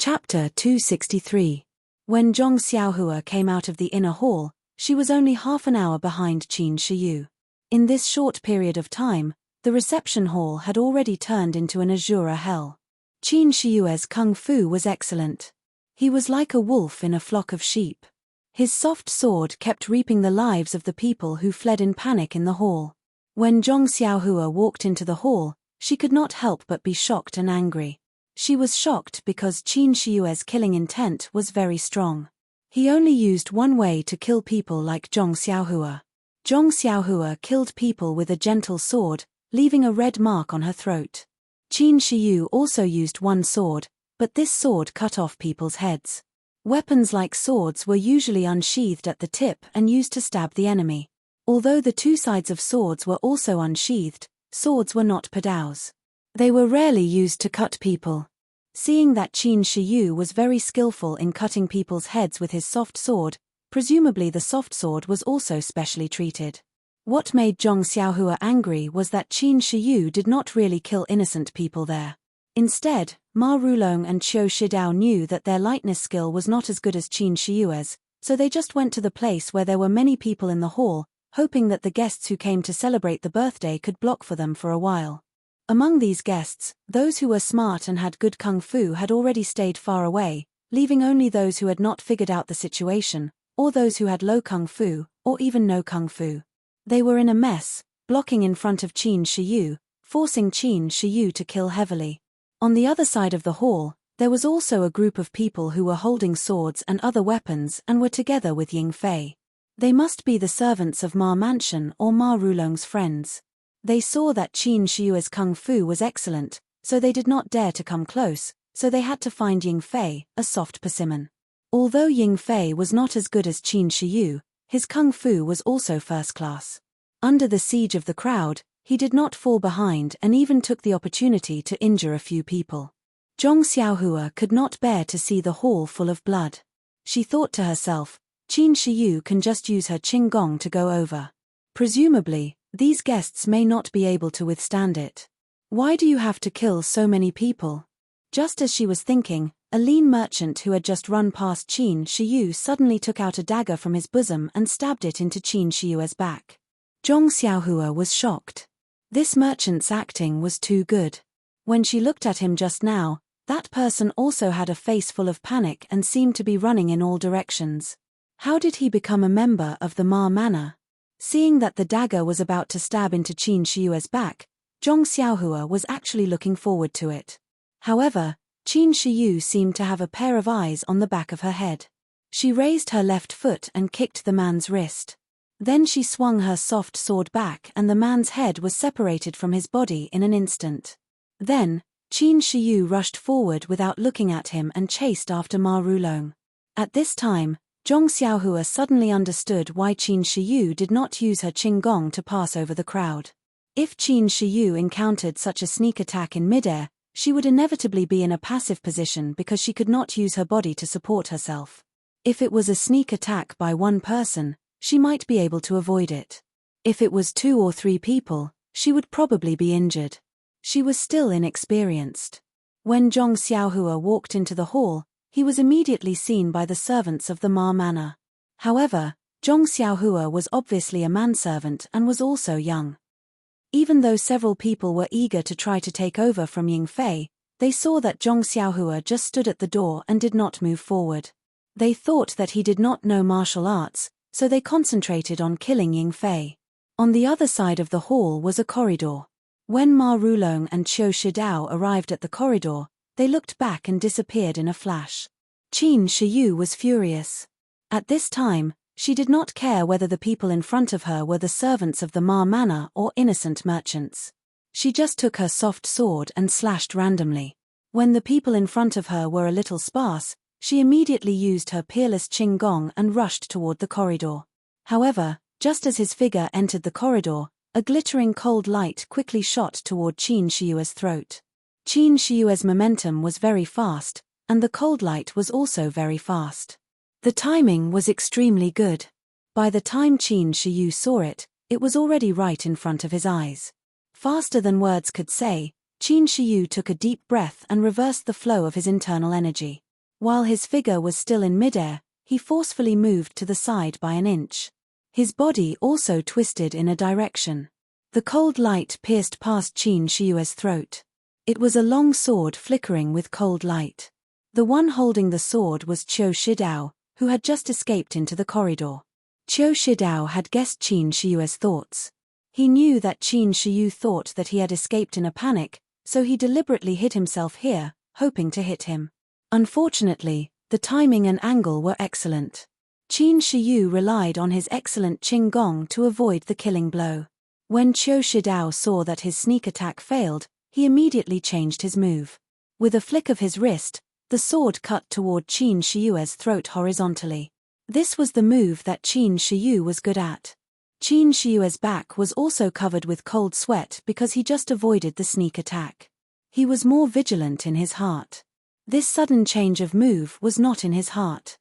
Chapter 263. When Zhong Xiaohua came out of the inner hall, she was only half an hour behind Qin Shiyu. In this short period of time, the reception hall had already turned into an azure hell. Qin Shiyue's kung fu was excellent. He was like a wolf in a flock of sheep. His soft sword kept reaping the lives of the people who fled in panic in the hall. When Zhong Xiaohua walked into the hall, she could not help but be shocked and angry. She was shocked because Qin Shiyue's killing intent was very strong. He only used one way to kill people like Zhong Xiaohua. Zhong Xiaohua killed people with a gentle sword, leaving a red mark on her throat. Qin Shiyu also used one sword, but this sword cut off people's heads. Weapons like swords were usually unsheathed at the tip and used to stab the enemy. Although the two sides of swords were also unsheathed, swords were not padaos. They were rarely used to cut people. Seeing that Qin Shiyu was very skillful in cutting people's heads with his soft sword, presumably the soft sword was also specially treated. What made Zhong Xiaohua angry was that Qin Shiyu did not really kill innocent people there. Instead, Ma Rulong and Qiu Shidao knew that their lightness skill was not as good as Qin Shiyue's, so they just went to the place where there were many people in the hall, hoping that the guests who came to celebrate the birthday could block for them for a while. Among these guests, those who were smart and had good kung fu had already stayed far away, leaving only those who had not figured out the situation, or those who had low kung fu, or even no kung fu. They were in a mess, blocking in front of Qin Shiyu, forcing Qin Shiyu to kill heavily. On the other side of the hall, there was also a group of people who were holding swords and other weapons and were together with Ying Fei. They must be the servants of Ma Mansion or Ma Rulong's friends. They saw that Qin Shiyue's kung fu was excellent, so they did not dare to come close, so they had to find Ying Fei, a soft persimmon. Although Ying Fei was not as good as Qin Shiyu, his kung fu was also first class. Under the siege of the crowd, he did not fall behind and even took the opportunity to injure a few people. Zhong Xiaohua could not bear to see the hall full of blood. She thought to herself, Qin Shiyu can just use her qinggong to go over. Presumably, these guests may not be able to withstand it. Why do you have to kill so many people? Just as she was thinking, a lean merchant who had just run past Qin Shiyu suddenly took out a dagger from his bosom and stabbed it into Qin Shiyue's back. Zhong Xiaohua was shocked. This merchant's acting was too good. When she looked at him just now, that person also had a face full of panic and seemed to be running in all directions. How did he become a member of the Ma Manor? Seeing that the dagger was about to stab into Qin Shiyue's back, Zhong Xiaohua was actually looking forward to it. However, Qin Shiyu seemed to have a pair of eyes on the back of her head. She raised her left foot and kicked the man's wrist. Then she swung her soft sword back and the man's head was separated from his body in an instant. Then, Qin Shiyu rushed forward without looking at him and chased after Ma Rulong. At this time, Zhong Xiaohua suddenly understood why Qin Shiyu did not use her qinggong to pass over the crowd. If Qin Shiyu encountered such a sneak attack in midair, she would inevitably be in a passive position because she could not use her body to support herself. If it was a sneak attack by one person, she might be able to avoid it. If it was 2 or 3 people, she would probably be injured. She was still inexperienced. When Zhong Xiaohua walked into the hall, he was immediately seen by the servants of the Ma Manor. However, Zhong Xiaohua was obviously a manservant and was also young. Even though several people were eager to try to take over from Ying Fei, they saw that Zhong Xiaohua just stood at the door and did not move forward. They thought that he did not know martial arts, so they concentrated on killing Ying Fei. On the other side of the hall was a corridor. When Ma Rulong and Qiu Shidao arrived at the corridor, they looked back and disappeared in a flash. Qin Shiyu was furious. At this time, she did not care whether the people in front of her were the servants of the Ma Manor or innocent merchants. She just took her soft sword and slashed randomly. When the people in front of her were a little sparse, she immediately used her peerless qinggong and rushed toward the corridor. However, just as his figure entered the corridor, a glittering cold light quickly shot toward Qin Shiyue's throat. Qin Shiyue's momentum was very fast, and the cold light was also very fast. The timing was extremely good. By the time Qin Shiyu saw it, it was already right in front of his eyes. Faster than words could say, Qin Shiyu took a deep breath and reversed the flow of his internal energy. While his figure was still in midair, he forcefully moved to the side by an inch. His body also twisted in a direction. The cold light pierced past Qin Shiyue's throat. It was a long sword flickering with cold light. The one holding the sword was Qiu Shidao, who had just escaped into the corridor. Qiu Shidao had guessed Qin Shiyue's thoughts. He knew that Qin Shiyu thought that he had escaped in a panic, so he deliberately hid himself here, hoping to hit him. Unfortunately, the timing and angle were excellent. Qin Shiyu relied on his excellent Qing Gong to avoid the killing blow. When Qiu Shidao saw that his sneak attack failed, he immediately changed his move. With a flick of his wrist, the sword cut toward Qin Shiyue's throat horizontally. This was the move that Qin Shiyu was good at. Qin Shiyue's back was also covered with cold sweat because he just avoided the sneak attack. He was more vigilant in his heart. This sudden change of move was not in his heart.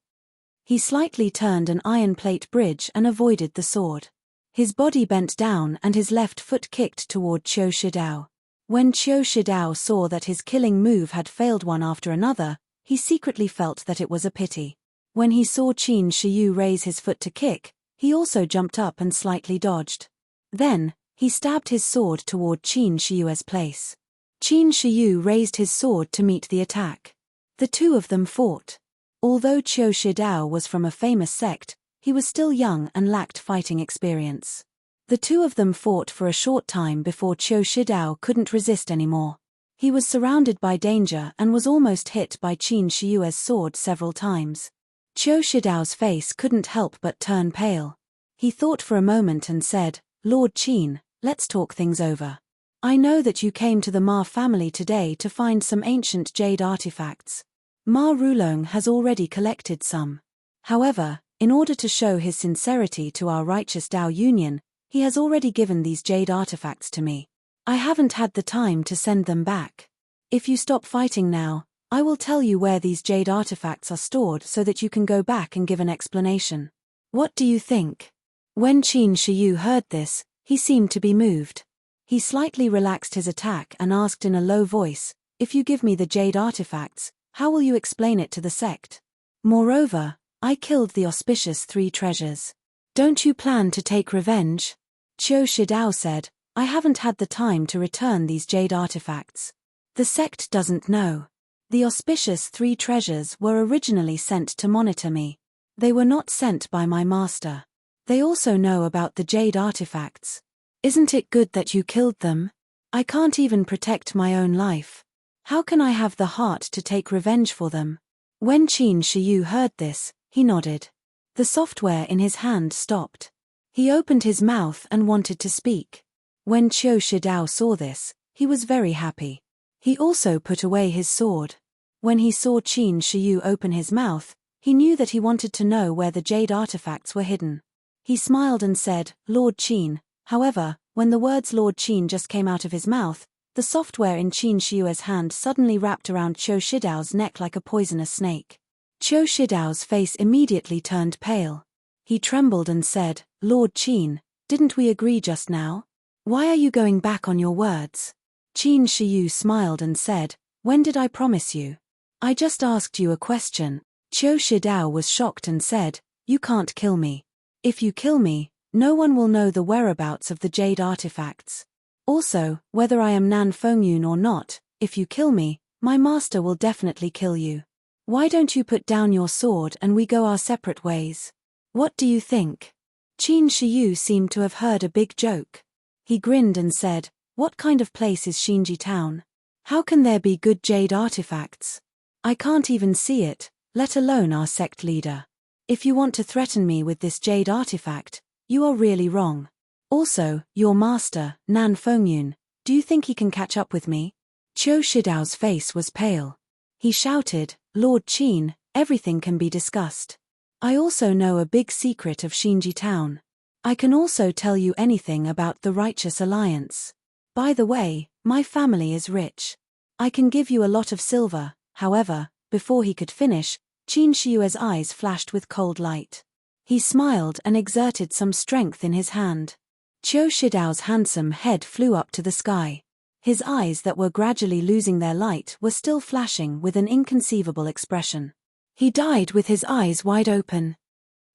He slightly turned an iron plate bridge and avoided the sword. His body bent down and his left foot kicked toward Qiu Shidao. When Qiu Shidao saw that his killing move had failed one after another, he secretly felt that it was a pity. When he saw Qin Shiyu raise his foot to kick, he also jumped up and slightly dodged. Then, he stabbed his sword toward Qin Shiyue's place. Qin Shiyu raised his sword to meet the attack. The two of them fought. Although Qiu Shidao was from a famous sect, he was still young and lacked fighting experience. The two of them fought for a short time before Qiu Shidao couldn't resist anymore. He was surrounded by danger and was almost hit by Qin Shiyue's sword several times. Qiu Shidao's face couldn't help but turn pale. He thought for a moment and said, "Lord Qin, let's talk things over. I know that you came to the Ma family today to find some ancient jade artifacts. Ma Rulong has already collected some. However, in order to show his sincerity to our righteous Dao Union, he has already given these jade artifacts to me. I haven't had the time to send them back. If you stop fighting now, I will tell you where these jade artifacts are stored so that you can go back and give an explanation. What do you think?" When Qin Shiyu heard this, he seemed to be moved. He slightly relaxed his attack and asked in a low voice, "If you give me the jade artifacts, how will you explain it to the sect? Moreover, I killed the auspicious 3 treasures. Don't you plan to take revenge?" Qiu Shidao said, "I haven't had the time to return these jade artifacts. The sect doesn't know. The auspicious 3 treasures were originally sent to monitor me. They were not sent by my master. They also know about the jade artifacts. Isn't it good that you killed them? I can't even protect my own life. How can I have the heart to take revenge for them?" When Qin Shiyu heard this, he nodded. The software in his hand stopped. He opened his mouth and wanted to speak. When Qiu Shidao saw this, he was very happy. He also put away his sword. When he saw Qin Shiyu open his mouth, he knew that he wanted to know where the jade artifacts were hidden. He smiled and said, "Lord Qin." However, when the words Lord Qin just came out of his mouth, the software in Qin Shiyue's hand suddenly wrapped around Qiu Shidao's neck like a poisonous snake. Qiu Shidao's face immediately turned pale. He trembled and said, "Lord Qin, didn't we agree just now? Why are you going back on your words?" Qin Shiyu smiled and said, "When did I promise you? I just asked you a question." Qiu Shidao was shocked and said, "You can't kill me. If you kill me, no one will know the whereabouts of the jade artifacts. Also, whether I am Nan Fengyun or not, if you kill me, my master will definitely kill you. Why don't you put down your sword and we go our separate ways? What do you think?" Qin Shiyu seemed to have heard a big joke. He grinned and said, "What kind of place is Xinji Town? How can there be good jade artifacts? I can't even see it, let alone our sect leader. If you want to threaten me with this jade artifact, you are really wrong. Also, your master, Nan Fengyun, do you think he can catch up with me?" Qiu Shidao's face was pale. He shouted, "Lord Qin, everything can be discussed. I also know a big secret of Xinji Town. I can also tell you anything about the Righteous Alliance. By the way, my family is rich. I can give you a lot of silver." However, before he could finish, Qin Shiyue's eyes flashed with cold light. He smiled and exerted some strength in his hand. Qiu Shidao's handsome head flew up to the sky. His eyes that were gradually losing their light were still flashing with an inconceivable expression. He died with his eyes wide open.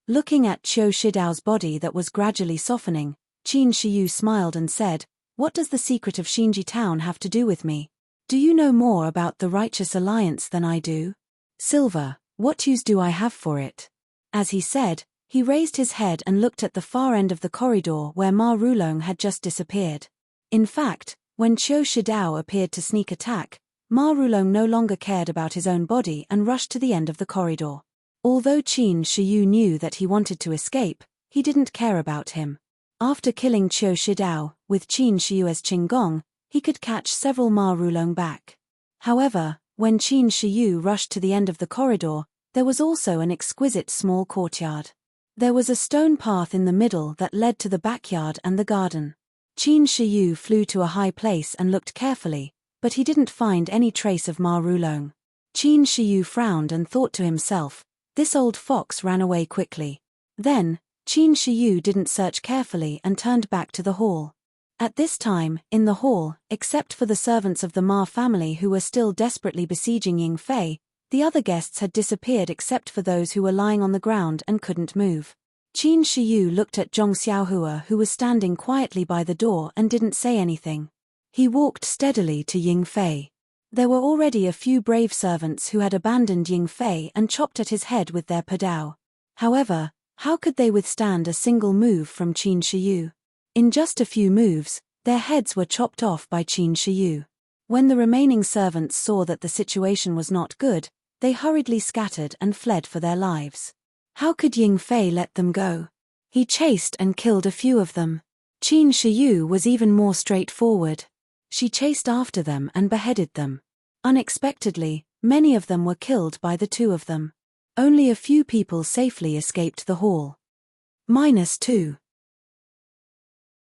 Looking at Qiu Shidao's body that was gradually softening, Qin Shiyu smiled and said, "What does the secret of Xinji Town have to do with me? Do you know more about the Righteous Alliance than I do? Silver, what use do I have for it?" As he said, he raised his head and looked at the far end of the corridor where Ma Rulong had just disappeared. In fact, when Qiu Shidao appeared to sneak attack, Ma Rulong no longer cared about his own body and rushed to the end of the corridor. Although Qin Shiyu knew that he wanted to escape, he didn't care about him. After killing Qiu Shidao, with Qin Shiyu as Qinggong, he could catch several Ma Rulong back. However, when Qin Shiyu rushed to the end of the corridor, there was also an exquisite small courtyard. There was a stone path in the middle that led to the backyard and the garden. Qin Shiyu flew to a high place and looked carefully, but he didn't find any trace of Ma Rulong. Qin Shiyu frowned and thought to himself, "This old fox ran away quickly." Then, Qin Shiyu didn't search carefully and turned back to the hall. At this time, in the hall, except for the servants of the Ma family who were still desperately besieging Ying Fei, the other guests had disappeared except for those who were lying on the ground and couldn't move. Qin Shiyu looked at Zhong Xiaohua, who was standing quietly by the door and didn't say anything. He walked steadily to Ying Fei. There were already a few brave servants who had abandoned Ying Fei and chopped at his head with their padao. However, how could they withstand a single move from Qin Shiyu? In just a few moves, their heads were chopped off by Qin Shiyu. When the remaining servants saw that the situation was not good, they hurriedly scattered and fled for their lives. How could Ying Fei let them go? He chased and killed a few of them. Qin Shiyu was even more straightforward. She chased after them and beheaded them. Unexpectedly, many of them were killed by the two of them. Only a few people safely escaped the hall. -2.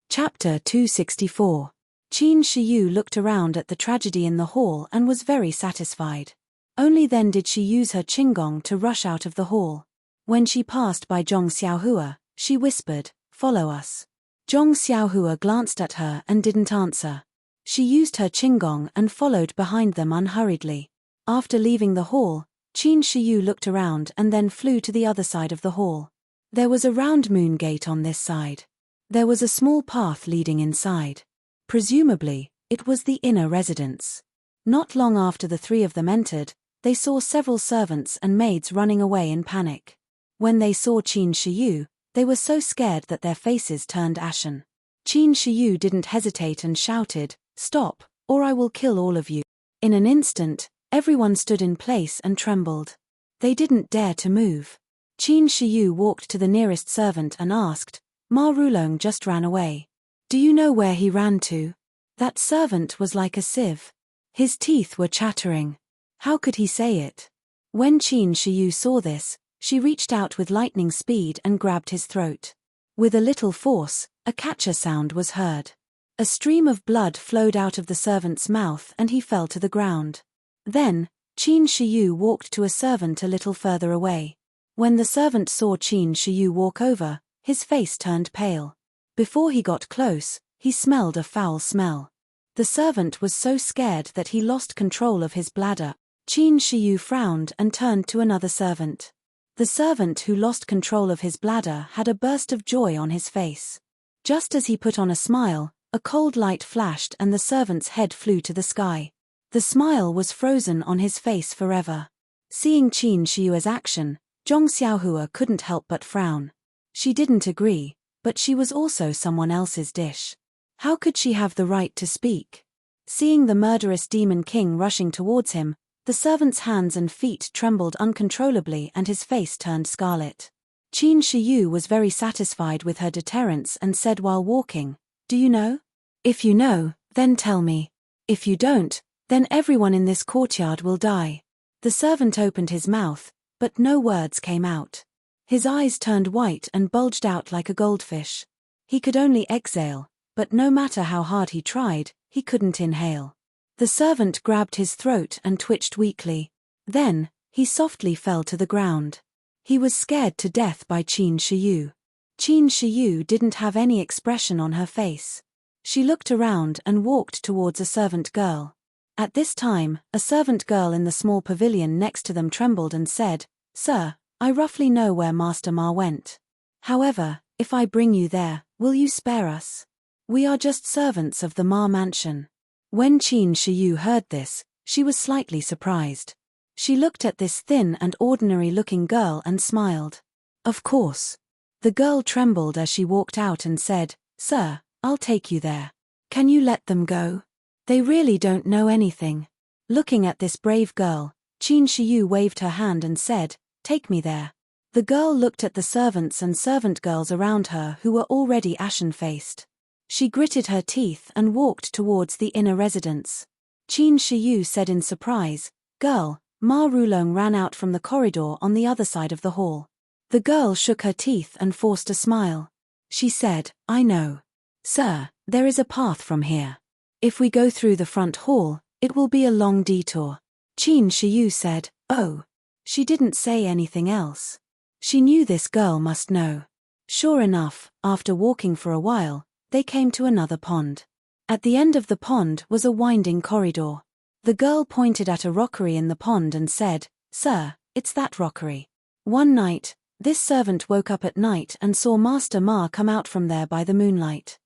Chapter 264. Qin Shiyu looked around at the tragedy in the hall and was very satisfied. Only then did she use her Qinggong to rush out of the hall. When she passed by Zhong Xiaohua, she whispered, "Follow us." Zhong Xiaohua glanced at her and didn't answer. She used her Qinggong and followed behind them unhurriedly. After leaving the hall, Qin Shiyu looked around and then flew to the other side of the hall. There was a round moon gate on this side. There was a small path leading inside. Presumably, it was the inner residence. Not long after the three of them entered, they saw several servants and maids running away in panic. When they saw Qin Shiyu, they were so scared that their faces turned ashen. Qin Shiyu didn't hesitate and shouted, "Stop, or I will kill all of you." In an instant, everyone stood in place and trembled. They didn't dare to move. Qin Shiyu walked to the nearest servant and asked, "Ma Rulong just ran away. Do you know where he ran to?" That servant was like a sieve. His teeth were chattering. How could he say it? When Qin Shiyu saw this, she reached out with lightning speed and grabbed his throat. With a little force, a catcher sound was heard. A stream of blood flowed out of the servant's mouth and he fell to the ground. Then, Qin Shiyu walked to a servant a little further away. When the servant saw Qin Shiyu walk over, his face turned pale. Before he got close, he smelled a foul smell. The servant was so scared that he lost control of his bladder. Qin Shiyu frowned and turned to another servant. The servant who lost control of his bladder had a burst of joy on his face. Just as he put on a smile, a cold light flashed and the servant's head flew to the sky. The smile was frozen on his face forever. Seeing Qin Shiyu's action, Zhong Xiaohua couldn't help but frown. She didn't agree, but she was also someone else's dish. How could she have the right to speak? Seeing the murderous demon king rushing towards him, the servant's hands and feet trembled uncontrollably and his face turned scarlet. Qin Shiyu was very satisfied with her deterrence and said while walking, "Do you know? If you know, then tell me. If you don't, then everyone in this courtyard will die." The servant opened his mouth, but no words came out. His eyes turned white and bulged out like a goldfish. He could only exhale, but no matter how hard he tried, he couldn't inhale. The servant grabbed his throat and twitched weakly. Then, he softly fell to the ground. He was scared to death by Qin Shiyu. Qin Shiyu didn't have any expression on her face. She looked around and walked towards a servant girl. At this time, a servant girl in the small pavilion next to them trembled and said, Sir, I roughly know where Master Ma went. However, if I bring you there, will you spare us? We are just servants of the Ma mansion. When Qin Shiyu heard this, she was slightly surprised. She looked at this thin and ordinary-looking girl and smiled. Of course. The girl trembled as she walked out and said, Sir, I'll take you there. Can you let them go? They really don't know anything. Looking at this brave girl, Qin Shiyu waved her hand and said, Take me there. The girl looked at the servants and servant girls around her who were already ashen-faced. She gritted her teeth and walked towards the inner residence. Qin Shiyu said in surprise, Girl, Ma Rulong ran out from the corridor on the other side of the hall. The girl shook her teeth and forced a smile. She said, I know. Sir, there is a path from here. If we go through the front hall, it will be a long detour. Qin Shiyu said, Oh. She didn't say anything else. She knew this girl must know. Sure enough, after walking for a while, they came to another pond. At the end of the pond was a winding corridor. The girl pointed at a rockery in the pond and said, Sir, it's that rockery. One night, this servant woke up at night and saw Master Ma come out from there by the moonlight.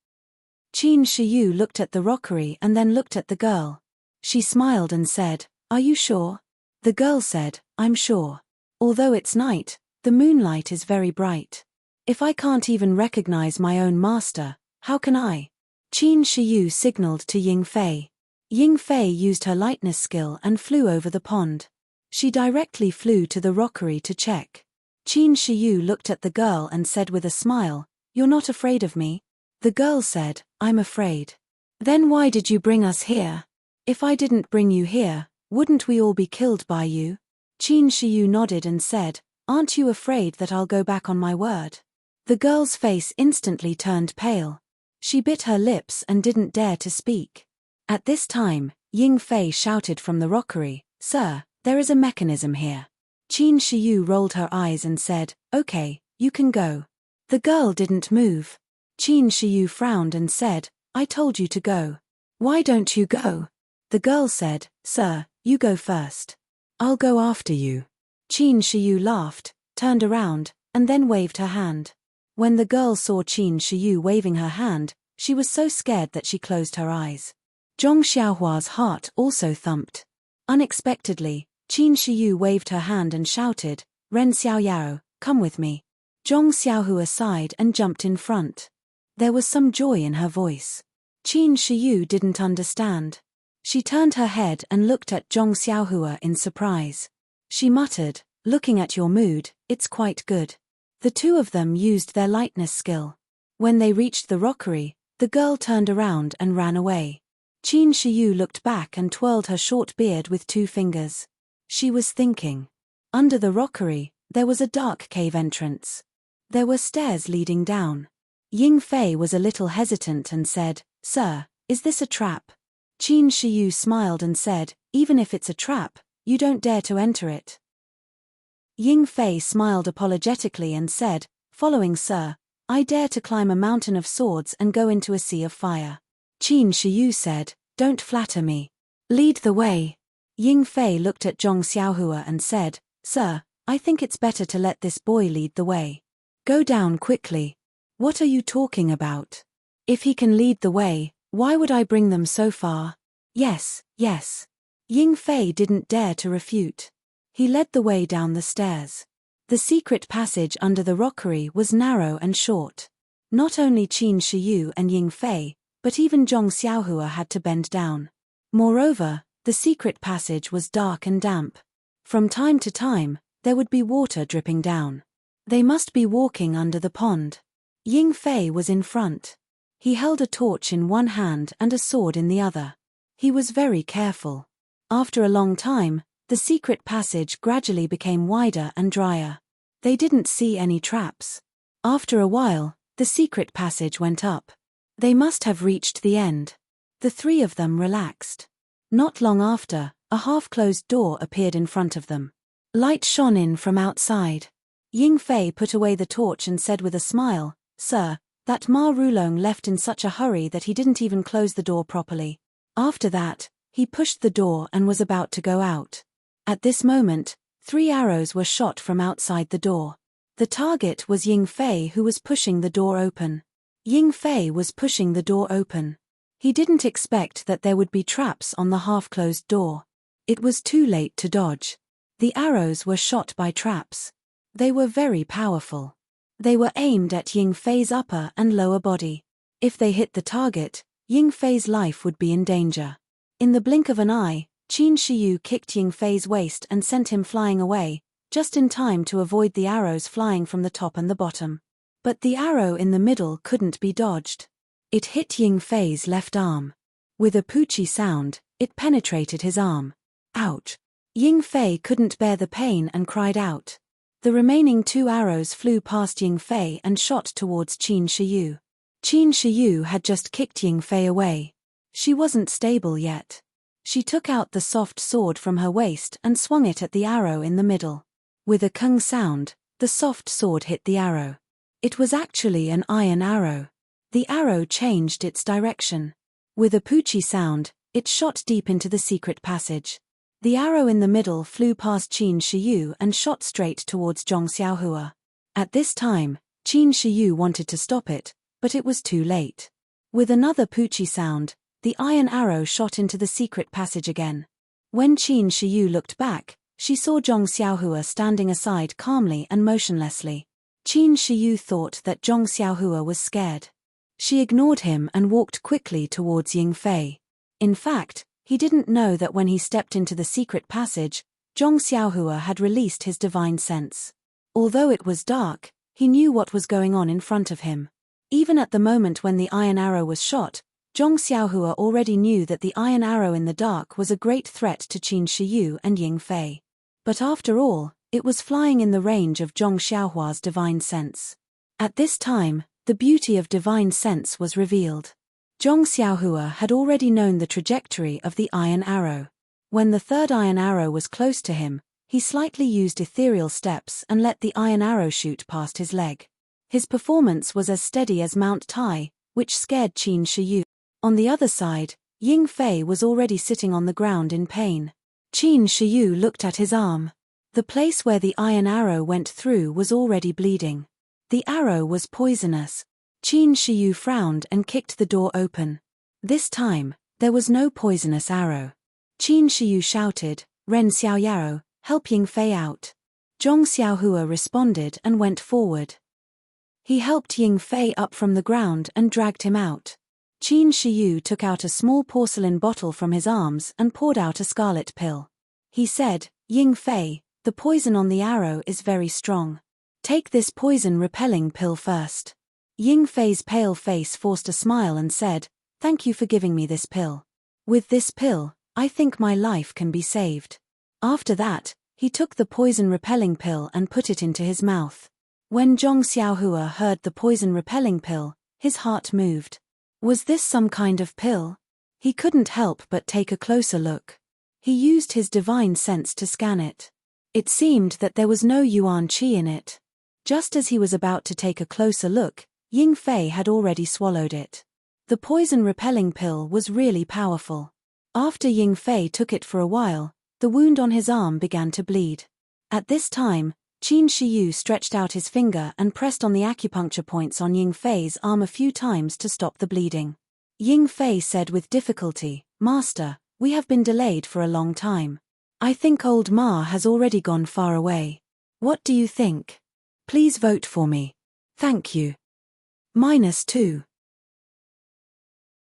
Qin Shiyu looked at the rockery and then looked at the girl. She smiled and said, Are you sure? The girl said, I'm sure. Although it's night, the moonlight is very bright. If I can't even recognize my own master, how can I? Qin Shiyu signaled to Ying Fei. Ying Fei used her lightness skill and flew over the pond. She directly flew to the rockery to check. Qin Shiyu looked at the girl and said with a smile, You're not afraid of me? The girl said, I'm afraid. Then why did you bring us here? If I didn't bring you here, wouldn't we all be killed by you? Qin Shiyu nodded and said, Aren't you afraid that I'll go back on my word? The girl's face instantly turned pale. She bit her lips and didn't dare to speak. At this time, Ying Fei shouted from the rockery, Sir, there is a mechanism here. Qin Shiyu rolled her eyes and said, Okay, you can go. The girl didn't move. Qin Shiyu frowned and said, I told you to go. Why don't you go? The girl said, Sir, you go first. I'll go after you. Qin Shiyu laughed, turned around, and then waved her hand. When the girl saw Qin Shiyu waving her hand, she was so scared that she closed her eyes. Zhong Xiaohua's heart also thumped. Unexpectedly, Qin Shiyu waved her hand and shouted, Ren Xiaoyao, come with me. Zhong Xiaohua sighed and jumped in front. There was some joy in her voice. Qin Shiyu didn't understand. She turned her head and looked at Zhong Xiaohua in surprise. She muttered, Looking at your mood, it's quite good. The two of them used their lightness skill. When they reached the rockery, the girl turned around and ran away. Qin Shiyu looked back and twirled her short beard with 2 fingers. She was thinking. Under the rockery, there was a dark cave entrance. There were stairs leading down. Ying Fei was a little hesitant and said, Sir, is this a trap? Qin Shiyu smiled and said, Even if it's a trap, you don't dare to enter it. Ying Fei smiled apologetically and said, Following Sir, I dare to climb a mountain of swords and go into a sea of fire. Qin Shiyu said, Don't flatter me. Lead the way. Ying Fei looked at Zhong Xiaohua and said, Sir, I think it's better to let this boy lead the way. Go down quickly. What are you talking about? If he can lead the way, why would I bring them so far? Yes, yes. Ying Fei didn't dare to refute. He led the way down the stairs. The secret passage under the rockery was narrow and short. Not only Qin Shiyu and Ying Fei, but even Zhong Xiaohua had to bend down. Moreover, the secret passage was dark and damp. From time to time, there would be water dripping down. They must be walking under the pond. Ying Fei was in front. He held a torch in one hand and a sword in the other. He was very careful. After a long time, the secret passage gradually became wider and drier. They didn't see any traps. After a while, the secret passage went up. They must have reached the end. The 3 of them relaxed. Not long after, a half-closed door appeared in front of them. Light shone in from outside. Ying Fei put away the torch and said with a smile, Sir, that Ma Rulong left in such a hurry that he didn't even close the door properly. After that, he pushed the door and was about to go out. At this moment, 3 arrows were shot from outside the door. The target was Ying Fei, who was pushing the door open. Ying Fei was pushing the door open. He didn't expect that there would be traps on the half-closed door. It was too late to dodge. The arrows were shot by traps. They were very powerful. They were aimed at Ying Fei's upper and lower body. If they hit the target, Ying Fei's life would be in danger. In the blink of an eye, Qin Shiyu kicked Ying Fei's waist and sent him flying away, just in time to avoid the arrows flying from the top and the bottom. But the arrow in the middle couldn't be dodged. It hit Ying Fei's left arm. With a poochie sound, it penetrated his arm. Ouch! Ying Fei couldn't bear the pain and cried out. The remaining 2 arrows flew past Ying Fei and shot towards Qin Shiyu. Qin Shiyu had just kicked Ying Fei away. She wasn't stable yet. She took out the soft sword from her waist and swung it at the arrow in the middle. With a kung sound, the soft sword hit the arrow. It was actually an iron arrow. The arrow changed its direction. With a poochie sound, it shot deep into the secret passage. The arrow in the middle flew past Qin Shiyu and shot straight towards Zhong Xiaohua. At this time, Qin Shiyu wanted to stop it, but it was too late. With another poochie sound, the iron arrow shot into the secret passage again. When Qin Shiyu looked back, she saw Zhong Xiaohua standing aside calmly and motionlessly. Qin Shiyu thought that Zhong Xiaohua was scared. She ignored him and walked quickly towards Ying Fei. In fact, he didn't know that when he stepped into the secret passage, Zhong Xiaohua had released his divine sense. Although it was dark, he knew what was going on in front of him. Even at the moment when the iron arrow was shot, Zhong Xiaohua already knew that the iron arrow in the dark was a great threat to Qin Shiyu and Ying Fei. But after all, it was flying in the range of Zhong Xiaohua's divine sense. At this time, the beauty of divine sense was revealed. Zhong Xiaohua had already known the trajectory of the iron arrow. When the third iron arrow was close to him, he slightly used ethereal steps and let the iron arrow shoot past his leg. His performance was as steady as Mount Tai, which scared Qin Shiyu. On the other side, Ying Fei was already sitting on the ground in pain. Qin Shiyu looked at his arm. The place where the iron arrow went through was already bleeding. The arrow was poisonous. Qin Shiyu frowned and kicked the door open. This time, there was no poisonous arrow. Qin Shiyu shouted, "Ren Xiaoyao, help Ying Fei out." Zhong Xiaohua responded and went forward. He helped Ying Fei up from the ground and dragged him out. Qin Shiyu took out a small porcelain bottle from his arms and poured out a scarlet pill. He said, "Ying Fei, the poison on the arrow is very strong. Take this poison-repelling pill first." Ying Fei's pale face forced a smile and said, "Thank you for giving me this pill. With this pill, I think my life can be saved." After that, he took the poison-repelling pill and put it into his mouth. When Zhong Xiaohua heard the poison-repelling pill, his heart moved. Was this some kind of pill? He couldn't help but take a closer look. He used his divine sense to scan it. It seemed that there was no yuan qi in it. Just as he was about to take a closer look, Ying Fei had already swallowed it. The poison-repelling pill was really powerful. After Ying Fei took it for a while, the wound on his arm began to bleed. At this time, Qin Shiyu stretched out his finger and pressed on the acupuncture points on Ying Fei's arm a few times to stop the bleeding. Ying Fei said with difficulty, "Master, we have been delayed for a long time. I think old Ma has already gone far away. What do you think? Please vote for me. Thank you." -2.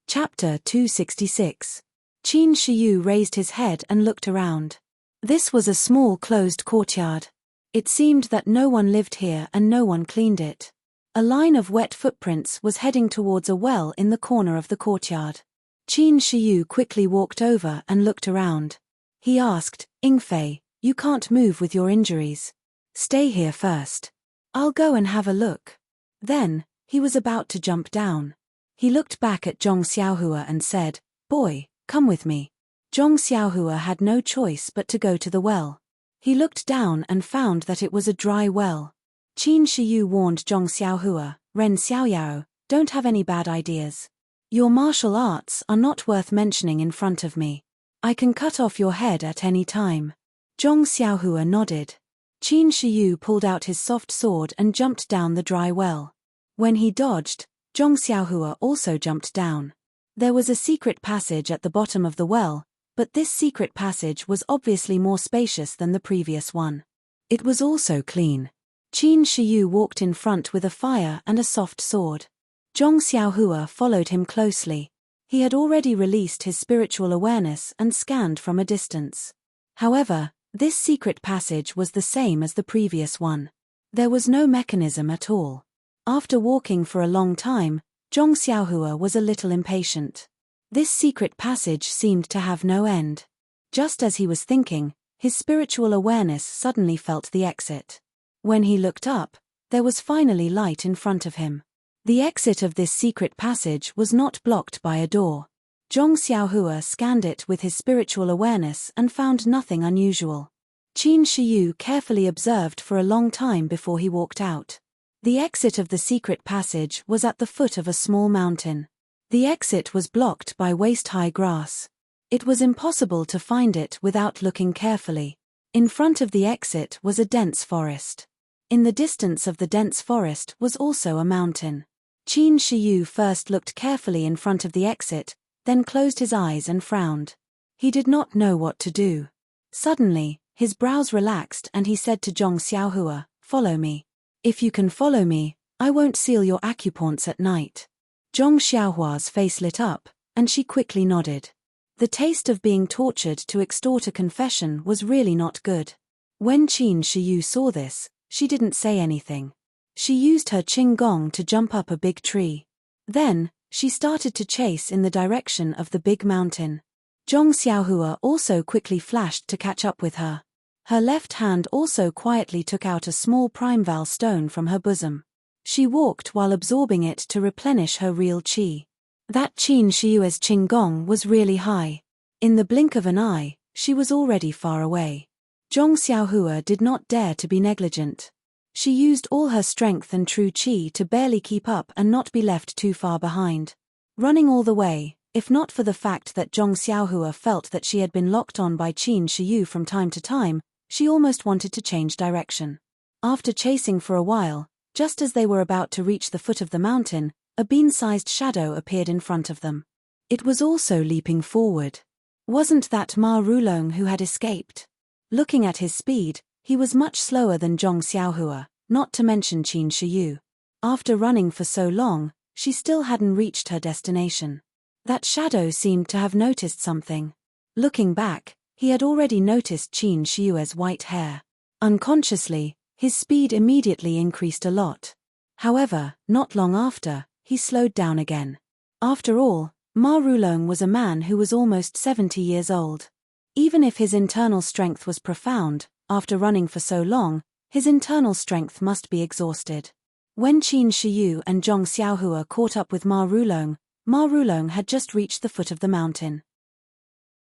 Chapter 266. Qin Shiyu raised his head and looked around. This was a small closed courtyard. It seemed that no one lived here and no one cleaned it. A line of wet footprints was heading towards a well in the corner of the courtyard. Qin Shiyu quickly walked over and looked around. He asked, "Ying Fei, you can't move with your injuries. Stay here first. I'll go and have a look." Then, he was about to jump down. He looked back at Zhong Xiaohua and said, "Boy, come with me." Zhong Xiaohua had no choice but to go to the well. He looked down and found that it was a dry well. Qin Shiyu warned Zhong Xiaohua, "Ren Xiaoyao, don't have any bad ideas. Your martial arts are not worth mentioning in front of me. I can cut off your head at any time." Zhong Xiaohua nodded. Qin Shiyu pulled out his soft sword and jumped down the dry well. When he dodged, Zhong Xiaohua also jumped down. There was a secret passage at the bottom of the well, but this secret passage was obviously more spacious than the previous one. It was also clean. Qin Shiyu walked in front with a fire and a soft sword. Zhong Xiaohua followed him closely. He had already released his spiritual awareness and scanned from a distance. However, this secret passage was the same as the previous one. There was no mechanism at all. After walking for a long time, Zhong Xiaohua was a little impatient. This secret passage seemed to have no end. Just as he was thinking, his spiritual awareness suddenly felt the exit. When he looked up, there was finally light in front of him. The exit of this secret passage was not blocked by a door. Zhong Xiaohua scanned it with his spiritual awareness and found nothing unusual. Qin Shiyu carefully observed for a long time before he walked out. The exit of the secret passage was at the foot of a small mountain. The exit was blocked by waist-high grass. It was impossible to find it without looking carefully. In front of the exit was a dense forest. In the distance of the dense forest was also a mountain. Qin Shiyu first looked carefully in front of the exit, then closed his eyes and frowned. He did not know what to do. Suddenly, his brows relaxed and he said to Zhong Xiaohua, "Follow me. If you can follow me, I won't seal your acupoints at night." Zhong Xiaohua's face lit up, and she quickly nodded. The taste of being tortured to extort a confession was really not good. When Qin Shiyu saw this, she didn't say anything. She used her qinggong to jump up a big tree. Then, she started to chase in the direction of the big mountain. Zhong Xiaohua also quickly flashed to catch up with her. Her left hand also quietly took out a small primeval stone from her bosom. She walked while absorbing it to replenish her real qi. That Qin Shiyue's qinggong was really high. In the blink of an eye, she was already far away. Zhong Xiaohua did not dare to be negligent. She used all her strength and true qi to barely keep up and not be left too far behind. Running all the way, if not for the fact that Zhong Xiaohua felt that she had been locked on by Qin Shiyu from time to time, she almost wanted to change direction. After chasing for a while, just as they were about to reach the foot of the mountain, a bean-sized shadow appeared in front of them. It was also leaping forward. Wasn't that Ma Rulong who had escaped? Looking at his speed, he was much slower than Zhong Xiaohua, not to mention Qin Shiyu. After running for so long, she still hadn't reached her destination. That shadow seemed to have noticed something. Looking back, he had already noticed Qin Shiyue's white hair. Unconsciously, his speed immediately increased a lot. However, not long after, he slowed down again. After all, Ma Rulong was a man who was almost 70 years old. Even if his internal strength was profound, after running for so long, his internal strength must be exhausted. When Qin Shiyu and Zhong Xiaohua caught up with Ma Rulong had just reached the foot of the mountain.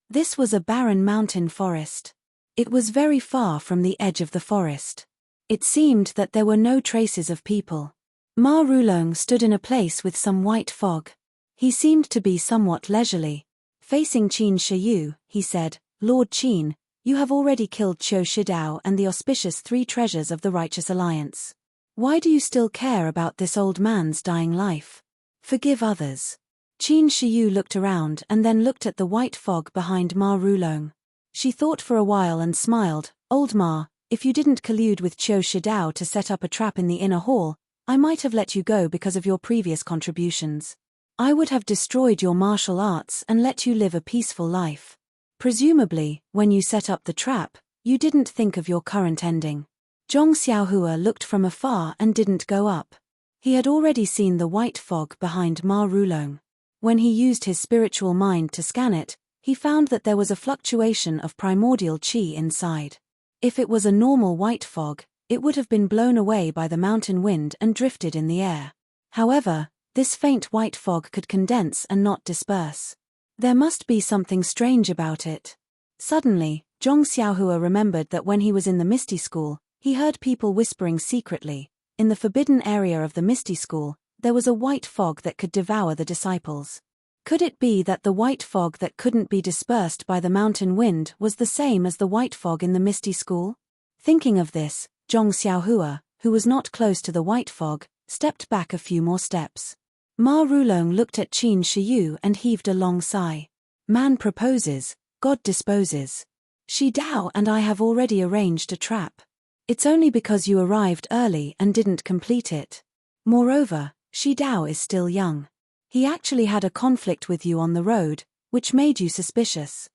This was a barren mountain forest. It was very far from the edge of the forest. It seemed that there were no traces of people. Ma Rulong stood in a place with some white fog. He seemed to be somewhat leisurely. Facing Qin Shiyu, he said, "Lord Qin, you have already killed Qiu Shidao and the auspicious 3 treasures of the Righteous Alliance. Why do you still care about this old man's dying life? Forgive others." Qin Shiyu looked around and then looked at the white fog behind Ma Rulong. She thought for a while and smiled. "Old Ma, if you didn't collude with Qiu Shidao to set up a trap in the inner hall, I might have let you go because of your previous contributions. I would have destroyed your martial arts and let you live a peaceful life. Presumably, when you set up the trap, you didn't think of your current ending." Zhong Xiaohua looked from afar and didn't go up. He had already seen the white fog behind Ma Rulong. When he used his spiritual mind to scan it, he found that there was a fluctuation of primordial qi inside. If it was a normal white fog, it would have been blown away by the mountain wind and drifted in the air. However, this faint white fog could condense and not disperse. There must be something strange about it. Suddenly, Zhong Xiaohua remembered that when he was in the Misty School, he heard people whispering secretly. In the forbidden area of the Misty School, there was a white fog that could devour the disciples. Could it be that the white fog that couldn't be dispersed by the mountain wind was the same as the white fog in the misty school? Thinking of this, Zhong Xiaohua, who was not close to the white fog, stepped back a few more steps. Ma Rulong looked at Qin Shiyu and heaved a long sigh. Man proposes, God disposes. Shi Dao and I have already arranged a trap. It's only because you arrived early and didn't complete it. Moreover, Shi Dao is still young. He actually had a conflict with you on the road, which made you suspicious.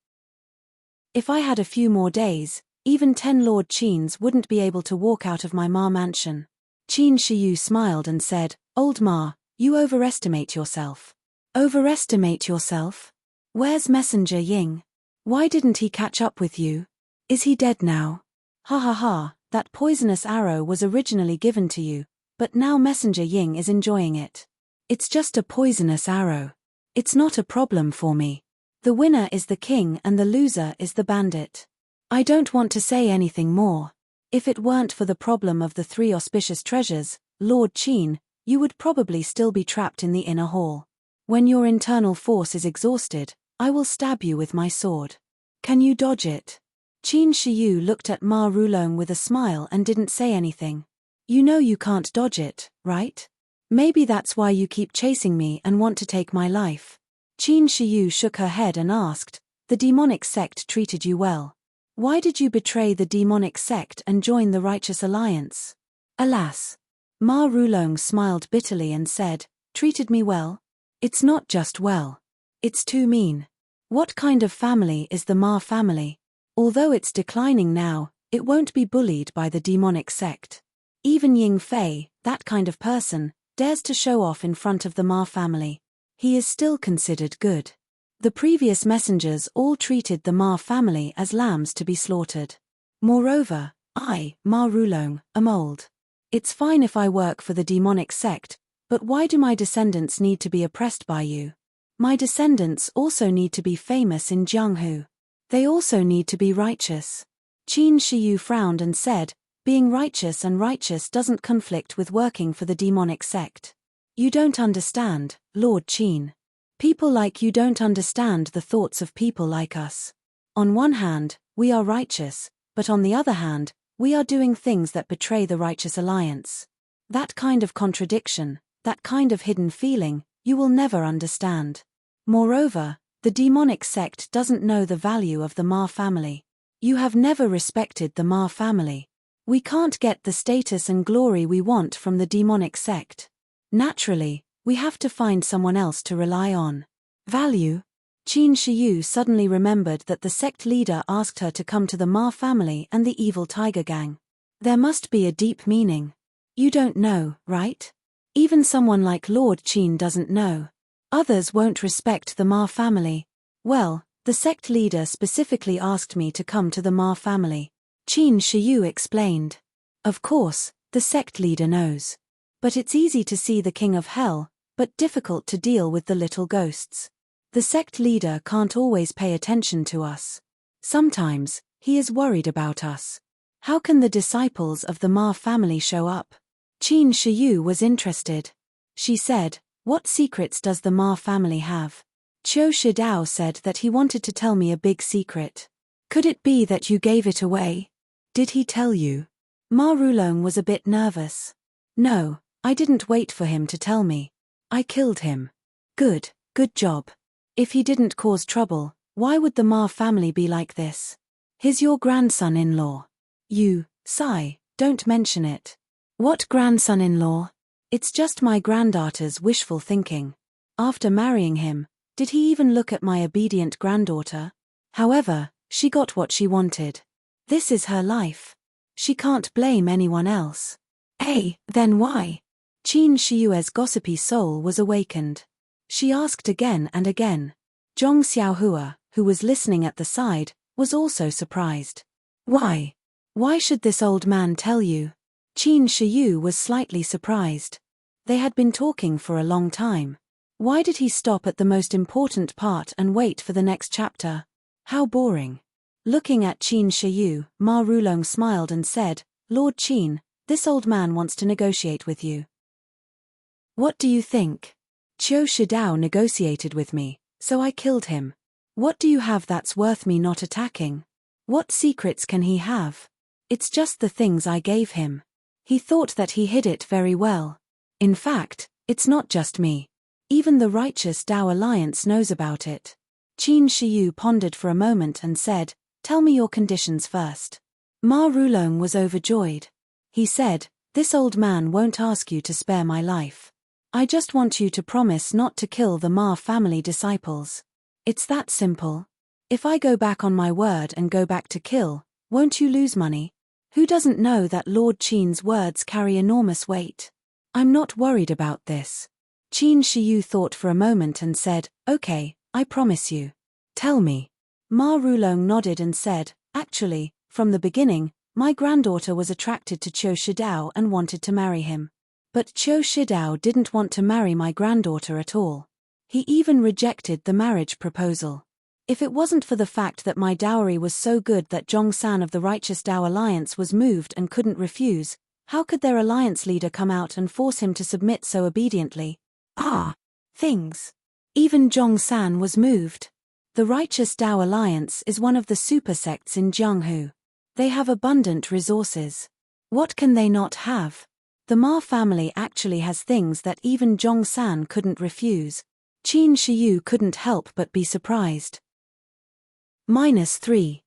If I had a few more days, even 10 Lord Qins wouldn't be able to walk out of my Ma mansion. Qin Shiyu smiled and said, Old Ma, you overestimate yourself. Overestimate yourself? Where's Messenger Ying? Why didn't he catch up with you? Is he dead now? Ha ha ha, that poisonous arrow was originally given to you, but now Messenger Ying is enjoying it. It's just a poisonous arrow. It's not a problem for me. The winner is the king and the loser is the bandit. I don't want to say anything more. If it weren't for the problem of the 3 auspicious treasures, Lord Qin, you would probably still be trapped in the inner hall. When your internal force is exhausted, I will stab you with my sword. Can you dodge it? Qin Shiyu looked at Ma Rulong with a smile and didn't say anything. You know you can't dodge it, right? Maybe that's why you keep chasing me and want to take my life. Qin Shiyu shook her head and asked, the demonic sect treated you well. Why did you betray the demonic sect and join the righteous alliance? Alas. Ma Rulong smiled bitterly and said, treated me well? It's not just well. It's too mean. What kind of family is the Ma family? Although it's declining now, it won't be bullied by the demonic sect. Even Ying Fei, that kind of person, dares to show off in front of the Ma family. He is still considered good. The previous messengers all treated the Ma family as lambs to be slaughtered. Moreover, I, Ma Rulong, am old. It's fine if I work for the demonic sect, but why do my descendants need to be oppressed by you? My descendants also need to be famous in Jianghu. They also need to be righteous. Qin Shiyu frowned and said, being righteous and righteous doesn't conflict with working for the demonic sect. You don't understand, Lord Qin. People like you don't understand the thoughts of people like us. On one hand, we are righteous, but on the other hand, we are doing things that betray the righteous alliance. That kind of contradiction, that kind of hidden feeling, you will never understand. Moreover, the demonic sect doesn't know the value of the Ma family. You have never respected the Ma family. We can't get the status and glory we want from the demonic sect. Naturally, we have to find someone else to rely on. Value? Qin Shiyu suddenly remembered that the sect leader asked her to come to the Ma family and the evil tiger gang. There must be a deep meaning. You don't know, right? Even someone like Lord Qin doesn't know. Others won't respect the Ma family. Well, the sect leader specifically asked me to come to the Ma family. Qin Shiyu explained. Of course, the sect leader knows. But it's easy to see the king of hell, but difficult to deal with the little ghosts. The sect leader can't always pay attention to us. Sometimes, he is worried about us. How can the disciples of the Ma family show up? Qin Shiyu was interested. She said, what secrets does the Ma family have? Qiu Shidao said that he wanted to tell me a big secret. Could it be that you gave it away? Did he tell you? Ma Rulong was a bit nervous. No, I didn't wait for him to tell me. I killed him. Good job. If he didn't cause trouble, why would the Ma family be like this? He's your grandson-in-law. You, Sai, don't mention it. What grandson-in-law? It's just my granddaughter's wishful thinking. After marrying him, did he even look at my obedient granddaughter? However, she got what she wanted. This is her life. She can't blame anyone else. Then why? Qin Shiyue's gossipy soul was awakened. She asked again and again. Zhong Xiaohua, who was listening at the side, was also surprised. Why? Why should this old man tell you? Qin Shiyu was slightly surprised. They had been talking for a long time. Why did he stop at the most important part and wait for the next chapter? How boring. Looking at Qin Shiyu, Ma Rulong smiled and said, Lord Qin, this old man wants to negotiate with you. What do you think? Qiu Shidao negotiated with me, so I killed him. What do you have that's worth me not attacking? What secrets can he have? It's just the things I gave him. He thought that he hid it very well. In fact, it's not just me. Even the righteous Dao Alliance knows about it. Qin Shiyu pondered for a moment and said, "Tell me your conditions first." Ma Rulong was overjoyed. He said, "This old man won't ask you to spare my life. I just want you to promise not to kill the Ma family disciples. It's that simple. If I go back on my word and go back to kill, won't you lose money? Who doesn't know that Lord Qin's words carry enormous weight? I'm not worried about this." Qin Shiyu thought for a moment and said, "Okay, I promise you. Tell me." Ma Rulong nodded and said, "Actually, from the beginning, my granddaughter was attracted to Qiu Shidao and wanted to marry him. But Qiu Shidao didn't want to marry my granddaughter at all. He even rejected the marriage proposal. If it wasn't for the fact that my dowry was so good that Zhongsan of the Righteous Dao Alliance was moved and couldn't refuse, how could their alliance leader come out and force him to submit so obediently? Things. Even Zhongsan was moved. The Righteous Dao Alliance is one of the super sects in Jianghu. They have abundant resources. What can they not have? The Ma family actually has things that even Zhongsan couldn't refuse. Qin Shiyu couldn't help but be surprised. -3.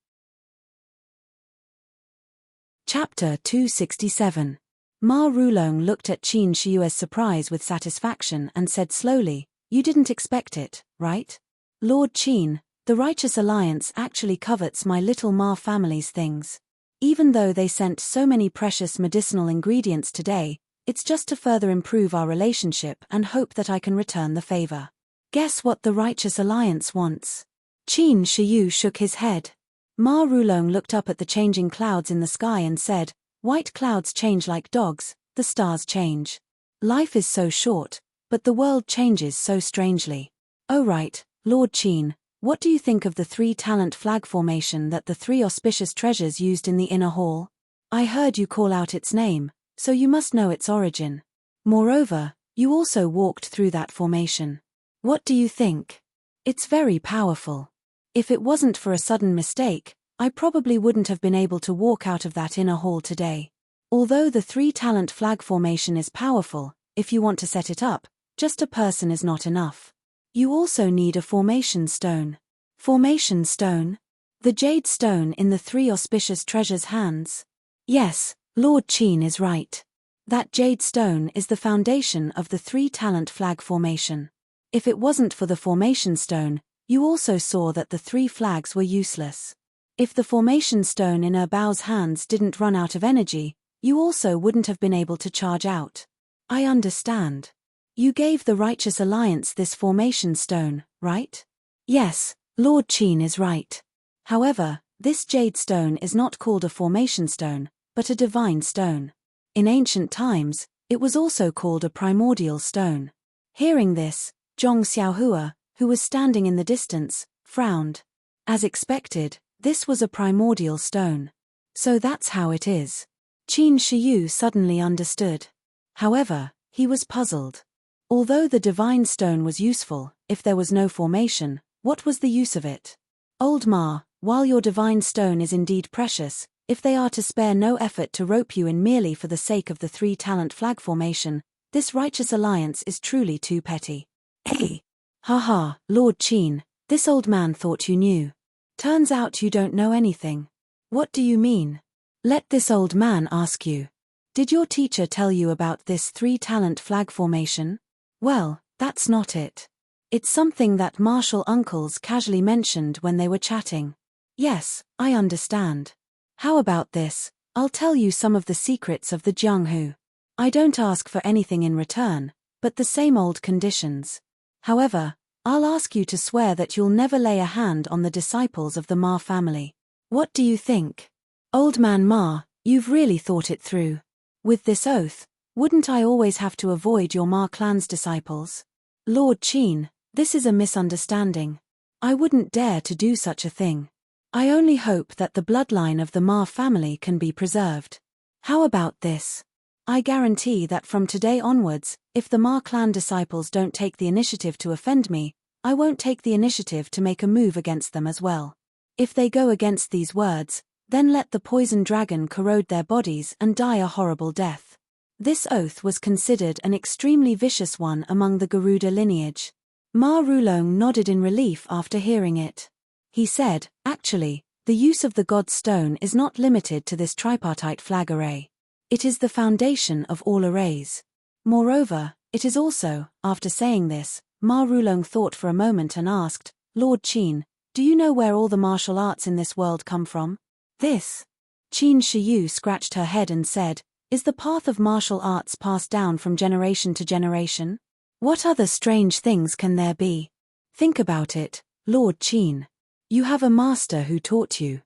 Chapter 267. Ma Rulong looked at Qin Shiyu's surprise with satisfaction and said slowly, "You didn't expect it, right? Lord Qin, the Righteous Alliance actually covets my little Ma family's things. Even though they sent so many precious medicinal ingredients today, it's just to further improve our relationship and hope that I can return the favor. Guess what the Righteous Alliance wants?" Qin Shiyu shook his head. Ma Rulong looked up at the changing clouds in the sky and said, "White clouds change like dogs, the stars change. Life is so short, but the world changes so strangely. Oh right, Lord Qin, what do you think of the 3-talent flag formation that the 3 auspicious treasures used in the inner hall? I heard you call out its name, so you must know its origin. Moreover, you also walked through that formation. What do you think? It's very powerful. If it wasn't for a sudden mistake, I probably wouldn't have been able to walk out of that inner hall today. Although the 3-talent flag formation is powerful, if you want to set it up, just a person is not enough. You also need a formation stone." Formation stone? The jade stone in the 3 auspicious treasures' hands? Yes, Lord Qin is right. That jade stone is the foundation of the 3-talent flag formation. If it wasn't for the formation stone, you also saw that the 3 flags were useless. If the formation stone in Erbao's hands didn't run out of energy, you also wouldn't have been able to charge out. I understand. You gave the Righteous Alliance this formation stone, right? Yes, Lord Qin is right. However, this jade stone is not called a formation stone, but a divine stone. In ancient times, it was also called a primordial stone. Hearing this, Zhong Xiaohua, who was standing in the distance, frowned. As expected, this was a primordial stone. So that's how it is. Qin Shiyu suddenly understood. However, he was puzzled. Although the divine stone was useful, if there was no formation, what was the use of it? Old Ma, while your divine stone is indeed precious, if they are to spare no effort to rope you in merely for the sake of the 3-talent flag formation, this Righteous Alliance is truly too petty. Hey! Haha, Lord Qin, this old man thought you knew. Turns out you don't know anything. What do you mean? Let this old man ask you. Did your teacher tell you about this 3-talent flag formation? Well, that's not it. It's something that martial uncles casually mentioned when they were chatting. Yes, I understand. How about this? I'll tell you some of the secrets of the Jianghu. I don't ask for anything in return, but the same old conditions. However, I'll ask you to swear that you'll never lay a hand on the disciples of the Ma family. What do you think? Old man Ma, you've really thought it through. With this oath, wouldn't I always have to avoid your Ma clan's disciples? Lord Qin, this is a misunderstanding. I wouldn't dare to do such a thing. I only hope that the bloodline of the Ma family can be preserved. How about this? I guarantee that from today onwards, if the Ma clan disciples don't take the initiative to offend me, I won't take the initiative to make a move against them as well. If they go against these words, then let the poison dragon corrode their bodies and die a horrible death. This oath was considered an extremely vicious one among the Garuda lineage. Ma Rulong nodded in relief after hearing it. He said, actually, the use of the god's stone is not limited to this tripartite flag array. It is the foundation of all arrays. Moreover, it is also, after saying this, Ma Rulong thought for a moment and asked, Lord Qin, do you know where all the martial arts in this world come from? This. Qin Shiyu scratched her head and said, is the path of martial arts passed down from generation to generation? What other strange things can there be? Think about it, Lord Qin. You have a master who taught you.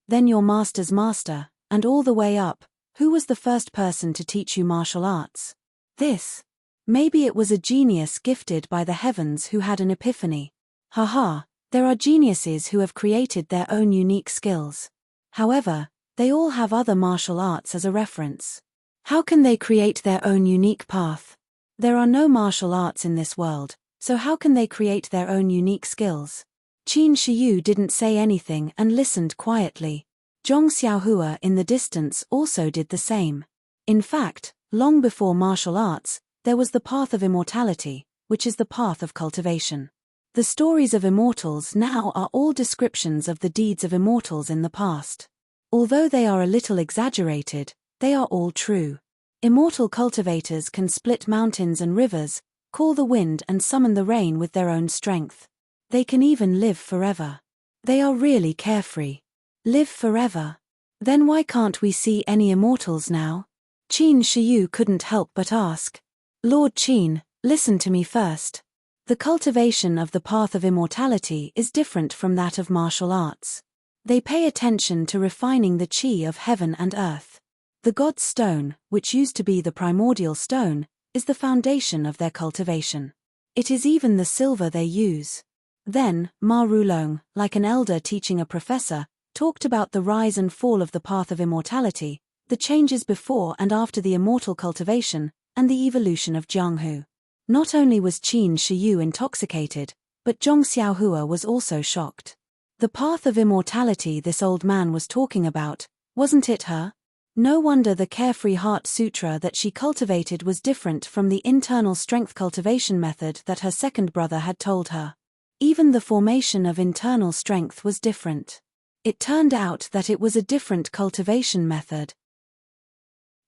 Then your master's master, and all the way up, who was the first person to teach you martial arts? This. Maybe it was a genius gifted by the heavens who had an epiphany. Haha, there are geniuses who have created their own unique skills. However, they all have other martial arts as a reference. How can they create their own unique path? There are no martial arts in this world, so how can they create their own unique skills? Qin Shiyu didn't say anything and listened quietly. Zhong Xiaohua in the distance also did the same. In fact, long before martial arts, there was the path of immortality, which is the path of cultivation. The stories of immortals now are all descriptions of the deeds of immortals in the past. Although they are a little exaggerated, they are all true. Immortal cultivators can split mountains and rivers, call the wind and summon the rain with their own strength. They can even live forever. They are really carefree. Live forever. Then why can't we see any immortals now? Qin Shiyu couldn't help but ask. Lord Qin, listen to me first. The cultivation of the path of immortality is different from that of martial arts. They pay attention to refining the qi of heaven and earth. The god's stone, which used to be the primordial stone, is the foundation of their cultivation. It is even the silver they use. Then, Ma Rulong, like an elder teaching a professor, talked about the rise and fall of the path of immortality, the changes before and after the immortal cultivation, and the evolution of Jianghu. Not only was Qin Shiyu intoxicated, but Zhong Xiaohua was also shocked. The path of immortality this old man was talking about, wasn't it her? No wonder the Carefree Heart Sutra that she cultivated was different from the internal strength cultivation method that her second brother had told her. Even the formation of internal strength was different. It turned out that it was a different cultivation method.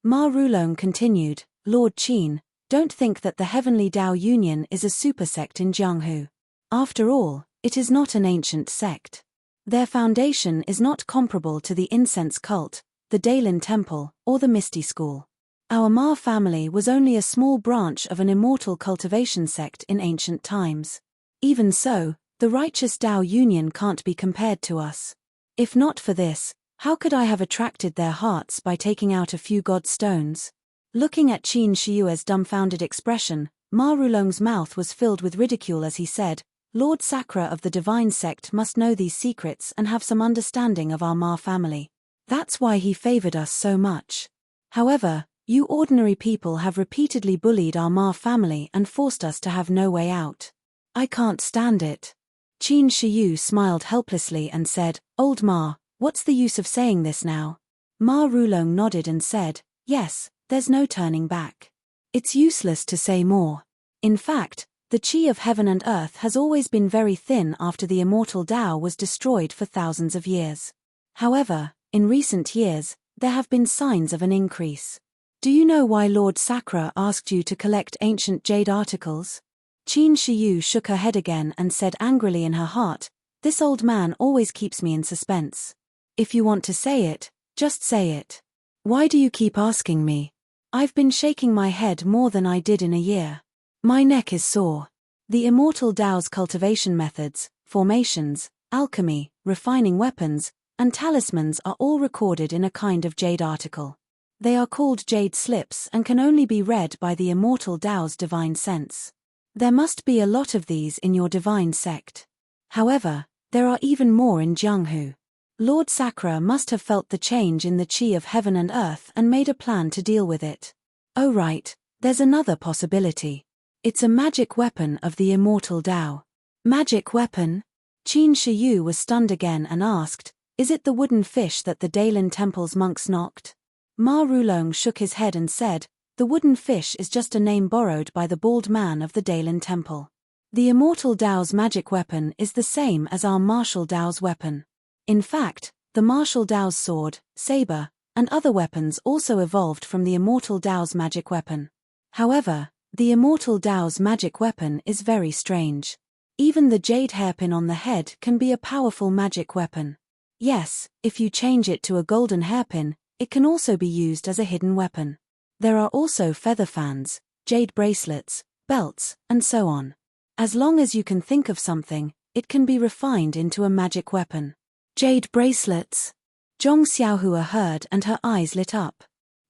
Ma Rulong continued, Lord Qin, don't think that the Heavenly Tao Union is a supersect in Jianghu. After all, it is not an ancient sect. Their foundation is not comparable to the incense cult, the Dailin Temple, or the Misty School. Our Ma family was only a small branch of an immortal cultivation sect in ancient times. Even so, the righteous Tao Union can't be compared to us. If not for this, how could I have attracted their hearts by taking out a few god stones? Looking at Qin Shiyue's dumbfounded expression, Ma Rulong's mouth was filled with ridicule as he said, Lord Sakra of the divine sect must know these secrets and have some understanding of our Ma family. That's why he favored us so much. However, you ordinary people have repeatedly bullied our Ma family and forced us to have no way out. I can't stand it. Qin Shiyu smiled helplessly and said, Old Ma, what's the use of saying this now? Ma Rulong nodded and said, Yes, there's no turning back. It's useless to say more. In fact, the qi of heaven and earth has always been very thin after the immortal Tao was destroyed for thousands of years. However, in recent years, there have been signs of an increase. Do you know why Lord Sakra asked you to collect ancient jade articles? Qin Shiyu shook her head again and said angrily in her heart, This old man always keeps me in suspense. If you want to say it, just say it. Why do you keep asking me? I've been shaking my head more than I did in a year. My neck is sore. The immortal Tao's cultivation methods, formations, alchemy, refining weapons, and talismans are all recorded in a kind of jade article. They are called jade slips and can only be read by the immortal Tao's divine sense. There must be a lot of these in your divine sect. However, there are even more in Jianghu. Lord Sakra must have felt the change in the chi of heaven and earth and made a plan to deal with it. Oh right, there's another possibility. It's a magic weapon of the immortal Tao. Magic weapon? Qin Shiyu was stunned again and asked, is it the wooden fish that the Dailin Temple's monks knocked? Ma Rulong shook his head and said, the wooden fish is just a name borrowed by the bald man of the Dailin Temple. The immortal Tao's magic weapon is the same as our martial Tao's weapon. In fact, the martial Tao's sword, saber, and other weapons also evolved from the immortal Tao's magic weapon. However, the immortal Tao's magic weapon is very strange. Even the jade hairpin on the head can be a powerful magic weapon. Yes, if you change it to a golden hairpin, it can also be used as a hidden weapon. There are also feather fans, jade bracelets, belts, and so on. As long as you can think of something, it can be refined into a magic weapon. Jade bracelets. Zhong Xiaohua heard and her eyes lit up.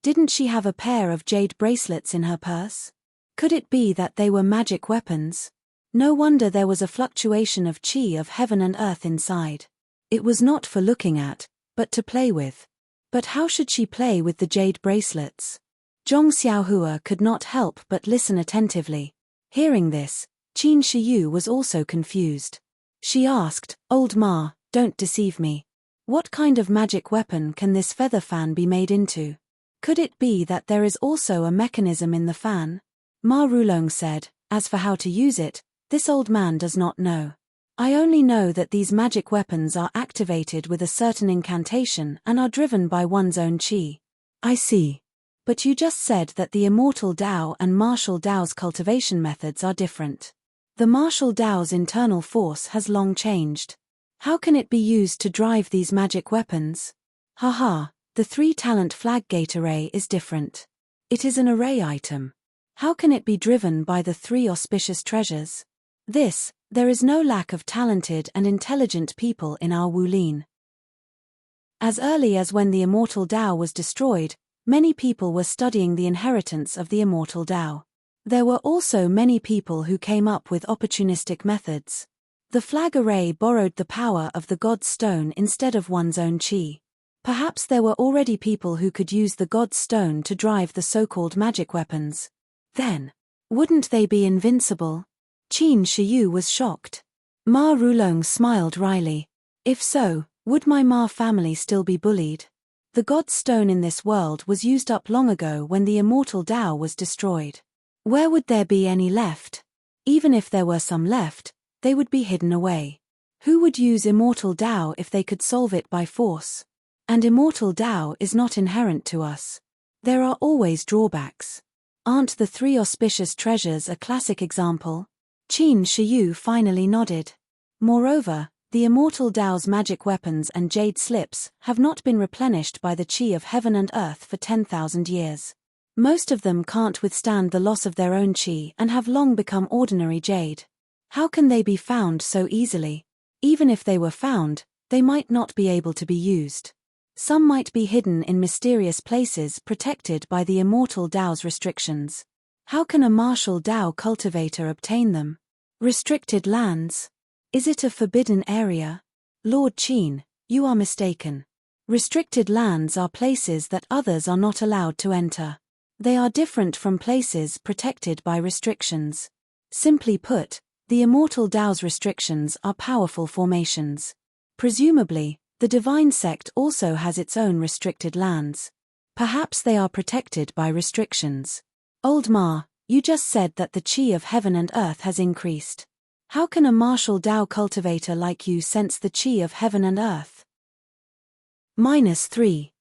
Didn't she have a pair of jade bracelets in her purse? Could it be that they were magic weapons? No wonder there was a fluctuation of chi of heaven and earth inside. It was not for looking at, but to play with. But how should she play with the jade bracelets? Zhong Xiaohua could not help but listen attentively. Hearing this, Qin Shiyu was also confused. She asked, Old Ma, don't deceive me. What kind of magic weapon can this feather fan be made into? Could it be that there is also a mechanism in the fan? Ma Rulong said, as for how to use it, this old man does not know. I only know that these magic weapons are activated with a certain incantation and are driven by one's own chi. I see. But you just said that the immortal Tao and martial Tao's cultivation methods are different. The martial Tao's internal force has long changed. How can it be used to drive these magic weapons? Haha, the 3-talent flag gate array is different. It is an array item. How can it be driven by the 3 auspicious treasures? There is no lack of talented and intelligent people in our Wulin. As early as when the immortal Tao was destroyed, many people were studying the inheritance of the immortal Tao. There were also many people who came up with opportunistic methods. The flag array borrowed the power of the god's stone instead of one's own chi. Perhaps there were already people who could use the god's stone to drive the so-called magic weapons. Then, wouldn't they be invincible? Qin Shiyu was shocked. Ma Rulong smiled wryly. If so, would my Ma family still be bullied? The god's stone in this world was used up long ago when the immortal Tao was destroyed. Where would there be any left? Even if there were some left, they would be hidden away. Who would use immortal Tao if they could solve it by force? And immortal Tao is not inherent to us. There are always drawbacks. Aren't the 3 auspicious treasures a classic example? Qin Shiyu finally nodded. Moreover, the immortal Tao's magic weapons and jade slips have not been replenished by the chi of heaven and earth for 10,000 years. Most of them can't withstand the loss of their own chi and have long become ordinary jade. How can they be found so easily? Even if they were found, they might not be able to be used. Some might be hidden in mysterious places protected by the immortal Tao's restrictions. How can a martial Tao cultivator obtain them? Restricted lands? Is it a forbidden area? Lord Qin, you are mistaken. Restricted lands are places that others are not allowed to enter. They are different from places protected by restrictions. Simply put, the immortal Tao's restrictions are powerful formations. Presumably, the divine sect also has its own restricted lands. Perhaps they are protected by restrictions. Old Ma, you just said that the chi of heaven and earth has increased. How can a martial Tao cultivator like you sense the chi of heaven and earth? -3.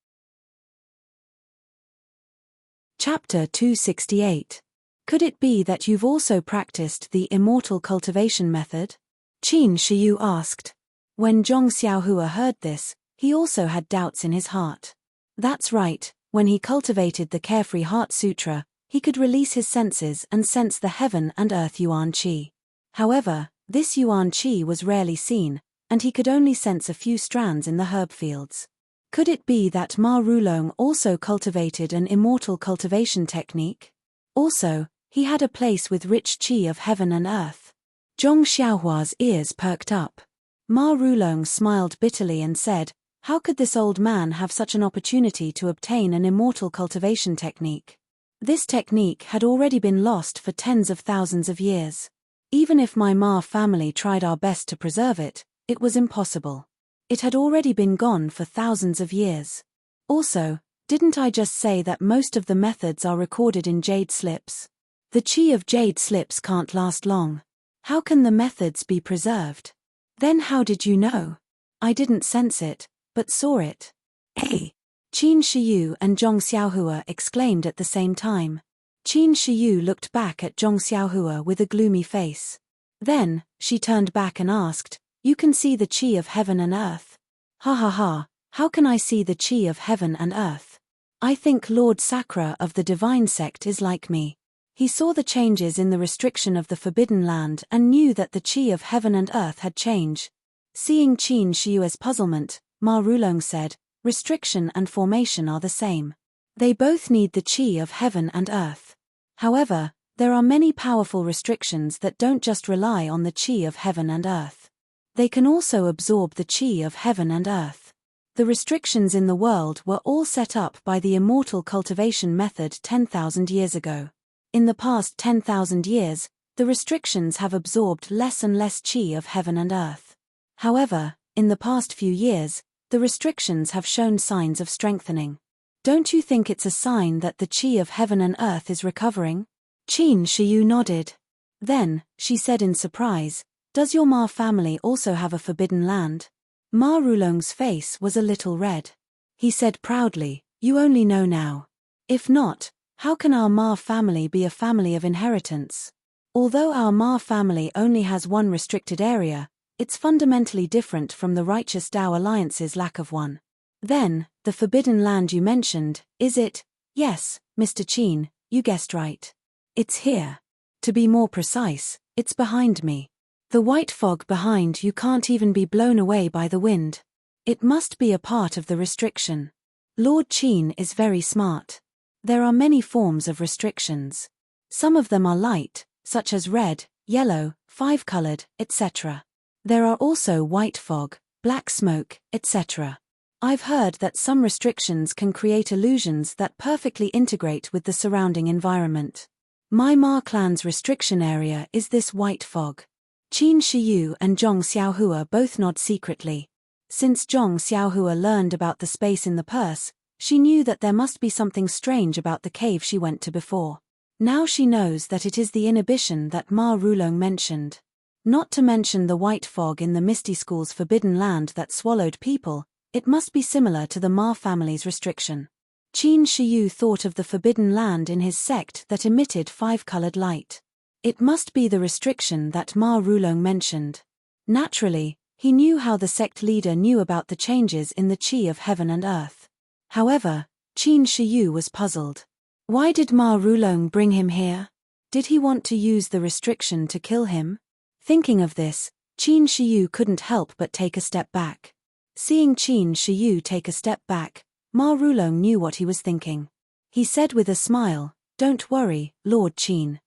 Chapter 268. Could it be that you've also practiced the immortal cultivation method? Qin Shiyu asked. When Zhong Xiaohua heard this, he also had doubts in his heart. That's right, when he cultivated the Carefree Heart Sutra, he could release his senses and sense the heaven and earth Yuan Qi. However, this Yuan Qi was rarely seen, and he could only sense a few strands in the herb fields. Could it be that Ma Rulong also cultivated an immortal cultivation technique? Also, he had a place with rich chi of heaven and earth. Zhong Xiaohua's ears perked up. Ma Rulong smiled bitterly and said, How could this old man have such an opportunity to obtain an immortal cultivation technique? This technique had already been lost for tens of thousands of years. Even if my Ma family tried our best to preserve it, it was impossible. It had already been gone for thousands of years. Also, didn't I just say that most of the methods are recorded in jade slips? The chi of jade slips can't last long. How can the methods be preserved? Then how did you know? I didn't sense it, but saw it. Hey! Qin Shiyu and Zhong Xiaohua exclaimed at the same time. Qin Shiyu looked back at Zhong Xiaohua with a gloomy face. Then, she turned back and asked, "You can see the chi of heaven and earth?" "Ha ha ha, how can I see the chi of heaven and earth? I think Lord Sakura of the divine sect is like me." He saw the changes in the restriction of the Forbidden Land and knew that the chi of heaven and earth had changed. Seeing Qin Shiyu's puzzlement, Ma Rulong said, "Restriction and formation are the same. They both need the chi of heaven and earth. However, there are many powerful restrictions that don't just rely on the chi of heaven and earth. They can also absorb the chi of heaven and earth. The restrictions in the world were all set up by the immortal cultivation method 10,000 years ago. In the past 10,000 years, the restrictions have absorbed less and less chi of heaven and earth. However, in the past few years, the restrictions have shown signs of strengthening. Don't you think it's a sign that the chi of heaven and earth is recovering?" Qin Shiyu nodded. Then, she said in surprise, "Does your Ma family also have a forbidden land?" Ma Rulong's face was a little red. He said proudly, "You only know now. If not, how can our Ma family be a family of inheritance? Although our Ma family only has one restricted area, it's fundamentally different from the Righteous Tao Alliance's lack of one." "Then, the forbidden land you mentioned, is it?" "Yes, Mr. Qin, you guessed right. It's here. To be more precise, it's behind me. The white fog behind you can't even be blown away by the wind. It must be a part of the restriction. Lord Qin is very smart. There are many forms of restrictions. Some of them are light, such as red, yellow, five-colored, etc. There are also white fog, black smoke, etc. I've heard that some restrictions can create illusions that perfectly integrate with the surrounding environment. My Ma clan's restriction area is this white fog." Qin Shiyu and Zhong Xiaohua both nod secretly. Since Zhong Xiaohua learned about the space in the purse, she knew that there must be something strange about the cave she went to before. Now she knows that it is the inhibition that Ma Rulong mentioned. Not to mention the white fog in the Misty School's forbidden land that swallowed people, it must be similar to the Ma family's restriction. Qin Shiyu thought of the forbidden land in his sect that emitted five-colored light. It must be the restriction that Ma Rulong mentioned. Naturally, he knew how the sect leader knew about the changes in the chi of heaven and earth. However, Qin Shiyu was puzzled. Why did Ma Rulong bring him here? Did he want to use the restriction to kill him? Thinking of this, Qin Shiyu couldn't help but take a step back. Seeing Qin Shiyu take a step back, Ma Rulong knew what he was thinking. He said with a smile, "Don't worry, Lord Qin.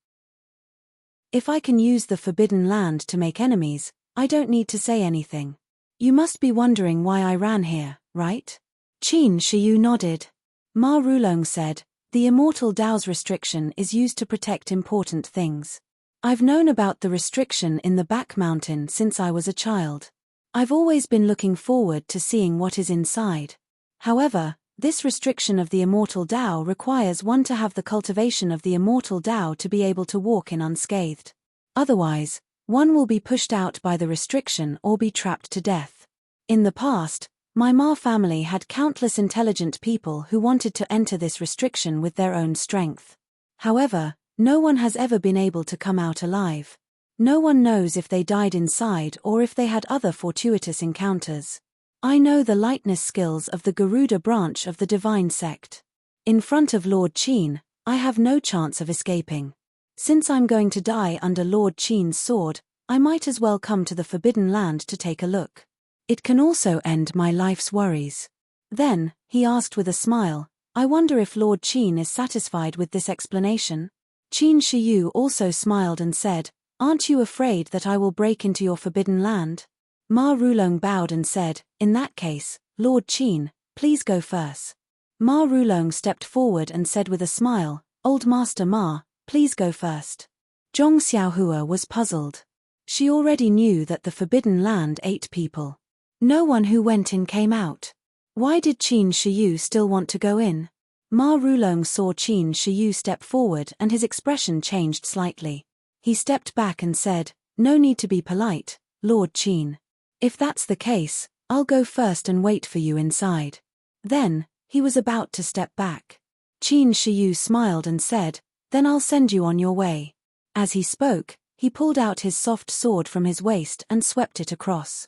If I can use the forbidden land to make enemies, I don't need to say anything. You must be wondering why I ran here, right?" Qin Shiyu nodded. Ma Rulong said, "The immortal Tao's restriction is used to protect important things. I've known about the restriction in the back mountain since I was a child. I've always been looking forward to seeing what is inside. However, this restriction of the immortal Tao requires one to have the cultivation of the immortal Tao to be able to walk in unscathed. Otherwise, one will be pushed out by the restriction or be trapped to death. In the past, my Ma family had countless intelligent people who wanted to enter this restriction with their own strength. However, no one has ever been able to come out alive. No one knows if they died inside or if they had other fortuitous encounters. I know the lightness skills of the Garuda branch of the divine sect. In front of Lord Qin, I have no chance of escaping. Since I'm going to die under Lord Qin's sword, I might as well come to the Forbidden Land to take a look. It can also end my life's worries." Then, he asked with a smile, "I wonder if Lord Qin is satisfied with this explanation?" Qin Shiyu also smiled and said, "Aren't you afraid that I will break into your Forbidden Land?" Ma Rulong bowed and said, "In that case, Lord Qin, please go first. Ma Rulong stepped forward and said with a smile, Old Master Ma, please go first. Zhong Xiaohua was puzzled. She already knew that the Forbidden Land ate people. No one who went in came out. Why did Qin Shiyu still want to go in? Ma Rulong saw Qin Shiyu step forward and his expression changed slightly. He stepped back and said, No need to be polite, Lord Qin. If that's the case, I'll go first and wait for you inside. Then, he was about to step back. Qin Shiyu smiled and said, Then I'll send you on your way. As he spoke, he pulled out his soft sword from his waist and swept it across.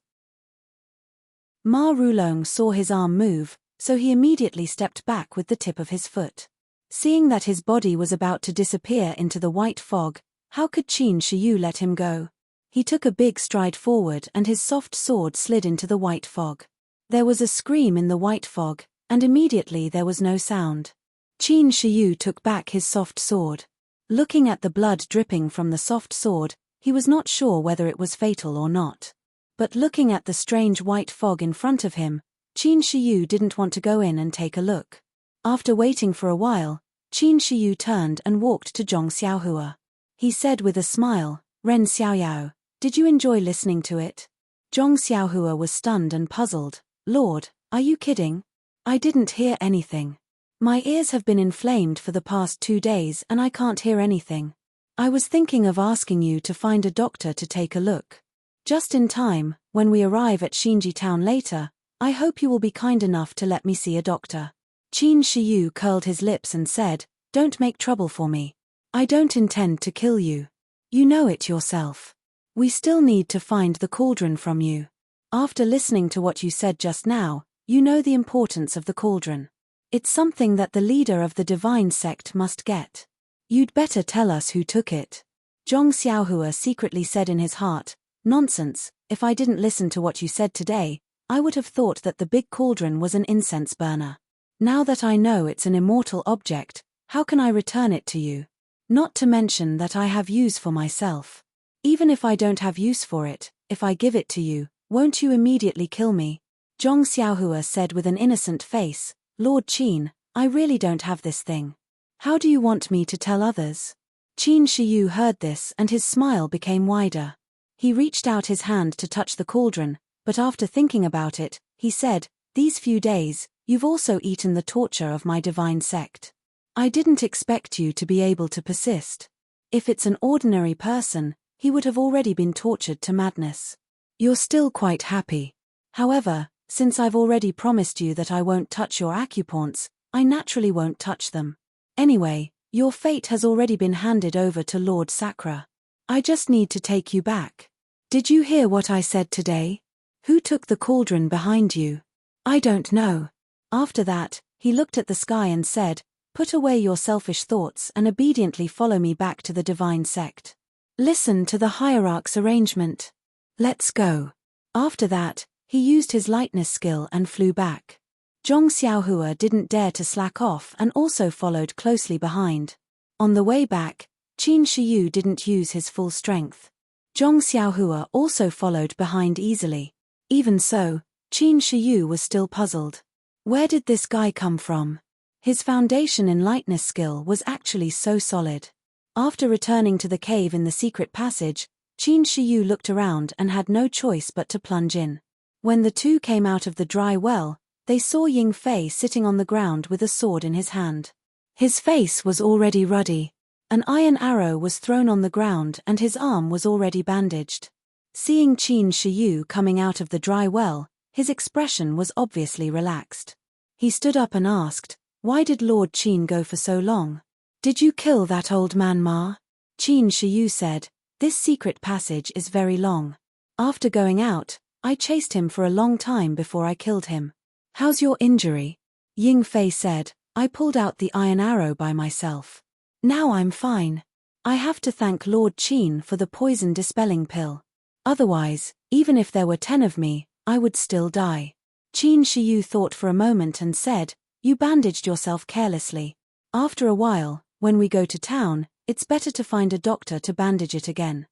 Ma Rulong saw his arm move, so he immediately stepped back with the tip of his foot. Seeing that his body was about to disappear into the white fog, how could Qin Shiyu let him go? He took a big stride forward and his soft sword slid into the white fog. There was a scream in the white fog, and immediately there was no sound. Qin Shiyu took back his soft sword. Looking at the blood dripping from the soft sword, he was not sure whether it was fatal or not. But looking at the strange white fog in front of him, Qin Shiyu didn't want to go in and take a look. After waiting for a while, Qin Shiyu turned and walked to Zhong Xiaohua. He said with a smile, Ren Xiaoyao, did you enjoy listening to it? Zhong Xiaohua was stunned and puzzled. Lord, are you kidding? I didn't hear anything. My ears have been inflamed for the past 2 days and I can't hear anything. I was thinking of asking you to find a doctor to take a look. Just in time, when we arrive at Xinji town later, I hope you will be kind enough to let me see a doctor. Qin Shiyu curled his lips and said, Don't make trouble for me. I don't intend to kill you. You know it yourself. We still need to find the cauldron from you. After listening to what you said just now, you know the importance of the cauldron. It's something that the leader of the divine sect must get. You'd better tell us who took it. Zhong Xiaohua secretly said in his heart, Nonsense, if I didn't listen to what you said today, I would have thought that the big cauldron was an incense burner. Now that I know it's an immortal object, how can I return it to you? Not to mention that I have use for myself. Even if I don't have use for it, if I give it to you, won't you immediately kill me? Zhong Xiaohua said with an innocent face, Lord Qin, I really don't have this thing. How do you want me to tell others? Qin Shiyu heard this and his smile became wider. He reached out his hand to touch the cauldron, but after thinking about it, he said, These few days, you've also eaten the torture of my divine sect. I didn't expect you to be able to persist. If it's an ordinary person, he would have already been tortured to madness. You're still quite happy. However, since I've already promised you that I won't touch your acupoints, I naturally won't touch them. Anyway, your fate has already been handed over to Lord Sakra. I just need to take you back. Did you hear what I said today? Who took the cauldron behind you? I don't know. After that, he looked at the sky and said, Put away your selfish thoughts and obediently follow me back to the divine sect. Listen to the hierarch's arrangement. Let's go. After that, he used his lightness skill and flew back. Zhong Xiaohua didn't dare to slack off and also followed closely behind. On the way back, Qin Shiyu didn't use his full strength. Zhong Xiaohua also followed behind easily. Even so, Qin Shiyu was still puzzled. Where did this guy come from? His foundation in lightness skill was actually so solid. After returning to the cave in the secret passage, Qin Shiyu looked around and had no choice but to plunge in. When the two came out of the dry well, they saw Ying Fei sitting on the ground with a sword in his hand. His face was already ruddy. An iron arrow was thrown on the ground and his arm was already bandaged. Seeing Qin Shiyu coming out of the dry well, his expression was obviously relaxed. He stood up and asked, Why did Lord Qin go for so long? Did you kill that old man Ma? Qin Shiyu said, This secret passage is very long. After going out, I chased him for a long time before I killed him. How's your injury? Ying Fei said, I pulled out the iron arrow by myself. Now I'm fine. I have to thank Lord Qin for the poison dispelling pill. Otherwise, even if there were 10 of me, I would still die. Qin Shiyu thought for a moment and said, You bandaged yourself carelessly. After a while, when we go to town, it's better to find a doctor to bandage it again.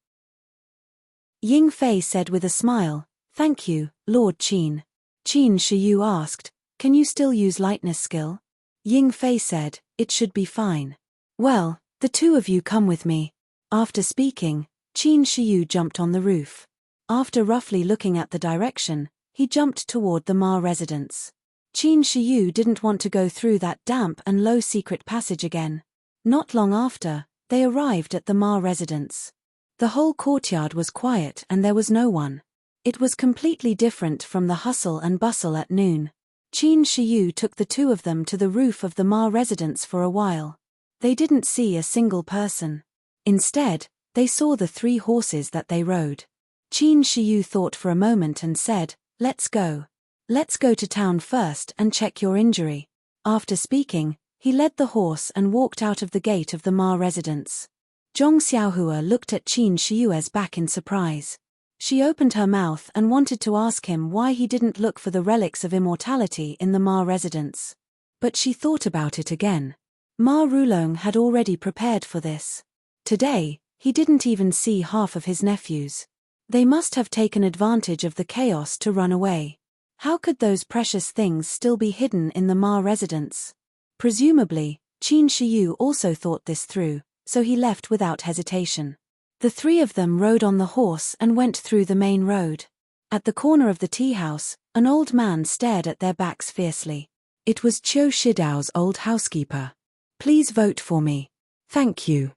Ying Fei said with a smile, Thank you, Lord Qin. Qin Shiyu asked, "Can you still use lightness skill?" Ying Fei said, "It should be fine." "Well, the two of you come with me." After speaking, Qin Shiyu jumped on the roof. After roughly looking at the direction, he jumped toward the Ma residence. Qin Shiyu didn't want to go through that damp and low secret passage again. Not long after, they arrived at the Ma residence. The whole courtyard was quiet and there was no one. It was completely different from the hustle and bustle at noon. Qin Shiyu took the two of them to the roof of the Ma residence for a while. They didn't see a single person. Instead, they saw the 3 horses that they rode. Qin Shiyu thought for a moment and said, "Let's go. Let's go to town first and check your injury." After speaking, he led the horse and walked out of the gate of the Ma residence. Zhong Xiaohua looked at Qin Shiyue's back in surprise. She opened her mouth and wanted to ask him why he didn't look for the relics of immortality in the Ma residence. But she thought about it again. Ma Rulong had already prepared for this. Today, he didn't even see half of his nephews. They must have taken advantage of the chaos to run away. How could those precious things still be hidden in the Ma residence? Presumably, Qin Shiyu also thought this through, so he left without hesitation. The 3 of them rode on the horse and went through the main road. At the corner of the tea house, an old man stared at their backs fiercely. It was Qiu Shidao's old housekeeper. "Please vote for me. Thank you."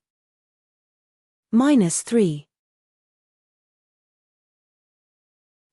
-3.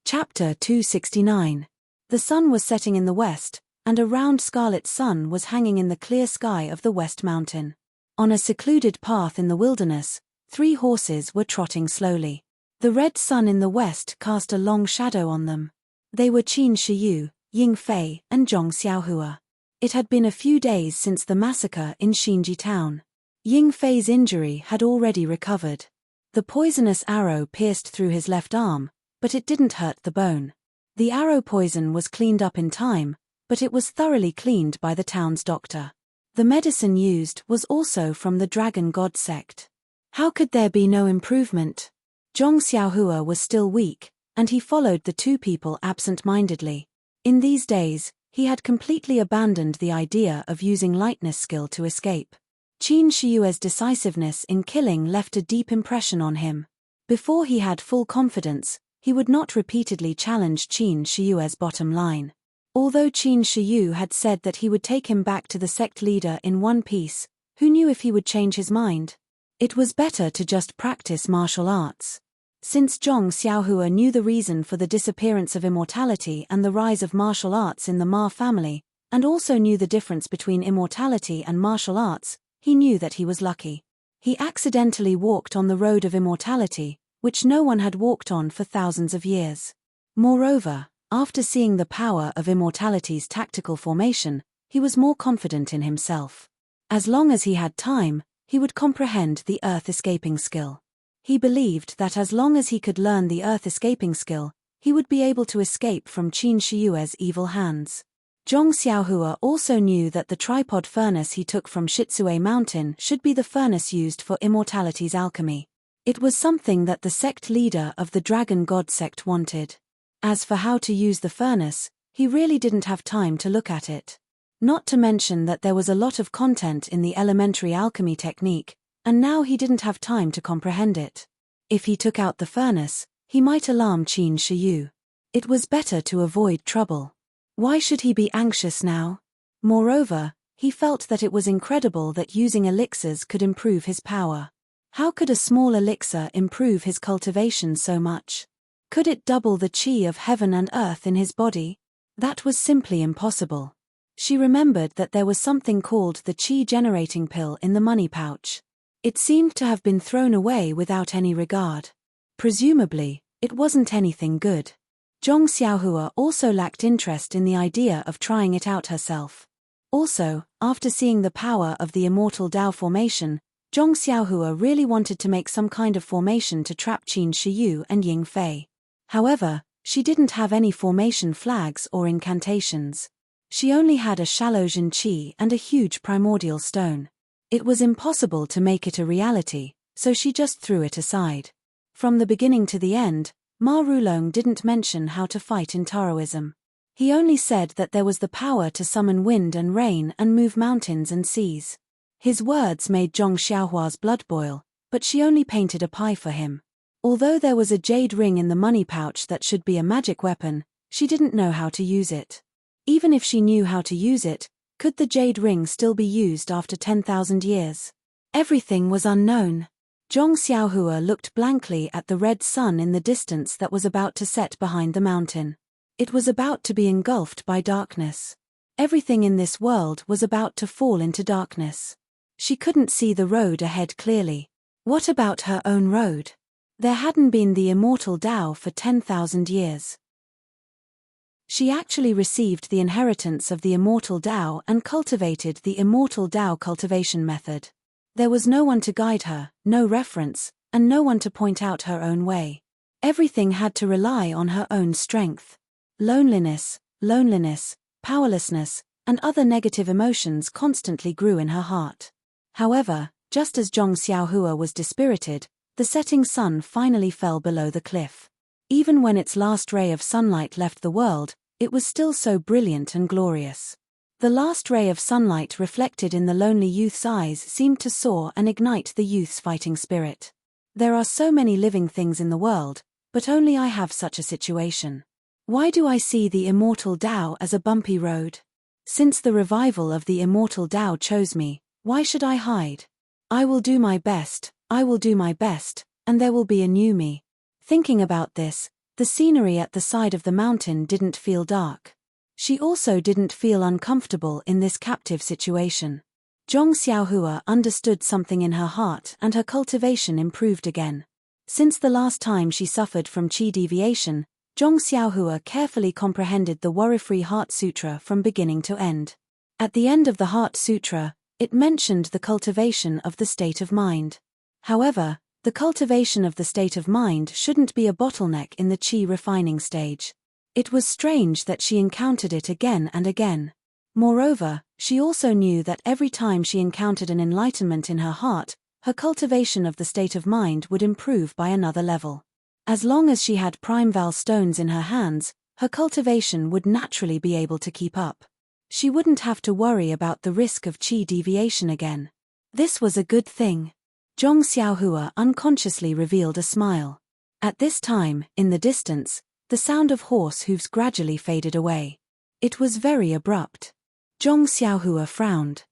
Chapter 269. The sun was setting in the west, and a round scarlet sun was hanging in the clear sky of the West Mountain. On a secluded path in the wilderness, 3 horses were trotting slowly. The red sun in the west cast a long shadow on them. They were Qin Shiyu, Ying Fei, and Zhong Xiaohua. It had been a few days since the massacre in Xinji town. Ying Fei's injury had already recovered. The poisonous arrow pierced through his left arm, but it didn't hurt the bone. The arrow poison was cleaned up in time, but it was thoroughly cleaned by the town's doctor. The medicine used was also from the Dragon God sect. How could there be no improvement? Zhong Xiaohua was still weak, and he followed the 2 people absent-mindedly. In these days, he had completely abandoned the idea of using lightness skill to escape. Qin Shiyue's decisiveness in killing left a deep impression on him. Before he had full confidence, he would not repeatedly challenge Qin Shiyue's bottom line. Although Qin Shiyu had said that he would take him back to the sect leader in one piece, who knew if he would change his mind? It was better to just practice martial arts. Since Zhong Xiaohua knew the reason for the disappearance of immortality and the rise of martial arts in the Ma family, and also knew the difference between immortality and martial arts, he knew that he was lucky. He accidentally walked on the road of immortality, which no one had walked on for thousands of years. Moreover, after seeing the power of immortality's tactical formation, he was more confident in himself. As long as he had time, he would comprehend the earth escaping skill. He believed that as long as he could learn the earth escaping skill, he would be able to escape from Qin Shiyue's evil hands. Zhong Xiaohua also knew that the tripod furnace he took from Shitsue Mountain should be the furnace used for immortality's alchemy. It was something that the sect leader of the Dragon God sect wanted. As for how to use the furnace, he really didn't have time to look at it. Not to mention that there was a lot of content in the elementary alchemy technique, and now he didn't have time to comprehend it. If he took out the furnace, he might alarm Qin Shiyu. It was better to avoid trouble. Why should he be anxious now? Moreover, he felt that it was incredible that using elixirs could improve his power. How could a small elixir improve his cultivation so much? Could it double the qi of heaven and earth in his body? That was simply impossible. She remembered that there was something called the qi-generating pill in the money pouch. It seemed to have been thrown away without any regard. Presumably, it wasn't anything good. Zhong Xiaohua also lacked interest in the idea of trying it out herself. Also, after seeing the power of the immortal Dao formation, Zhong Xiaohua really wanted to make some kind of formation to trap Qin Shiyu and Ying Fei. However, she didn't have any formation flags or incantations. She only had a shallow Jin Qi and a huge primordial stone. It was impossible to make it a reality, so she just threw it aside. From the beginning to the end, Ma Rulong didn't mention how to fight in Taoism. He only said that there was the power to summon wind and rain and move mountains and seas. His words made Zhong Xiaohua's blood boil, but she only painted a pie for him. Although there was a jade ring in the money pouch that should be a magic weapon, she didn't know how to use it. Even if she knew how to use it, could the jade ring still be used after 10,000 years? Everything was unknown. Zhong Xiaohua looked blankly at the red sun in the distance that was about to set behind the mountain. It was about to be engulfed by darkness. Everything in this world was about to fall into darkness. She couldn't see the road ahead clearly. What about her own road? There hadn't been the immortal Tao for 10,000 years. She actually received the inheritance of the immortal Tao and cultivated the immortal Tao cultivation method. There was no one to guide her, no reference, and no one to point out her own way. Everything had to rely on her own strength. Loneliness, powerlessness, and other negative emotions constantly grew in her heart. However, just as Zhong Xiaohua was dispirited, the setting sun finally fell below the cliff. Even when its last ray of sunlight left the world, it was still so brilliant and glorious. The last ray of sunlight reflected in the lonely youth's eyes seemed to soar and ignite the youth's fighting spirit. There are so many living things in the world, but only I have such a situation. Why do I see the immortal Tao as a bumpy road? Since the revival of the immortal Tao chose me, why should I hide? I will do my best, and there will be a new me. Thinking about this, the scenery at the side of the mountain didn't feel dark. She also didn't feel uncomfortable in this captive situation. Zhong Xiaohua understood something in her heart and her cultivation improved again. Since the last time she suffered from qi deviation, Zhong Xiaohua carefully comprehended the Worry-Free Heart Sutra from beginning to end. At the end of the Heart Sutra, it mentioned the cultivation of the state of mind. However, the cultivation of the state of mind shouldn't be a bottleneck in the qi refining stage. It was strange that she encountered it again and again. Moreover, she also knew that every time she encountered an enlightenment in her heart, her cultivation of the state of mind would improve by another level. As long as she had Primeval stones in her hands, her cultivation would naturally be able to keep up. She wouldn't have to worry about the risk of qi deviation again. This was a good thing. Zhong Xiaohua unconsciously revealed a smile. At this time, in the distance, the sound of horse hooves gradually faded away. It was very abrupt. Zhong Xiaohua frowned.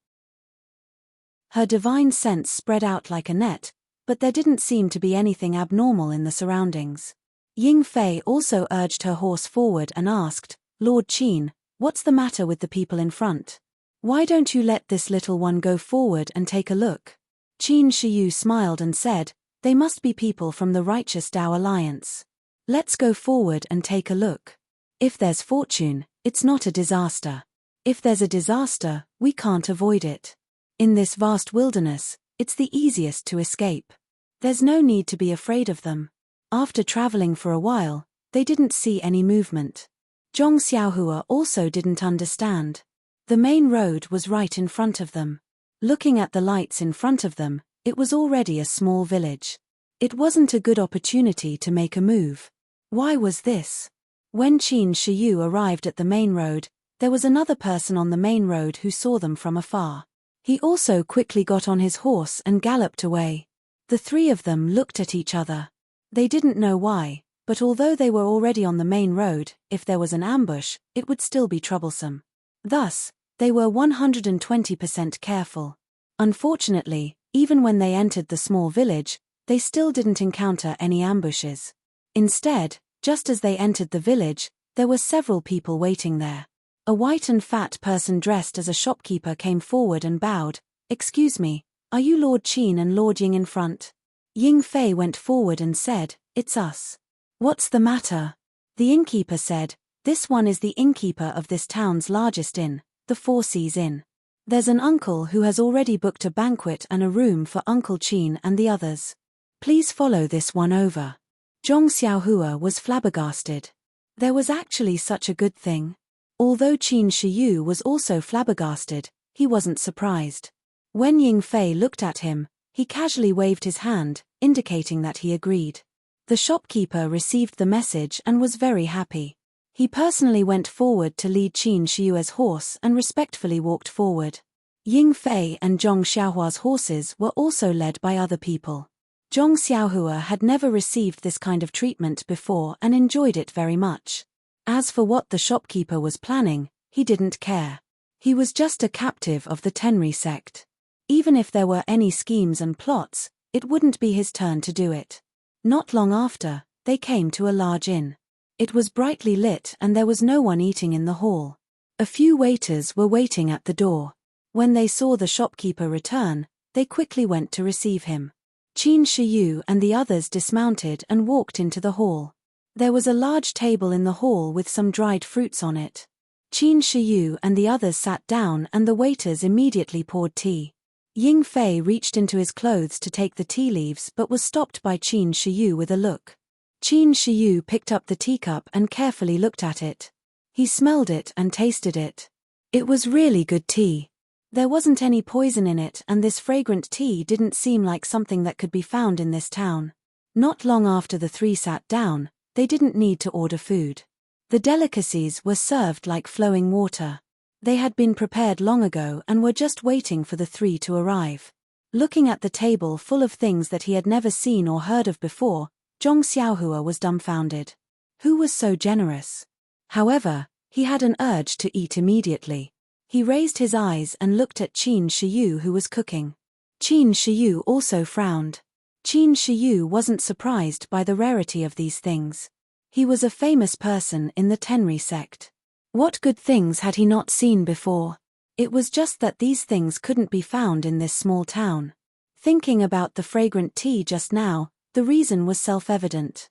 Her divine sense spread out like a net, but there didn't seem to be anything abnormal in the surroundings. Ying Fei also urged her horse forward and asked, "Lord Qin, what's the matter with the people in front? Why don't you let this little one go forward and take a look?" Qin Shiyu smiled and said, "They must be people from the Righteous Tao Alliance. Let's go forward and take a look. If there's fortune, it's not a disaster. If there's a disaster, we can't avoid it. In this vast wilderness, it's the easiest to escape. There's no need to be afraid of them." After traveling for a while, they didn't see any movement. Zhong Xiaohua also didn't understand. The main road was right in front of them. Looking at the lights in front of them, it was already a small village. It wasn't a good opportunity to make a move. Why was this? When Qin Shiyu arrived at the main road, there was another person on the main road who saw them from afar. He also quickly got on his horse and galloped away. The three of them looked at each other. They didn't know why, but although they were already on the main road, if there was an ambush, it would still be troublesome. Thus, they were 120% careful. Unfortunately, even when they entered the small village, they still didn't encounter any ambushes. Instead, just as they entered the village, there were several people waiting there. A white and fat person dressed as a shopkeeper came forward and bowed. "Excuse me, are you Lord Qin and Lord Ying in front?" Ying Fei went forward and said, "It's us." "What's the matter?" The innkeeper said, "This one is the innkeeper of this town's largest inn, the Four Seas Inn. There's an uncle who has already booked a banquet and a room for Uncle Qin and the others. Please follow this one over." Zhong Xiaohua was flabbergasted. There was actually such a good thing. Although Qin Shiyu was also flabbergasted, he wasn't surprised. When Ying Fei looked at him, he casually waved his hand, indicating that he agreed. The shopkeeper received the message and was very happy. He personally went forward to lead Qin Shiyue's horse and respectfully walked forward. Ying Fei and Zhong Xiaohua's horses were also led by other people. Zhong Xiaohua had never received this kind of treatment before and enjoyed it very much. As for what the shopkeeper was planning, he didn't care. He was just a captive of the Tenri sect. Even if there were any schemes and plots, it wouldn't be his turn to do it. Not long after, they came to a large inn. It was brightly lit and there was no one eating in the hall. A few waiters were waiting at the door. When they saw the shopkeeper return, they quickly went to receive him. Qin Shiyu and the others dismounted and walked into the hall. There was a large table in the hall with some dried fruits on it. Qin Shiyu and the others sat down and the waiters immediately poured tea. Ying Fei reached into his clothes to take the tea leaves but was stopped by Qin Shiyu with a look. Qin Shiyu picked up the teacup and carefully looked at it. He smelled it and tasted it. It was really good tea. There wasn't any poison in it and this fragrant tea didn't seem like something that could be found in this town. Not long after the three sat down, they didn't need to order food. The delicacies were served like flowing water. They had been prepared long ago and were just waiting for the three to arrive. Looking at the table full of things that he had never seen or heard of before, Zhong Xiaohua was dumbfounded. Who was so generous? However, he had an urge to eat immediately. He raised his eyes and looked at Qin Shiyu who was cooking. Qin Shiyu also frowned. Qin Shiyu wasn't surprised by the rarity of these things. He was a famous person in the Tenri sect. What good things had he not seen before? It was just that these things couldn't be found in this small town. Thinking about the fragrant tea just now, the reason was self-evident.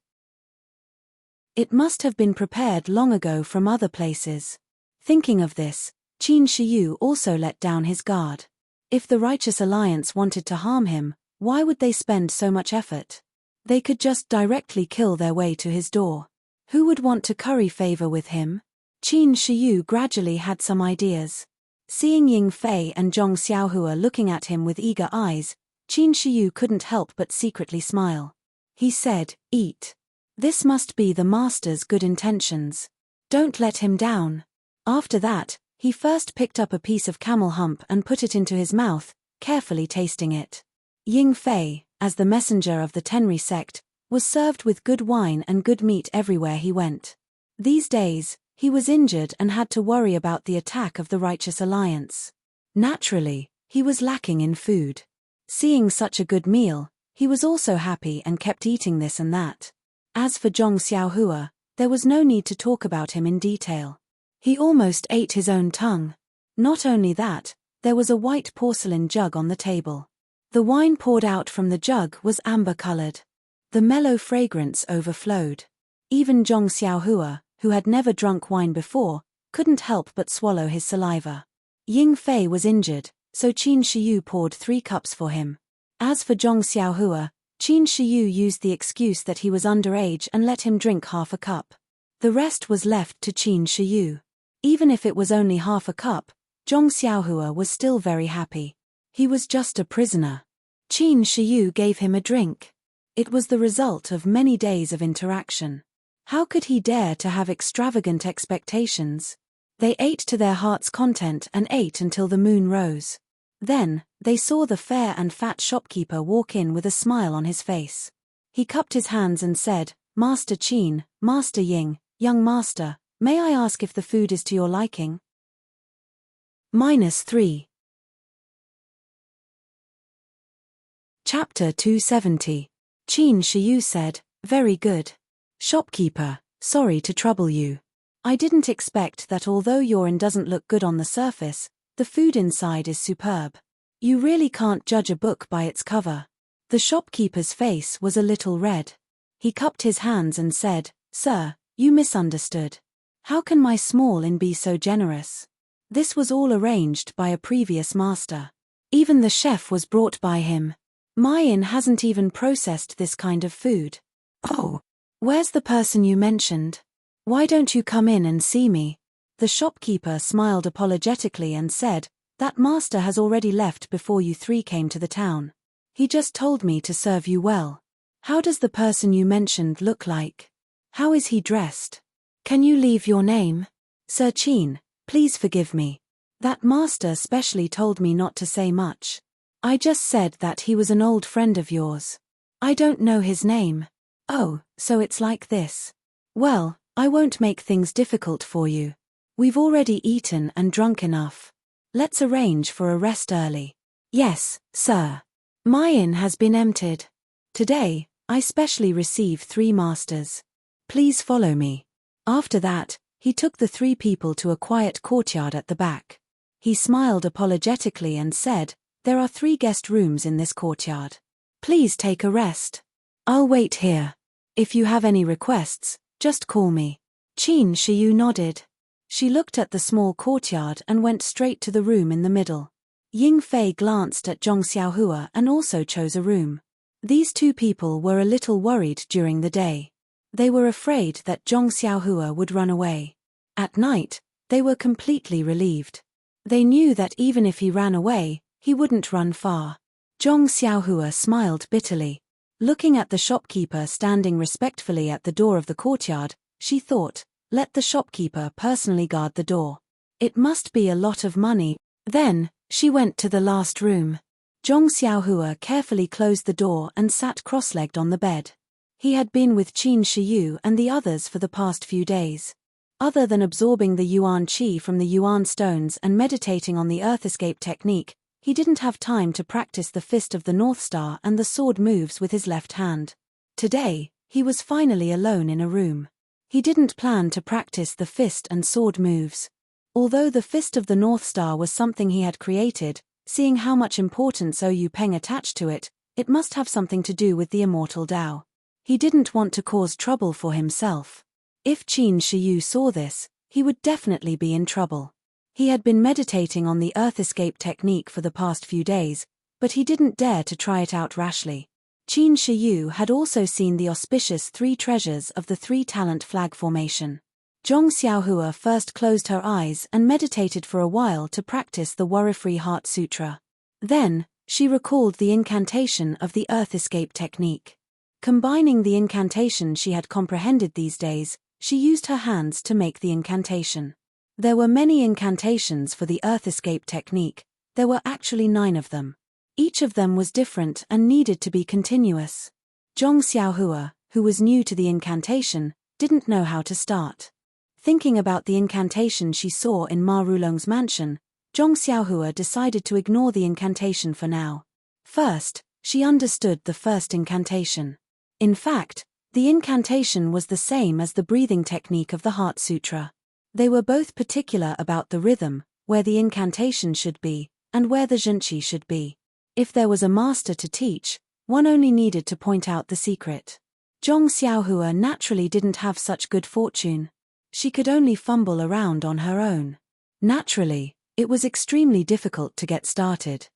It must have been prepared long ago from other places. Thinking of this, Qin Shiyu also let down his guard. If the Righteous Alliance wanted to harm him, why would they spend so much effort? They could just directly kill their way to his door. Who would want to curry favor with him? Qin Shiyu gradually had some ideas. Seeing Ying Fei and Zhong Xiaohua looking at him with eager eyes, Qin Shiyu couldn't help but secretly smile. He said, "Eat. This must be the master's good intentions. Don't let him down." After that, he first picked up a piece of camel hump and put it into his mouth, carefully tasting it. Ying Fei, as the messenger of the Tenri sect, was served with good wine and good meat everywhere he went. These days, he was injured and had to worry about the attack of the Righteous Alliance. Naturally, he was lacking in food. Seeing such a good meal, he was also happy and kept eating this and that. As for Zhong Xiaohua, there was no need to talk about him in detail. He almost ate his own tongue. Not only that, there was a white porcelain jug on the table. The wine poured out from the jug was amber-colored. The mellow fragrance overflowed. Even Zhong Xiaohua, who had never drunk wine before, couldn't help but swallow his saliva. Ying Fei was injured, so Qin Shiyu poured 3 cups for him. As for Zhong Xiaohua, Qin Shiyu used the excuse that he was underage and let him drink half a cup. The rest was left to Qin Shiyu. Even if it was only half a cup, Zhong Xiaohua was still very happy. He was just a prisoner. Qin Shiyu gave him a drink. It was the result of many days of interaction. How could he dare to have extravagant expectations? They ate to their heart's content and ate until the moon rose. Then, they saw the fair and fat shopkeeper walk in with a smile on his face. He cupped his hands and said, "Master Qin, Master Ying, young master, may I ask if the food is to your liking?" -3. Chapter 270. Qin Shiyu said, "Very good. Shopkeeper, sorry to trouble you. I didn't expect that although your inn doesn't look good on the surface, the food inside is superb. You really can't judge a book by its cover." The shopkeeper's face was a little red. He cupped his hands and said, "Sir, you misunderstood. How can my small inn be so generous? This was all arranged by a previous master. Even the chef was brought by him. My inn hasn't even processed this kind of food." "Oh, where's the person you mentioned? Why don't you come in and see me?" The shopkeeper smiled apologetically and said, "That master has already left before you 3 came to the town. He just told me to serve you well. How does the person you mentioned look like? How is he dressed?" Can you leave your name? Sir Qin, please forgive me. That master specially told me not to say much. I just said that he was an old friend of yours. I don't know his name. Oh, so it's like this. Well, I won't make things difficult for you. We've already eaten and drunk enough. Let's arrange for a rest early. Yes, sir. My inn has been emptied. Today, I specially receive 3 masters. Please follow me. After that, he took the 3 people to a quiet courtyard at the back. He smiled apologetically and said, "There are 3 guest rooms in this courtyard. Please take a rest. I'll wait here. If you have any requests, just call me." Qin Shiyu nodded. She looked at the small courtyard and went straight to the room in the middle. Ying Fei glanced at Zhong Xiaohua and also chose a room. These 2 people were a little worried during the day. They were afraid that Zhong Xiaohua would run away. At night, they were completely relieved. They knew that even if he ran away, he wouldn't run far. Zhong Xiaohua smiled bitterly. Looking at the shopkeeper standing respectfully at the door of the courtyard, she thought, let the shopkeeper personally guard the door. It must be a lot of money. Then, she went to the last room. Zhong Xiaohua carefully closed the door and sat cross-legged on the bed. He had been with Qin Shiyu and the others for the past few days. Other than absorbing the yuan qi from the yuan stones and meditating on the earth escape technique, he didn't have time to practice the fist of the North Star and the sword moves with his left hand. Today, he was finally alone in a room. He didn't plan to practice the fist and sword moves. Although the fist of the North Star was something he had created, seeing how much importance Oyu Peng attached to it, it must have something to do with the immortal Tao. He didn't want to cause trouble for himself. If Qin Shiyu saw this, he would definitely be in trouble. He had been meditating on the earth escape technique for the past few days, but he didn't dare to try it out rashly. Qin Shiyu had also seen the auspicious 3 treasures of the 3-talent flag formation. Zhong Xiaohua first closed her eyes and meditated for a while to practice the Worry-Free Heart Sutra. Then, she recalled the incantation of the earth escape technique. Combining the incantation she had comprehended these days, she used her hands to make the incantation. There were many incantations for the earth escape technique. There were actually 9 of them. Each of them was different and needed to be continuous. Zhong Xiaohua, who was new to the incantation, didn't know how to start. Thinking about the incantation she saw in Ma Rulong's mansion, Zhong Xiaohua decided to ignore the incantation for now. First, she understood the first incantation. In fact, the incantation was the same as the breathing technique of the Heart Sutra. They were both particular about the rhythm, where the incantation should be, and where the zhenqi should be. If there was a master to teach, one only needed to point out the secret. Zhong Xiaohua naturally didn't have such good fortune. She could only fumble around on her own. Naturally, it was extremely difficult to get started.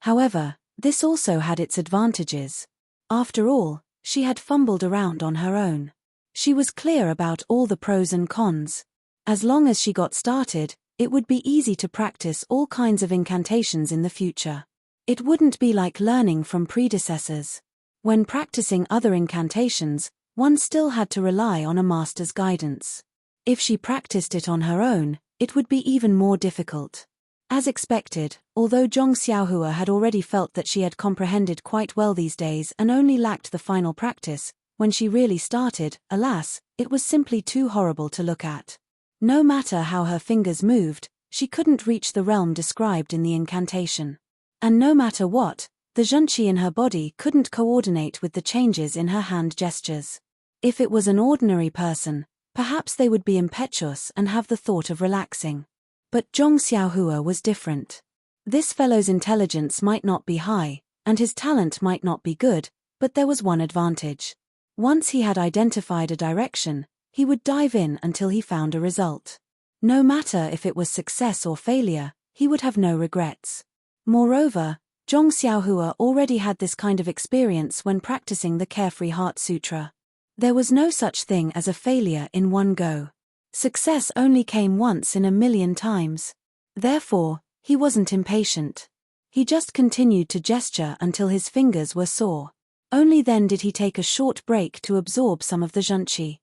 However, this also had its advantages. After all, she had fumbled around on her own. She was clear about all the pros and cons. As long as she got started, it would be easy to practice all kinds of incantations in the future. It wouldn't be like learning from predecessors. When practicing other incantations, one still had to rely on a master's guidance. If she practiced it on her own, it would be even more difficult. As expected, although Zhong Xiaohua had already felt that she had comprehended quite well these days and only lacked the final practice, when she really started, alas, it was simply too horrible to look at. No matter how her fingers moved, she couldn't reach the realm described in the incantation. And no matter what, the zhenqi in her body couldn't coordinate with the changes in her hand gestures. If it was an ordinary person, perhaps they would be impetuous and have the thought of relaxing. But Zhong Xiaohua was different. This fellow's intelligence might not be high, and his talent might not be good, but there was one advantage. Once he had identified a direction, he would dive in until he found a result. No matter if it was success or failure, he would have no regrets. Moreover, Zhong Xiaohua already had this kind of experience when practicing the Carefree Heart Sutra. There was no such thing as a failure in one go. Success only came once in a million times. Therefore, he wasn't impatient. He just continued to gesture until his fingers were sore. Only then did he take a short break to absorb some of the zhenqi.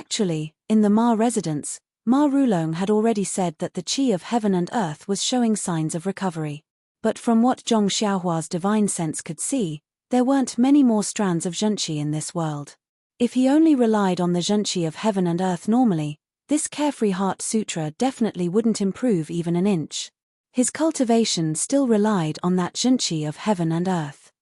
Actually, in the Ma residence, Ma Rulong had already said that the qi of heaven and earth was showing signs of recovery. But from what Zhong Xiaohua's divine sense could see, there weren't many more strands of zhenqi in this world. If he only relied on the zhenqi of heaven and earth normally, this carefree heart sutra definitely wouldn't improve even an inch. His cultivation still relied on that zhenqi of heaven and earth.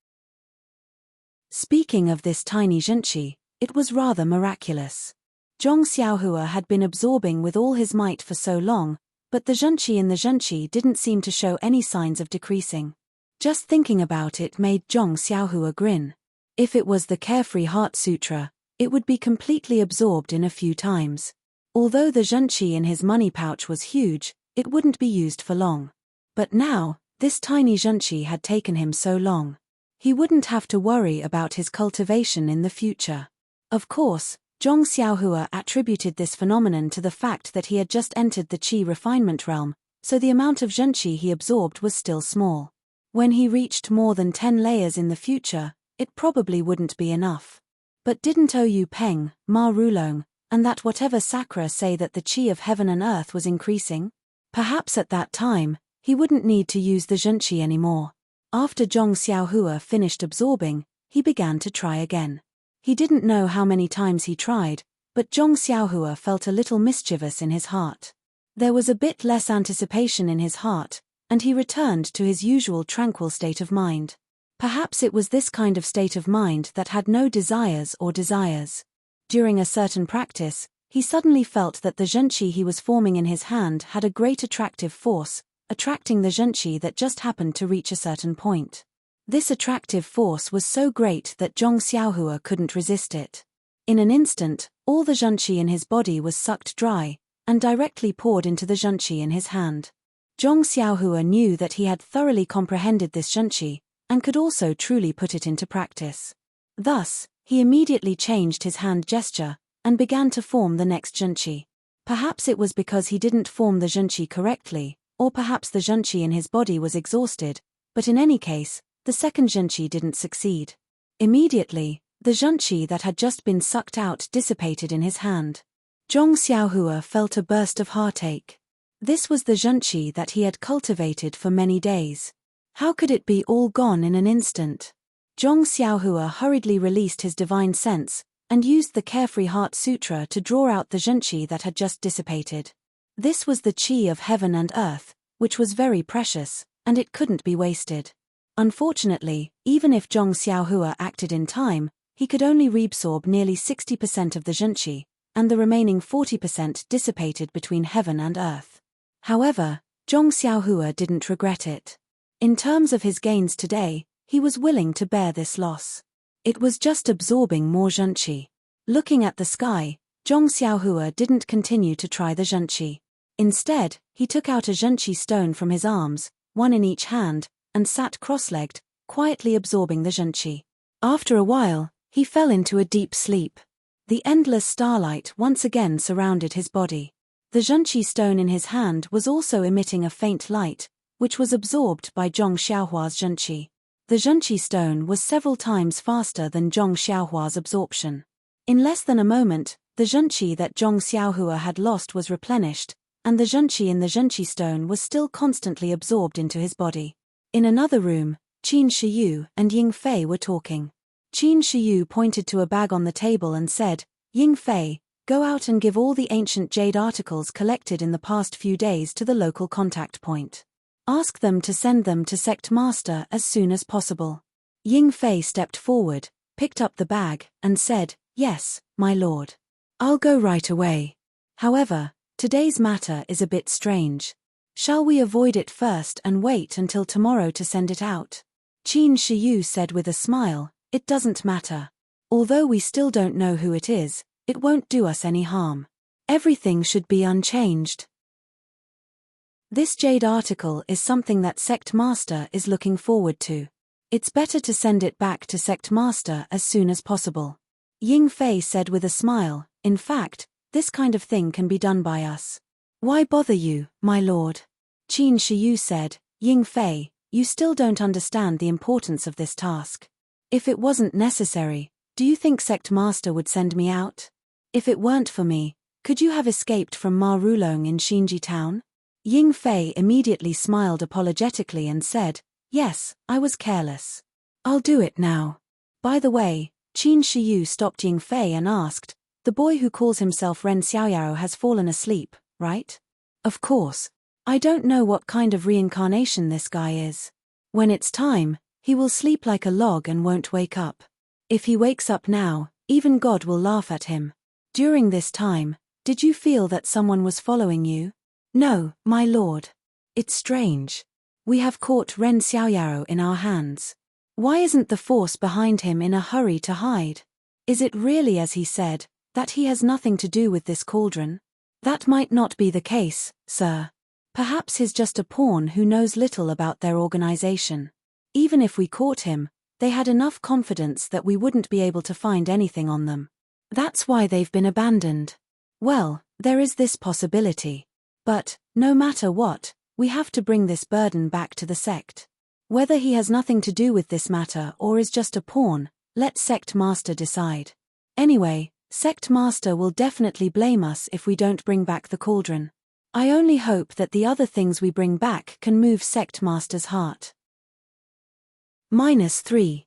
Speaking of this tiny zhenqi, it was rather miraculous. Zhong Xiaohua had been absorbing with all his might for so long, but the zhenqi in the zhenqi didn't seem to show any signs of decreasing. Just thinking about it made Zhong Xiaohua grin. If it was the Carefree Heart Sutra, it would be completely absorbed in a few times. Although the zhenqi in his money pouch was huge, it wouldn't be used for long. But now, this tiny zhenqi had taken him so long. He wouldn't have to worry about his cultivation in the future. Of course, Zhong Xiaohua attributed this phenomenon to the fact that he had just entered the qi refinement realm, so the amount of zhenqi he absorbed was still small. When he reached more than 10 layers in the future, it probably wouldn't be enough. But didn't Oyu Peng, Ma Rulong, and that whatever Sakura say that the qi of heaven and earth was increasing? Perhaps at that time, he wouldn't need to use the zhenqi anymore. After Zhong Xiaohua finished absorbing, he began to try again. He didn't know how many times he tried, but Zhong Xiaohua felt a little mischievous in his heart. There was a bit less anticipation in his heart, and he returned to his usual tranquil state of mind. Perhaps it was this kind of state of mind that had no desires or desires. During a certain practice, he suddenly felt that the zhenqi he was forming in his hand had a great attractive force, attracting the zhenqi that just happened to reach a certain point. This attractive force was so great that Zhong Xiaohua couldn't resist it. In an instant, all the zhenqi in his body was sucked dry, and directly poured into the zhenqi in his hand. Zhong Xiaohua knew that he had thoroughly comprehended this zhenqi, and could also truly put it into practice. Thus, he immediately changed his hand gesture, and began to form the next zhenqi. Perhaps it was because he didn't form the zhenqi correctly, or perhaps the zhenqi in his body was exhausted, but in any case, the second zhenqi didn't succeed. Immediately, the zhenqi that had just been sucked out dissipated in his hand. Zhong Xiaohua felt a burst of heartache. This was the zhenqi that he had cultivated for many days. How could it be all gone in an instant? Zhong Xiaohua hurriedly released his divine sense, and used the Carefree Heart Sutra to draw out the zhenqi that had just dissipated. This was the qi of heaven and earth, which was very precious, and it couldn't be wasted. Unfortunately, even if Zhong Xiaohua acted in time, he could only reabsorb nearly 60% of the zhenqi, and the remaining 40% dissipated between heaven and earth. However, Zhong Xiaohua didn't regret it. In terms of his gains today, he was willing to bear this loss. It was just absorbing more zhenqi. Looking at the sky, Zhong Xiaohua didn't continue to try the zhenqi. Instead, he took out a zhenqi stone from his arms, one in each hand, and sat cross-legged, quietly absorbing the zhenqi. After a while, he fell into a deep sleep. The endless starlight once again surrounded his body. The zhenqi stone in his hand was also emitting a faint light, which was absorbed by Zhong Xiaohua's zhenqi. The zhenqi stone was several times faster than Zhong Xiaohua's absorption. In less than a moment, the zhenqi that Zhong Xiaohua had lost was replenished, and the zhenqi in the zhenqi stone was still constantly absorbed into his body. In another room, Qin Shiyu and Ying Fei were talking. Qin Shiyu pointed to a bag on the table and said, "Ying Fei, go out and give all the ancient jade articles collected in the past few days to the local contact point. Ask them to send them to Sect Master as soon as possible." Ying Fei stepped forward, picked up the bag, and said, "Yes, my lord. I'll go right away. However, today's matter is a bit strange. Shall we avoid it first and wait until tomorrow to send it out?" Qin Shiyu said with a smile, "It doesn't matter. Although we still don't know who it is, it won't do us any harm. Everything should be unchanged. This jade article is something that Sect Master is looking forward to. It's better to send it back to Sect Master as soon as possible." Ying Fei said with a smile, "In fact, this kind of thing can be done by us. Why bother you, my lord?" Qin Shiyu said, "Ying Fei, you still don't understand the importance of this task. If it wasn't necessary, do you think Sect Master would send me out? If it weren't for me, could you have escaped from Ma Rulong in Xinji town? Ying Fei immediately smiled apologetically and said, yes, I was careless. I'll do it now. By the way, Qin Shiyu stopped Ying Fei and asked, the boy who calls himself Ren Xiaoyao has fallen asleep, right? Of course. I don't know what kind of reincarnation this guy is. When it's time, he will sleep like a log and won't wake up. If he wakes up now, even God will laugh at him. During this time, did you feel that someone was following you? No, my lord. It's strange. We have caught Ren Xiaoyao in our hands. Why isn't the force behind him in a hurry to hide? Is it really as he said, that he has nothing to do with this cauldron? That might not be the case, sir. Perhaps he's just a pawn who knows little about their organization. Even if we caught him, they had enough confidence that we wouldn't be able to find anything on them. That's why they've been abandoned. Well, there is this possibility. But, no matter what, we have to bring this burden back to the sect. Whether he has nothing to do with this matter or is just a pawn, let Sect Master decide. Anyway, Sect Master will definitely blame us if we don't bring back the cauldron. I only hope that the other things we bring back can move Sect Master's heart. -3.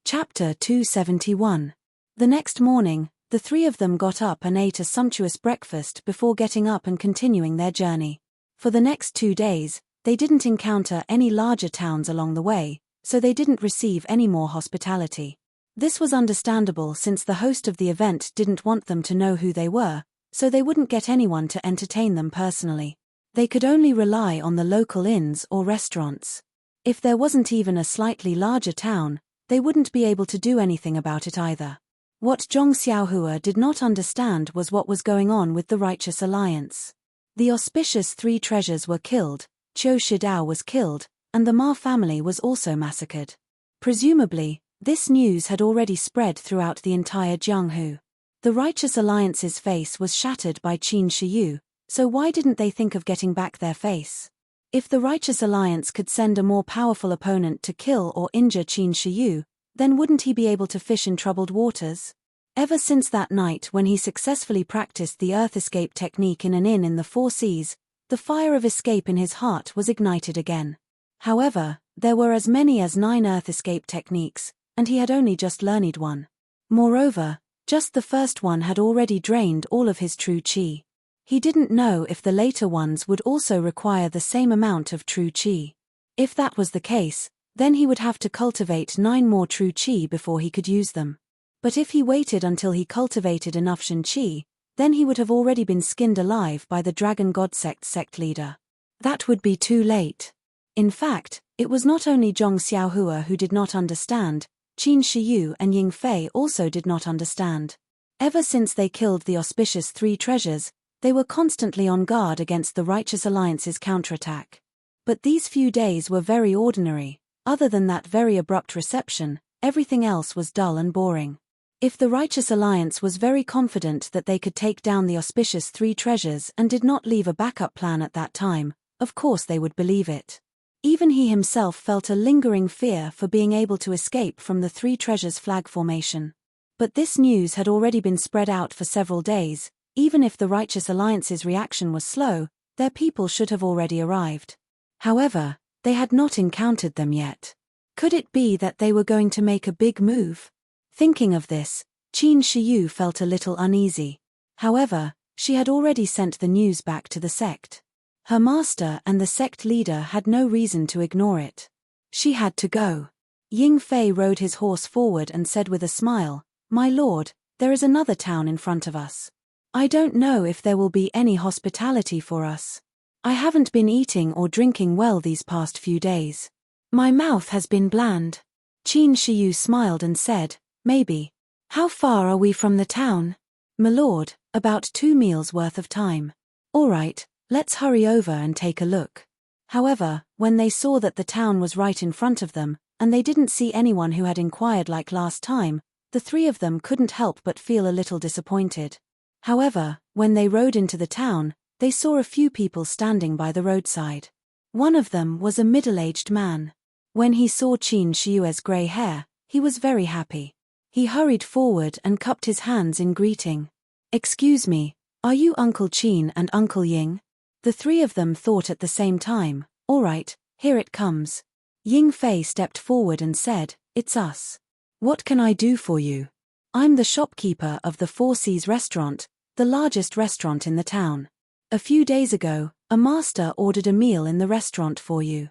Chapter 271. The next morning, the three of them got up and ate a sumptuous breakfast before getting up and continuing their journey. For the next 2 days, they didn't encounter any larger towns along the way, so they didn't receive any more hospitality. This was understandable since the host of the event didn't want them to know who they were, so they wouldn't get anyone to entertain them personally. They could only rely on the local inns or restaurants. If there wasn't even a slightly larger town, they wouldn't be able to do anything about it either. What Zhong Xiaohua did not understand was what was going on with the Righteous Alliance. The auspicious 3 treasures were killed, Qiu Shidao was killed, and the Ma family was also massacred. Presumably, this news had already spread throughout the entire Jianghu. The Righteous Alliance's face was shattered by Qin Shiyu, so why didn't they think of getting back their face? If the Righteous Alliance could send a more powerful opponent to kill or injure Qin Shiyu, then wouldn't he be able to fish in troubled waters? Ever since that night when he successfully practiced the earth escape technique in an inn in the 4 seas, the fire of escape in his heart was ignited again. However, there were as many as 9 earth escape techniques, and he had only just learned one. Moreover, just the first one had already drained all of his true qi. He didn't know if the later ones would also require the same amount of true qi. If that was the case, then he would have to cultivate 9 more true qi before he could use them. But if he waited until he cultivated enough Shen qi, then he would have already been skinned alive by the Dragon God sect leader. That would be too late. In fact, it was not only Zhong Xiaohua who did not understand, Qin Shiyu and Ying Fei also did not understand. Ever since they killed the auspicious 3 treasures, they were constantly on guard against the Righteous Alliance's counterattack. But these few days were very ordinary. Other than that very abrupt reception, everything else was dull and boring. If the Righteous Alliance was very confident that they could take down the auspicious 3 treasures and did not leave a backup plan at that time, of course they would believe it. Even he himself felt a lingering fear for being able to escape from the 3 treasures flag formation. But this news had already been spread out for several days. Even if the Righteous Alliance's reaction was slow, their people should have already arrived. However, they had not encountered them yet. Could it be that they were going to make a big move? Thinking of this, Qin Shiyu felt a little uneasy. However, she had already sent the news back to the sect. Her master and the sect leader had no reason to ignore it. She had to go. Ying Fei rode his horse forward and said with a smile, "My lord, there is another town in front of us. I don't know if there will be any hospitality for us. I haven't been eating or drinking well these past few days. My mouth has been bland." Qin Shiyu smiled and said, "Maybe. How far are we from the town?" "My lord, about 2 meals worth of time." "All right, let's hurry over and take a look." However, when they saw that the town was right in front of them, and they didn't see anyone who had inquired like last time, the 3 of them couldn't help but feel a little disappointed. However, when they rode into the town, they saw a few people standing by the roadside. One of them was a middle-aged man. When he saw Qin Shiyue's grey hair, he was very happy. He hurried forward and cupped his hands in greeting. "Excuse me, are you Uncle Qin and Uncle Ying?" The three of them thought at the same time. "All right, here it comes." Ying Fei stepped forward and said, "It's us. What can I do for you?" "I'm the shopkeeper of the Four Seas restaurant, the largest restaurant in the town. A few days ago, a master ordered a meal in the restaurant for you.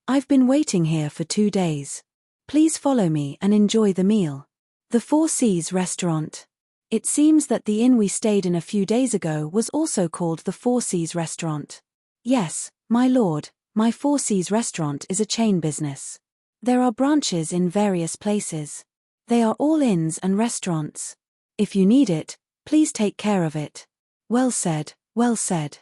I've been waiting here for 2 days. Please follow me and enjoy the meal." The Four Seas restaurant. It seems that the inn we stayed in a few days ago was also called the Four Seas restaurant. "Yes, my lord, my Four Seas restaurant is a chain business. There are branches in various places. They are all inns and restaurants. If you need it, please take care of it." "Well said, well said.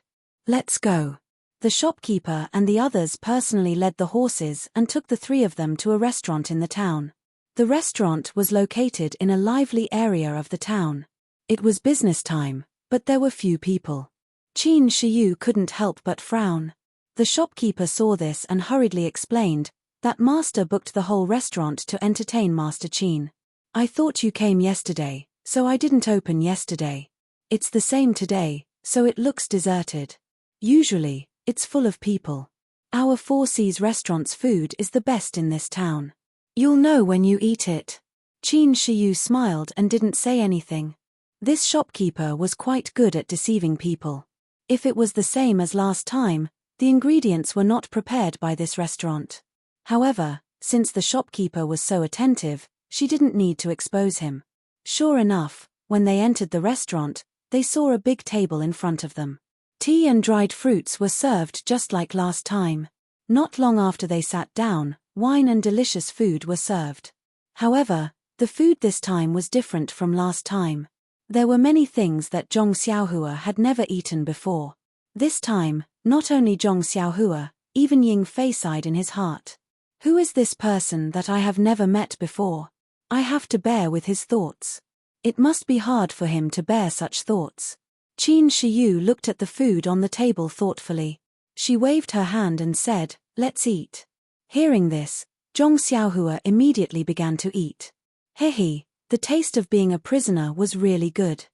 Let's go." The shopkeeper and the others personally led the horses and took the three of them to a restaurant in the town. The restaurant was located in a lively area of the town. It was business time, but there were few people. Qin Shiyu couldn't help but frown. The shopkeeper saw this and hurriedly explained that master booked the whole restaurant to entertain Master Qin. "I thought you came yesterday, so I didn't open yesterday. It's the same today, so it looks deserted. Usually, it's full of people. Our Four Seas restaurant's food is the best in this town. You'll know when you eat it." Qin Shiyu smiled and didn't say anything. This shopkeeper was quite good at deceiving people. If it was the same as last time, the ingredients were not prepared by this restaurant. However, since the shopkeeper was so attentive, she didn't need to expose him. Sure enough, when they entered the restaurant, they saw a big table in front of them. Tea and dried fruits were served just like last time. Not long after they sat down, wine and delicious food were served. However, the food this time was different from last time. There were many things that Zhong Xiaohua had never eaten before. This time, not only Zhong Xiaohua, even Ying Fei sighed in his heart. "Who is this person that I have never met before? I have to bear with his thoughts. It must be hard for him to bear such thoughts." Qin Shiyu looked at the food on the table thoughtfully. She waved her hand and said, "Let's eat." Hearing this, Zhong Xiaohua immediately began to eat. Hehe, the taste of being a prisoner was really good.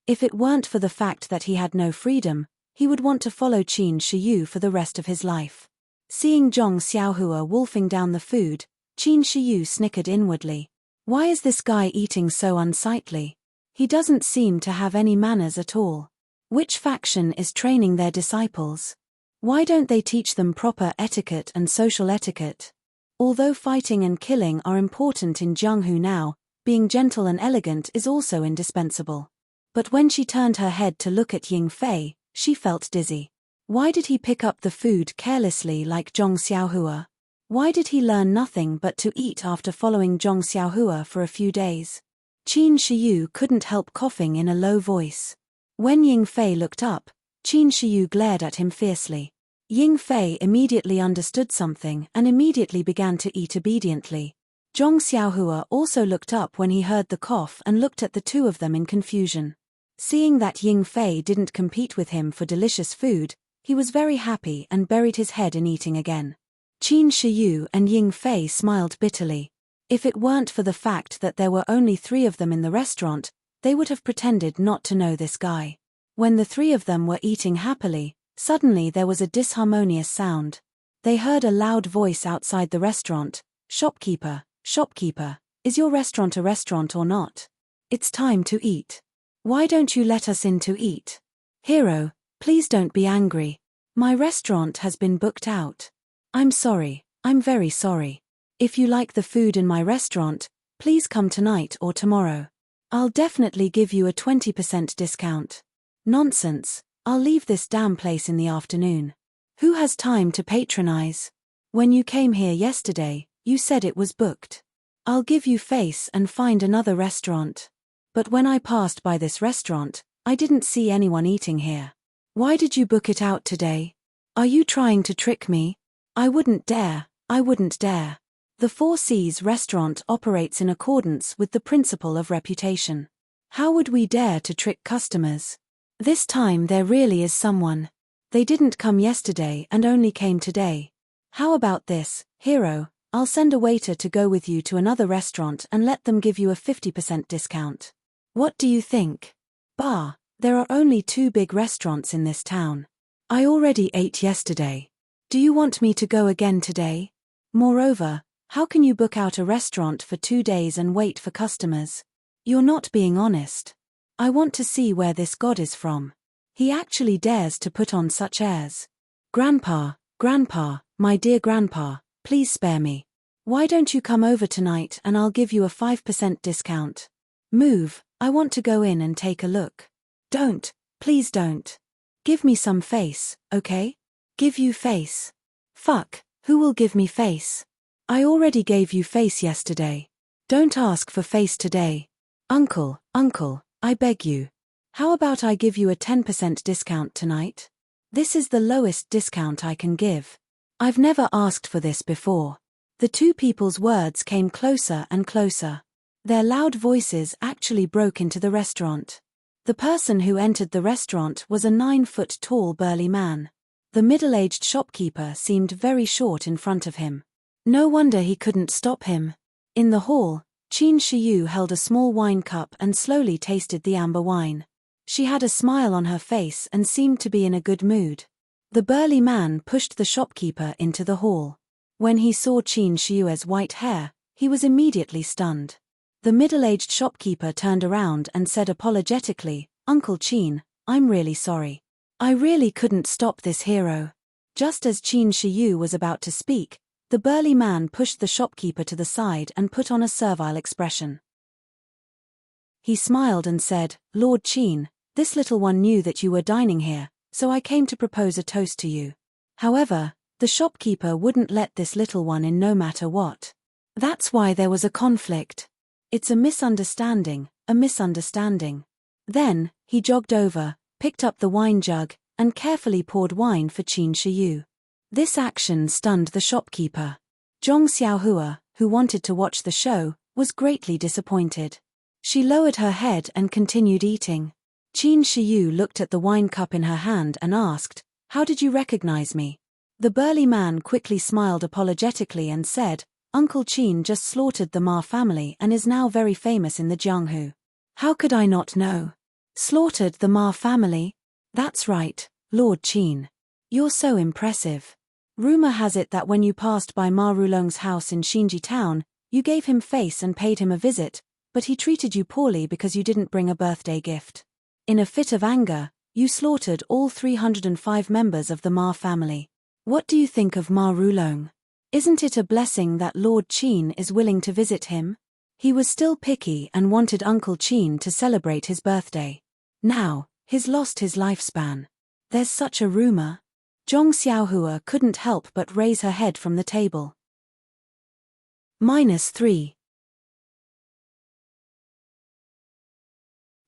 If it weren't for the fact that he had no freedom, he would want to follow Qin Shiyu for the rest of his life. Seeing Zhong Xiaohua wolfing down the food, Qin Shiyu snickered inwardly. Why is this guy eating so unsightly? He doesn't seem to have any manners at all. Which faction is training their disciples? Why don't they teach them proper etiquette and social etiquette? Although fighting and killing are important in Jianghu now, being gentle and elegant is also indispensable. But when she turned her head to look at Ying Fei, she felt dizzy. Why did he pick up the food carelessly like Zhong Xiaohua? Why did he learn nothing but to eat after following Zhong Xiaohua for a few days? Qin Shiyu couldn't help coughing in a low voice. When Ying Fei looked up, Qin Shiyu glared at him fiercely. Ying Fei immediately understood something and immediately began to eat obediently. Zhong Xiaohua also looked up when he heard the cough and looked at the two of them in confusion. Seeing that Ying Fei didn't compete with him for delicious food, he was very happy and buried his head in eating again. Qin Shiyu and Ying Fei smiled bitterly. If it weren't for the fact that there were only 3 of them in the restaurant, they would have pretended not to know this guy. When the 3 of them were eating happily, suddenly there was a disharmonious sound. They heard a loud voice outside the restaurant. "Shopkeeper, shopkeeper, is your restaurant a restaurant or not? It's time to eat. Why don't you let us in to eat? Hero, please don't be angry. My restaurant has been booked out. I'm sorry, I'm very sorry. If you like the food in my restaurant, please come tonight or tomorrow. I'll definitely give you a 20% discount." "Nonsense, I'll leave this damn place in the afternoon. Who has time to patronize? When you came here yesterday, you said it was booked. I'll give you face and find another restaurant. But when I passed by this restaurant, I didn't see anyone eating here. Why did you book it out today? Are you trying to trick me? I wouldn't dare, I wouldn't dare." The Four Seas restaurant operates in accordance with the principle of reputation. How would we dare to trick customers? This time there really is someone. They didn't come yesterday and only came today. How about this, hero? I'll send a waiter to go with you to another restaurant and let them give you a 50% discount. What do you think? Bah, there are only 2 big restaurants in this town. I already ate yesterday. Do you want me to go again today? Moreover, how can you book out a restaurant for 2 days and wait for customers? You're not being honest. I want to see where this god is from. He actually dares to put on such airs. Grandpa, my dear grandpa, please spare me. Why don't you come over tonight and I'll give you a 5% discount? Move, I want to go in and take a look. Don't, please don't. Give me some face, okay? Give you face. Fuck, who will give me face? I already gave you face yesterday. Don't ask for face today. Uncle, I beg you. How about I give you a 10% discount tonight? This is the lowest discount I can give. I've never asked for this before. The 2 people's words came closer and closer. Their loud voices actually broke into the restaurant. The person who entered the restaurant was a 9-foot-tall burly man. The middle-aged shopkeeper seemed very short in front of him. No wonder he couldn't stop him. In the hall, Qin Shiyu held a small wine cup and slowly tasted the amber wine. She had a smile on her face and seemed to be in a good mood. The burly man pushed the shopkeeper into the hall. When he saw Qin Shiyu's white hair, he was immediately stunned. The middle-aged shopkeeper turned around and said apologetically, "Uncle Qin, I'm really sorry. I really couldn't stop this hero." Just as Qin Shiyu was about to speak, the burly man pushed the shopkeeper to the side and put on a servile expression. He smiled and said, "Lord Qin, this little one knew that you were dining here, so I came to propose a toast to you." However, the shopkeeper wouldn't let this little one in no matter what. That's why there was a conflict. It's a misunderstanding. Then, he jogged over, picked up the wine jug, and carefully poured wine for Qin Shiyu. This action stunned the shopkeeper. Zhong Xiaohua, who wanted to watch the show, was greatly disappointed. She lowered her head and continued eating. Qin Shiyu looked at the wine cup in her hand and asked, "How did you recognize me?" The burly man quickly smiled apologetically and said, "Uncle Qin just slaughtered the Ma family and is now very famous in the Jianghu." "How could I not know? Slaughtered the Ma family?" "That's right, Lord Qin. You're so impressive. Rumor has it that when you passed by Ma Rulong's house in Xinji town, you gave him face and paid him a visit, but he treated you poorly because you didn't bring a birthday gift. In a fit of anger, you slaughtered all 305 members of the Ma family. What do you think of Ma Rulong? Isn't it a blessing that Lord Qin is willing to visit him? He was still picky and wanted Uncle Qin to celebrate his birthday. Now, he's lost his lifespan. There's such a rumor." Zhong Xiaohua couldn't help but raise her head from the table. -3.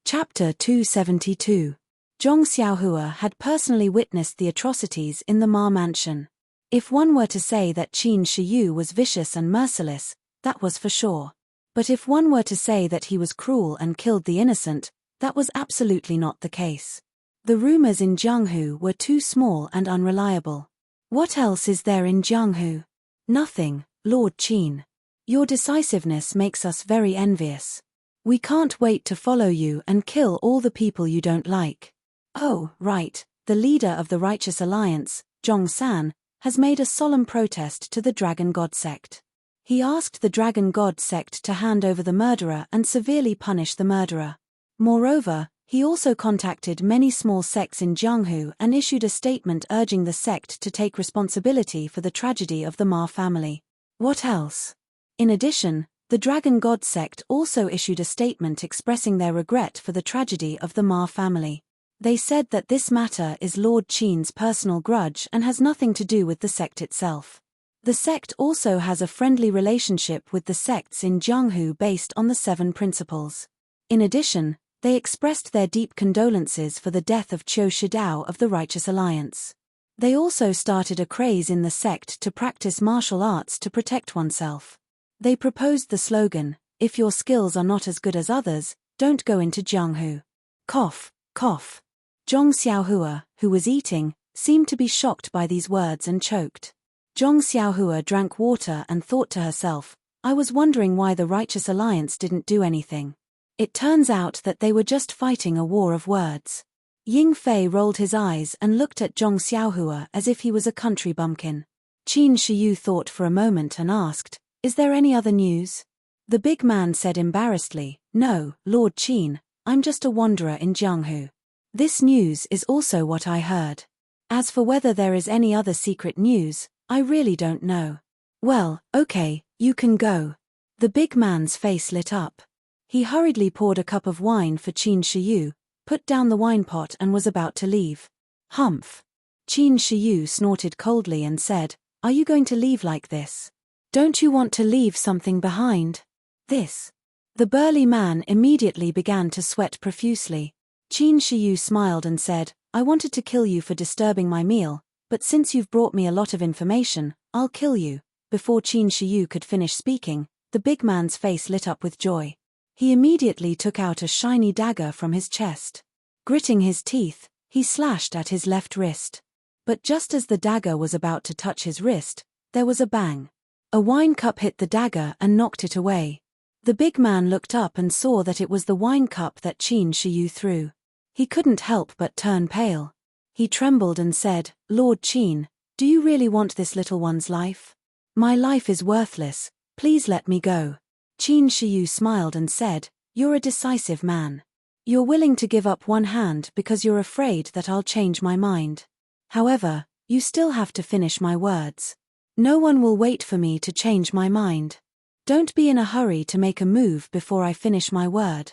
Chapter 272. Zhong Xiaohua had personally witnessed the atrocities in the Ma mansion. If one were to say that Qin Shiyu was vicious and merciless, that was for sure. But if one were to say that he was cruel and killed the innocent, that was absolutely not the case. The rumors in Jianghu were too small and unreliable. What else is there in Jianghu? Nothing, Lord Qin. Your decisiveness makes us very envious. We can't wait to follow you and kill all the people you don't like. Oh, right, the leader of the Righteous Alliance, Zhong San, has made a solemn protest to the Dragon God sect. He asked the Dragon God sect to hand over the murderer and severely punish the murderer. Moreover, he also contacted many small sects in Jianghu and issued a statement urging the sect to take responsibility for the tragedy of the Ma family. What else? In addition, the Dragon God sect also issued a statement expressing their regret for the tragedy of the Ma family. They said that this matter is Lord Qin's personal grudge and has nothing to do with the sect itself. The sect also has a friendly relationship with the sects in Jianghu based on the 7 principles. In addition, they expressed their deep condolences for the death of Qiu Shidao of the Righteous Alliance. They also started a craze in the sect to practice martial arts to protect oneself. They proposed the slogan, "If your skills are not as good as others, don't go into Jianghu." Cough, cough. Zhong Xiaohua, who was eating, seemed to be shocked by these words and choked. Zhong Xiaohua drank water and thought to herself, I was wondering why the Righteous Alliance didn't do anything. It turns out that they were just fighting a war of words. Ying Fei rolled his eyes and looked at Zhong Xiaohua as if he was a country bumpkin. Qin Shiyu thought for a moment and asked, Is there any other news? The big man said embarrassedly, No, Lord Qin, I'm just a wanderer in Jianghu. This news is also what I heard. As for whether there is any other secret news, I really don't know. Well, okay, you can go. The big man's face lit up. He hurriedly poured a cup of wine for Qin Shiyu, put down the wine pot and was about to leave. Humph. Qin Shiyu snorted coldly and said, Are you going to leave like this? Don't you want to leave something behind? This. The burly man immediately began to sweat profusely. Qin Shiyu smiled and said, I wanted to kill you for disturbing my meal, but since you've brought me a lot of information, I'll kill you. Before Qin Shiyu could finish speaking, the big man's face lit up with joy. He immediately took out a shiny dagger from his chest. Gritting his teeth, he slashed at his left wrist. But just as the dagger was about to touch his wrist, there was a bang. A wine cup hit the dagger and knocked it away. The big man looked up and saw that it was the wine cup that Qin Shiyu threw. He couldn't help but turn pale. He trembled and said, Lord Qin, do you really want this little one's life? My life is worthless, please let me go. Qin Shiyu smiled and said, You're a decisive man. You're willing to give up one hand because you're afraid that I'll change my mind. However, you still have to finish my words. No one will wait for me to change my mind. Don't be in a hurry to make a move before I finish my word.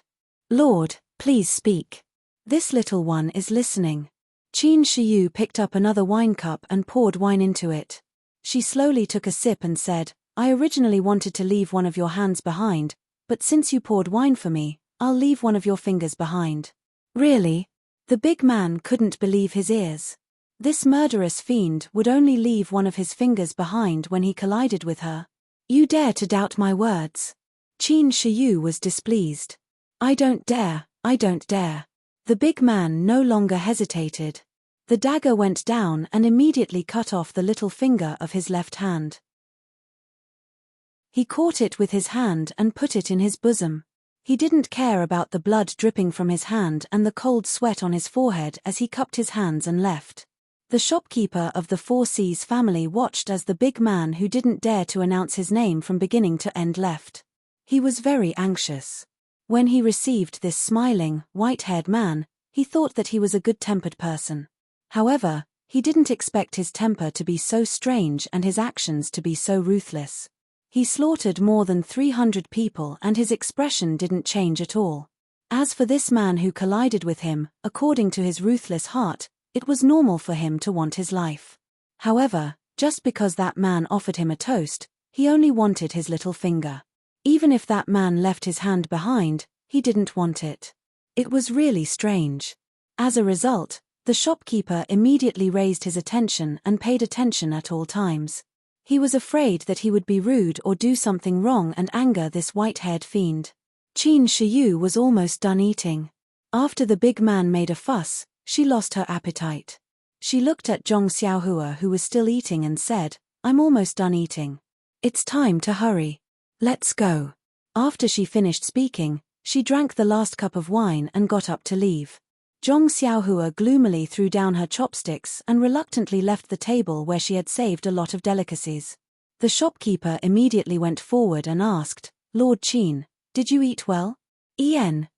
Lord, please speak. This little one is listening. Qin Shiyu picked up another wine cup and poured wine into it. She slowly took a sip and said, I originally wanted to leave one of your hands behind, but since you poured wine for me, I'll leave one of your fingers behind. Really? The big man couldn't believe his ears. This murderous fiend would only leave one of his fingers behind when he collided with her. You dare to doubt my words? Qin Shiyu was displeased. I don't dare, I don't dare. The big man no longer hesitated. The dagger went down and immediately cut off the little finger of his left hand. He caught it with his hand and put it in his bosom. He didn't care about the blood dripping from his hand and the cold sweat on his forehead as he cupped his hands and left. The shopkeeper of the Four Seas family watched as the big man who didn't dare to announce his name from beginning to end left. He was very anxious. When he received this smiling, white-haired man, he thought that he was a good-tempered person. However, he didn't expect his temper to be so strange and his actions to be so ruthless. He slaughtered more than 300 people and his expression didn't change at all. As for this man who collided with him, according to his ruthless heart, it was normal for him to want his life. However, just because that man offered him a toast, he only wanted his little finger. Even if that man left his hand behind, he didn't want it. It was really strange. As a result, the shopkeeper immediately raised his attention and paid attention at all times. He was afraid that he would be rude or do something wrong and anger this white-haired fiend. Qin Shiyu was almost done eating. After the big man made a fuss, she lost her appetite. She looked at Zhong Xiaohua who was still eating and said, I'm almost done eating. It's time to hurry. Let's go. After she finished speaking, she drank the last cup of wine and got up to leave. Zhong Xiaohua gloomily threw down her chopsticks and reluctantly left the table where she had saved a lot of delicacies. The shopkeeper immediately went forward and asked, Lord Qin, did you eat well?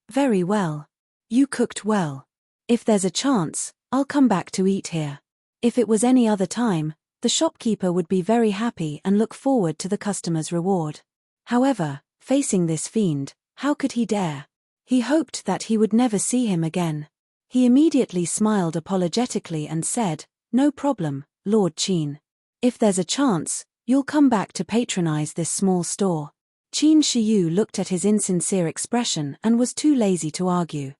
Very well. You cooked well. If there's a chance, I'll come back to eat here. If it was any other time, the shopkeeper would be very happy and look forward to the customer's reward. However, facing this fiend, how could he dare? He hoped that he would never see him again. He immediately smiled apologetically and said, No problem, Lord Qin. If there's a chance, you'll come back to patronize this small store. Qin Shiyu looked at his insincere expression and was too lazy to argue.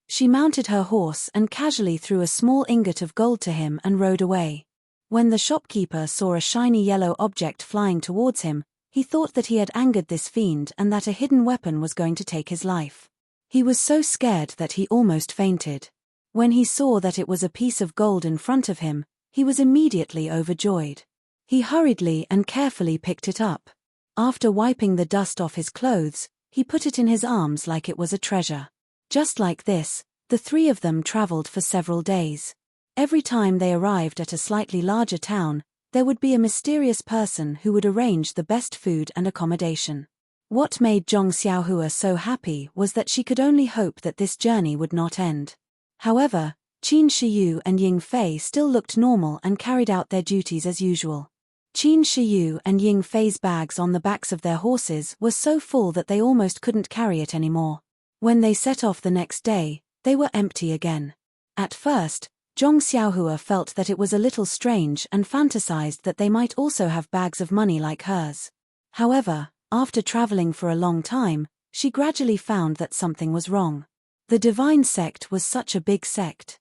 She mounted her horse and casually threw a small ingot of gold to him and rode away. When the shopkeeper saw a shiny yellow object flying towards him, he thought that he had angered this fiend and that a hidden weapon was going to take his life. He was so scared that he almost fainted. When he saw that it was a piece of gold in front of him, He was immediately overjoyed. He hurriedly and carefully picked it up. After wiping the dust off his clothes, he put it in his arms like it was a treasure. Just like this, the three of them traveled for several days. Every time they arrived at a slightly larger town, there would be a mysterious person who would arrange the best food and accommodation. What made Zhong Xiaohua so happy was that she could only hope that this journey would not end. However, Qin Shiyu and Ying Fei still looked normal and carried out their duties as usual. Qin Shiyu and Ying Fei's bags on the backs of their horses were so full that they almost couldn't carry it anymore. When they set off the next day, they were empty again. At first, Zhong Xiaohua felt that it was a little strange and fantasized that they might also have bags of money like hers. However, after traveling for a long time, she gradually found that something was wrong. The divine sect was such a big sect.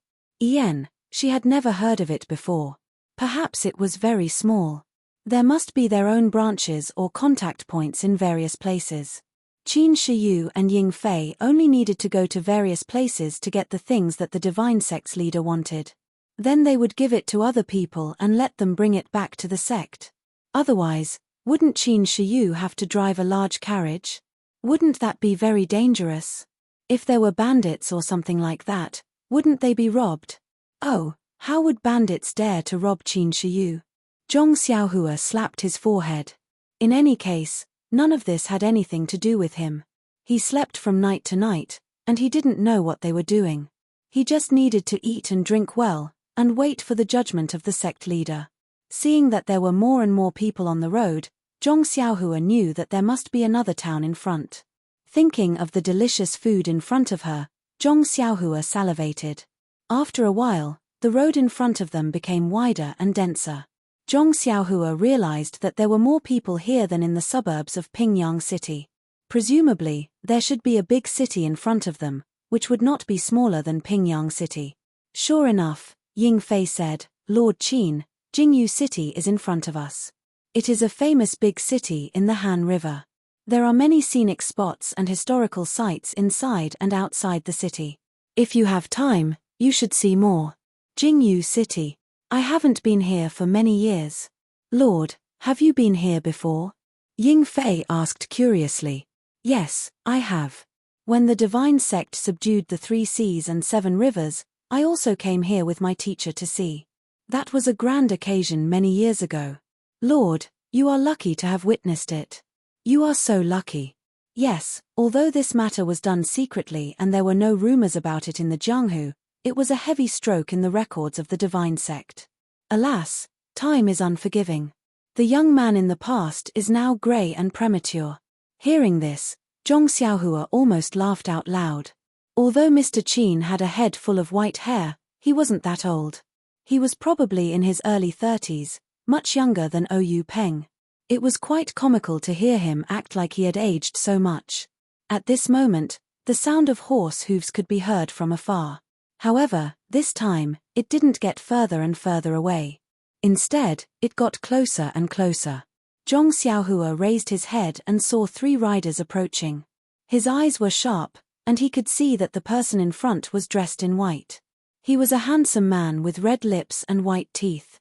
She had never heard of it before. Perhaps it was very small. There must be their own branches or contact points in various places. Qin Shiyu and Ying Fei only needed to go to various places to get the things that the divine sect's leader wanted. Then they would give it to other people and let them bring it back to the sect. Otherwise, wouldn't Qin Shiyu have to drive a large carriage? Wouldn't that be very dangerous? If there were bandits or something like that, wouldn't they be robbed? Oh, how would bandits dare to rob Qin Shiyu? Zhong Xiaohua slapped his forehead. In any case, none of this had anything to do with him. He slept from night to night, and he didn't know what they were doing. He just needed to eat and drink well, and wait for the judgment of the sect leader. Seeing that there were more and more people on the road, Zhong Xiaohua knew that there must be another town in front. Thinking of the delicious food in front of her, Zhong Xiaohua salivated. After a while, the road in front of them became wider and denser. Zhong Xiaohua realized that there were more people here than in the suburbs of Pingyang City. Presumably, there should be a big city in front of them, which would not be smaller than Pingyang City. Sure enough, Ying Fei said, "Lord Qin, Jingyu City is in front of us. It is a famous big city in the Han River. There are many scenic spots and historical sites inside and outside the city. If you have time, you should see more. Jingyu City. I haven't been here for many years." "Lord, have you been here before?" Ying Fei asked curiously. "Yes, I have. When the divine sect subdued the 3 seas and 7 rivers, I also came here with my teacher to see. That was a grand occasion many years ago. Lord, you are lucky to have witnessed it. You are so lucky." Yes, although this matter was done secretly and there were no rumors about it in the Jianghu, it was a heavy stroke in the records of the divine sect. Alas, time is unforgiving. The young man in the past is now grey and premature. Hearing this, Zhong Xiaohua almost laughed out loud. Although Mr. Qin had a head full of white hair, he wasn't that old. He was probably in his early 30s, much younger than Ou Peng. It was quite comical to hear him act like he had aged so much. At this moment, the sound of horse hooves could be heard from afar. However, this time, it didn't get further and further away. Instead, it got closer and closer. Zhong Xiaohua raised his head and saw 3 riders approaching. His eyes were sharp, and he could see that the person in front was dressed in white. He was a handsome man with red lips and white teeth.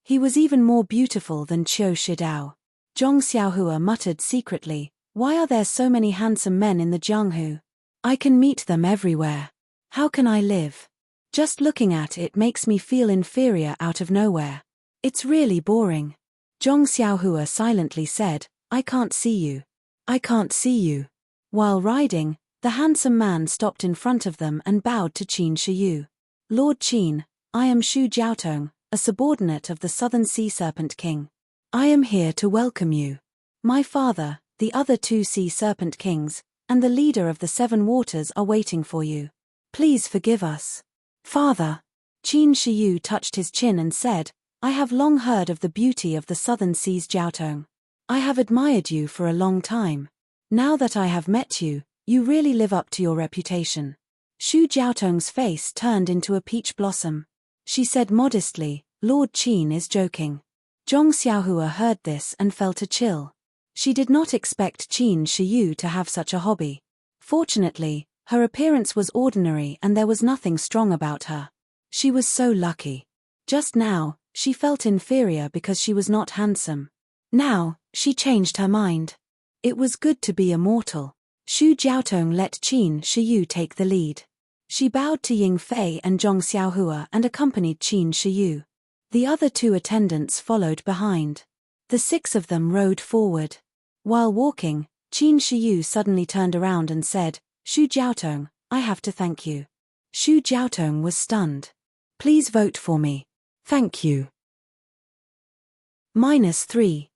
He was even more beautiful than Qiu Shidao. Zhong Xiaohua muttered secretly, "Why are there so many handsome men in the Jianghu? I can meet them everywhere. How can I live? Just looking at it makes me feel inferior out of nowhere. It's really boring." Zhong Xiaohua silently said, "I can't see you. I can't see you." While riding, the handsome man stopped in front of them and bowed to Qin Shiyu. "Lord Qin, I am Xu Jiaotong, a subordinate of the Southern Sea Serpent King. I am here to welcome you. My father, the other 2 Sea Serpent Kings, and the leader of the 7 waters are waiting for you. Please forgive us." "Father." Qin Shiyu touched his chin and said, "I have long heard of the beauty of the Southern Seas Jiaotong. I have admired you for a long time. Now that I have met you, you really live up to your reputation." Xu Jiaotong's face turned into a peach blossom. She said modestly, "Lord Qin is joking." Zhong Xiaohua heard this and felt a chill. She did not expect Qin Shiyu to have such a hobby. Fortunately, her appearance was ordinary and there was nothing strong about her. She was so lucky. Just now, she felt inferior because she was not handsome. Now, she changed her mind. It was good to be immortal. Xu Jiaotong let Qin Shiyu take the lead. She bowed to Ying Fei and Zhong Xiaohua and accompanied Qin Shiyu. The other two attendants followed behind. The 6 of them rode forward. While walking, Qin Shiyu suddenly turned around and said, "Xu Jiaotong, I have to thank you." Xu Jiaotong was stunned. "Please vote for me." "Thank you." -3.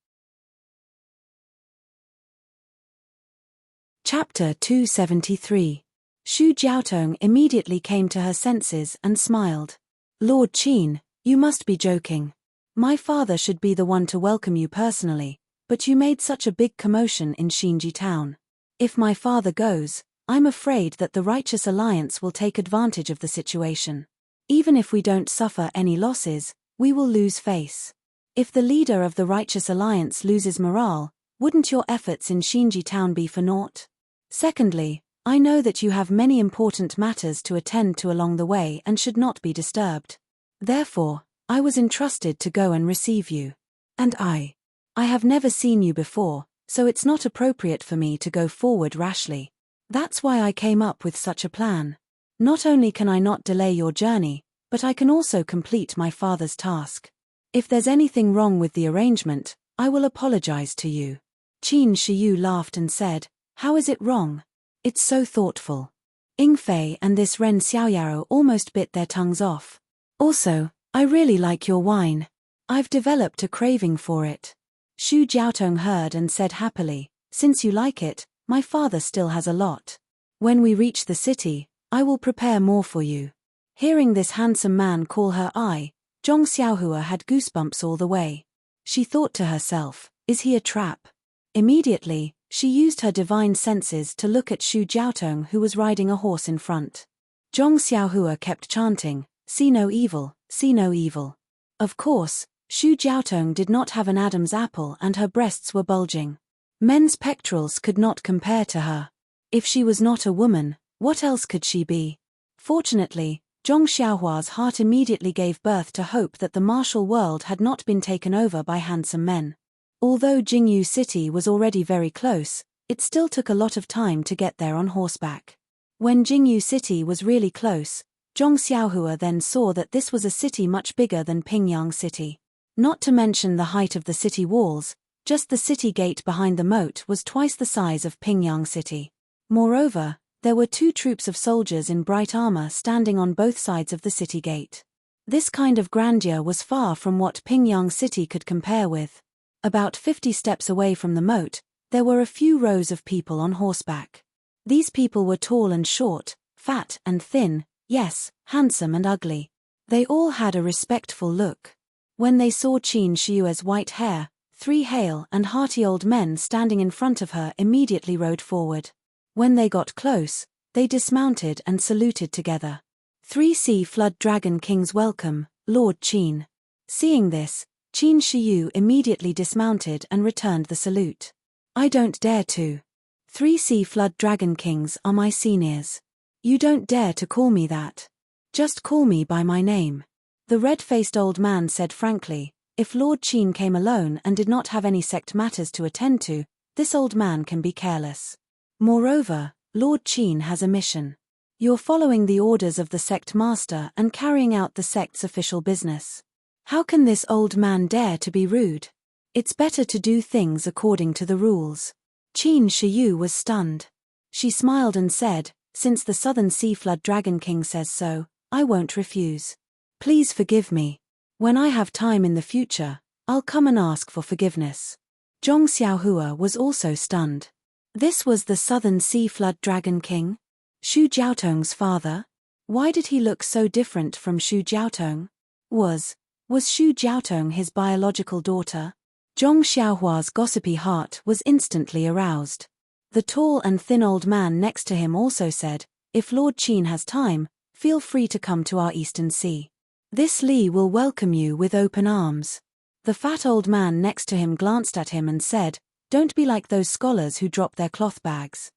Chapter 273. Xu Jiaotong immediately came to her senses and smiled. "Lord Qin, you must be joking. My father should be the one to welcome you personally, but you made such a big commotion in Xinji town. If my father goes, I'm afraid that the Righteous Alliance will take advantage of the situation. Even if we don't suffer any losses, we will lose face. If the leader of the Righteous Alliance loses morale, wouldn't your efforts in Xinji town be for naught? Secondly, I know that you have many important matters to attend to along the way and should not be disturbed. Therefore, I was entrusted to go and receive you. And I have never seen you before, so it's not appropriate for me to go forward rashly. That's why I came up with such a plan. Not only can I not delay your journey, but I can also complete my father's task. If there's anything wrong with the arrangement, I will apologize to you." Qin Shiyu laughed and said, "How is it wrong? It's so thoughtful." Ying Fei and this Ren Xiaoyaro almost bit their tongues off. "Also, I really like your wine. I've developed a craving for it." Xu Jiaotong heard and said happily, "Since you like it, my father still has a lot. When we reach the city, I will prepare more for you." Hearing this handsome man call her I, Zhong Xiaohua had goosebumps all the way. She thought to herself, is he a trap? Immediately, she used her divine senses to look at Xu Jiaotong, who was riding a horse in front. Zhong Xiaohua kept chanting, "See no evil, see no evil." Of course, Xu Jiaotong did not have an Adam's apple and her breasts were bulging. Men's pectorals could not compare to her. If she was not a woman, what else could she be? Fortunately, Zhong Xiaohua's heart immediately gave birth to hope that the martial world had not been taken over by handsome men. Although Jingyu City was already very close, it still took a lot of time to get there on horseback. When Jingyu City was really close, Zhong Xiaohua then saw that this was a city much bigger than Pingyang City. Not to mention the height of the city walls, just the city gate behind the moat was twice the size of Pingyang City. Moreover, there were 2 troops of soldiers in bright armor standing on both sides of the city gate. This kind of grandeur was far from what Pingyang City could compare with. About 50 steps away from the moat, there were a few rows of people on horseback. These people were tall and short, fat and thin, yes, handsome and ugly. They all had a respectful look. When they saw Qin Shiyue's white hair, 3 hale and hearty old men standing in front of her immediately rode forward. When they got close, they dismounted and saluted together. 3 Sea Flood Dragon Kings welcome, Lord Qin. Seeing this, Qin Shiyu immediately dismounted and returned the salute. I don't dare to. 3 Sea Flood Dragon Kings are my seniors. You don't dare to call me that. Just call me by my name. The red-faced old man said frankly, if Lord Qin came alone and did not have any sect matters to attend to, this old man can be careless. Moreover, Lord Qin has a mission. You're following the orders of the sect master and carrying out the sect's official business. How can this old man dare to be rude? It's better to do things according to the rules. Qin Shiyu was stunned. She smiled and said, since the Southern Sea Flood Dragon King says so, I won't refuse. Please forgive me. When I have time in the future, I'll come and ask for forgiveness. Zhong Xiaohua was also stunned. This was the Southern Sea Flood Dragon King? Xu Jiaotong's father? Why did he look so different from Xu Jiaotong? Was Xu Jiaotong his biological daughter? Zhong Xiaohua's gossipy heart was instantly aroused. The tall and thin old man next to him also said, if Lord Qin has time, feel free to come to our Eastern Sea. This Li will welcome you with open arms. The fat old man next to him glanced at him and said, don't be like those scholars who drop their cloth bags.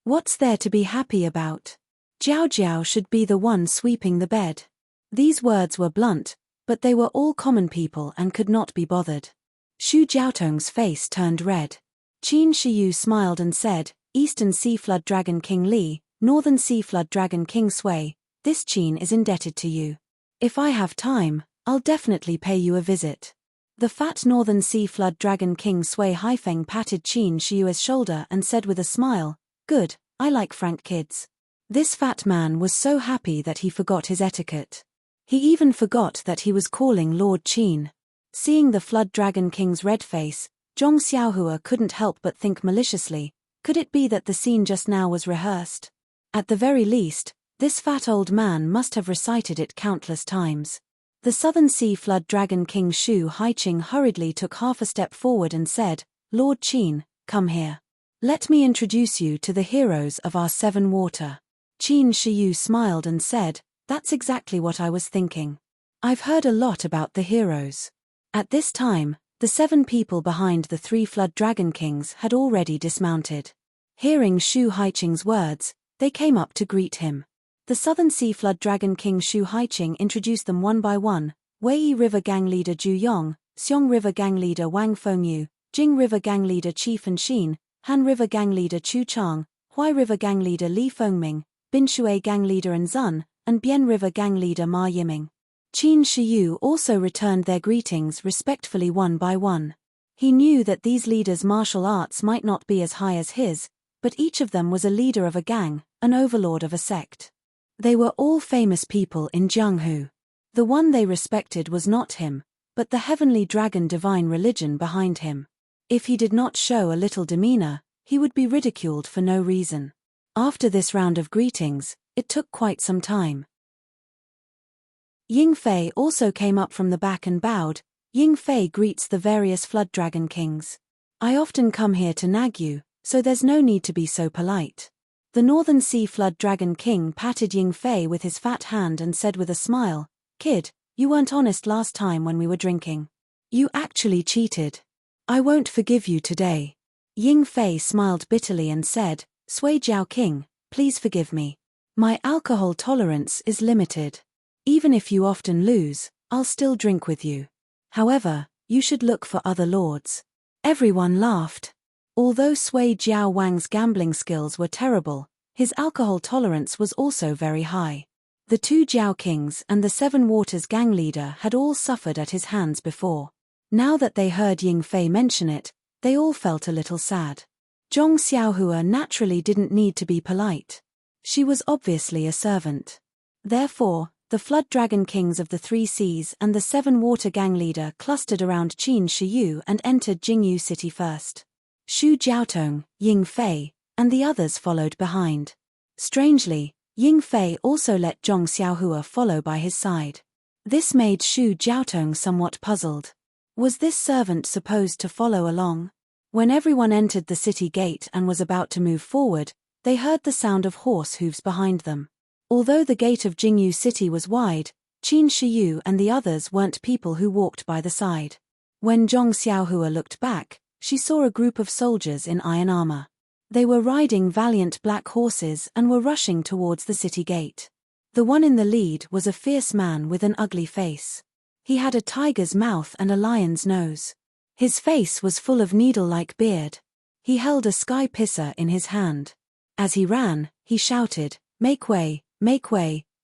What's there to be happy about? Jiao Jiao should be the one sweeping the bed. These words were blunt, but they were all common people and could not be bothered. Xu Jiaotong's face turned red. Qin Shiyu smiled and said, Eastern Sea Flood Dragon King Li, Northern Sea Flood Dragon King Sui, this Qin is indebted to you. If I have time, I'll definitely pay you a visit. The fat Northern Sea Flood Dragon King Sui Haifeng patted Qin Shiyu's shoulder and said with a smile, Good, I like frank kids. This fat man was so happy that he forgot his etiquette. He even forgot that he was calling Lord Qin. Seeing the Flood Dragon King's red face, Zhong Xiaohua couldn't help but think maliciously, could it be that the scene just now was rehearsed? At the very least, this fat old man must have recited it countless times. The Southern Sea Flood Dragon King Shu Haiqing hurriedly took half a step forward and said, Lord Qin, come here. Let me introduce you to the heroes of our seven water. Qin Shiyu smiled and said, That's exactly what I was thinking. I've heard a lot about the heroes. At this time, the 7 people behind the 3 Flood Dragon Kings had already dismounted. Hearing Shu Haiqing's words, they came up to greet him. The Southern Sea Flood Dragon King Shu Haiqing introduced them one by one: Wei River Gang Leader Zhu Yong, Xiong River Gang Leader Wang Fengyu, Jing River Gang Leader Qi Fenxin, Han River Gang Leader Chu Chang, Huai River Gang Leader Li Fengming, Bin Shui Gang Leader Zun, and Bian River Gang Leader Ma Yiming. Qin Shiyu also returned their greetings respectfully one by one. He knew that these leaders' martial arts might not be as high as his, but each of them was a leader of a gang, an overlord of a sect. They were all famous people in Jianghu. The one they respected was not him, but the heavenly dragon divine religion behind him. If he did not show a little demeanor, he would be ridiculed for no reason. After this round of greetings, it took quite some time. Ying Fei also came up from the back and bowed. Ying Fei greets the various Flood Dragon Kings. I often come here to nag you, so there's no need to be so polite. The Northern Sea Flood Dragon King patted Ying Fei with his fat hand and said with a smile, Kid, you weren't honest last time when we were drinking. You actually cheated. I won't forgive you today. Ying Fei smiled bitterly and said, Sui Jiao King, please forgive me. My alcohol tolerance is limited. Even if you often lose, I'll still drink with you. However, you should look for other lords. Everyone laughed. Although Sui Jiao Wang's gambling skills were terrible, his alcohol tolerance was also very high. The 2 Jiao Kings and the 7 Waters gang leader had all suffered at his hands before. Now that they heard Ying Fei mention it, they all felt a little sad. Zhong Xiaohua naturally didn't need to be polite. She was obviously a servant. Therefore, the Flood Dragon Kings of the 3 Seas and the 7 Water gang leader clustered around Qin Shiyu and entered Jingyu City first. Xu Jiaotong, Ying Fei, and the others followed behind. Strangely, Ying Fei also let Zhong Xiaohua follow by his side. This made Xu Jiaotong somewhat puzzled. Was this servant supposed to follow along? When everyone entered the city gate and was about to move forward, they heard the sound of horse hooves behind them. Although the gate of Jingyu City was wide, Qin Shiyu and the others weren't people who walked by the side. When Zhong Xiaohua looked back, she saw a group of soldiers in iron armor. They were riding valiant black horses and were rushing towards the city gate. The one in the lead was a fierce man with an ugly face. He had a tiger's mouth and a lion's nose. His face was full of needle-like beard. He held a sky pisser in his hand. As he ran, he shouted, make way,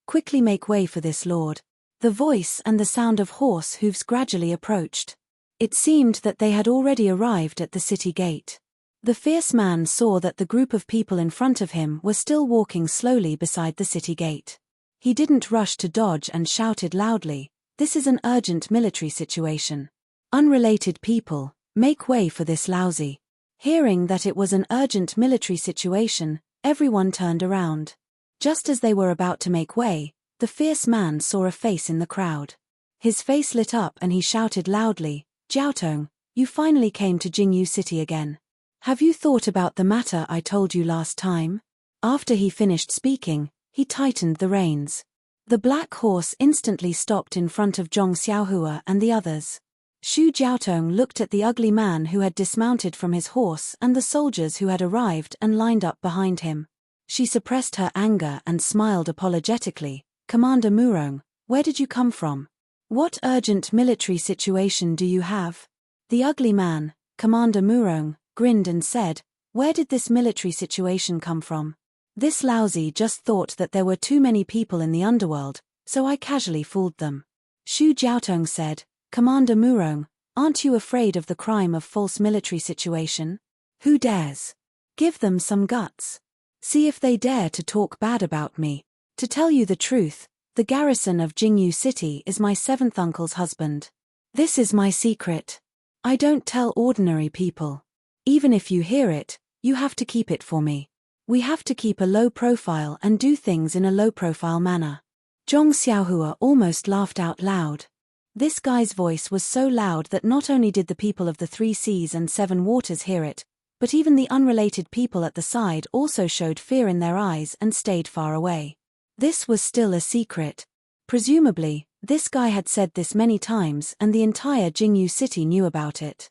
quickly make way for this lord. The voice and the sound of horse hooves gradually approached. It seemed that they had already arrived at the city gate. The fierce man saw that the group of people in front of him were still walking slowly beside the city gate. He didn't rush to dodge and shouted loudly, this is an urgent military situation. Unrelated people, make way for this lousy. Hearing that it was an urgent military situation, everyone turned around. Just as they were about to make way, the fierce man saw a face in the crowd. His face lit up and he shouted loudly, Jiaotong, you finally came to Jingyu City again. Have you thought about the matter I told you last time? After he finished speaking, he tightened the reins. The black horse instantly stopped in front of Zhong Xiaohua and the others. Xu Jiaotong looked at the ugly man who had dismounted from his horse and the soldiers who had arrived and lined up behind him. She suppressed her anger and smiled apologetically, Commander Murong, Where did you come from? What urgent military situation do you have? The ugly man, Commander Murong, grinned and said, where did this military situation come from? This lousy just thought that there were too many people in the underworld, so I casually fooled them. Xu Jiaotong said, Commander Murong, aren't you afraid of the crime of false military situation? Who dares? Give them some guts. See if they dare to talk bad about me. To tell you the truth, the garrison of Jingyu City is my seventh uncle's husband. This is my secret. I don't tell ordinary people. Even if you hear it, you have to keep it for me. We have to keep a low profile and do things in a low profile manner. Zhong Xiaohua almost laughed out loud. This guy's voice was so loud that not only did the people of the 3 seas and 7 waters hear it, but even the unrelated people at the side also showed fear in their eyes and stayed far away. This was still a secret. Presumably, this guy had said this many times and the entire Jingyu city knew about it.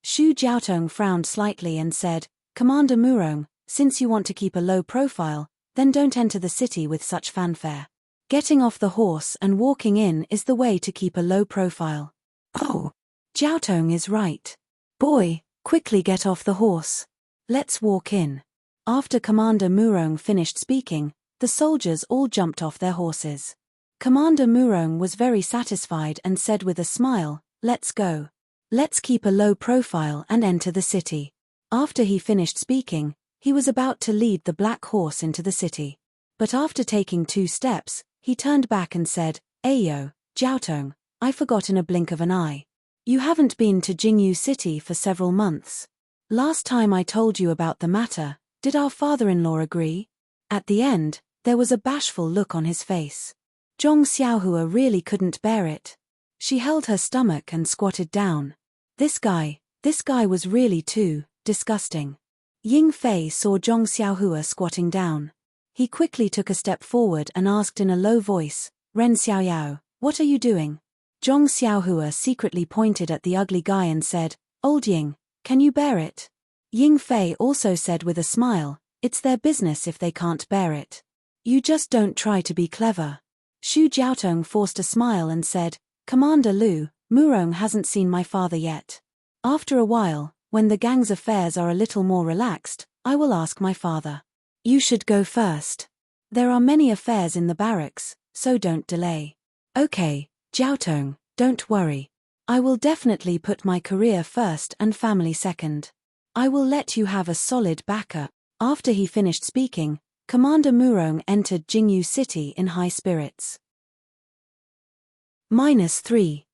Xu Jiaotong frowned slightly and said, Commander Murong, since you want to keep a low profile, then don't enter the city with such fanfare. Getting off the horse and walking in is the way to keep a low profile. Oh, Jiaotong is right. Boy, quickly get off the horse. Let's walk in. After Commander Murong finished speaking, the soldiers all jumped off their horses. Commander Murong was very satisfied and said with a smile, let's go. Let's keep a low profile and enter the city. After he finished speaking, he was about to lead the black horse into the city. But after taking 2 steps, he turned back and said, Ayo, Jiaotong, I forgot in a blink of an eye. You haven't been to Jingyu City for several months. Last time I told you about the matter, did our father-in-law agree? At the end, there was a bashful look on his face. Zhong Xiaohua really couldn't bear it. She held her stomach and squatted down. This guy was really too disgusting. Ying Fei saw Zhong Xiaohua squatting down. He quickly took a step forward and asked in a low voice, Ren Xiaoyao, what are you doing? Zhong Xiaohua secretly pointed at the ugly guy and said, Old Ying, can you bear it? Ying Fei also said with a smile, it's their business if they can't bear it. You just don't try to be clever. Xu Jiaotong forced a smile and said, Commander Lu, Murong hasn't seen my father yet. After a while, when the gang's affairs are a little more relaxed, I will ask my father. You should go first. There are many affairs in the barracks, so don't delay. Okay, Jiaotong, don't worry. I will definitely put my career first and family second. I will let you have a solid backer. After he finished speaking, Commander Murong entered Jingyu City in high spirits. -3.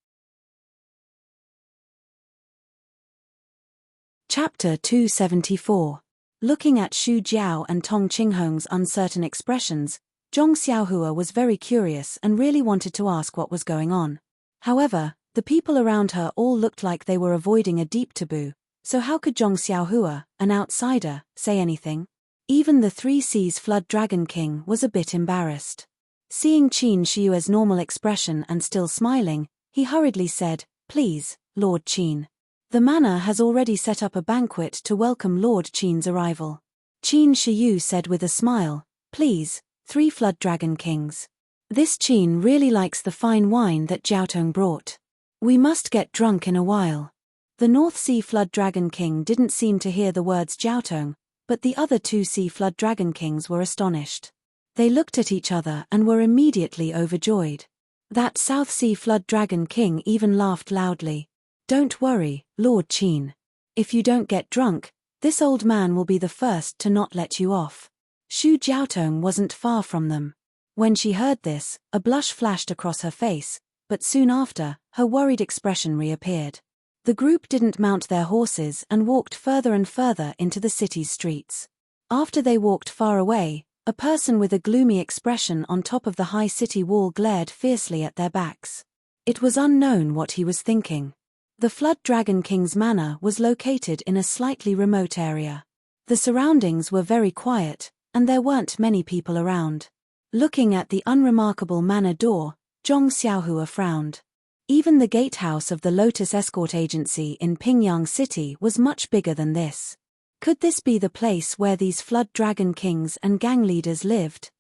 Chapter 274. Looking at Xu Jiao and Tong Qinghong's uncertain expressions, Zhong Xiaohua was very curious and really wanted to ask what was going on. However, the people around her all looked like they were avoiding a deep taboo, so how could Zhong Xiaohua, an outsider, say anything? Even the 3 Seas Flood Dragon King was a bit embarrassed. Seeing Qin Shiyue's normal expression and still smiling, he hurriedly said, Please, Lord Qin. The manor has already set up a banquet to welcome Lord Qin's arrival. Qin Shiyu said with a smile, Please, 3 Flood Dragon Kings. This Qin really likes the fine wine that Jiaotong brought. We must get drunk in a while. The North Sea Flood Dragon King didn't seem to hear the words Jiaotong, but the other 2 Sea Flood Dragon Kings were astonished. They looked at each other and were immediately overjoyed. That South Sea Flood Dragon King even laughed loudly. Don't worry, Lord Qin. If you don't get drunk, this old man will be the first to not let you off. Xu Jiaotong wasn't far from them. When she heard this, a blush flashed across her face, but soon after, her worried expression reappeared. The group didn't mount their horses and walked further and further into the city's streets. After they walked far away, a person with a gloomy expression on top of the high city wall glared fiercely at their backs. It was unknown what he was thinking. The Flood Dragon King's manor was located in a slightly remote area. The surroundings were very quiet, and there weren't many people around. Looking at the unremarkable manor door, Zhong Xiaohua frowned. Even the gatehouse of the Lotus Escort Agency in Pingyang City was much bigger than this. Could this be the place where these Flood Dragon Kings and gang leaders lived?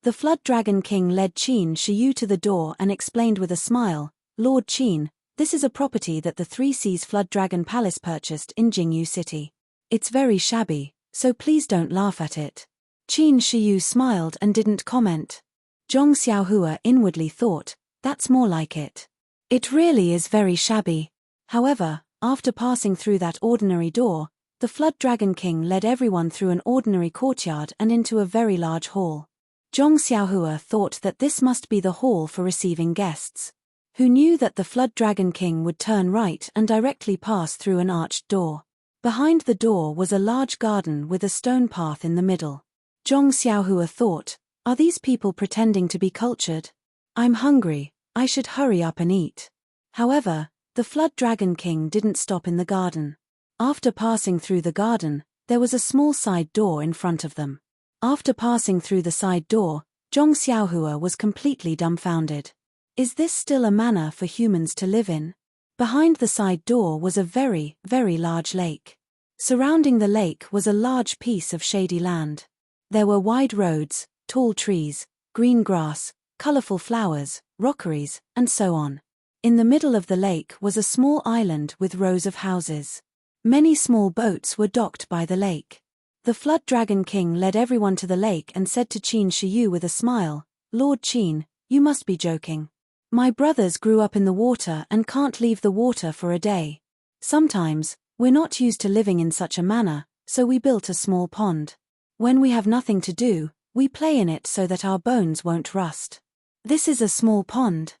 The Flood Dragon King led Qin Shiyu to the door and explained with a smile, "Lord Qin, this is a property that the Three Seas Flood Dragon Palace purchased in Jingyu City. It's very shabby, so please don't laugh at it." Qin Shiyu smiled and didn't comment. Zhong Xiaohua inwardly thought, "That's more like it. It really is very shabby." However, after passing through that ordinary door, the Flood Dragon King led everyone through an ordinary courtyard and into a very large hall. Zhong Xiaohua thought that this must be the hall for receiving guests. Who knew that the Flood Dragon King would turn right and directly pass through an arched door. Behind the door was a large garden with a stone path in the middle. Zhong Xiaohua thought, "Are these people pretending to be cultured? I'm hungry, I should hurry up and eat." However, the Flood Dragon King didn't stop in the garden. After passing through the garden, there was a small side door in front of them. After passing through the side door, Zhong Xiaohua was completely dumbfounded. Is this still a manor for humans to live in? Behind the side door was a very, very large lake. Surrounding the lake was a large piece of shady land. There were wide roads, tall trees, green grass, colorful flowers, rockeries, and so on. In the middle of the lake was a small island with rows of houses. Many small boats were docked by the lake. The Flood Dragon King led everyone to the lake and said to Qin Shiyu with a smile, "Lord Qin, you must be joking. My brothers grew up in the water and can't leave the water for a day. Sometimes, we're not used to living in such a manner, so we built a small pond. When we have nothing to do, we play in it so that our bones won't rust. This is a small pond."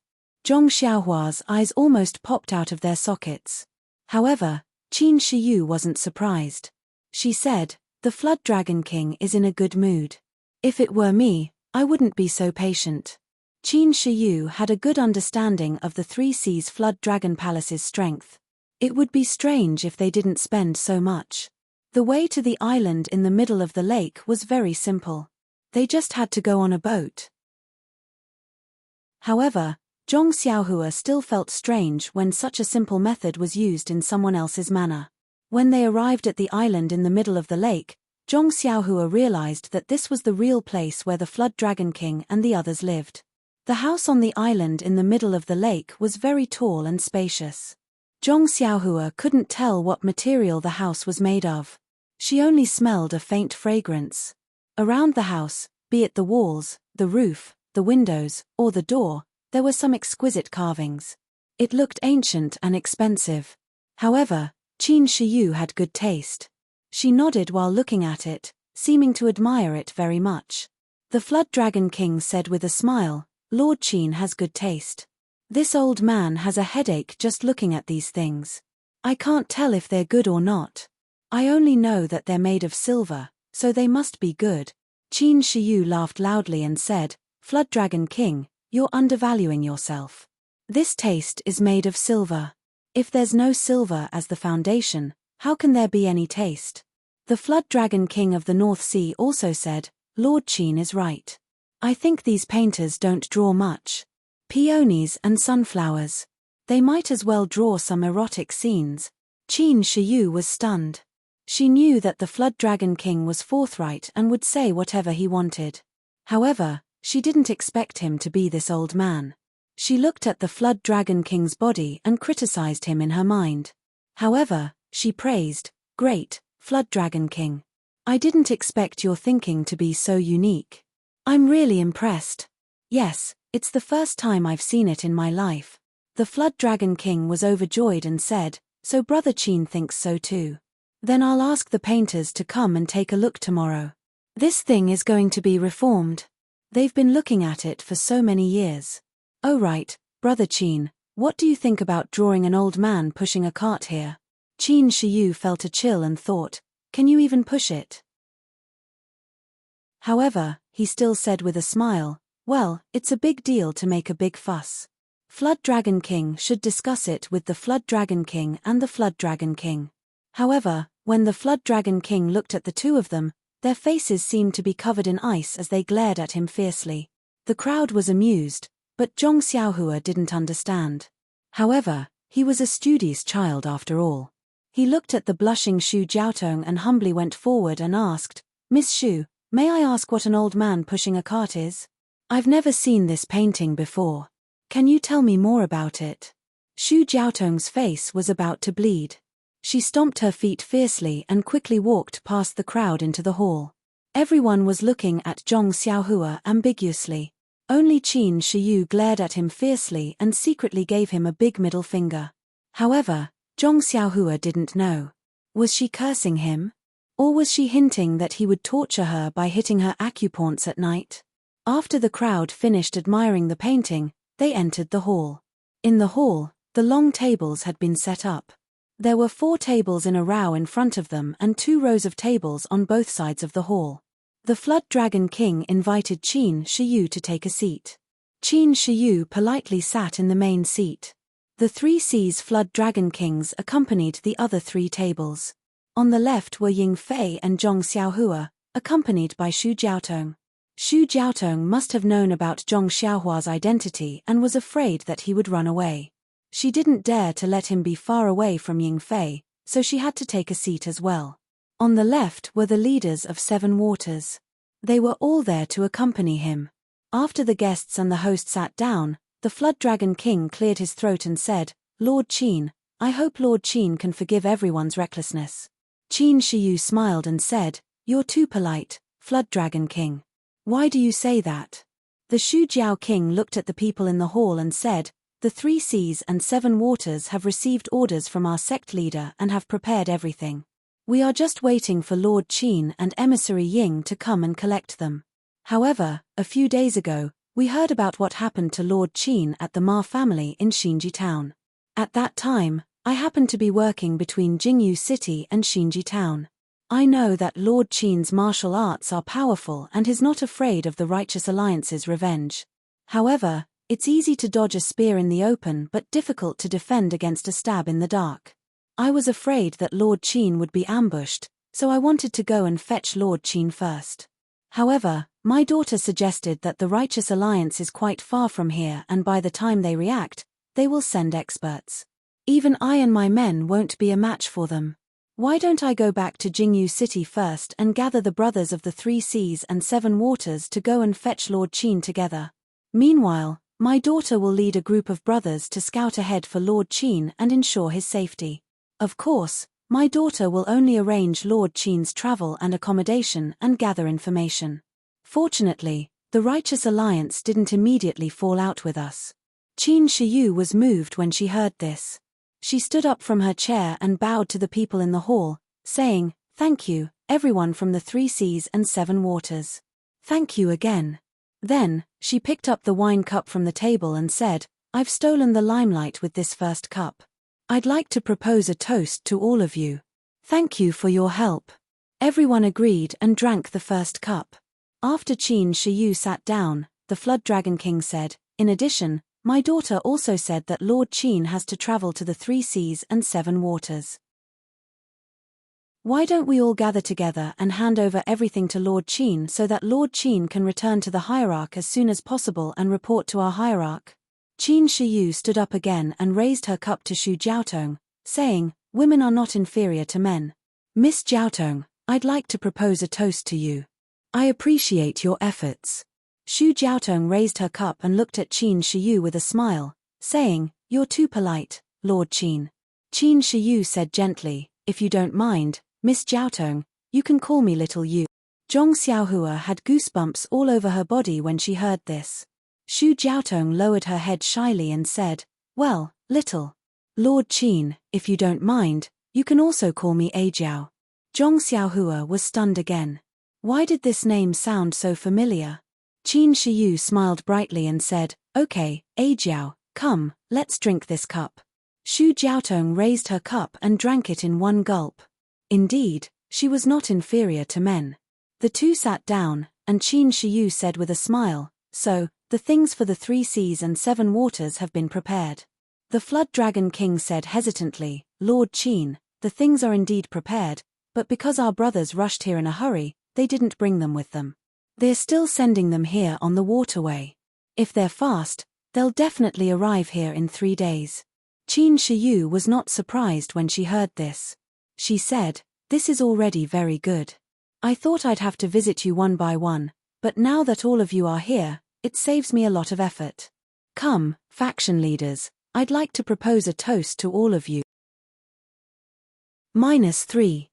Zhong Xiaohua's eyes almost popped out of their sockets. However, Qin Shiyu wasn't surprised. She said, "The Flood Dragon King is in a good mood. If it were me, I wouldn't be so patient." Qin Shiyu had a good understanding of the Three Seas Flood Dragon Palace's strength. It would be strange if they didn't spend so much. The way to the island in the middle of the lake was very simple. They just had to go on a boat. However, Zhong Xiaohua still felt strange when such a simple method was used in someone else's manor. When they arrived at the island in the middle of the lake, Zhong Xiaohua realized that this was the real place where the Flood Dragon King and the others lived. The house on the island in the middle of the lake was very tall and spacious. Zhong Xiaohua couldn't tell what material the house was made of. She only smelled a faint fragrance. Around the house, be it the walls, the roof, the windows, or the door, there were some exquisite carvings. It looked ancient and expensive. However, Qin Shiyu had good taste. She nodded while looking at it, seeming to admire it very much. The Flood Dragon King said with a smile, "Lord Qin has good taste. This old man has a headache just looking at these things. I can't tell if they're good or not. I only know that they're made of silver, so they must be good." Qin Shiyu laughed loudly and said, "Flood Dragon King, you're undervaluing yourself. This taste is made of silver. If there's no silver as the foundation, how can there be any taste?" The Flood Dragon King of the North Sea also said, "Lord Qin is right. I think these painters don't draw much. Peonies and sunflowers. They might as well draw some erotic scenes." Qin Shiyu was stunned. She knew that the Flood Dragon King was forthright and would say whatever he wanted. However, she didn't expect him to be this old man. She looked at the Flood Dragon King's body and criticized him in her mind. However, she praised, "Great, Flood Dragon King. I didn't expect your thinking to be so unique. I'm really impressed. Yes, it's the first time I've seen it in my life." The Flood Dragon King was overjoyed and said, "So Brother Qin thinks so too. Then I'll ask the painters to come and take a look tomorrow. This thing is going to be reformed. They've been looking at it for so many years." "Oh right, Brother Qin, what do you think about drawing an old man pushing a cart here?" Qin Shiyu felt a chill and thought, "Can you even push it?" However, he still said with a smile, "Well, it's a big deal to make a big fuss. Flood Dragon King should discuss it with the Flood Dragon King and the Flood Dragon King." However, when the Flood Dragon King looked at the two of them, their faces seemed to be covered in ice as they glared at him fiercely. The crowd was amused, but Zhong Xiaohua didn't understand. However, he was a studious child after all. He looked at the blushing Xu Jiaotong and humbly went forward and asked, "Miss Xu, may I ask what an old man pushing a cart is?" I've never seen this painting before. Can you tell me more about it? Xu Jiaotong's face was about to bleed. She stomped her feet fiercely and quickly walked past the crowd into the hall. Everyone was looking at Zhong Xiaohua ambiguously. Only Qin Shiyu glared at him fiercely and secretly gave him a big middle finger. However, Zhong Xiaohua didn't know. Was she cursing him? Or was she hinting that he would torture her by hitting her acupoints at night? After the crowd finished admiring the painting, they entered the hall. In the hall, the long tables had been set up. There were 4 tables in a row in front of them and 2 rows of tables on both sides of the hall. The Flood Dragon King invited Qin Shiyu to take a seat. Qin Shiyu politely sat in the main seat. The 3 Seas Flood Dragon Kings accompanied the other 3 tables. On the left were Ying Fei and Zhong Xiaohua, accompanied by Xu Jiaotong. Xu Jiaotong must have known about Zhong Xiaohua's identity and was afraid that he would run away. She didn't dare to let him be far away from Ying Fei, so she had to take a seat as well. On the left were the leaders of 7 Waters. They were all there to accompany him. After the guests and the host sat down, the Flood Dragon King cleared his throat and said, "Lord Qin, I hope Lord Qin can forgive everyone's recklessness." Qin Shiyu smiled and said, "You're too polite, Flood Dragon King. Why do you say that?" The Shu Jiao King looked at the people in the hall and said, "The 3 Seas and 7 Waters have received orders from our sect leader and have prepared everything. We are just waiting for Lord Qin and Emissary Ying to come and collect them. However, a few days ago, we heard about what happened to Lord Qin at the Ma family in Xinji town. At that time, I happened to be working between Jingyu City and Xinji town. I know that Lord Qin's martial arts are powerful and is not afraid of the Righteous Alliance's revenge. However, it's easy to dodge a spear in the open but difficult to defend against a stab in the dark. I was afraid that Lord Qin would be ambushed, so I wanted to go and fetch Lord Qin first. However, my daughter suggested that the Righteous Alliance is quite far from here and by the time they react, they will send experts. Even I and my men won't be a match for them. Why don't I go back to Jingyu City first and gather the brothers of the 3 Seas and 7 Waters to go and fetch Lord Qin together? Meanwhile, my daughter will lead a group of brothers to scout ahead for Lord Qin and ensure his safety. Of course, my daughter will only arrange Lord Qin's travel and accommodation and gather information. Fortunately, the Righteous Alliance didn't immediately fall out with us." Qin Shiyu was moved when she heard this. She stood up from her chair and bowed to the people in the hall, saying, "Thank you, everyone from the 3 Seas and 7 Waters. Thank you again." Then, she picked up the wine cup from the table and said, "I've stolen the limelight with this first cup. I'd like to propose a toast to all of you. Thank you for your help." Everyone agreed and drank the first cup. After Qin Shiyu sat down, the Flood Dragon King said, "In addition, my daughter also said that Lord Qin has to travel to the 3 Seas and 7 Waters. Why don't we all gather together and hand over everything to Lord Qin so that Lord Qin can return to the hierarch as soon as possible and report to our hierarch?" Qin Shiyu stood up again and raised her cup to Xu Jiaotong, saying, "Women are not inferior to men. Miss Jiaotong, I'd like to propose a toast to you. I appreciate your efforts." Xu Jiaotong raised her cup and looked at Qin Shiyu with a smile, saying, "You're too polite, Lord Qin." Qin Shiyu said gently, "If you don't mind, Miss Jiaotong, you can call me Little You." Zhong Xiaohua had goosebumps all over her body when she heard this. Xu Jiaotong lowered her head shyly and said, "Well, Little Lord Qin, if you don't mind, you can also call me Ajiao." Zhong Xiaohua was stunned again. Why did this name sound so familiar? Qin Shiyu smiled brightly and said, "Okay, Ajiao, come, let's drink this cup." Xu Jiaotong raised her cup and drank it in one gulp. Indeed, she was not inferior to men. The two sat down, and Qin Shiyu said with a smile, "So, the things for the 3 Seas and 7 Waters have been prepared." The Flood Dragon King said hesitantly, "Lord Qin, the things are indeed prepared, but because our brothers rushed here in a hurry, they didn't bring them with them. They're still sending them here on the waterway. If they're fast, they'll definitely arrive here in 3 days." Qin Shiyu was not surprised when she heard this. She said, "This is already very good. I thought I'd have to visit you one by one, but now that all of you are here, it saves me a lot of effort. Come, faction leaders, I'd like to propose a toast to all of you. -3.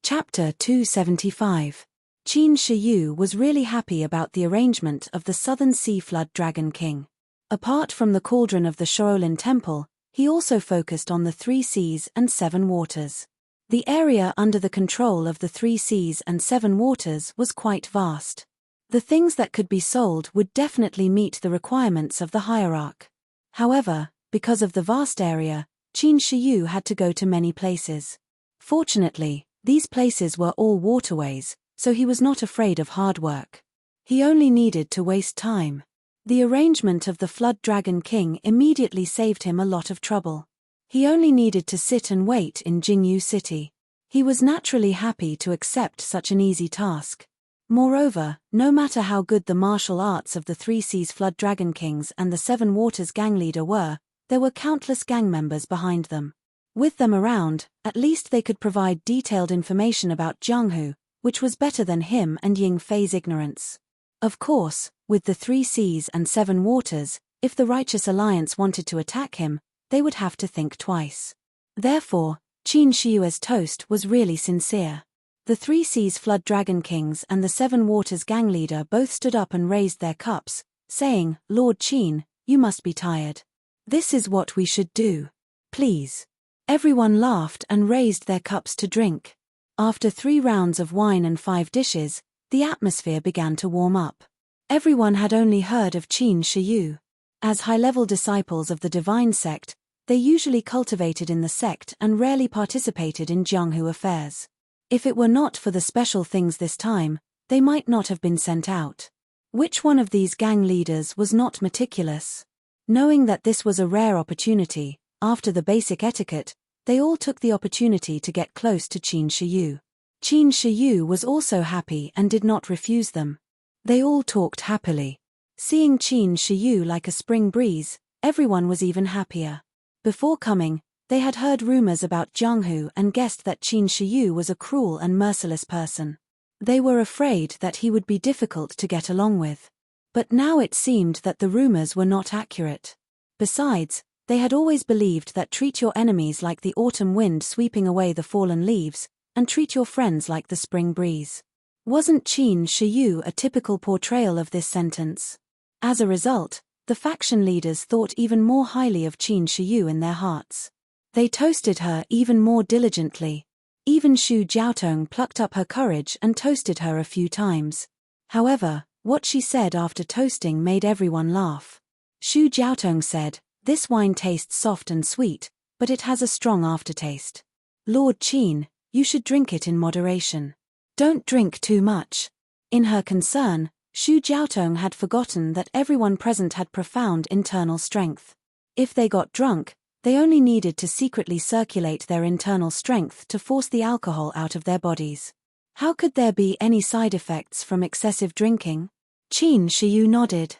Chapter 275. Qin Shi Yu was really happy about the arrangement of the Southern Sea Flood Dragon King. Apart from the cauldron of the Shaolin Temple, he also focused on the 3 seas and 7 waters. The area under the control of the 3 seas and 7 waters was quite vast. The things that could be sold would definitely meet the requirements of the hierarch. However, because of the vast area, Qin Shi Yu had to go to many places. Fortunately, these places were all waterways, so he was not afraid of hard work. He only needed to waste time. The arrangement of the Flood Dragon King immediately saved him a lot of trouble. He only needed to sit and wait in Jingyu City. He was naturally happy to accept such an easy task. Moreover, no matter how good the martial arts of the 3 Seas Flood Dragon Kings and the 7 Waters gang leader were, there were countless gang members behind them. With them around, at least they could provide detailed information about Jianghu, which was better than him and Ying Fei's ignorance. Of course, with the 3 Seas and 7 Waters, if the Righteous Alliance wanted to attack him, they would have to think twice. Therefore, Qin Shi Yu's toast was really sincere. The 3 Seas Flood Dragon Kings and the 7 Waters gang leader both stood up and raised their cups, saying, "Lord Qin, you must be tired. This is what we should do. Please." Everyone laughed and raised their cups to drink. After 3 rounds of wine and 5 dishes, the atmosphere began to warm up. Everyone had only heard of Qin Shi Yu. As high-level disciples of the divine sect, they usually cultivated in the sect and rarely participated in Jianghu affairs. If it were not for the special things this time, they might not have been sent out. Which one of these gang leaders was not meticulous? Knowing that this was a rare opportunity, after the basic etiquette, they all took the opportunity to get close to Qin Shi Yu. Qin Shi Yu was also happy and did not refuse them. They all talked happily. Seeing Qin Shi Yu like a spring breeze, everyone was even happier. Before coming, they had heard rumors about Jianghu and guessed that Qin Shi Yu was a cruel and merciless person. They were afraid that he would be difficult to get along with. But now it seemed that the rumors were not accurate. Besides, they had always believed that treat your enemies like the autumn wind sweeping away the fallen leaves, and treat your friends like the spring breeze. Wasn't Qin Shi Yu a typical portrayal of this sentence? As a result, the faction leaders thought even more highly of Qin Shi Yu in their hearts. They toasted her even more diligently. Even Xu Jiaotong plucked up her courage and toasted her a few times. However, what she said after toasting made everyone laugh. Xu Jiaotong said, "This wine tastes soft and sweet, but it has a strong aftertaste. Lord Qin, you should drink it in moderation. Don't drink too much." In her concern, Xu Jiaotong had forgotten that everyone present had profound internal strength. If they got drunk, they only needed to secretly circulate their internal strength to force the alcohol out of their bodies. How could there be any side effects from excessive drinking? Qin Shi Yu nodded.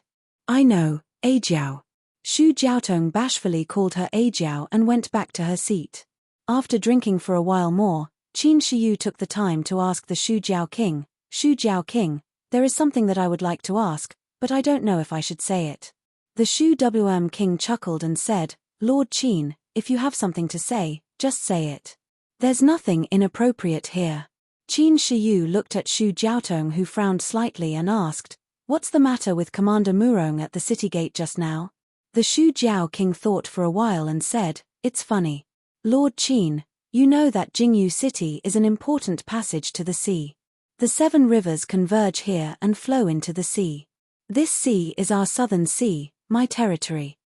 "I know, Ajiao." Xu Jiaotong bashfully called her Ajiao and went back to her seat. After drinking for a while more, Qin Shi Yu took the time to ask the Shu Jiao King, "Shu Jiao King, there is something that I would like to ask, but I don't know if I should say it." The Shu Wm King chuckled and said, "Lord Qin, if you have something to say, just say it. There's nothing inappropriate here." Qin Shi Yu looked at Xu Jiaotong, who frowned slightly and asked, "What's the matter with Commander Murong at the city gate just now?" The Shu Jiao King thought for a while and said, "It's funny. Lord Qin, you know that Jingyu City is an important passage to the sea. The 7 rivers converge here and flow into the sea. This sea is our Southern Sea, my territory.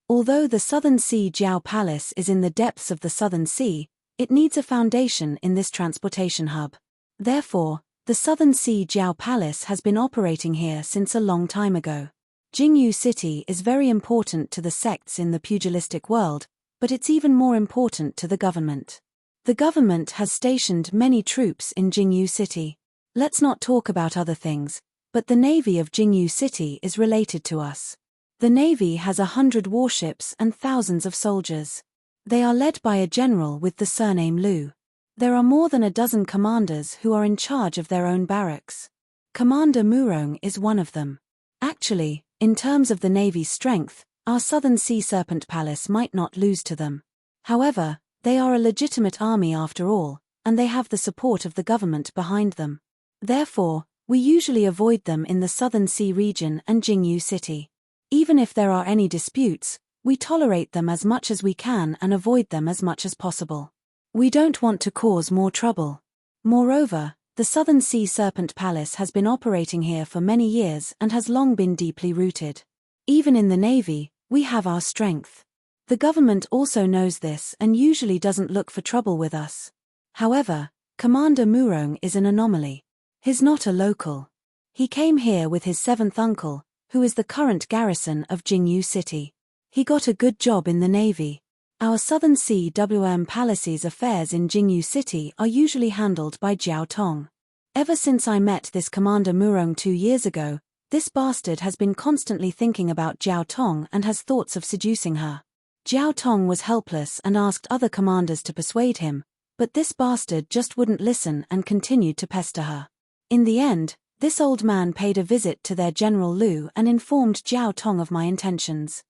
Although the Southern Sea Jiao Palace is in the depths of the Southern Sea, it needs a foundation in this transportation hub. Therefore, the Southern Sea Jiao Palace has been operating here since a long time ago. Jingyu City is very important to the sects in the pugilistic world, but it's even more important to the government. The government has stationed many troops in Jingyu City. Let's not talk about other things, but the navy of Jingyu City is related to us. The navy has 100 warships and thousands of soldiers. They are led by a general with the surname Lu. There are more than a dozen commanders who are in charge of their own barracks. Commander Murong is one of them. Actually, in terms of the Navy's strength, our Southern Sea Serpent Palace might not lose to them. However, they are a legitimate army after all, and they have the support of the government behind them. Therefore, we usually avoid them in the Southern Sea region and Jingyu City. Even if there are any disputes, we tolerate them as much as we can and avoid them as much as possible. We don't want to cause more trouble. Moreover, the Southern Sea Serpent Palace has been operating here for many years and has long been deeply rooted. Even in the Navy, we have our strength. The government also knows this and usually doesn't look for trouble with us. However, Commander Murong is an anomaly. He's not a local. He came here with his seventh uncle, who is the current garrison of Jingyu City. He got a good job in the Navy. Our Southern Sea Palace's affairs in Jingyu City are usually handled by Jiao Tong. Ever since I met this Commander Murong 2 years ago, this bastard has been constantly thinking about Jiao Tong and has thoughts of seducing her. Jiao Tong was helpless and asked other commanders to persuade him, but this bastard just wouldn't listen and continued to pester her. In the end, this old man paid a visit to their General Lu and informed Jiao Tong of my intentions.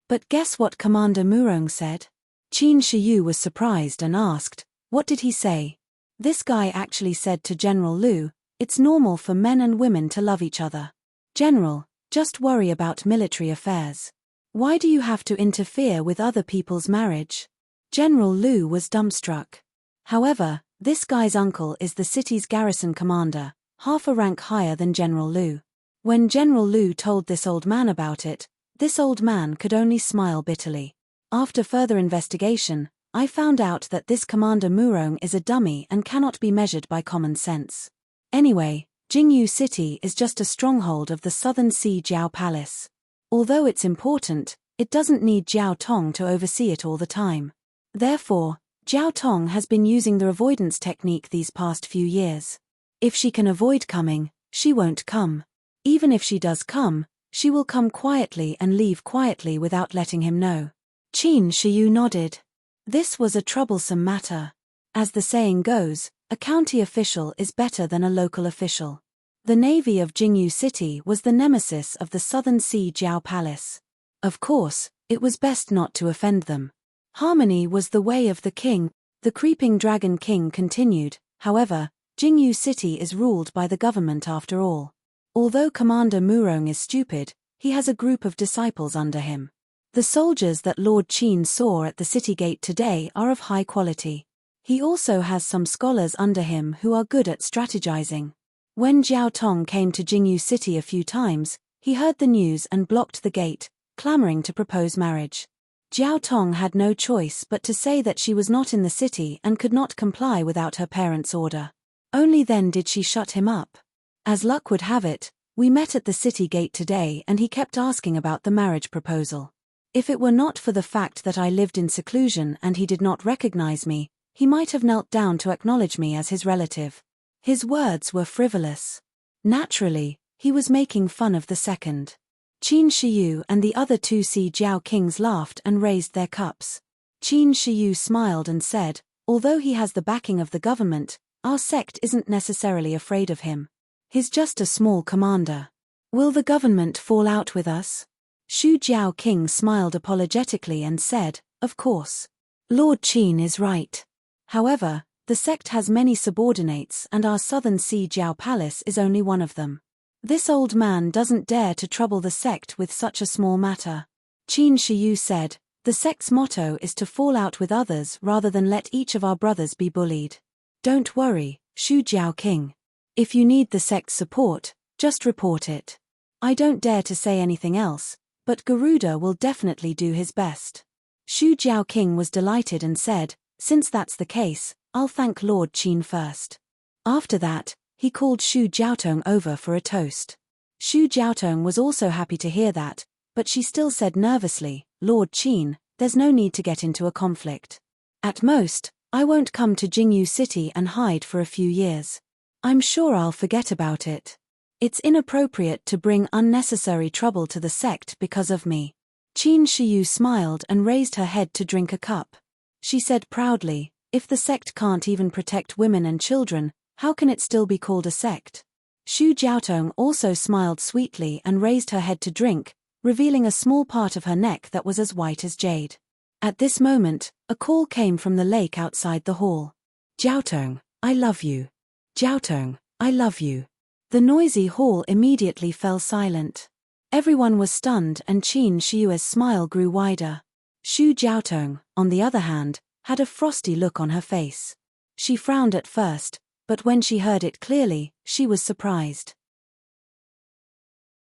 But guess what Commander Murong said? Qin Shiyu was surprised and asked, "What did he say?" This guy actually said to General Lu, "It's normal for men and women to love each other. General, just worry about military affairs. Why do you have to interfere with other people's marriage?" General Lu was dumbstruck. However, this guy's uncle is the city's garrison commander, half a rank higher than General Lu. When General Lu told this old man about it, this old man could only smile bitterly. After further investigation, I found out that this Commander Murong is a dummy and cannot be measured by common sense. Anyway, Jingyu City is just a stronghold of the Southern Sea Jiao Palace. Although it's important, it doesn't need Jiao Tong to oversee it all the time. Therefore, Jiao Tong has been using the avoidance technique these past few years. If she can avoid coming, she won't come. Even if she does come, she will come quietly and leave quietly without letting him know. Qin Shiyu nodded. This was a troublesome matter. As the saying goes, a county official is better than a local official. The navy of Jingyu City was the nemesis of the Southern Sea Jiao Palace. Of course, it was best not to offend them. Harmony was the way of the king. The creeping dragon king continued. However, Jingyu City is ruled by the government after all. Although Commander Murong is stupid, he has a group of disciples under him. The soldiers that Lord Qin saw at the city gate today are of high quality. He also has some scholars under him who are good at strategizing. When Jiao Tong came to Jingyu City a few times, he heard the news and blocked the gate, clamoring to propose marriage. Jiao Tong had no choice but to say that she was not in the city and could not comply without her parents' order. Only then did she shut him up. As luck would have it, we met at the city gate today and he kept asking about the marriage proposal. If it were not for the fact that I lived in seclusion and he did not recognize me, he might have knelt down to acknowledge me as his relative. His words were frivolous. Naturally, he was making fun of the second. Qin Shiyu and the other 2 Sea Jiao kings laughed and raised their cups. Qin Shiyu smiled and said, "Although he has the backing of the government, our sect isn't necessarily afraid of him. He's just a small commander. Will the government fall out with us?" Shu Jiao King smiled apologetically and said, "Of course. Lord Qin is right. However, the sect has many subordinates and our Southern Sea Jiao Palace is only one of them. This old man doesn't dare to trouble the sect with such a small matter." Qin Shiyu said, "The sect's motto is to fall out with others rather than let each of our brothers be bullied. Don't worry, Shu Jiao King. If you need the sect's support, just report it. I don't dare to say anything else, but Garuda will definitely do his best." Shu Jiao King was delighted and said, "Since that's the case, I'll thank Lord Qin first." After that, he called Shu Jiaotong over for a toast. Shu Jiaotong was also happy to hear that, but she still said nervously, "Lord Qin, there's no need to get into a conflict. At most, I won't come to Jingyu City and hide for a few years. I'm sure I'll forget about it. It's inappropriate to bring unnecessary trouble to the sect because of me." Qin Shiyu smiled and raised her head to drink a cup. She said proudly, If the sect can't even protect women and children, how can it still be called a sect? Xu Jiaotong also smiled sweetly and raised her head to drink, revealing a small part of her neck that was as white as jade. At this moment, a call came from the lake outside the hall. Jiaotong, I love you. Jiaotong, I love you. The noisy hall immediately fell silent. Everyone was stunned and Qin Shiyue's smile grew wider. Xu Jiaotong, on the other hand, had a frosty look on her face. She frowned at first, but when she heard it clearly, she was surprised.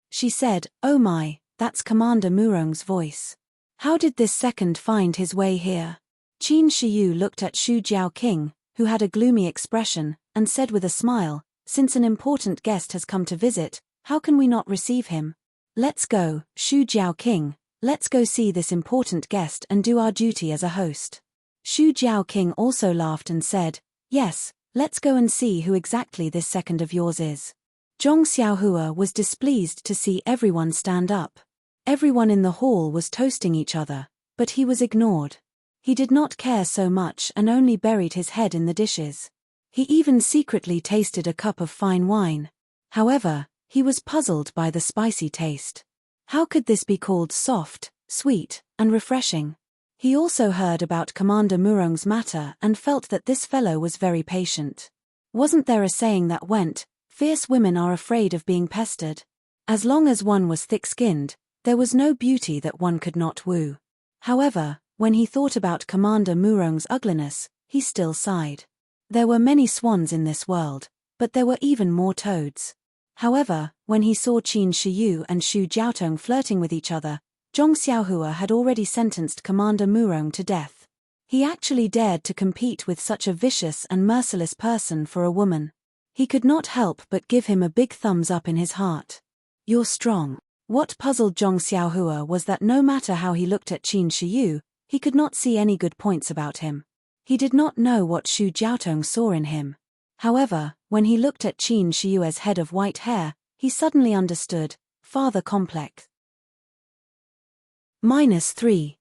She said, "Oh my, that's Commander Murong's voice. How did this second find his way here?" Qin Shiyu looked at Xu Jiaoqing, who had a gloomy expression, and said with a smile, "Since an important guest has come to visit, how can we not receive him? Let's go, Xu Jiaoqing, let's go see this important guest and do our duty as a host." Xu Jiaoqing also laughed and said, "Yes, let's go and see who exactly this second of yours is." Zhong Xiaohua was displeased to see everyone stand up. Everyone in the hall was toasting each other, but he was ignored. He did not care so much and only buried his head in the dishes. He even secretly tasted a cup of fine wine. However, he was puzzled by the spicy taste. How could this be called soft, sweet, and refreshing? He also heard about Commander Murong's matter and felt that this fellow was very patient. Wasn't there a saying that went, "Fierce women are afraid of being pestered"? As long as one was thick-skinned, there was no beauty that one could not woo. However, when he thought about Commander Murong's ugliness, he still sighed. There were many swans in this world, but there were even more toads. However, when he saw Qin Shiyu and Xu Jiaotong flirting with each other, Zhong Xiaohua had already sentenced Commander Murong to death. He actually dared to compete with such a vicious and merciless person for a woman. He could not help but give him a big thumbs up in his heart. "You're strong." What puzzled Zhong Xiaohua was that no matter how he looked at Qin Shiyu, he could not see any good points about him. He did not know what Xu Jiaotong saw in him. However, when he looked at Qin Shiyue's head of white hair, he suddenly understood, father complex. -3.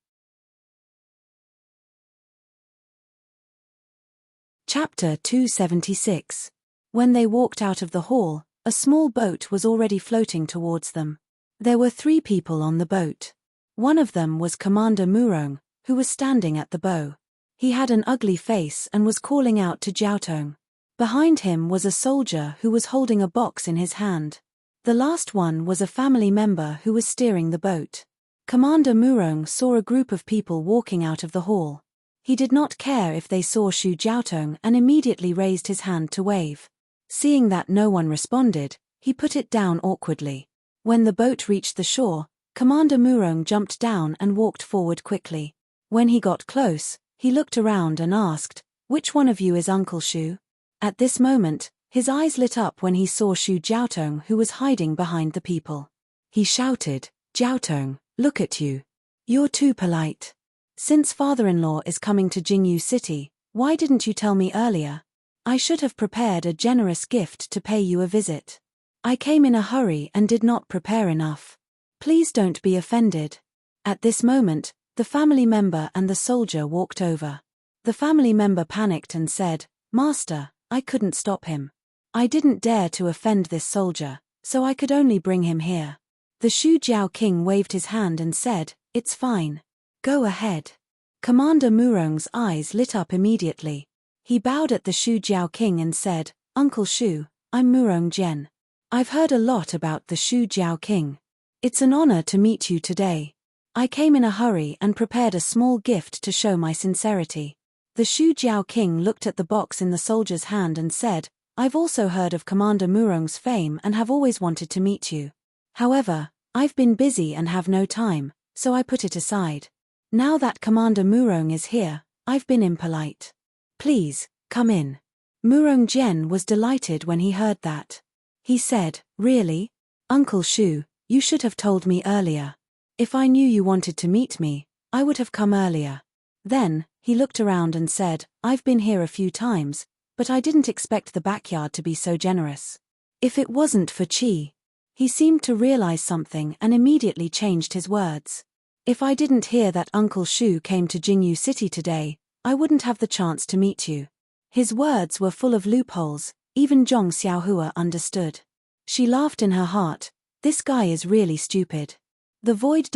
Chapter 276. When they walked out of the hall, a small boat was already floating towards them. There were 3 people on the boat. One of them was Commander Murong, who was standing at the bow. He had an ugly face and was calling out to Jiaotong. Behind him was a soldier who was holding a box in his hand. The last one was a family member who was steering the boat. Commander Murong saw a group of people walking out of the hall. He did not care if they saw Xu Jiaotong and immediately raised his hand to wave. Seeing that no one responded, he put it down awkwardly. When the boat reached the shore, Commander Murong jumped down and walked forward quickly. When he got close, he looked around and asked, "Which one of you is Uncle Xu?" At this moment, his eyes lit up when he saw Xu Jiaotong, who was hiding behind the people. He shouted, "Jiaotong, look at you. You're too polite. Since father-in-law is coming to Jingyu City, why didn't you tell me earlier? I should have prepared a generous gift to pay you a visit. I came in a hurry and did not prepare enough. Please don't be offended." At this moment, the family member and the soldier walked over. The family member panicked and said, "Master, I couldn't stop him. I didn't dare to offend this soldier, so I could only bring him here." The Xu Jiaoqing waved his hand and said, "It's fine. Go ahead." Commander Murong's eyes lit up immediately. He bowed at the Xu Jiaoqing and said, "Uncle Xu, I'm Murong Jian. I've heard a lot about the Xu Jiaoqing. It's an honor to meet you today. I came in a hurry and prepared a small gift to show my sincerity." The Xu Jiaoqing looked at the box in the soldier's hand and said, "I've also heard of Commander Murong's fame and have always wanted to meet you. However, I've been busy and have no time, so I put it aside. Now that Commander Murong is here, I've been impolite. Please, come in." Murong Jian was delighted when he heard that. He said, "Really? Uncle Xu, you should have told me earlier. If I knew you wanted to meet me, I would have come earlier." Then, he looked around and said, "I've been here a few times, but I didn't expect the backyard to be so generous. If it wasn't for Qi." He seemed to realize something and immediately changed his words. "If I didn't hear that Uncle Xu came to Jingyu City today, I wouldn't have the chance to meet you. His words were full of loopholes, even Zhong Xiaohua understood. She laughed in her heart. This guy is really stupid. The Void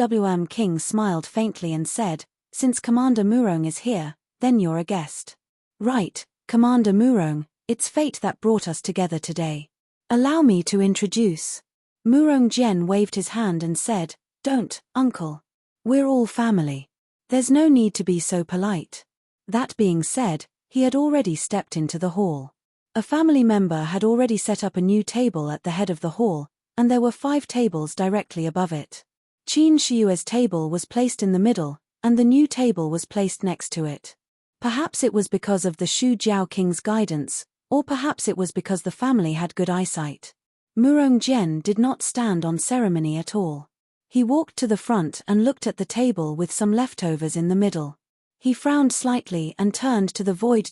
King smiled faintly and said, since Commander Murong is here, then you're a guest. Right, Commander Murong, it's fate that brought us together today. Allow me to introduce. Murong Jian waved his hand and said, don't, uncle. We're all family. There's no need to be so polite. That being said, he had already stepped into the hall. A family member had already set up a new table at the head of the hall, and there were 5 tables directly above it. Qin Shiyue's table was placed in the middle, and the new table was placed next to it. Perhaps it was because of the Shu Jiao King's guidance, or perhaps it was because the family had good eyesight. Murong Jian did not stand on ceremony at all. He walked to the front and looked at the table with some leftovers in the middle. He frowned slightly and turned to the Void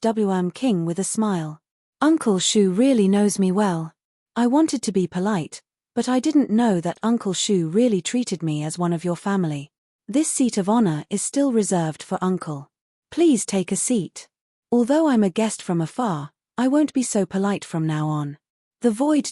King with a smile. Uncle Shu really knows me well. I wanted to be polite, but I didn't know that Uncle Shu really treated me as one of your family. This seat of honor is still reserved for Uncle. Please take a seat. Although I'm a guest from afar, I won't be so polite from now on. The Void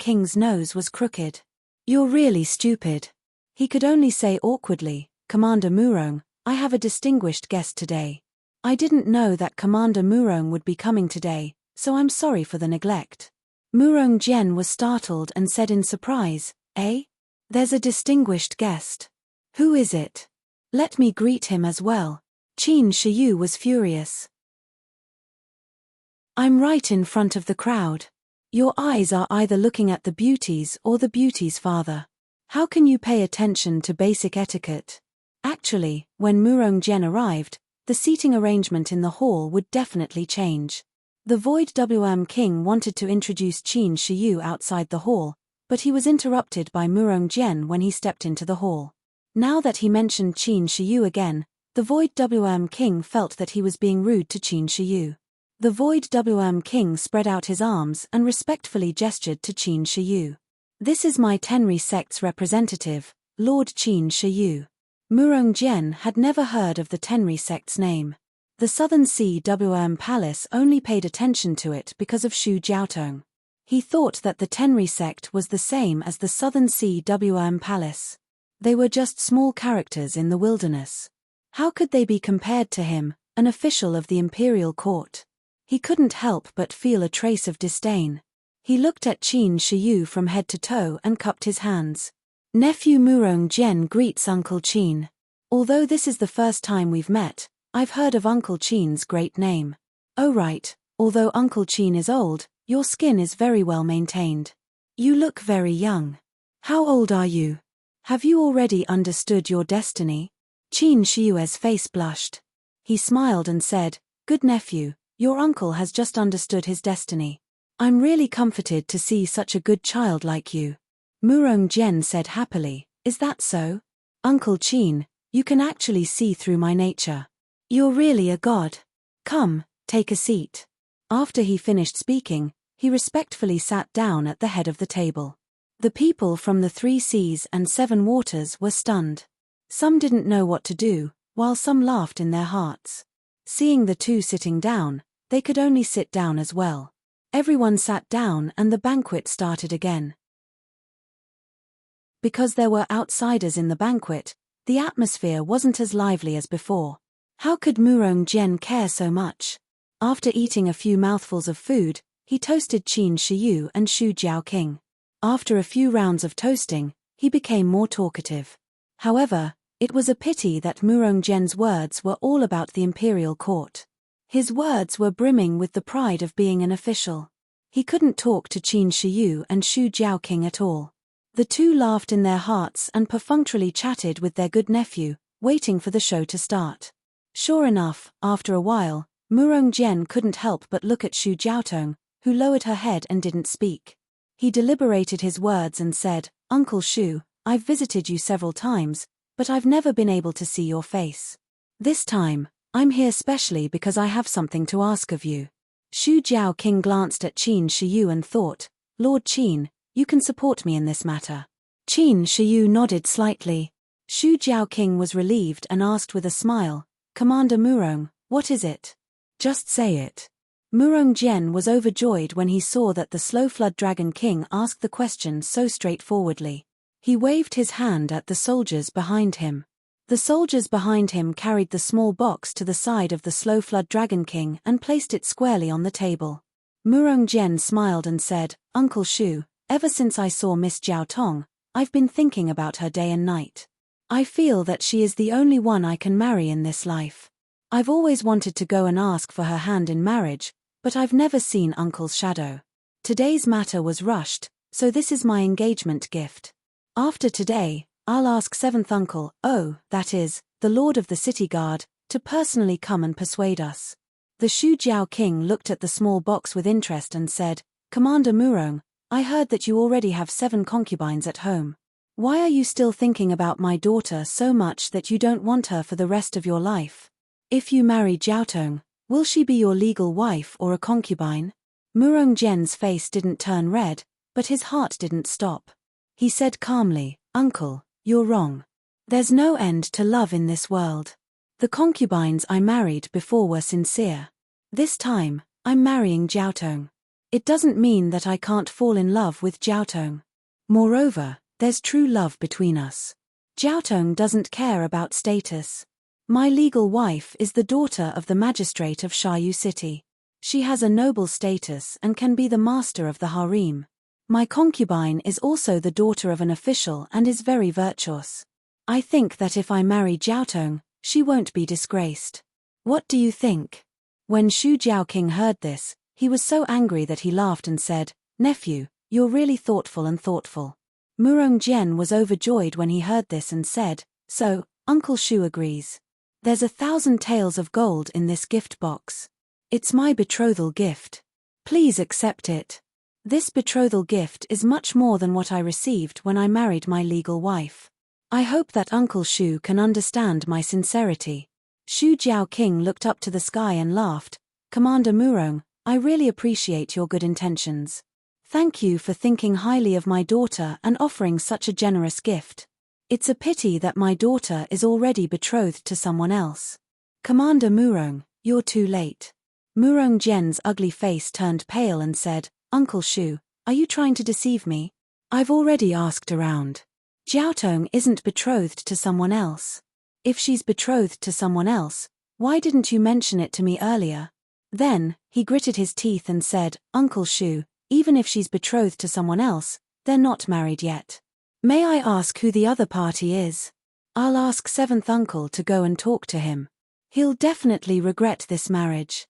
King's nose was crooked. You're really stupid. He could only say awkwardly, Commander Murong, I have a distinguished guest today. I didn't know that Commander Murong would be coming today, so I'm sorry for the neglect. Murong Jian was startled and said in surprise, eh? There's a distinguished guest. Who is it? Let me greet him as well. Qin Shiyu was furious. I'm right in front of the crowd. Your eyes are either looking at the beauties or the beauty's father. How can you pay attention to basic etiquette? Actually, when Murong Jian arrived, the seating arrangement in the hall would definitely change. The Void King wanted to introduce Qin Shiyu outside the hall, but he was interrupted by Murong Jian when he stepped into the hall. Now that he mentioned Qin Shiyu again, the Void King felt that he was being rude to Qin Shiyu. The Void King spread out his arms and respectfully gestured to Qin Shiyu. This is my Tenri sect's representative, Lord Qin Shiyu. Murong Jian had never heard of the Tenri sect's name. The Southern Sea Palace only paid attention to it because of Shu Jiaotong. He thought that the Tenri sect was the same as the Southern Sea Palace. They were just small characters in the wilderness. How could they be compared to him, an official of the imperial court? He couldn't help but feel a trace of disdain. He looked at Qin Shiyu from head to toe and cupped his hands. Nephew Murong Jian greets Uncle Qin. Although this is the first time we've met, I've heard of Uncle Qin's great name. Oh right, although Uncle Qin is old, your skin is very well maintained. You look very young. How old are you? Have you already understood your destiny? Qin Shiyue's face blushed. He smiled and said, Good nephew, your uncle has just understood his destiny. I'm really comforted to see such a good child like you. Murong Jian said happily, Is that so? Uncle Qin, you can actually see through my nature. You're really a god. Come, take a seat. After he finished speaking, he respectfully sat down at the head of the table. The people from the 3 seas and 7 waters were stunned. Some didn't know what to do, while some laughed in their hearts. Seeing the 2 sitting down, they could only sit down as well. Everyone sat down and the banquet started again. Because there were outsiders in the banquet, the atmosphere wasn't as lively as before. How could Murong Jian care so much? After eating a few mouthfuls of food, he toasted Qin Shiyu and Shu Jiaoqing. After a few rounds of toasting, he became more talkative. However, it was a pity that Murong Jian's words were all about the imperial court. His words were brimming with the pride of being an official. He couldn't talk to Qin Shiyu and Shu Jiaoqing at all. The 2 laughed in their hearts and perfunctorily chatted with their good nephew, waiting for the show to start. Sure enough, after a while, Murong Jian couldn't help but look at Shu Jiaotong, who lowered her head and didn't speak. He deliberated his words and said, Uncle Shu, I've visited you several times, but I've never been able to see your face. This time, I'm here specially because I have something to ask of you. Shu Jiaoqing glanced at Qin Shiyu and thought, Lord Qin, you can support me in this matter. Qin Shiyu nodded slightly. Shu Jiaoqing was relieved and asked with a smile, Commander Murong, What is it? Just say it. Murong Jian was overjoyed when he saw that the Slow Flood Dragon King asked the question so straightforwardly. He waved his hand at the soldiers behind him. The soldiers behind him carried the small box to the side of the Slow Flood Dragon King and placed it squarely on the table. Murong Jian smiled and said, Uncle Shu, ever since I saw Miss Jiao Tong, I've been thinking about her day and night. I feel that she is the only one I can marry in this life. I've always wanted to go and ask for her hand in marriage, but I've never seen Uncle's shadow. Today's matter was rushed, so this is my engagement gift. After today, I'll ask 7th Uncle, that is, the Lord of the City Guard, to personally come and persuade us. The Shu Jiao King looked at the small box with interest and said, Commander Murong, I heard that you already have 7 concubines at home. Why are you still thinking about my daughter so much that you don't want her for the rest of your life? If you marry Jiaotong, will she be your legal wife or a concubine? Murong Jian's face didn't turn red, but his heart didn't stop. He said calmly, Uncle, you're wrong. There's no end to love in this world. The concubines I married before were sincere. This time, I'm marrying Jiaotong. It doesn't mean that I can't fall in love with Jiaotong. Moreover, there's true love between us. Jiaotong doesn't care about status. My legal wife is the daughter of the magistrate of Shayu City. She has a noble status and can be the master of the harem. My concubine is also the daughter of an official and is very virtuous. I think that if I marry Jiaotong, she won't be disgraced. What do you think? When Shu Jiao King heard this, he was so angry that he laughed and said, Nephew, you're really thoughtful and thoughtful. Murong Jian was overjoyed when he heard this and said, So, Uncle Shu agrees. There's 1,000 taels of gold in this gift box. It's my betrothal gift. Please accept it. This betrothal gift is much more than what I received when I married my legal wife. I hope that Uncle Shu can understand my sincerity. Shu Jiao King looked up to the sky and laughed. Commander Murong, I really appreciate your good intentions. Thank you for thinking highly of my daughter and offering such a generous gift. It's a pity that my daughter is already betrothed to someone else. Commander Murong, you're too late. Murong Jian's ugly face turned pale and said, Uncle Shu, are you trying to deceive me? I've already asked around. Jiaotong isn't betrothed to someone else. If she's betrothed to someone else, why didn't you mention it to me earlier? Then, he gritted his teeth and said, Uncle Shu, even if she's betrothed to someone else, they're not married yet. May I ask who the other party is? I'll ask 7th Uncle to go and talk to him. He'll definitely regret this marriage.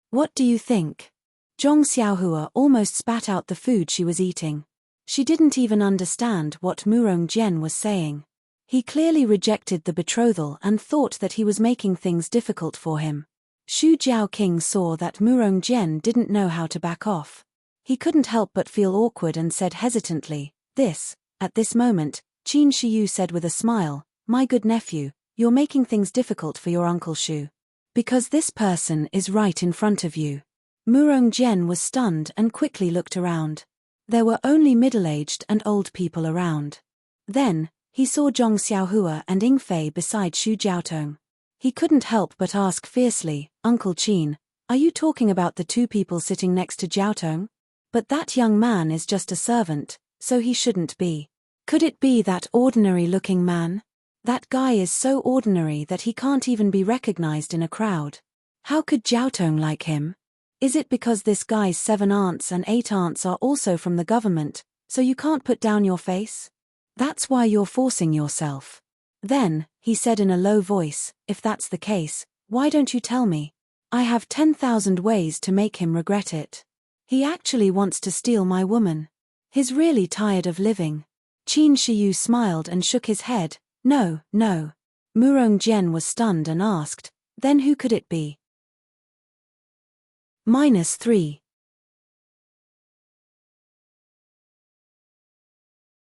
What do you think? Zhong Xiaohua almost spat out the food she was eating. She didn't even understand what Murong Jian was saying. He clearly rejected the betrothal and thought that he was making things difficult for him. Shu Jiao King saw that Murong Jian didn't know how to back off. He couldn't help but feel awkward and said hesitantly, At this moment, Qin Shiyu said with a smile, My good nephew, you're making things difficult for your Uncle Shu. Because this person is right in front of you. Murong Jian was stunned and quickly looked around. There were only middle-aged and old people around. Then, he saw Zhong Xiaohua and Yingfei beside Shu Jiaotong. He couldn't help but ask fiercely, Uncle Qin, are you talking about the 2 people sitting next to Jiaotong? But that young man is just a servant, so he shouldn't be. Could it be that ordinary-looking man? That guy is so ordinary that he can't even be recognized in a crowd. How could Jiaotong like him? Is it because this guy's 7 aunts and 8 aunts are also from the government, so you can't put down your face? That's why you're forcing yourself. Then, he said in a low voice, if that's the case, why don't you tell me? I have 10,000 ways to make him regret it. He actually wants to steal my woman. He's really tired of living. Qin Shiyu smiled and shook his head, no. Murong Jian was stunned and asked, then who could it be? -3.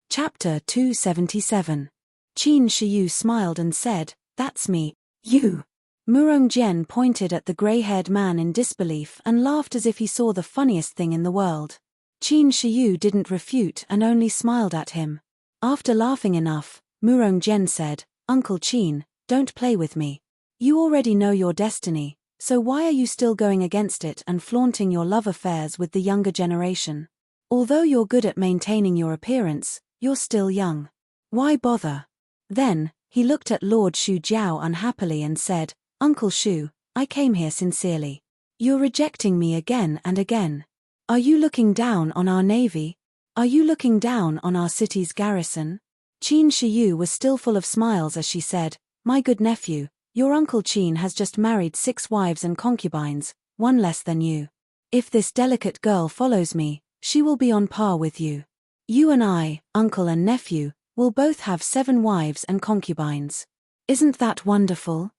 Chapter 277. Qin Shiyu smiled and said, That's me, you. Murong Jian pointed at the grey-haired man in disbelief and laughed as if he saw the funniest thing in the world. Qin Shiyu didn't refute and only smiled at him. After laughing enough, Murong Jian said, Uncle Qin, don't play with me. You already know your destiny, so why are you still going against it and flaunting your love affairs with the younger generation? Although you're good at maintaining your appearance, you're still young. Why bother? Then, he looked at Lord Shu Jiao unhappily and said, Uncle Shu, I came here sincerely. You're rejecting me again and again. Are you looking down on our navy? Are you looking down on our city's garrison? Qin Shiyu was still full of smiles as she said, My good nephew, your Uncle Qin has just married 6 wives and concubines, 1 less than you. If this delicate girl follows me, she will be on par with you. You and I, uncle and nephew, will both have 7 wives and concubines. Isn't that wonderful?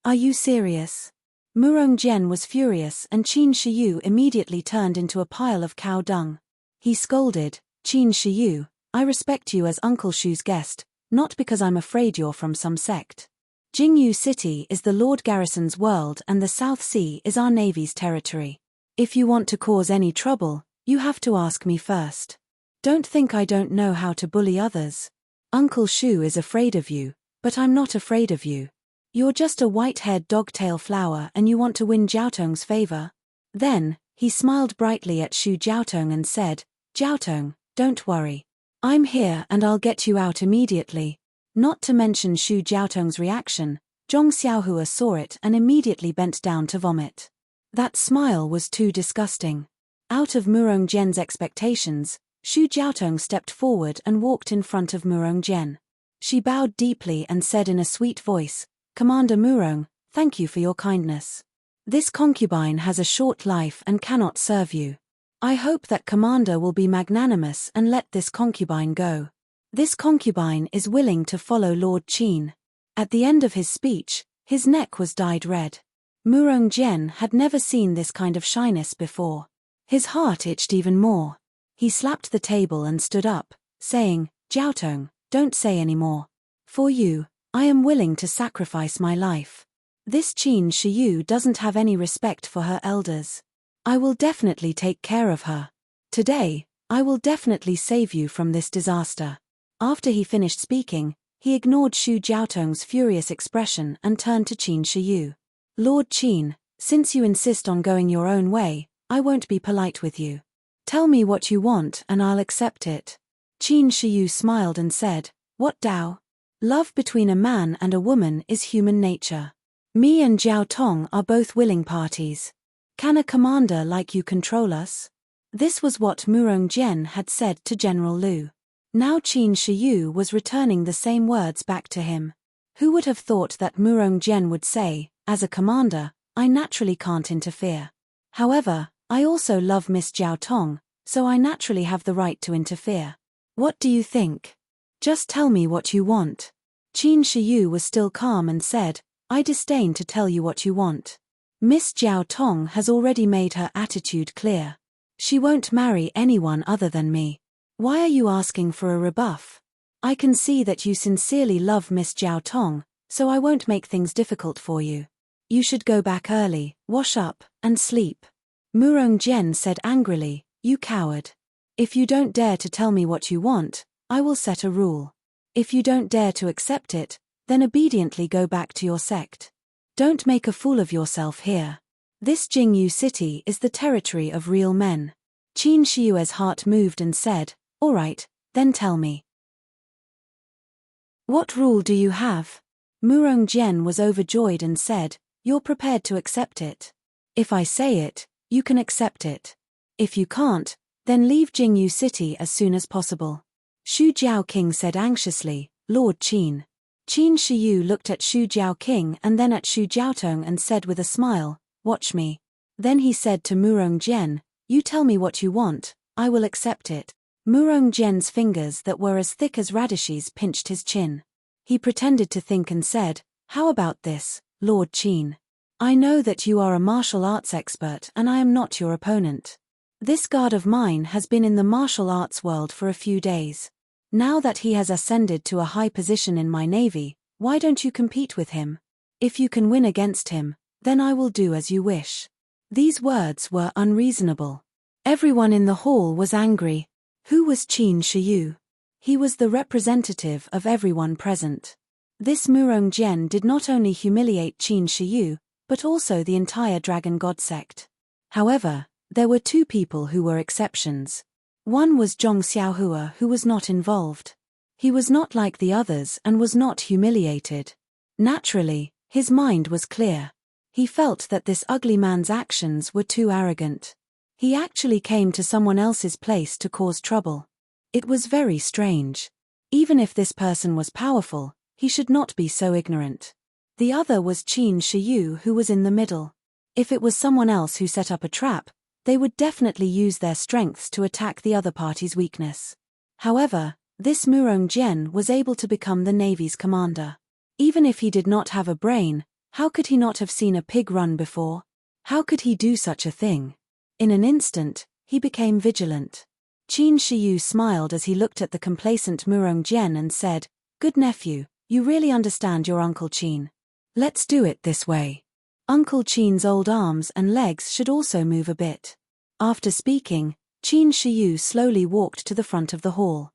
Are you serious? Murong Jian was furious and Qin Shiyu immediately turned into a pile of cow dung. He scolded, Qin Shiyu, I respect you as Uncle Shu's guest, not because I'm afraid you're from some sect. Jingyu City is the Lord Garrison's world and the South Sea is our Navy's territory. If you want to cause any trouble, you have to ask me first. Don't think I don't know how to bully others. Uncle Shu is afraid of you, but I'm not afraid of you. You're just a white-haired dog-tail flower and you want to win Jiaotong's favor. Then, he smiled brightly at Shu Jiaotong and said, Jiaotong, don't worry. I'm here and I'll get you out immediately. Not to mention Shu Jiaotong's reaction, Zhong Xiaohua saw it and immediately bent down to vomit. That smile was too disgusting. Out of Murong Jian's expectations, Shu Jiaotong stepped forward and walked in front of Murong Jian. She bowed deeply and said in a sweet voice, Commander Murong, thank you for your kindness. This concubine has a short life and cannot serve you. I hope that Commander will be magnanimous and let this concubine go. This concubine is willing to follow Lord Qin. At the end of his speech, his neck was dyed red. Murong Jian had never seen this kind of shyness before. His heart itched even more. He slapped the table and stood up, saying, Jiaotong, don't say any more. For you, I am willing to sacrifice my life. This Qin Shiyu doesn't have any respect for her elders. I will definitely take care of her. Today, I will definitely save you from this disaster. After he finished speaking, he ignored Shu Jiaotong's furious expression and turned to Qin Shiyu. Lord Qin, since you insist on going your own way, I won't be polite with you. Tell me what you want and I'll accept it. Qin Shiyu smiled and said, What Dao? Love between a man and a woman is human nature. Me and Jiao Tong are both willing parties. Can a commander like you control us? This was what Murong Jian had said to General Liu. Now Qin Shiyu was returning the same words back to him. Who would have thought that Murong Jian would say, as a commander, I naturally can't interfere. However, I also love Miss Jiao Tong, so I naturally have the right to interfere. What do you think? Just tell me what you want. Qin Shiyu was still calm and said, I disdain to tell you what you want. Miss Jiao Tong has already made her attitude clear. She won't marry anyone other than me. Why are you asking for a rebuff? I can see that you sincerely love Miss Jiao Tong, so I won't make things difficult for you. You should go back early, wash up, and sleep. Murong Jian said angrily, You coward. If you don't dare to tell me what you want, I will set a rule. If you don't dare to accept it, then obediently go back to your sect. Don't make a fool of yourself here. This Jingyu city is the territory of real men. Qin Shiyue's heart moved and said, All right, then tell me. What rule do you have? Murong Jian was overjoyed and said, You're prepared to accept it. If I say it, you can accept it. If you can't, then leave Jingyu city as soon as possible. Shu Jiaoqing said anxiously, Lord Qin. Qin Shiyu looked at Shu Jiaoqing and then at Shu Jiaotong and said with a smile, Watch me. Then he said to Murong Jian, You tell me what you want, I will accept it. Murong Jian's fingers that were as thick as radishes pinched his chin. He pretended to think and said, How about this, Lord Qin? I know that you are a martial arts expert and I am not your opponent. This guard of mine has been in the martial arts world for a few days. Now that he has ascended to a high position in my navy, why don't you compete with him? If you can win against him, then I will do as you wish. These words were unreasonable. Everyone in the hall was angry. Who was Qin Shiyu? He was the representative of everyone present. This Murong Jian did not only humiliate Qin Shiyu, but also the entire Dragon God sect. However, there were two people who were exceptions. One was Zhong Xiaohua, who was not involved. He was not like the others and was not humiliated. Naturally, his mind was clear. He felt that this ugly man's actions were too arrogant. He actually came to someone else's place to cause trouble. It was very strange. Even if this person was powerful, he should not be so ignorant. The other was Qin Shiyu, who was in the middle. If it was someone else who set up a trap, they would definitely use their strengths to attack the other party's weakness. However, this Murong Jian was able to become the Navy's commander. Even if he did not have a brain, how could he not have seen a pig run before? How could he do such a thing? In an instant, he became vigilant. Qin Shiyu smiled as he looked at the complacent Murong Jian and said, "Good nephew, you really understand your Uncle Qin. Let's do it this way." Uncle Qin's old arms and legs should also move a bit. After speaking, Qin Shiyu slowly walked to the front of the hall.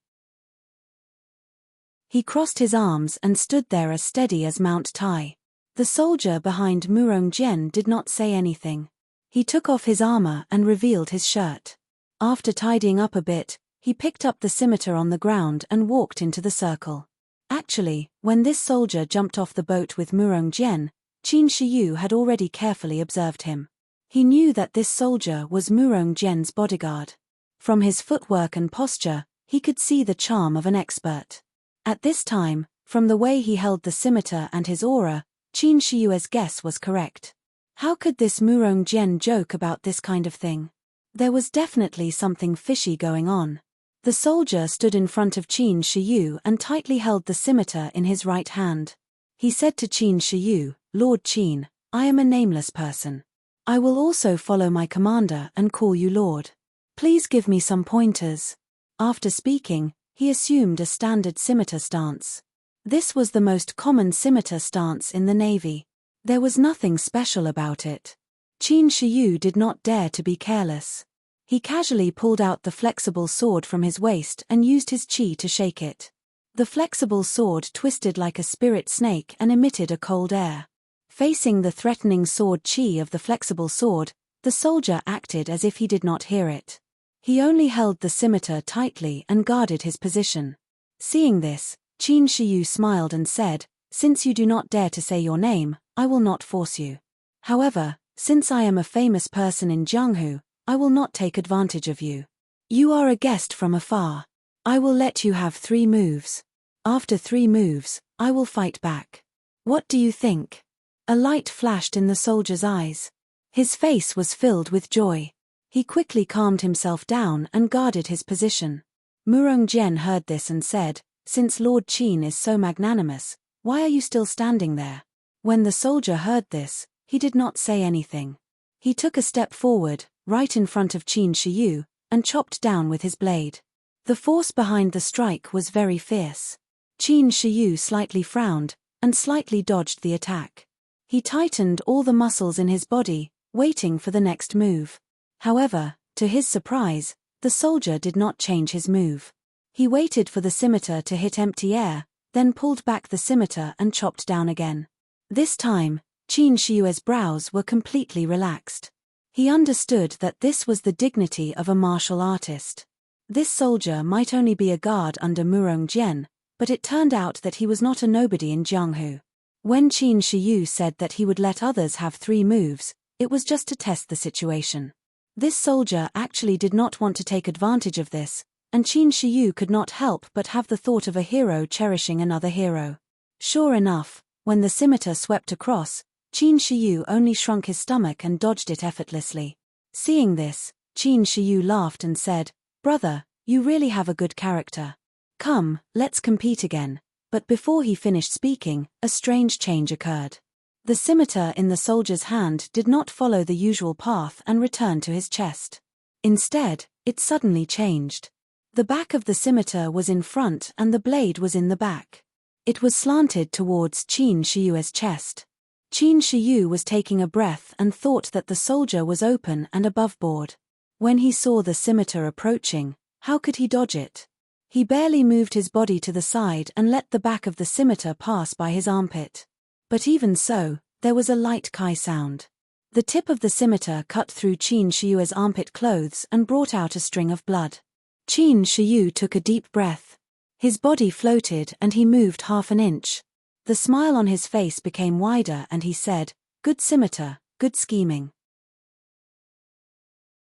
He crossed his arms and stood there as steady as Mount Tai. The soldier behind Murong Jian did not say anything. He took off his armor and revealed his shirt. After tidying up a bit, he picked up the scimitar on the ground and walked into the circle. Actually, when this soldier jumped off the boat with Murong Jian, Qin Shiyu had already carefully observed him. He knew that this soldier was Murong Jian's bodyguard. From his footwork and posture, he could see the charm of an expert. At this time, from the way he held the scimitar and his aura, Qin Shiyu's guess was correct. How could this Murong Jian joke about this kind of thing? There was definitely something fishy going on. The soldier stood in front of Qin Shiyu and tightly held the scimitar in his right hand. He said to Qin Shiyu, "Lord Qin, I am a nameless person. I will also follow my commander and call you Lord. Please give me some pointers." After speaking, he assumed a standard scimitar stance. This was the most common scimitar stance in the Navy. There was nothing special about it. Qin Shiyu did not dare to be careless. He casually pulled out the flexible sword from his waist and used his chi to shake it. The flexible sword twisted like a spirit snake and emitted a cold air. Facing the threatening sword chi of the flexible sword, the soldier acted as if he did not hear it. He only held the scimitar tightly and guarded his position. Seeing this, Qin Shiyu smiled and said, "Since you do not dare to say your name, I will not force you. However, since I am a famous person in Jianghu, I will not take advantage of you. You are a guest from afar. I will let you have 3 moves. After 3 moves, I will fight back. What do you think?" A light flashed in the soldier's eyes. His face was filled with joy. He quickly calmed himself down and guarded his position. Murong Jian heard this and said, "Since Lord Qin is so magnanimous, why are you still standing there?" When the soldier heard this, he did not say anything. He took a step forward, right in front of Qin Shiyu, and chopped down with his blade. The force behind the strike was very fierce. Qin Shiyu slightly frowned, and slightly dodged the attack. He tightened all the muscles in his body, waiting for the next move. However, to his surprise, the soldier did not change his move. He waited for the scimitar to hit empty air, then pulled back the scimitar and chopped down again. This time, Qin Shiyu's brows were completely relaxed. He understood that this was the dignity of a martial artist. This soldier might only be a guard under Murong Jian, but it turned out that he was not a nobody in Jianghu. When Qin Shiyu said that he would let others have 3 moves, it was just to test the situation. This soldier actually did not want to take advantage of this, and Qin Shiyu could not help but have the thought of a hero cherishing another hero. Sure enough, when the scimitar swept across, Qin Shiyu only shrunk his stomach and dodged it effortlessly. Seeing this, Qin Shiyu laughed and said, "Brother, you really have a good character. Come, let's compete again." But before he finished speaking, a strange change occurred. The scimitar in the soldier's hand did not follow the usual path and return to his chest. Instead, it suddenly changed. The back of the scimitar was in front and the blade was in the back. It was slanted towards Qin Shiyu's chest. Qin Shiyu was taking a breath and thought that the soldier was open and above board. When he saw the scimitar approaching, how could he dodge it? He barely moved his body to the side and let the back of the scimitar pass by his armpit. But even so, there was a light kai sound. The tip of the scimitar cut through Qin Shiyue's armpit clothes and brought out a string of blood. Qin Shiyu took a deep breath. His body floated and he moved half an inch. The smile on his face became wider and he said, "Good scimitar, good scheming."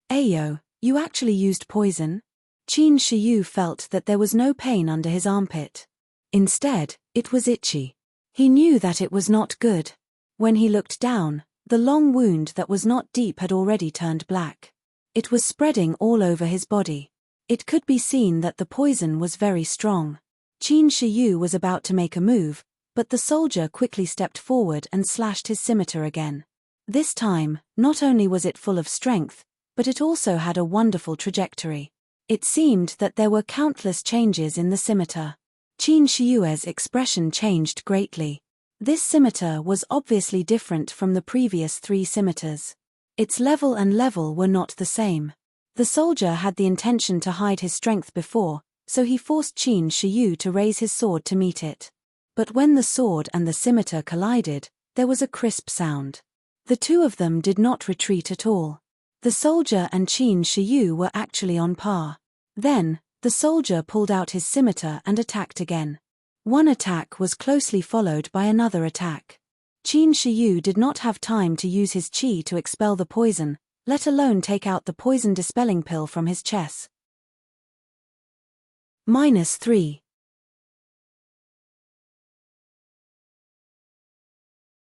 "Ayo, you actually used poison?" Qin Shiyu felt that there was no pain under his armpit. Instead, it was itchy. He knew that it was not good. When he looked down, the long wound that was not deep had already turned black. It was spreading all over his body. It could be seen that the poison was very strong. Qin Shiyu was about to make a move, but the soldier quickly stepped forward and slashed his scimitar again. This time, not only was it full of strength, but it also had a wonderful trajectory. It seemed that there were countless changes in the scimitar. Qin Shiyue's expression changed greatly. This scimitar was obviously different from the previous 3 scimitars. Its level and level were not the same. The soldier had the intention to hide his strength before, so he forced Qin Shiyu to raise his sword to meet it. But when the sword and the scimitar collided, there was a crisp sound. The two of them did not retreat at all. The soldier and Qin Shiyu were actually on par. Then, the soldier pulled out his scimitar and attacked again. One attack was closely followed by another attack. Qin Shiyu did not have time to use his qi to expel the poison, let alone take out the poison dispelling pill from his chest. -3.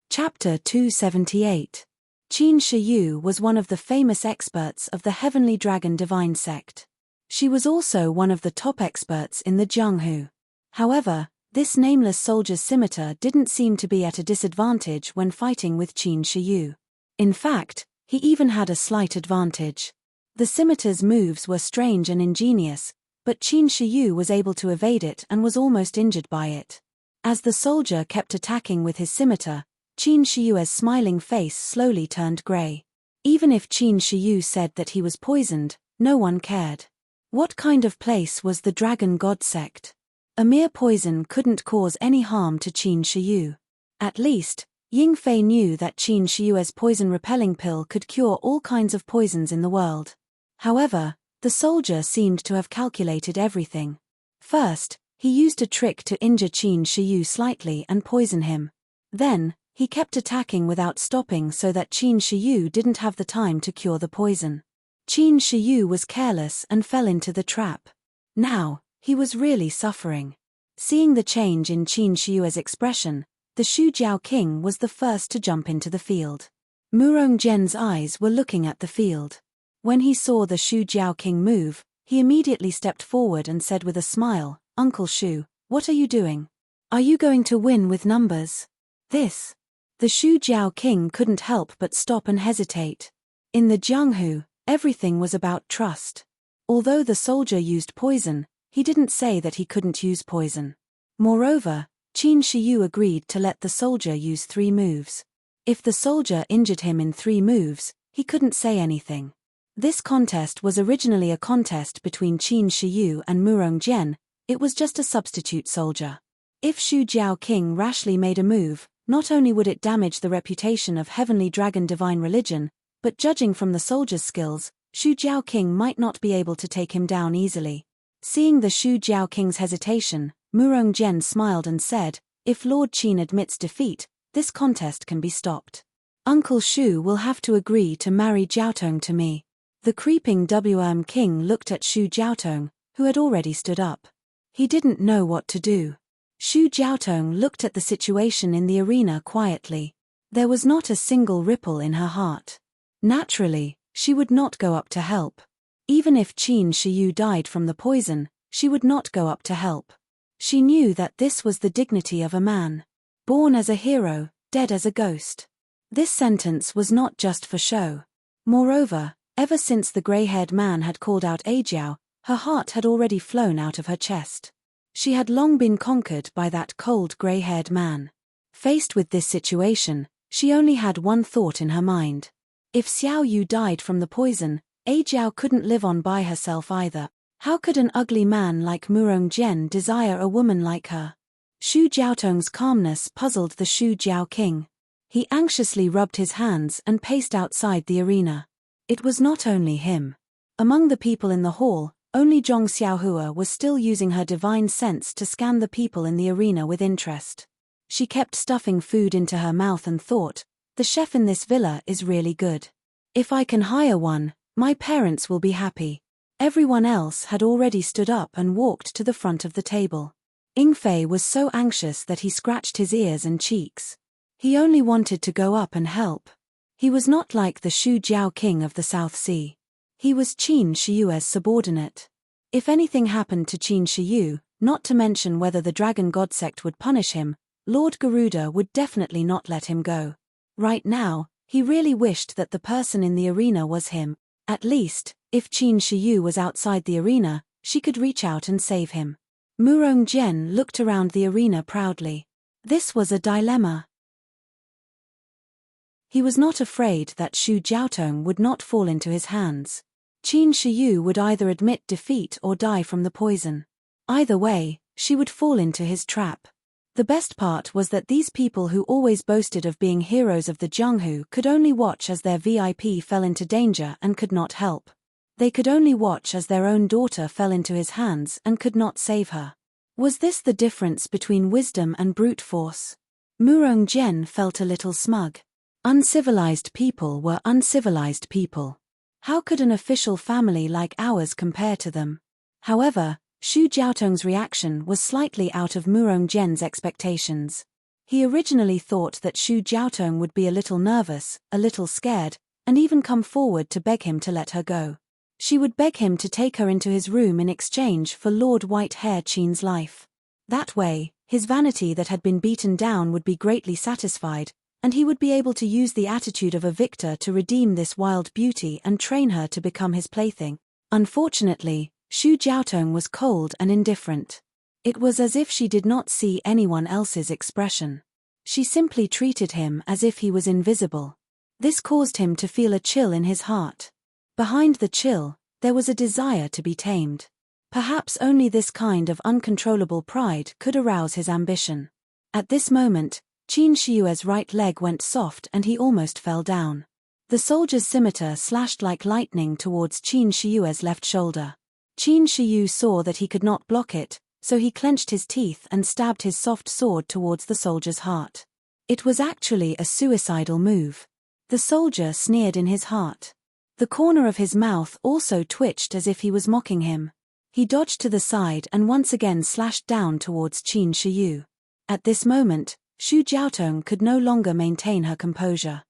Chapter 278. Qin Shiyu was one of the famous experts of the Heavenly Dragon Divine sect. She was also one of the top experts in the Jianghu. However, this nameless soldier's scimitar didn't seem to be at a disadvantage when fighting with Qin Shiyu. In fact, he even had a slight advantage. The scimitar's moves were strange and ingenious, but Qin Shiyu was able to evade it and was almost injured by it. As the soldier kept attacking with his scimitar, Qin Shiyue's smiling face slowly turned grey. Even if Qin Shiyu said that he was poisoned, no one cared. What kind of place was the Dragon God sect? A mere poison couldn't cause any harm to Qin Shiyu. At least, Yingfei knew that Qin Shiyue's poison-repelling pill could cure all kinds of poisons in the world. However, the soldier seemed to have calculated everything. First, he used a trick to injure Qin Shiyu slightly and poison him. Then, he kept attacking without stopping so that Qin Shiyu didn't have the time to cure the poison. Qin Shiyu was careless and fell into the trap. Now, he was really suffering. Seeing the change in Qin Shiyue's expression, the Shu Jiao King was the first to jump into the field. Murong Zhen's eyes were looking at the field. When he saw the Shu Jiao King move, he immediately stepped forward and said with a smile, "Uncle Shu, what are you doing? Are you going to win with numbers?" This. The Shu Jiao King couldn't help but stop and hesitate. In the Jianghu, everything was about trust. Although the soldier used poison, he didn't say that he couldn't use poison. Moreover, Qin Shiyu agreed to let the soldier use 3 moves. If the soldier injured him in 3 moves, he couldn't say anything. This contest was originally a contest between Qin Shiyu and Murong Zhen. It was just a substitute soldier. If Shu Jiao King rashly made a move, not only would it damage the reputation of Heavenly Dragon Divine Religion, but judging from the soldier's skills, Shu Jiao King might not be able to take him down easily. Seeing the Shu Jiao King's hesitation, Murong Zhen smiled and said, "If Lord Qin admits defeat, this contest can be stopped. Uncle Shu will have to agree to marry Jiaotong to me." The creeping King looked at Shu Jiaotong, who had already stood up. He didn't know what to do. Shu Jiaotong looked at the situation in the arena quietly. There was not a single ripple in her heart. Naturally, she would not go up to help. Even if Qin Shiyu died from the poison, she would not go up to help. She knew that this was the dignity of a man. Born as a hero, dead as a ghost. This sentence was not just for show. Moreover, ever since the grey-haired man had called out Ajiao, her heart had already flown out of her chest. She had long been conquered by that cold grey-haired man. Faced with this situation, she only had one thought in her mind. If Xiao Yu died from the poison, Ajiao couldn't live on by herself either. How could an ugly man like Murong Jian desire a woman like her? Xu Jiaotong's calmness puzzled the Xu Jiao king. He anxiously rubbed his hands and paced outside the arena. It was not only him. Among the people in the hall, only Zhong Xiaohua was still using her divine sense to scan the people in the arena with interest. She kept stuffing food into her mouth and thought, the chef in this villa is really good. If I can hire one, my parents will be happy. Everyone else had already stood up and walked to the front of the table. Ingfei was so anxious that he scratched his ears and cheeks. He only wanted to go up and help. He was not like the Xu Jiao king of the South Sea. He was Qin Shiyue's subordinate. If anything happened to Qin Shiyu, not to mention whether the dragon god sect would punish him, Lord Garuda would definitely not let him go. Right now, he really wished that the person in the arena was him. At least, if Qin Shiyu was outside the arena, she could reach out and save him. Murong Jian looked around the arena proudly. This was a dilemma. He was not afraid that Xu Jiaotong would not fall into his hands. Qin Shiyu would either admit defeat or die from the poison. Either way, she would fall into his trap. The best part was that these people who always boasted of being heroes of the Jianghu could only watch as their VIP fell into danger and could not help. They could only watch as their own daughter fell into his hands and could not save her. Was this the difference between wisdom and brute force? Murong Jian felt a little smug. Uncivilized people were uncivilized people. How could an official family like ours compare to them? However, Xu Jiaotong's reaction was slightly out of Murong Jian's expectations. He originally thought that Xu Jiaotong would be a little nervous, a little scared, and even come forward to beg him to let her go. She would beg him to take her into his room in exchange for Lord Whitehair Qin's life. That way, his vanity that had been beaten down would be greatly satisfied, and he would be able to use the attitude of a victor to redeem this wild beauty and train her to become his plaything. Unfortunately, Xu Jiaotong was cold and indifferent. It was as if she did not see anyone else's expression. She simply treated him as if he was invisible. This caused him to feel a chill in his heart. Behind the chill, there was a desire to be tamed. Perhaps only this kind of uncontrollable pride could arouse his ambition. At this moment, Qin Shiyue's right leg went soft and he almost fell down. The soldier's scimitar slashed like lightning towards Qin Shiyue's left shoulder. Qin Shiyu saw that he could not block it, so he clenched his teeth and stabbed his soft sword towards the soldier's heart. It was actually a suicidal move. The soldier sneered in his heart. The corner of his mouth also twitched as if he was mocking him. He dodged to the side and once again slashed down towards Qin Shiyu. At this moment, Xu Jiaotong could no longer maintain her composure.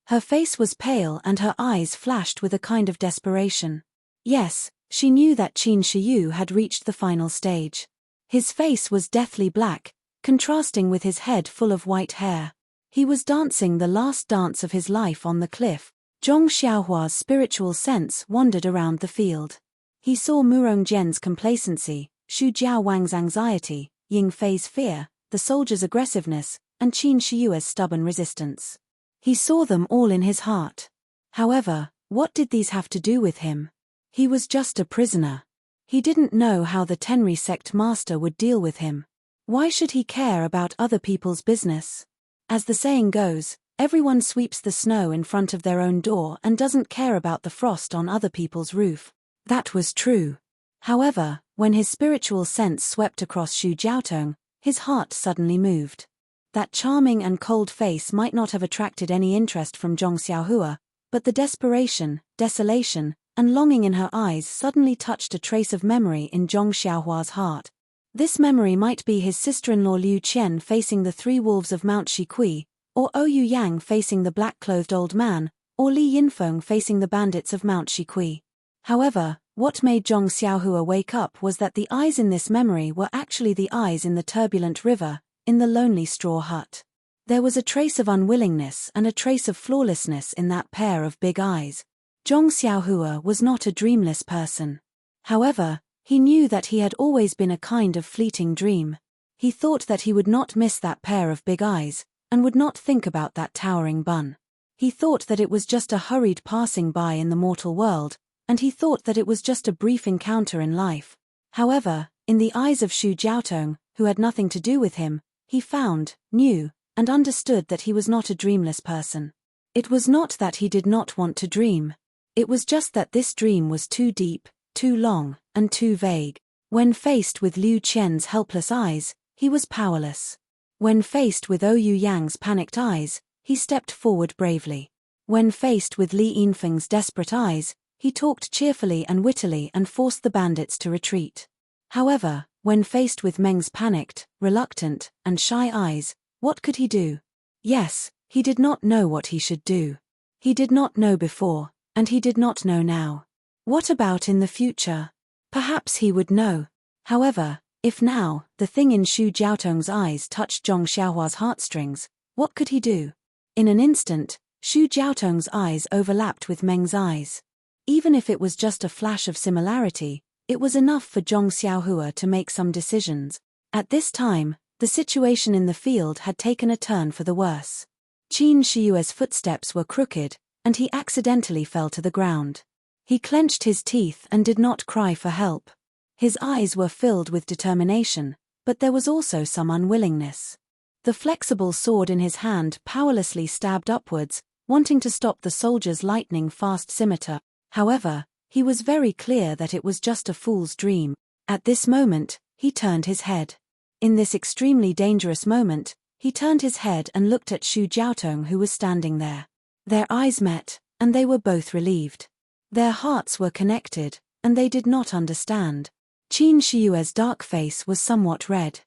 Her face was pale and her eyes flashed with a kind of desperation. Yes, she knew that Qin Shiyu had reached the final stage. His face was deathly black, contrasting with his head full of white hair. He was dancing the last dance of his life on the cliff. Zhong Xiaohua's spiritual sense wandered around the field. He saw Murong Jian's complacency, Xu Jiawang's anxiety, Yingfei's fear, the soldier's aggressiveness, and Qin Shiyue's stubborn resistance. He saw them all in his heart. However, what did these have to do with him? He was just a prisoner. He didn't know how the Tenri sect master would deal with him. Why should he care about other people's business? As the saying goes, everyone sweeps the snow in front of their own door and doesn't care about the frost on other people's roof. That was true. However, when his spiritual sense swept across Xu Jiaotong, his heart suddenly moved. That charming and cold face might not have attracted any interest from Zhong Xiaohua, but the desperation, desolation, and longing in her eyes suddenly touched a trace of memory in Zhong Xiaohua's heart. This memory might be his sister-in-law Liu Qian facing the three wolves of Mount Shikui, or Oyu Yang facing the black-clothed old man, or Li Yinfeng facing the bandits of Mount Shikui. However, what made Zhong Xiaohua wake up was that the eyes in this memory were actually the eyes in the turbulent river, in the lonely straw hut. There was a trace of unwillingness and a trace of flawlessness in that pair of big eyes. Zhong Xiaohua was not a dreamless person. However, he knew that he had always been a kind of fleeting dream. He thought that he would not miss that pair of big eyes, and would not think about that towering bun. He thought that it was just a hurried passing by in the mortal world, and he thought that it was just a brief encounter in life. However, in the eyes of Xu Jiaotong, who had nothing to do with him, he found, knew, and understood that he was not a dreamless person. It was not that he did not want to dream. It was just that this dream was too deep, too long, and too vague. When faced with Liu Qian's helpless eyes, he was powerless. When faced with Ouyou Yang's panicked eyes, he stepped forward bravely. When faced with Li Yinfeng's desperate eyes, he talked cheerfully and wittily and forced the bandits to retreat. However, when faced with Meng's panicked, reluctant, and shy eyes, what could he do? Yes, he did not know what he should do. He did not know before, and he did not know now. What about in the future? Perhaps he would know. However, if now, the thing in Xu Jiaotong's eyes touched Zhong Xiaohua's heartstrings, what could he do? In an instant, Xu Jiaotong's eyes overlapped with Meng's eyes. Even if it was just a flash of similarity, it was enough for Zhong Xiaohua to make some decisions. At this time, the situation in the field had taken a turn for the worse. Qin Shiyue's footsteps were crooked, and he accidentally fell to the ground. He clenched his teeth and did not cry for help. His eyes were filled with determination, but there was also some unwillingness. The flexible sword in his hand powerlessly stabbed upwards, wanting to stop the soldier's lightning-fast scimitar. However, he was very clear that it was just a fool's dream. At this moment, he turned his head. In this extremely dangerous moment, he turned his head and looked at Xu Jiaotong, who was standing there. Their eyes met, and they were both relieved. Their hearts were connected, and they did not understand. Qin Shiyue's dark face was somewhat red.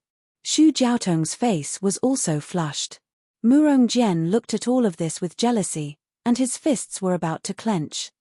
Xu Jiaotong's face was also flushed. Murong Jian looked at all of this with jealousy, and his fists were about to clench.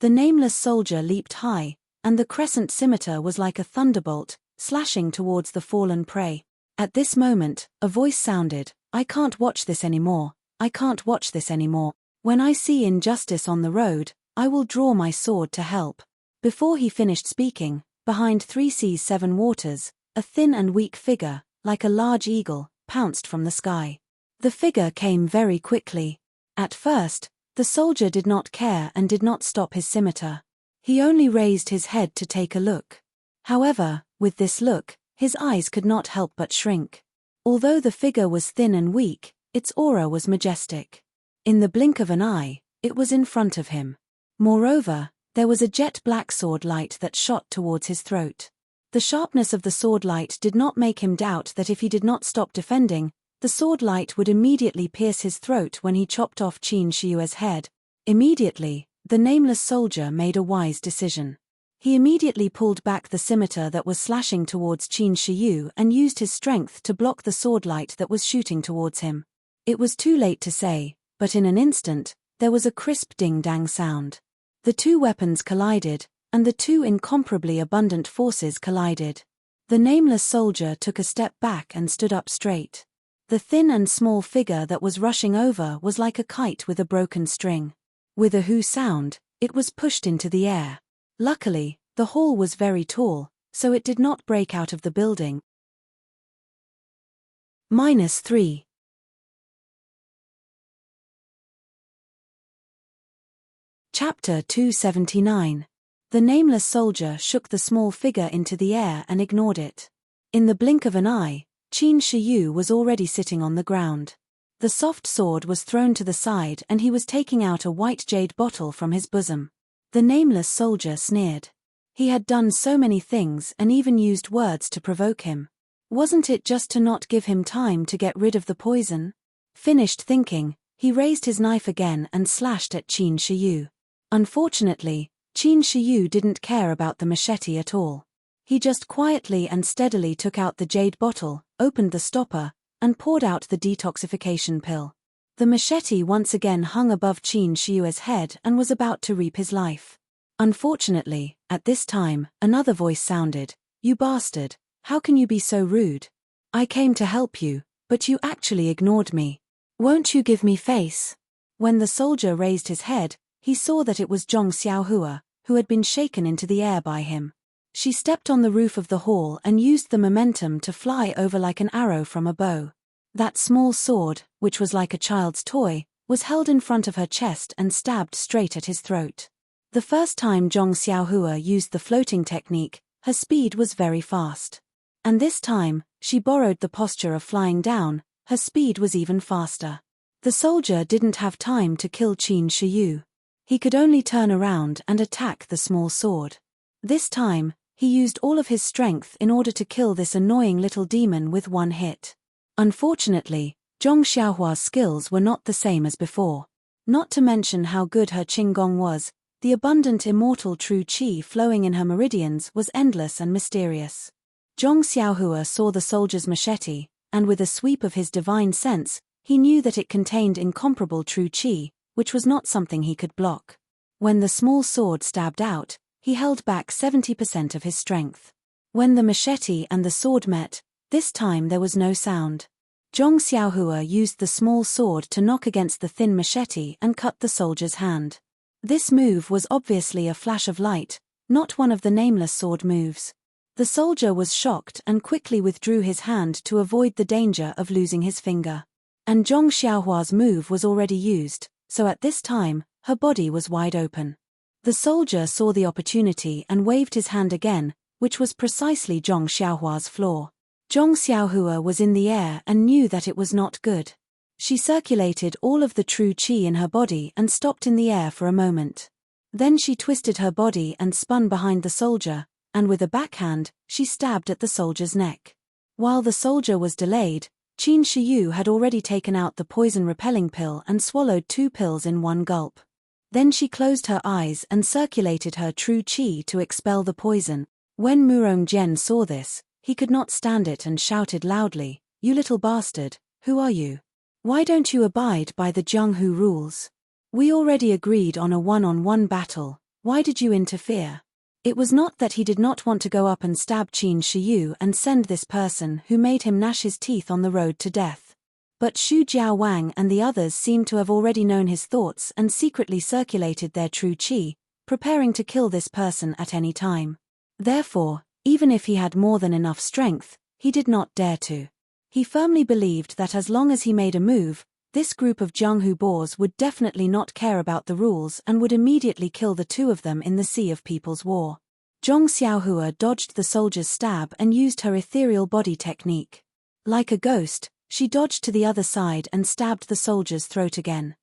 The nameless soldier leaped high, and the crescent scimitar was like a thunderbolt, slashing towards the fallen prey. At this moment, a voice sounded, "I can't watch this anymore, I can't watch this anymore. When I see injustice on the road, I will draw my sword to help." Before he finished speaking, behind 3 seas 7 waters, a thin and weak figure, like a large eagle, pounced from the sky. The figure came very quickly. At first, the soldier did not care and did not stop his scimitar. He only raised his head to take a look. However, with this look, his eyes could not help but shrink. Although the figure was thin and weak, its aura was majestic. In the blink of an eye, it was in front of him. Moreover, there was a jet-black sword light that shot towards his throat. The sharpness of the sword light did not make him doubt that if he did not stop defending, the sword light would immediately pierce his throat when he chopped off Qin Shiyue's head. Immediately, the nameless soldier made a wise decision. He immediately pulled back the scimitar that was slashing towards Qin Shiyu and used his strength to block the sword light that was shooting towards him. It was too late to say, but in an instant, there was a crisp ding-dang sound. The two weapons collided, and the two incomparably abundant forces collided. The nameless soldier took a step back and stood up straight. The thin and small figure that was rushing over was like a kite with a broken string. With a hoo sound, it was pushed into the air. Luckily, the hall was very tall, so it did not break out of the building. -3. Chapter 279. The nameless soldier shook the small figure into the air and ignored it. In the blink of an eye, Qin Shiyu was already sitting on the ground. The soft sword was thrown to the side and he was taking out a white jade bottle from his bosom. The nameless soldier sneered. He had done so many things and even used words to provoke him. Wasn't it just to not give him time to get rid of the poison? Finished thinking, he raised his knife again and slashed at Qin Shiyu. Unfortunately, Qin Shiyu didn't care about the machete at all. He just quietly and steadily took out the jade bottle, opened the stopper, and poured out the detoxification pill. The machete once again hung above Qin Shiyue's head and was about to reap his life. Unfortunately, at this time, another voice sounded, "You bastard, how can you be so rude? I came to help you, but you actually ignored me. Won't you give me face?" When the soldier raised his head, he saw that it was Zhong Xiaohua, who had been shaken into the air by him. She stepped on the roof of the hall and used the momentum to fly over like an arrow from a bow. That small sword, which was like a child's toy, was held in front of her chest and stabbed straight at his throat. The first time Zhong Xiaohua used the floating technique, her speed was very fast. And this time, she borrowed the posture of flying down, her speed was even faster. The soldier didn't have time to kill Qin Shiyu. He could only turn around and attack the small sword. This time, he used all of his strength in order to kill this annoying little demon with one hit. Unfortunately, Zhong Xiaohua's skills were not the same as before. Not to mention how good her Qinggong was, the abundant immortal true qi flowing in her meridians was endless and mysterious. Zhong Xiaohua saw the soldier's machete, and with a sweep of his divine sense, he knew that it contained incomparable true qi, which was not something he could block. When the small sword stabbed out, he held back 70% of his strength. When the machete and the sword met, this time there was no sound. Zhong Xiaohua used the small sword to knock against the thin machete and cut the soldier's hand. This move was obviously a flash of light, not one of the nameless sword moves. The soldier was shocked and quickly withdrew his hand to avoid the danger of losing his finger. And Zhong Xiaohua's move was already used, so at this time, her body was wide open. The soldier saw the opportunity and waved his hand again, which was precisely Zhong Xiaohua's flaw. Zhong Xiaohua was in the air and knew that it was not good. She circulated all of the true qi in her body and stopped in the air for a moment. Then she twisted her body and spun behind the soldier, and with a backhand, she stabbed at the soldier's neck. While the soldier was delayed, Qin Shiyu had already taken out the poison-repelling pill and swallowed 2 pills in one gulp. Then she closed her eyes and circulated her true qi to expel the poison. When Murong Jian saw this, he could not stand it and shouted loudly, "You little bastard, who are you? Why don't you abide by the Jianghu rules? We already agreed on a one-on-one battle, why did you interfere?" It was not that he did not want to go up and stab Qin Shiyu and send this person who made him gnash his teeth on the road to death. But Xu Jiaowang and the others seemed to have already known his thoughts and secretly circulated their true qi, preparing to kill this person at any time. Therefore, even if he had more than enough strength, he did not dare to. He firmly believed that as long as he made a move, this group of Jianghu boars would definitely not care about the rules and would immediately kill the 2 of them in the Sea of People's War. Zhong Xiaohua dodged the soldier's stab and used her ethereal body technique. Like a ghost, she dodged to the other side and stabbed the soldier's throat again.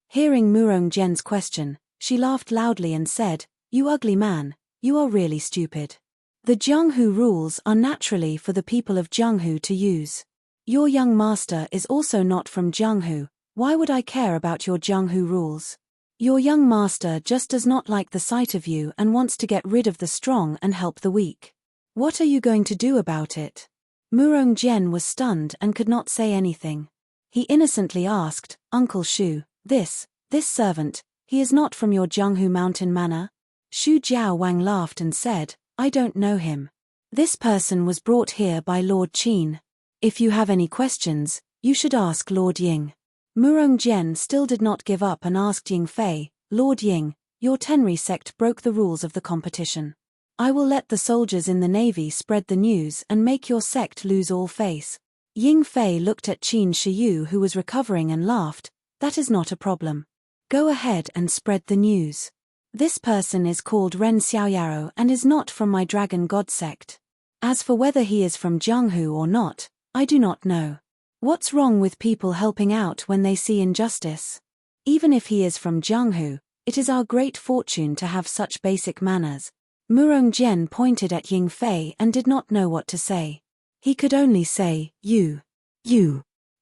Hearing Murong Jian's question, she laughed loudly and said, "You ugly man, you are really stupid. The Jianghu rules are naturally for the people of Jianghu to use. Your young master is also not from Jianghu, why would I care about your Jianghu rules? Your young master just does not like the sight of you and wants to get rid of the strong and help the weak. What are you going to do about it?" Murong Jian was stunned and could not say anything. He innocently asked, "Uncle Shu, this servant, he is not from your Jianghu mountain manor?" Xu Jiaowang laughed and said, "I don't know him. This person was brought here by Lord Qin. If you have any questions, you should ask Lord Ying." Murong Jian still did not give up and asked Ying Fei, "Lord Ying, your Tenri sect broke the rules of the competition. I will let the soldiers in the navy spread the news and make your sect lose all face." Ying Fei looked at Qin Shiyu who was recovering and laughed, "That is not a problem. Go ahead and spread the news. This person is called Ren Xiaoyaro and is not from my dragon god sect. As for whether he is from Jianghu or not, I do not know. What's wrong with people helping out when they see injustice? Even if he is from Jianghu, it is our great fortune to have such basic manners." Murong Jian pointed at Ying Fei and did not know what to say. He could only say, You.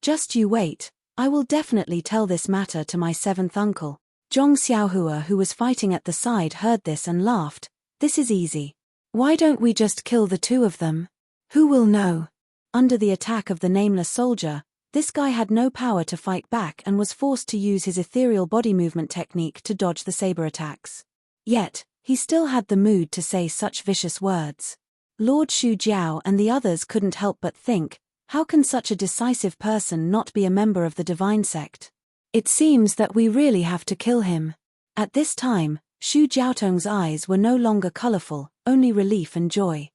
Just you wait, I will definitely tell this matter to my 7th uncle." Zhong Xiaohua who was fighting at the side heard this and laughed, "This is easy. Why don't we just kill the 2 of them? Who will know?" Under the attack of the nameless soldier, this guy had no power to fight back and was forced to use his ethereal body movement technique to dodge the saber attacks. Yet, he still had the mood to say such vicious words. Lord Shu Jiao and the others couldn't help but think, how can such a decisive person not be a member of the divine sect? It seems that we really have to kill him. At this time, Shu Jiaotong's eyes were no longer colorful, only relief and joy.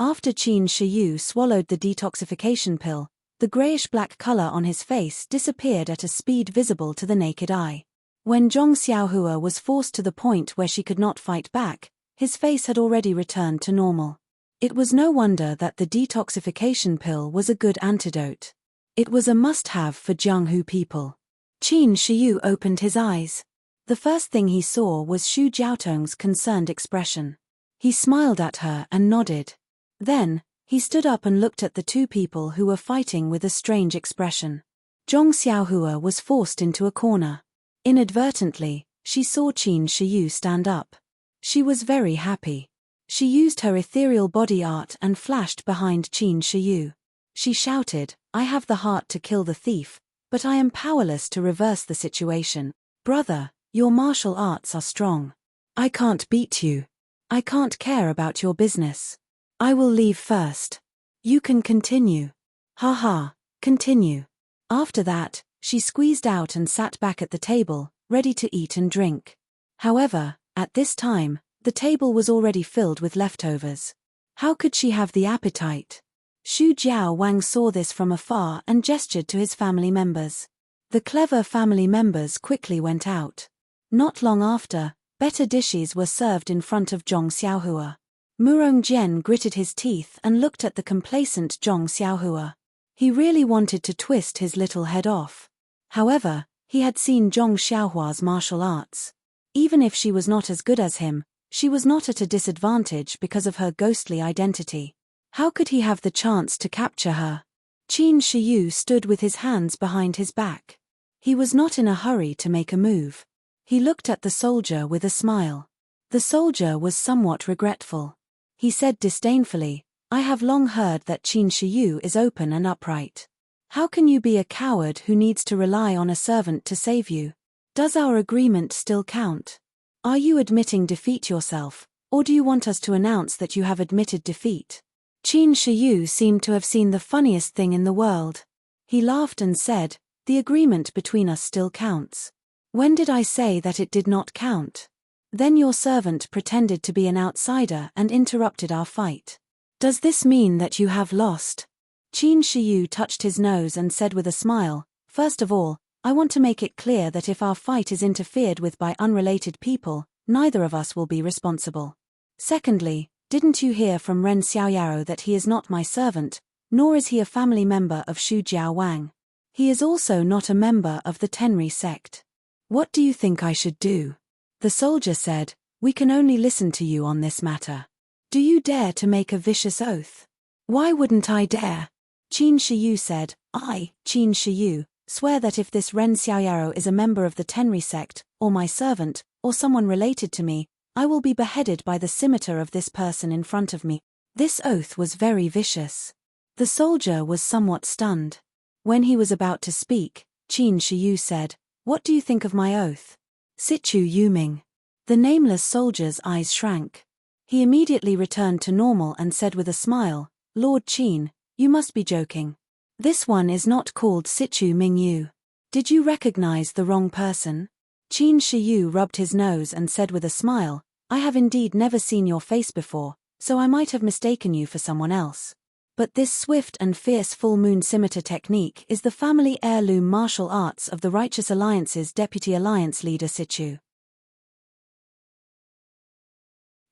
After Qin Shiyu swallowed the detoxification pill, The grayish-black color on his face disappeared at a speed visible to the naked eye. When Zhong Xiaohua was forced to the point where she could not fight back, his face had already returned to normal. It was no wonder that the detoxification pill was a good antidote. It was a must-have for Jianghu people. Qin Shiyu opened his eyes. The first thing he saw was Xu Jiaotong's concerned expression. He smiled at her and nodded. Then, he stood up and looked at the two people who were fighting with a strange expression. Zhong Xiaohua was forced into a corner. Inadvertently, she saw Qin Shiyu stand up. She was very happy. She used her ethereal body art and flashed behind Qin Shiyu. She shouted, "I have the heart to kill the thief, but I am powerless to reverse the situation. Brother, your martial arts are strong. I can't beat you. I can't care about your business. I will leave first. You can continue. Ha, continue." After that, she squeezed out and sat back at the table, ready to eat and drink. However, at this time, the table was already filled with leftovers. How could she have the appetite? Xu Jiao Wang saw this from afar and gestured to his family members. The clever family members quickly went out. Not long after, better dishes were served in front of Zhong Xiaohua. Murong Jian gritted his teeth and looked at the complacent Zhong Xiaohua. He really wanted to twist his little head off. However, he had seen Zhong Xiaohua's martial arts. Even if she was not as good as him, she was not at a disadvantage because of her ghostly identity. How could he have the chance to capture her? Qin Shiyu stood with his hands behind his back. He was not in a hurry to make a move. He looked at the soldier with a smile. The soldier was somewhat regretful. He said disdainfully, "I have long heard that Qin Shiyu is open and upright. How can you be a coward who needs to rely on a servant to save you? Does our agreement still count? Are you admitting defeat yourself, or do you want us to announce that you have admitted defeat?" Qin Shiyu seemed to have seen the funniest thing in the world. He laughed and said, "The agreement between us still counts. When did I say that it did not count? Then your servant pretended to be an outsider and interrupted our fight. Does this mean that you have lost?" Qin Shiyu touched his nose and said with a smile, "First of all, I want to make it clear that if our fight is interfered with by unrelated people, neither of us will be responsible. Secondly, didn't you hear from Ren Xiaoyaro that he is not my servant, nor is he a family member of Xu Jiao Wang? He is also not a member of the Tenri sect. What do you think I should do?" The soldier said, "We can only listen to you on this matter. Do you dare to make a vicious oath?" "Why wouldn't I dare?" Qin Shiyu said, "I, Qin Shiyu, swear that if this Ren Xiaoyaro is a member of the Tenri sect, or my servant, or someone related to me, I will be beheaded by the scimitar of this person in front of me." This oath was very vicious. The soldier was somewhat stunned. When he was about to speak, Qin Shiyu said, "What do you think of my oath?" "Situ Yuming." The nameless soldier's eyes shrank. He immediately returned to normal and said with a smile, "Lord Qin, you must be joking. This one is not called Situ Mingyu. Did you recognize the wrong person?" Qin Shiyu rubbed his nose and said with a smile, "I have indeed never seen your face before, so I might have mistaken you for someone else. But this swift and fierce full moon scimitar technique is the family heirloom martial arts of the Righteous Alliance's Deputy Alliance leader Situ.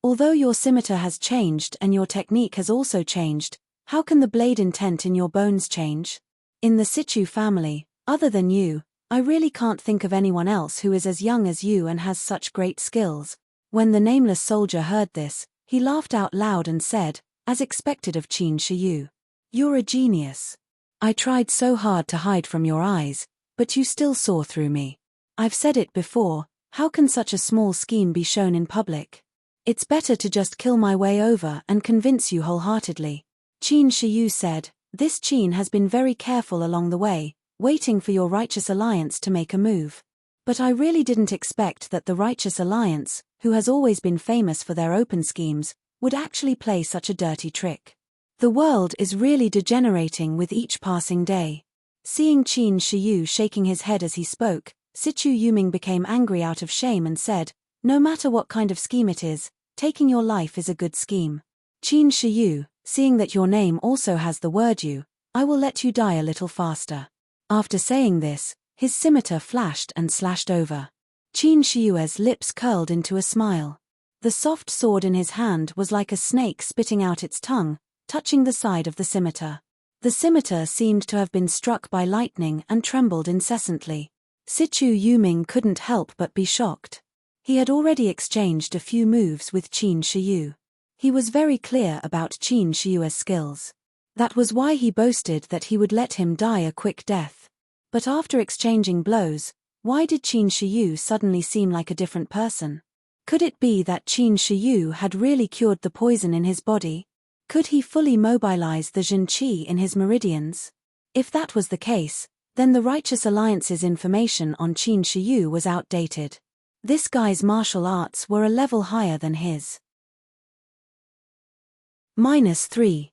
Although your scimitar has changed and your technique has also changed, how can the blade intent in your bones change? In the Situ family, other than you, I really can't think of anyone else who is as young as you and has such great skills." When the nameless soldier heard this, he laughed out loud and said, as expected of Qin Shiyu, "You're a genius. I tried so hard to hide from your eyes, but you still saw through me. I've said it before, how can such a small scheme be shown in public? It's better to just kill my way over and convince you wholeheartedly." Qin Shiyu said, "This Qin has been very careful along the way, waiting for your Righteous Alliance to make a move. But I really didn't expect that the Righteous Alliance, who has always been famous for their open schemes, would actually play such a dirty trick. The world is really degenerating with each passing day." Seeing Qin Shiyu shaking his head as he spoke, Situ Yuming became angry out of shame and said, "No matter what kind of scheme it is, taking your life is a good scheme. Qin Shiyu, seeing that your name also has the word you, I will let you die a little faster." After saying this, his scimitar flashed and slashed over. Qin Shiyue's lips curled into a smile. The soft sword in his hand was like a snake spitting out its tongue, touching the side of the scimitar. The scimitar seemed to have been struck by lightning and trembled incessantly. Sichu Yuming couldn't help but be shocked. He had already exchanged a few moves with Qin Shiyu. He was very clear about Qin Shiyue's skills. That was why he boasted that he would let him die a quick death. But after exchanging blows, why did Qin Shiyu suddenly seem like a different person? Could it be that Qin Shiyu had really cured the poison in his body? Could he fully mobilize the Zhen Qi in his meridians? If that was the case, then the Righteous Alliance's information on Qin Shiyu was outdated. This guy's martial arts were a level higher than his. -3.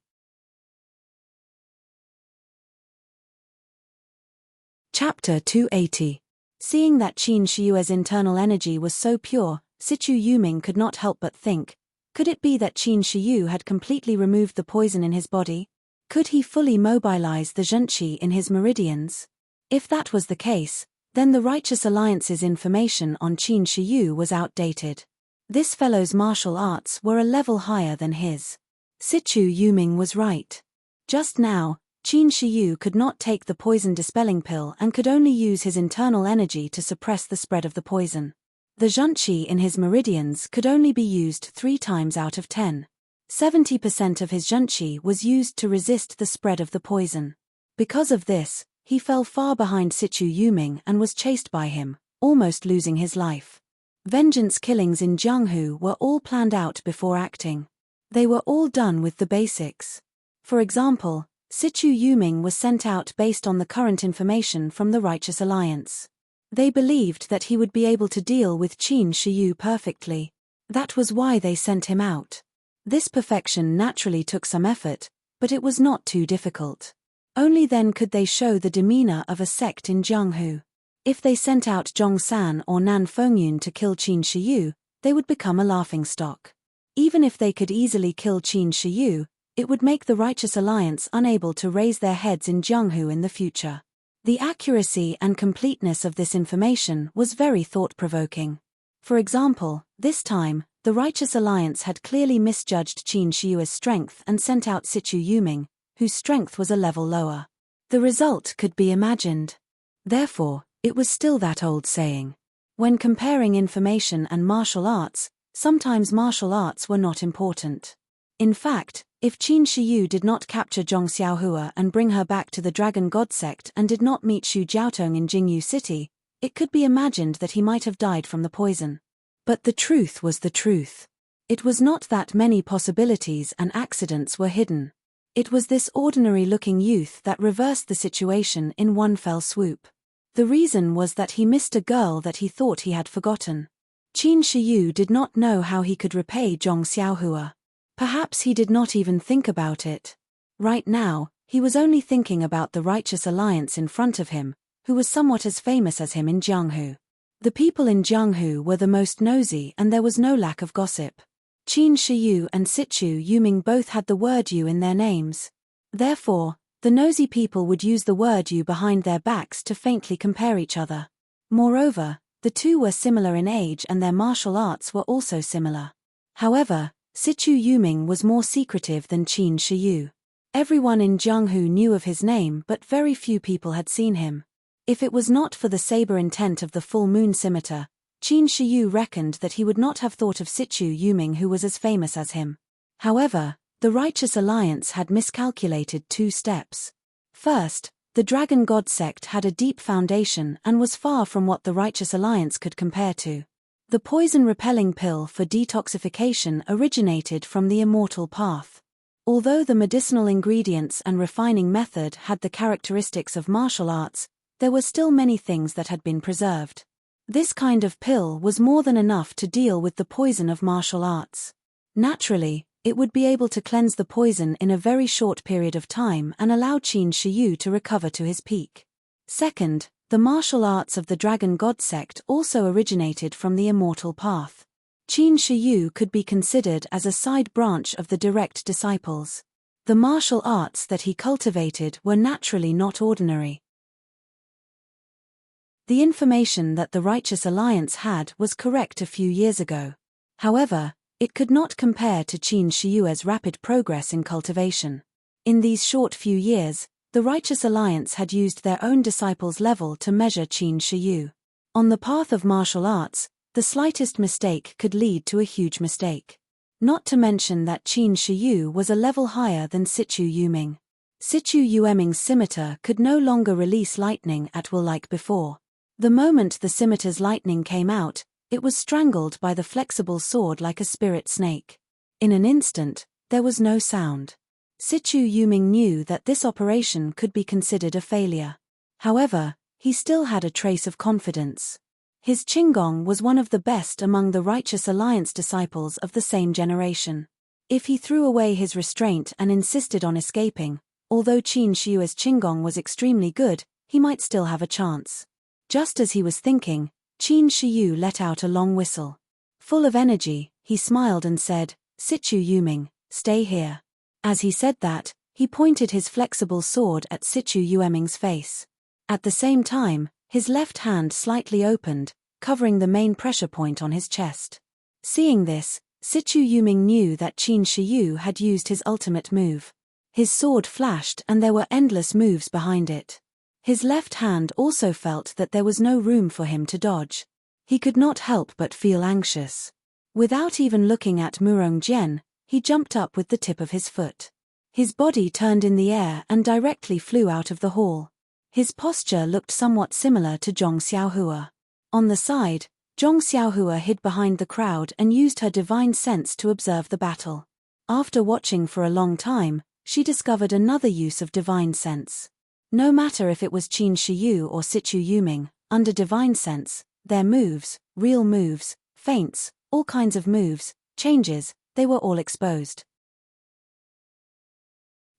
Chapter 280. Seeing that Qin Shiyue's internal energy was so pure, Sichu Yuming could not help but think, could it be that Qin Shiyu had completely removed the poison in his body? Could he fully mobilize the Zhenqi in his meridians? If that was the case, then the Righteous Alliance's information on Qin Shiyu was outdated. This fellow's martial arts were a level higher than his. Sichu Yuming was right. Just now, Qin Shiyu could not take the poison dispelling pill and could only use his internal energy to suppress the spread of the poison. The Zhenqi in his meridians could only be used 3 times out of 10. 70% of his Zhenqi was used to resist the spread of the poison. Because of this, he fell far behind Sichu Yuming and was chased by him, almost losing his life. Vengeance killings in Jianghu were all planned out before acting. They were all done with the basics. For example, Sichu Yuming was sent out based on the current information from the Righteous Alliance. They believed that he would be able to deal with Qin Shiyu perfectly. That was why they sent him out. This perfection naturally took some effort, but it was not too difficult. Only then could they show the demeanor of a sect in Jianghu. If they sent out Zhongshan or Nan Fengyun to kill Qin Shiyu, they would become a laughingstock. Even if they could easily kill Qin Shiyu, it would make the Righteous Alliance unable to raise their heads in Jianghu in the future. The accuracy and completeness of this information was very thought-provoking. For example, this time, the Righteous Alliance had clearly misjudged Qin Shiyue's strength and sent out Sichu Yuming, whose strength was a level lower. The result could be imagined. Therefore, it was still that old saying. When comparing information and martial arts, sometimes martial arts were not important. In fact, if Qin Shiyu did not capture Zhong Xiaohua and bring her back to the Dragon God sect and did not meet Xu Jiaotong in Jingyu City, it could be imagined that he might have died from the poison. But the truth was the truth. It was not that many possibilities and accidents were hidden. It was this ordinary-looking youth that reversed the situation in one fell swoop. The reason was that he missed a girl that he thought he had forgotten. Qin Shiyu did not know how he could repay Zhong Xiaohua. Perhaps he did not even think about it. Right now, he was only thinking about the Righteous Alliance in front of him, who was somewhat as famous as him in Jianghu. The people in Jianghu were the most nosy and there was no lack of gossip. Qin Shiyu and Sichu Yuming both had the word "you" in their names. Therefore, the nosy people would use the word "you" behind their backs to faintly compare each other. Moreover, the two were similar in age and their martial arts were also similar. However, Sichu Yuming was more secretive than Qin Shiyu. Everyone in Jianghu knew of his name but very few people had seen him. If it was not for the saber intent of the full moon scimitar, Qin Shiyu reckoned that he would not have thought of Sichu Yuming who was as famous as him. However, the Righteous Alliance had miscalculated 2 steps. First, the Dragon God sect had a deep foundation and was far from what the Righteous Alliance could compare to. The poison-repelling pill for detoxification originated from the immortal path. Although the medicinal ingredients and refining method had the characteristics of martial arts, there were still many things that had been preserved. This kind of pill was more than enough to deal with the poison of martial arts. Naturally, it would be able to cleanse the poison in a very short period of time and allow Qin Shiyu to recover to his peak. Second, the martial arts of the Dragon God sect also originated from the immortal path. Qin Shiyu could be considered as a side branch of the direct disciples. The martial arts that he cultivated were naturally not ordinary. The information that the Righteous Alliance had was correct a few years ago. However, it could not compare to Qin Shiyue's rapid progress in cultivation. In these short few years, the Righteous Alliance had used their own disciples' level to measure Qin Shiyu. On the path of martial arts, the slightest mistake could lead to a huge mistake. Not to mention that Qin Shiyu was a level higher than Sichu Yuming. Sichu Yueming's scimitar could no longer release lightning at will like before. The moment the scimitar's lightning came out, it was strangled by the flexible sword like a spirit snake. In an instant, there was no sound. Sichu Yuming knew that this operation could be considered a failure. However, he still had a trace of confidence. His Qinggong was one of the best among the Righteous Alliance disciples of the same generation. If he threw away his restraint and insisted on escaping, although Qin Shiyue's Qinggong was extremely good, he might still have a chance. Just as he was thinking, Qin Shiyu let out a long whistle. Full of energy, he smiled and said, "Sichu Yuming, stay here." As he said that, he pointed his flexible sword at Sichu Yueming's face. At the same time, his left hand slightly opened, covering the main pressure point on his chest. Seeing this, Sichu Yuming knew that Qin Shiyu had used his ultimate move. His sword flashed and there were endless moves behind it. His left hand also felt that there was no room for him to dodge. He could not help but feel anxious. Without even looking at Murong Jian, he jumped up with the tip of his foot. His body turned in the air and directly flew out of the hall. His posture looked somewhat similar to Zhong Xiaohua. On the side, Zhong Xiaohua hid behind the crowd and used her divine sense to observe the battle. After watching for a long time, she discovered another use of divine sense. No matter if it was Qin Shiyu or Sichu Yuming, under divine sense, their moves, real moves, feints, all kinds of moves, changes, they were all exposed.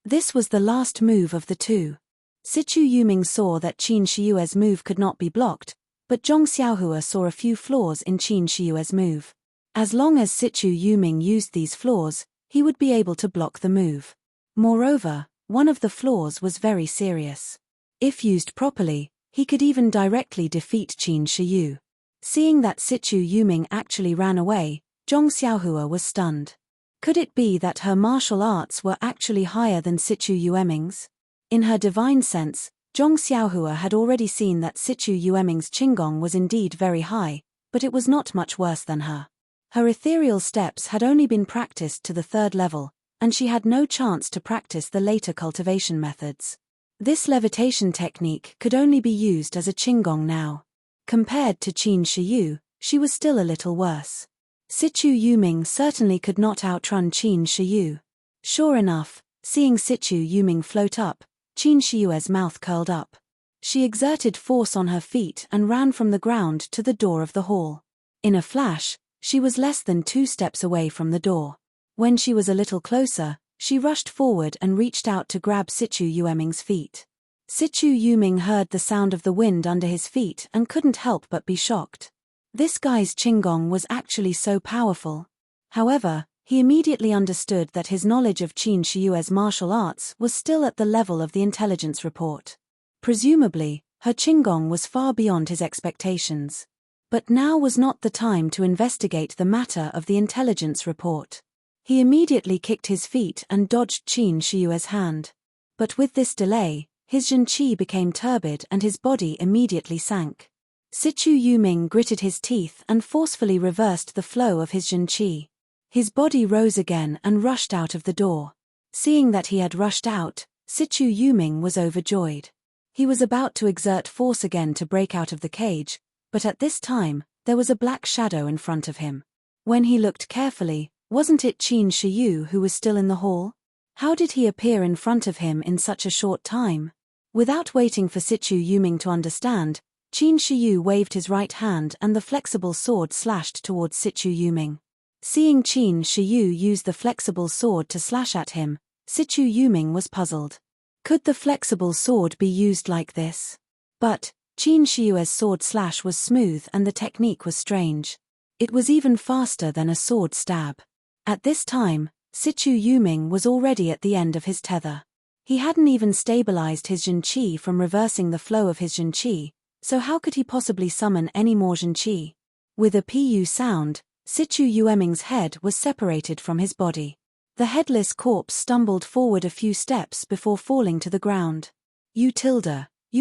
This was the last move of the two. Sichu Yuming saw that Qin Shiyue's move could not be blocked, but Zhong Xiaohua saw a few flaws in Qin Shiyue's move. As long as Sichu Yuming used these flaws, he would be able to block the move. Moreover, one of the flaws was very serious. If used properly, he could even directly defeat Qin Shiyu. Seeing that Sichu Yuming actually ran away, Zhong Xiaohua was stunned. Could it be that her martial arts were actually higher than Sichu Yueming's? In her divine sense, Zhong Xiaohua had already seen that Sichu Yueming's Qinggong was indeed very high, but it was not much worse than her. Her ethereal steps had only been practiced to the 3rd level, and she had no chance to practice the later cultivation methods. This levitation technique could only be used as a Qinggong now. Compared to Qin Shiyu, she was still a little worse. Sichu Yuming certainly could not outrun Qin Shiyu. Sure enough, seeing Sichu Yuming float up, Qin Shiyue's mouth curled up. She exerted force on her feet and ran from the ground to the door of the hall. In a flash, she was less than 2 steps away from the door. When she was a little closer, she rushed forward and reached out to grab Sichu Yueming's feet. Sichu Yuming heard the sound of the wind under his feet and couldn't help but be shocked. This guy's Qinggong was actually so powerful. However, he immediately understood that his knowledge of Qin Shiyue's martial arts was still at the level of the intelligence report. Presumably, her Qinggong was far beyond his expectations. But now was not the time to investigate the matter of the intelligence report. He immediately kicked his feet and dodged Qin Shiyue's hand. But with this delay, his Zhenqi became turbid and his body immediately sank. Sichu Yuming gritted his teeth and forcefully reversed the flow of his Zhenqi. His body rose again and rushed out of the door. Seeing that he had rushed out, Sichu Yuming was overjoyed. He was about to exert force again to break out of the cage, but at this time, there was a black shadow in front of him. When he looked carefully, wasn't it Qin Shiyu who was still in the hall? How did he appear in front of him in such a short time? Without waiting for Sichu Yuming to understand, Qin Shiyu waved his right hand and the flexible sword slashed towards Sichu Yuming. Seeing Qin Shiyu use the flexible sword to slash at him, Sichu Yuming was puzzled. Could the flexible sword be used like this? But Qin Shiyue's sword slash was smooth and the technique was strange. It was even faster than a sword stab. At this time, Situ Yuming was already at the end of his tether. He hadn't even stabilized his Zhenqi from reversing the flow of his Zhenqi, so how could he possibly summon any more Zhenqi? With a pu sound, Situ Yuming's head was separated from his body. The headless corpse stumbled forward a few steps before falling to the ground. You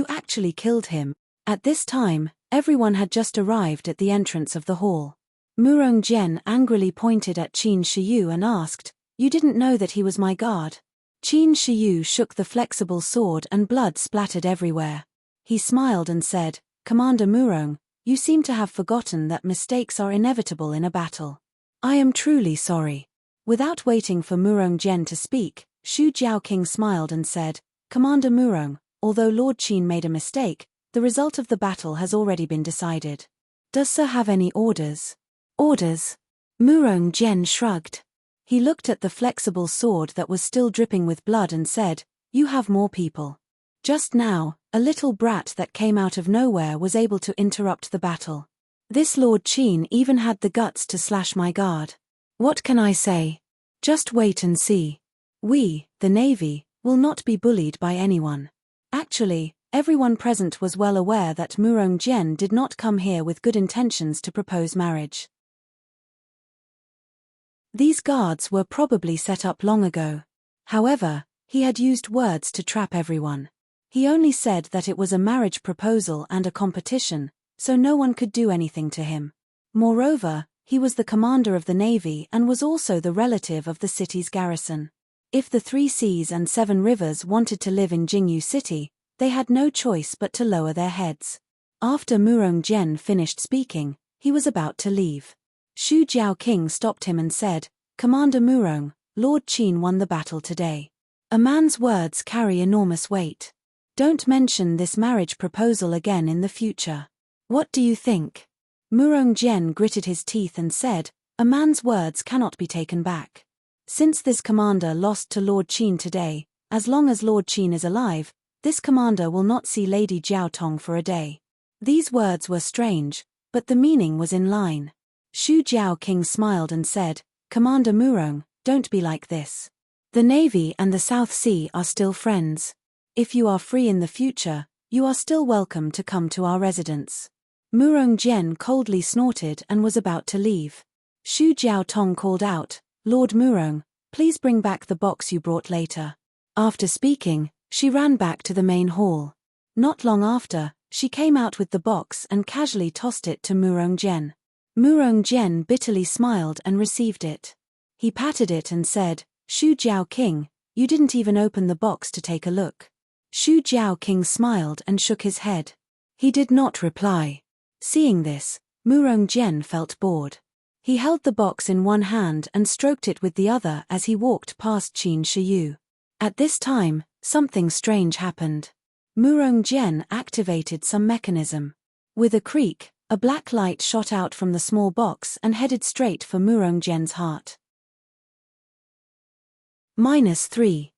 actually killed him. At this time, everyone had just arrived at the entrance of the hall. Murong Jian angrily pointed at Qin Shiyu and asked, "You didn't know that he was my guard?" Qin Shiyu shook the flexible sword and blood splattered everywhere. He smiled and said, "Commander Murong, you seem to have forgotten that mistakes are inevitable in a battle. I am truly sorry." Without waiting for Murong Jian to speak, Xu Jiaoqing smiled and said, "Commander Murong, although Lord Qin made a mistake, the result of the battle has already been decided. Does Sir have any orders?" "Orders?" Murong Jian shrugged. He looked at the flexible sword that was still dripping with blood and said, "You have more people." Just now, a little brat that came out of nowhere was able to interrupt the battle. This Lord Qin even had the guts to slash my guard. What can I say? Just wait and see. We, the Navy, will not be bullied by anyone. Actually, everyone present was well aware that Murong Jian did not come here with good intentions to propose marriage. These guards were probably set up long ago. However, he had used words to trap everyone. He only said that it was a marriage proposal and a competition, so no one could do anything to him. Moreover, he was the commander of the Navy and was also the relative of the city's garrison. If the 3 Seas and 7 Rivers wanted to live in Jingyu City, they had no choice but to lower their heads. After Murong Jian finished speaking, he was about to leave. Xu Jiaoqing stopped him and said, "Commander Murong, Lord Qin won the battle today. A man's words carry enormous weight. Don't mention this marriage proposal again in the future. What do you think?" Murong Jian gritted his teeth and said, "A man's words cannot be taken back. Since this commander lost to Lord Qin today, as long as Lord Qin is alive, this commander will not see Lady Jiao Tong for a day." These words were strange, but the meaning was in line. Xu Jiaoqing smiled and said, "Commander Murong, don't be like this. The Navy and the South Sea are still friends. If you are free in the future, you are still welcome to come to our residence." Murong Jian coldly snorted and was about to leave. Xu Jiaotong called out, "Lord Murong, please bring back the box you brought later." After speaking, she ran back to the main hall. Not long after, she came out with the box and casually tossed it to Murong Jian. Murong Jian bitterly smiled and received it. He patted it and said, "Xu Jiaoqing, you didn't even open the box to take a look." Xu Jiaoqing smiled and shook his head. He did not reply. Seeing this, Murong Jian felt bored. He held the box in one hand and stroked it with the other as he walked past Qin Shiyu. At this time, something strange happened. Murong Jian activated some mechanism. With a creak, a black light shot out from the small box and headed straight for Murong Jian's heart. -3.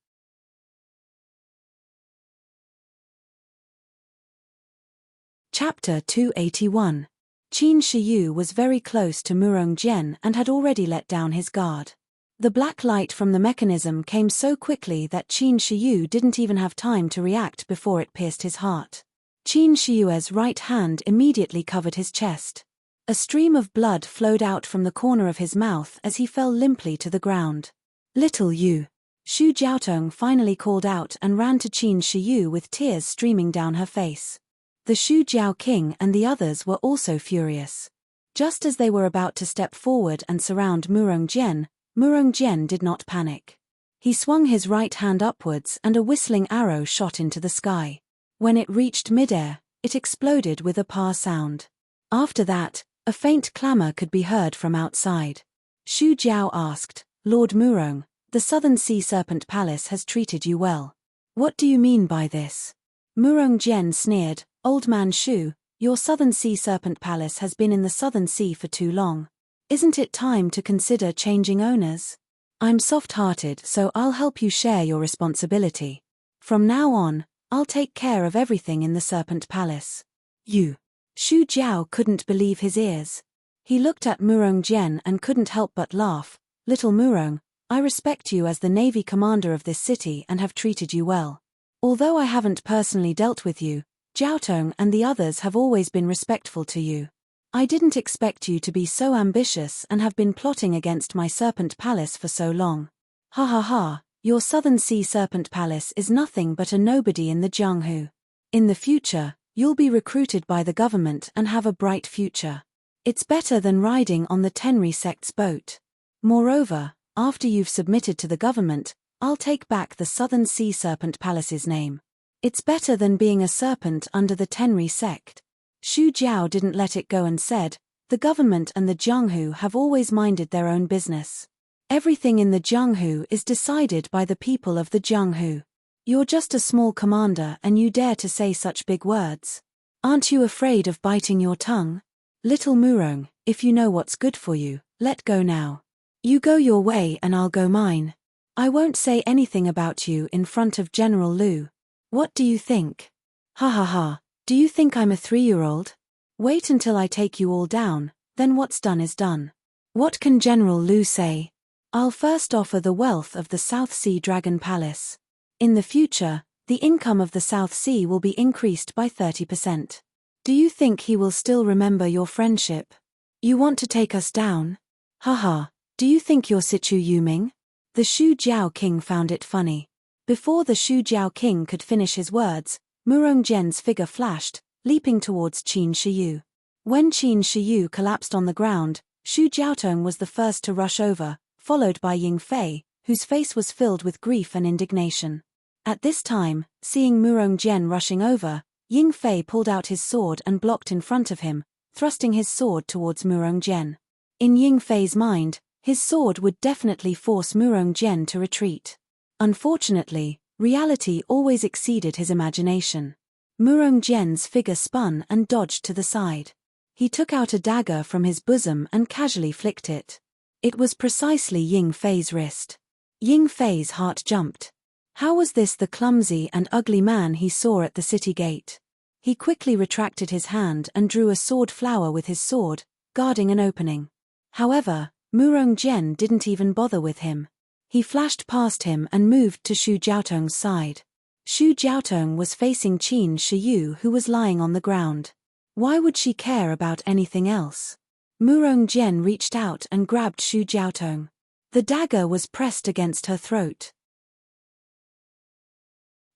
Chapter 281. Qin Shiyu was very close to Murong Jian and had already let down his guard. The black light from the mechanism came so quickly that Qin Shiyu didn't even have time to react before it pierced his heart. Qin Shiyu's right hand immediately covered his chest. A stream of blood flowed out from the corner of his mouth as he fell limply to the ground. "Little you!" Xu Jiaotong finally called out and ran to Qin Shiyu with tears streaming down her face. The Xu Jiaoqing and the others were also furious. Just as they were about to step forward and surround Murong Jian did not panic. He swung his right hand upwards and a whistling arrow shot into the sky. When it reached midair, it exploded with a pa sound. After that, a faint clamor could be heard from outside. Xu Jiao asked, "Lord Murong, the Southern Sea Serpent Palace has treated you well. What do you mean by this?" Murong Jian sneered, "Old man Xu, your Southern Sea Serpent Palace has been in the Southern Sea for too long. Isn't it time to consider changing owners? I'm soft-hearted, so I'll help you share your responsibility. From now on, I'll take care of everything in the Serpent Palace." "You?" Xu Jiao couldn't believe his ears. He looked at Murong Jian and couldn't help but laugh. "Little Murong, I respect you as the Navy commander of this city and have treated you well. Although I haven't personally dealt with you, Jiaotong and the others have always been respectful to you. I didn't expect you to be so ambitious and have been plotting against my Serpent Palace for so long. Ha ha ha, your Southern Sea Serpent Palace is nothing but a nobody in the Jianghu. In the future, you'll be recruited by the government and have a bright future. It's better than riding on the Tenri sect's boat. Moreover, after you've submitted to the government, I'll take back the Southern Sea Serpent Palace's name. It's better than being a serpent under the Tenri sect. Xu Jiao didn't let it go and said, the government and the Jianghu have always minded their own business. Everything in the Jianghu is decided by the people of the Jianghu. You're just a small commander and you dare to say such big words. Aren't you afraid of biting your tongue? Little Murong, if you know what's good for you, let go now. You go your way and I'll go mine. I won't say anything about you in front of General Lu. What do you think? Ha ha ha, do you think I'm a 3-year-old? Wait until I take you all down, then what's done is done. What can General Lu say? I'll first offer the wealth of the South Sea Dragon Palace. In the future, the income of the South Sea will be increased by 30%. Do you think he will still remember your friendship? You want to take us down? Haha, do you think you're Situ Yuming? The Xu Jiao King found it funny. Before the Xu Jiao King could finish his words, Murong Zhen's figure flashed, leaping towards Qin Shiyu. When Qin Shiyu collapsed on the ground, Xu Jiaotong was the first to rush over, followed by Ying Fei, whose face was filled with grief and indignation. At this time, seeing Murong Zhen rushing over, Ying Fei pulled out his sword and blocked in front of him, thrusting his sword towards Murong Zhen. In Ying Fei's mind, his sword would definitely force Murong Zhen to retreat. Unfortunately, reality always exceeded his imagination. Murong Zhen's figure spun and dodged to the side. He took out a dagger from his bosom and casually flicked it. It was precisely Ying Fei's wrist. Ying Fei's heart jumped. How was this the clumsy and ugly man he saw at the city gate? He quickly retracted his hand and drew a sword flower with his sword, guarding an opening. However, Murong Zhen didn't even bother with him. He flashed past him and moved to Xu Jiaotong's side. Xu Jiaotong was facing Qin Shiyu, who was lying on the ground. Why would she care about anything else? Murong Zhen reached out and grabbed Xu Jiaotong. The dagger was pressed against her throat.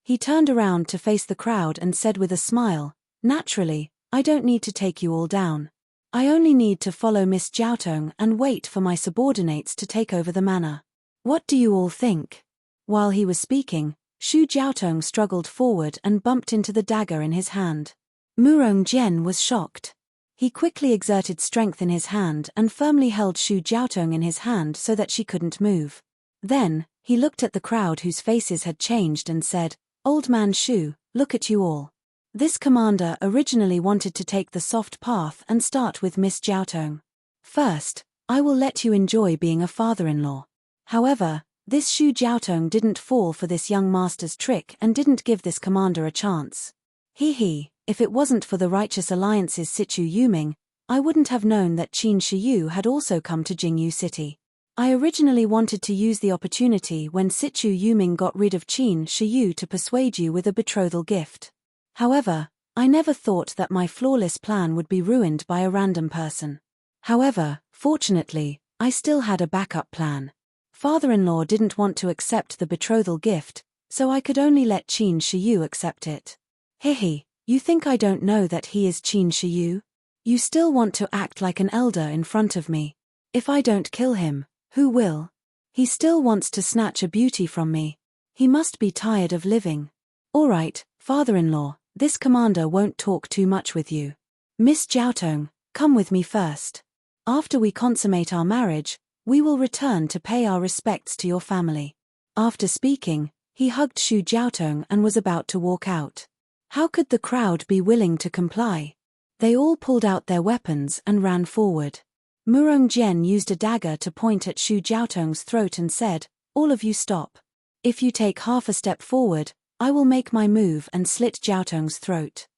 He turned around to face the crowd and said with a smile, "Naturally, I don't need to take you all down. I only need to follow Miss Jiaotong and wait for my subordinates to take over the manor. What do you all think?" While he was speaking, Xu Jiaotong struggled forward and bumped into the dagger in his hand. Murong Zhen was shocked. He quickly exerted strength in his hand and firmly held Xu Jiaotong in his hand so that she couldn't move. Then, he looked at the crowd whose faces had changed and said, "Old man Xu, look at you all. This commander originally wanted to take the soft path and start with Miss Jiaotong. First, I will let you enjoy being a father-in-law. However, this Xu Jiaotong didn't fall for this young master's trick and didn't give this commander a chance. He, if it wasn't for the Righteous Alliance's Situ Yuming, I wouldn't have known that Qin Shiyu had also come to Jingyu City. I originally wanted to use the opportunity when Situ Yuming got rid of Qin Shiyu to persuade you with a betrothal gift. However, I never thought that my flawless plan would be ruined by a random person. However, fortunately, I still had a backup plan. Father-in-law didn't want to accept the betrothal gift, so I could only let Qin Shiyu accept it. Hehe, you think I don't know that he is Qin Shiyu? You still want to act like an elder in front of me. If I don't kill him, who will? He still wants to snatch a beauty from me. He must be tired of living. All right, father-in-law, this commander won't talk too much with you. Miss Jiaotong, come with me first. After we consummate our marriage, we will return to pay our respects to your family." After speaking, he hugged Xu Jiaotong and was about to walk out. How could the crowd be willing to comply? They all pulled out their weapons and ran forward. Murong Zhen used a dagger to point at Xu Jiaotong's throat and said, "All of you stop. If you take half a step forward, I will make my move and slit Jiaotong's throat."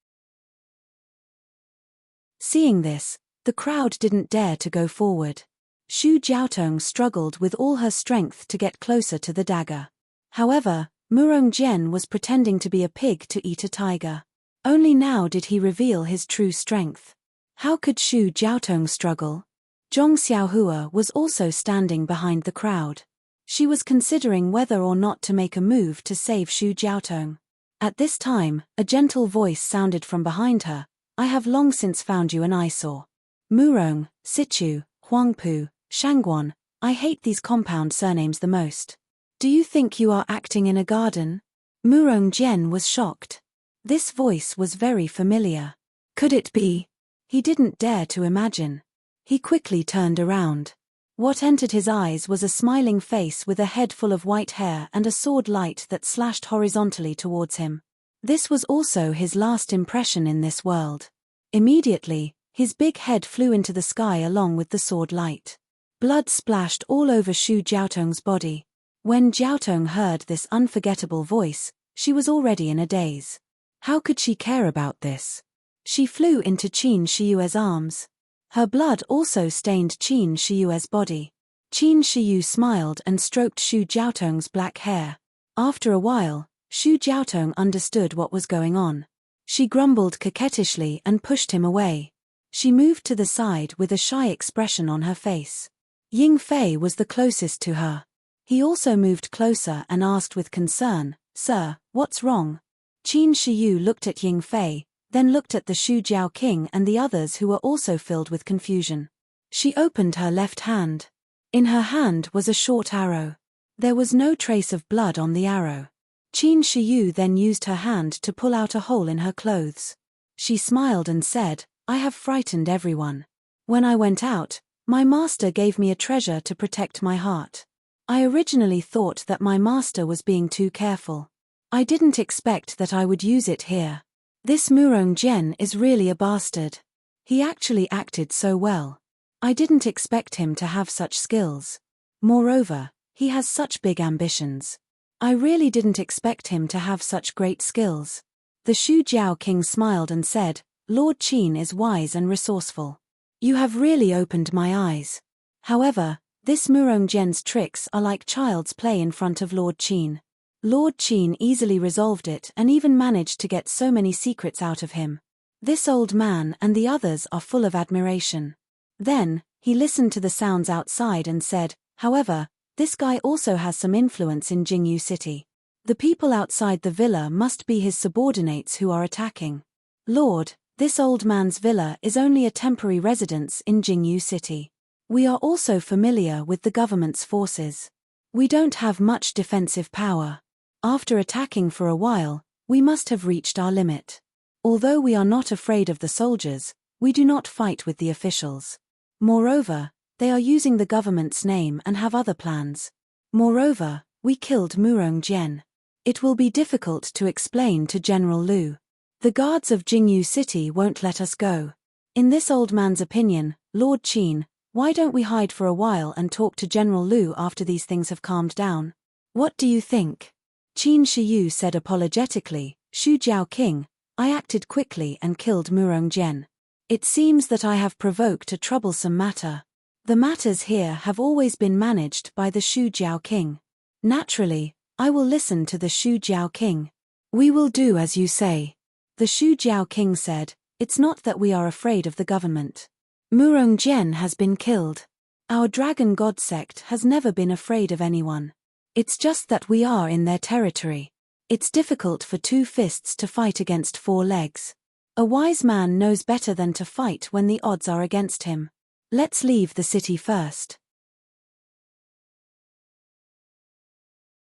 Seeing this, the crowd didn't dare to go forward. Xu Jiaotong struggled with all her strength to get closer to the dagger. However, Murong Jian was pretending to be a pig to eat a tiger. Only now did he reveal his true strength. How could Xu Jiaotong struggle? Zhong Xiaohua was also standing behind the crowd. She was considering whether or not to make a move to save Xu Jiaotong. At this time, a gentle voice sounded from behind her. I have long since found you an eyesore. Murong, Sichu, Huangpu, Shangguan, I hate these compound surnames the most. Do you think you are acting in a garden? Murong Jian was shocked. This voice was very familiar. Could it be? He didn't dare to imagine. He quickly turned around. What entered his eyes was a smiling face with a head full of white hair and a sword light that slashed horizontally towards him. This was also his last impression in this world. Immediately, his big head flew into the sky along with the sword light. Blood splashed all over Xu Jiaotong's body. When Jiaotong heard this unforgettable voice, she was already in a daze. How could she care about this? She flew into Qin Shiyue's arms. Her blood also stained Qin Shiyue's body. Qin Shiyu smiled and stroked Xu Jiaotong's black hair. After a while, Xu Jiaotong understood what was going on. She grumbled coquettishly and pushed him away. She moved to the side with a shy expression on her face. Ying Fei was the closest to her. He also moved closer and asked with concern, Sir, what's wrong? Qin Shiyu looked at Ying Fei, then looked at the Xu Jiao King and the others who were also filled with confusion. She opened her left hand. In her hand was a short arrow. There was no trace of blood on the arrow. Qin Shiyu then used her hand to pull out a hole in her clothes. She smiled and said, I have frightened everyone. When I went out, my master gave me a treasure to protect my heart. I originally thought that my master was being too careful. I didn't expect that I would use it here. This Murong Jian is really a bastard. He actually acted so well. I didn't expect him to have such skills. Moreover, he has such big ambitions. I really didn't expect him to have such great skills. The Xu Jiao King smiled and said, Lord Qin is wise and resourceful. You have really opened my eyes. However, this Murong Jian's tricks are like child's play in front of Lord Qin. Lord Qin easily resolved it and even managed to get so many secrets out of him. This old man and the others are full of admiration. Then, he listened to the sounds outside and said, however, this guy also has some influence in Jingyu City. The people outside the villa must be his subordinates who are attacking. Lord, this old man's villa is only a temporary residence in Jingyu City. We are also familiar with the government's forces. We don't have much defensive power. After attacking for a while, we must have reached our limit. Although we are not afraid of the soldiers, we do not fight with the officials. Moreover, they are using the government's name and have other plans. Moreover, we killed Murong Jian. It will be difficult to explain to General Liu. The guards of Jingyu City won't let us go. In this old man's opinion, Lord Qin, why don't we hide for a while and talk to General Liu after these things have calmed down? What do you think? Qin Shiyu said apologetically, Xu Jiao King, I acted quickly and killed Murong Jian. It seems that I have provoked a troublesome matter. The matters here have always been managed by the Xu Jiao King. Naturally, I will listen to the Xu Jiao King. We will do as you say. The Xu Jiao King said, it's not that we are afraid of the government. Murong Jian has been killed. Our dragon god sect has never been afraid of anyone. It's just that we are in their territory. It's difficult for two fists to fight against four legs. A wise man knows better than to fight when the odds are against him. Let's leave the city first.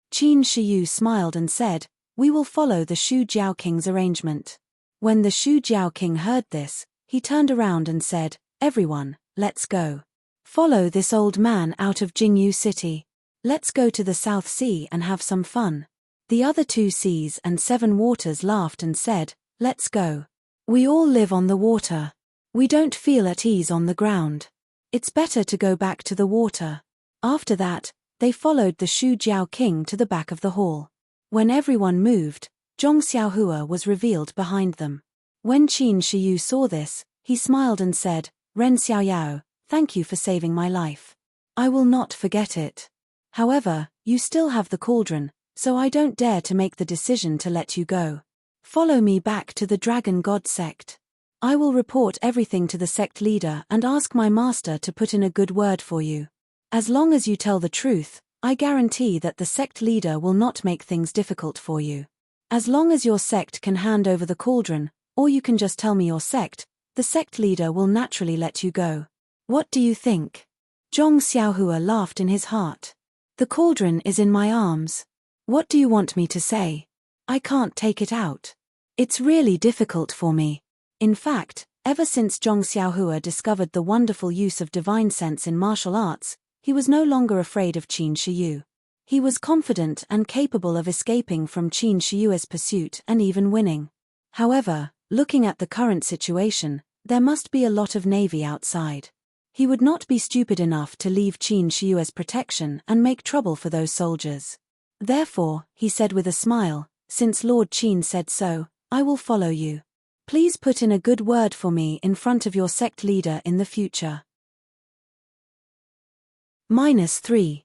Qin Shiyu smiled and said, we will follow the Xu Jiao King's arrangement. When the Xu Jiao King heard this, he turned around and said, everyone, let's go. Follow this old man out of Jingyu City. Let's go to the South Sea and have some fun. The other two seas and seven waters laughed and said, let's go. We all live on the water. We don't feel at ease on the ground. It's better to go back to the water. After that, they followed the Xu Jiao King to the back of the hall. When everyone moved, Zhong Xiaohua was revealed behind them. When Qin Shiyu saw this, he smiled and said, Ren Xiaoyao, thank you for saving my life. I will not forget it. However, you still have the cauldron, so I don't dare to make the decision to let you go. Follow me back to the Dragon God sect. I will report everything to the sect leader and ask my master to put in a good word for you. As long as you tell the truth, I guarantee that the sect leader will not make things difficult for you. As long as your sect can hand over the cauldron, or you can just tell me your sect, the sect leader will naturally let you go. What do you think? Zhong Xiaohua laughed in his heart. The cauldron is in my arms. What do you want me to say? I can't take it out. It's really difficult for me. In fact, ever since Zhong Xiaohua discovered the wonderful use of divine sense in martial arts, he was no longer afraid of Qin Shiyu. He was confident and capable of escaping from Qin Shiyu's pursuit and even winning. However, looking at the current situation, there must be a lot of navy outside. He would not be stupid enough to leave Qin Shiyu's protection and make trouble for those soldiers. Therefore, he said with a smile, since Lord Qin said so, I will follow you. Please put in a good word for me in front of your sect leader in the future. -3.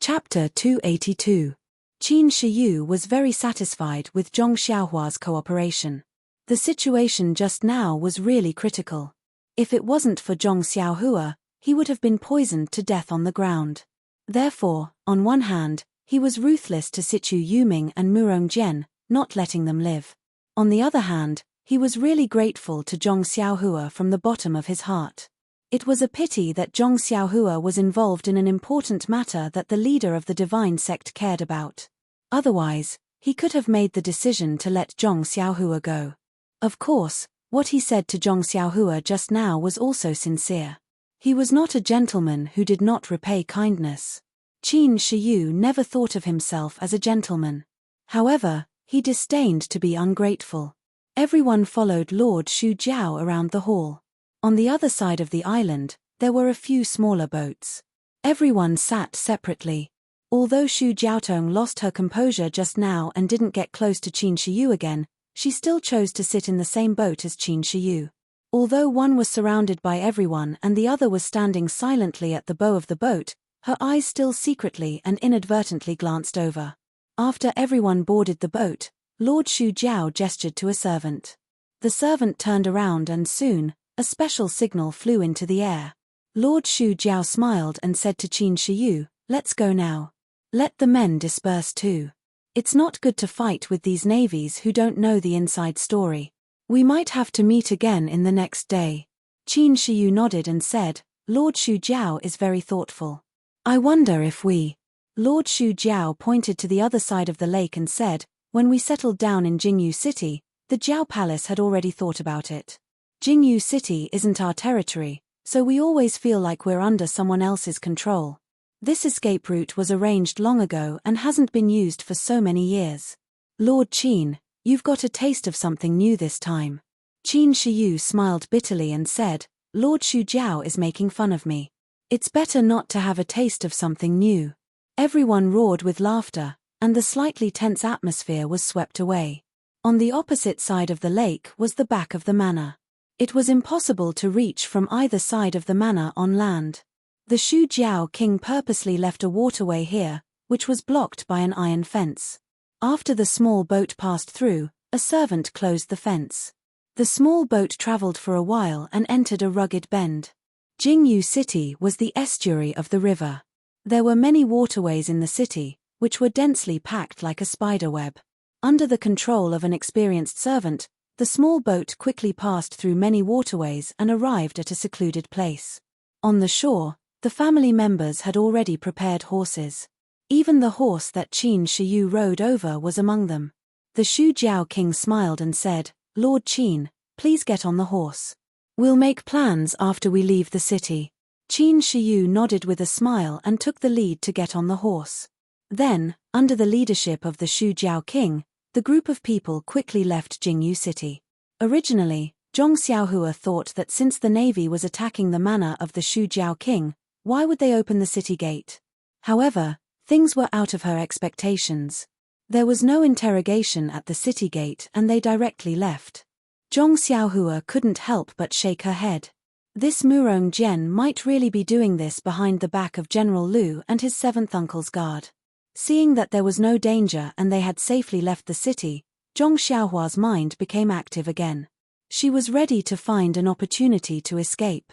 Chapter 282. Qin Shiyu was very satisfied with Zhong Xiaohua's cooperation. The situation just now was really critical. If it wasn't for Zhong Xiaohua, he would have been poisoned to death on the ground. Therefore, on one hand, he was ruthless to Situ Yuming and Murong Jian, not letting them live. On the other hand, he was really grateful to Zhong Xiaohua from the bottom of his heart. It was a pity that Zhong Xiaohua was involved in an important matter that the leader of the divine sect cared about. Otherwise, he could have made the decision to let Zhong Xiaohua go. Of course, what he said to Zhong Xiaohua just now was also sincere. He was not a gentleman who did not repay kindness. Qin Shiyu never thought of himself as a gentleman. However, he disdained to be ungrateful. Everyone followed Lord Shu Jiao around the hall. On the other side of the island, there were a few smaller boats. Everyone sat separately. Although Shu Jiaotong lost her composure just now and didn't get close to Qin Shiyu again, she still chose to sit in the same boat as Qin Shiyu. Although one was surrounded by everyone and the other was standing silently at the bow of the boat, her eyes still secretly and inadvertently glanced over. After everyone boarded the boat, Lord Shu Jiao gestured to a servant. The servant turned around and soon, a special signal flew into the air. Lord Shu Jiao smiled and said to Qin Shiyu, "Let's go now. Let the men disperse too. It's not good to fight with these navies who don't know the inside story. We might have to meet again in the next day." Qin Shiyu nodded and said, "Lord Shu Jiao is very thoughtful. I wonder if we..." Lord Shu Jiao pointed to the other side of the lake and said, "When we settled down in Jingyu City, the Jiao Palace had already thought about it. Jingyu City isn't our territory, so we always feel like we're under someone else's control. This escape route was arranged long ago and hasn't been used for so many years. Lord Qin, you've got a taste of something new this time." Qin Shiyu smiled bitterly and said, "Lord Shu Jiao is making fun of me. It's better not to have a taste of something new." Everyone roared with laughter, and the slightly tense atmosphere was swept away. On the opposite side of the lake was the back of the manor. It was impossible to reach from either side of the manor on land. The Shu Jiao king purposely left a waterway here, which was blocked by an iron fence. After the small boat passed through, a servant closed the fence. The small boat traveled for a while and entered a rugged bend. Jingyu City was the estuary of the river. There were many waterways in the city, which were densely packed like a spider web. Under the control of an experienced servant, the small boat quickly passed through many waterways and arrived at a secluded place. On the shore, the family members had already prepared horses. Even the horse that Qin Shiyu rode over was among them. The Shu Jiao king smiled and said, "Lord Qin, please get on the horse. We'll make plans after we leave the city." Qin Shiyu nodded with a smile and took the lead to get on the horse. Then, under the leadership of the Shu Jiao king, the group of people quickly left Jingyu City. Originally, Zhong Xiaohua thought that since the navy was attacking the manor of the Shu Jiao king, why would they open the city gate? However, things were out of her expectations. There was no interrogation at the city gate and they directly left. Zhong Xiaohua couldn't help but shake her head. This Murong Jian might really be doing this behind the back of General Lu and his seventh uncle's guard. Seeing that there was no danger and they had safely left the city, Zhong Xiaohua's mind became active again. She was ready to find an opportunity to escape.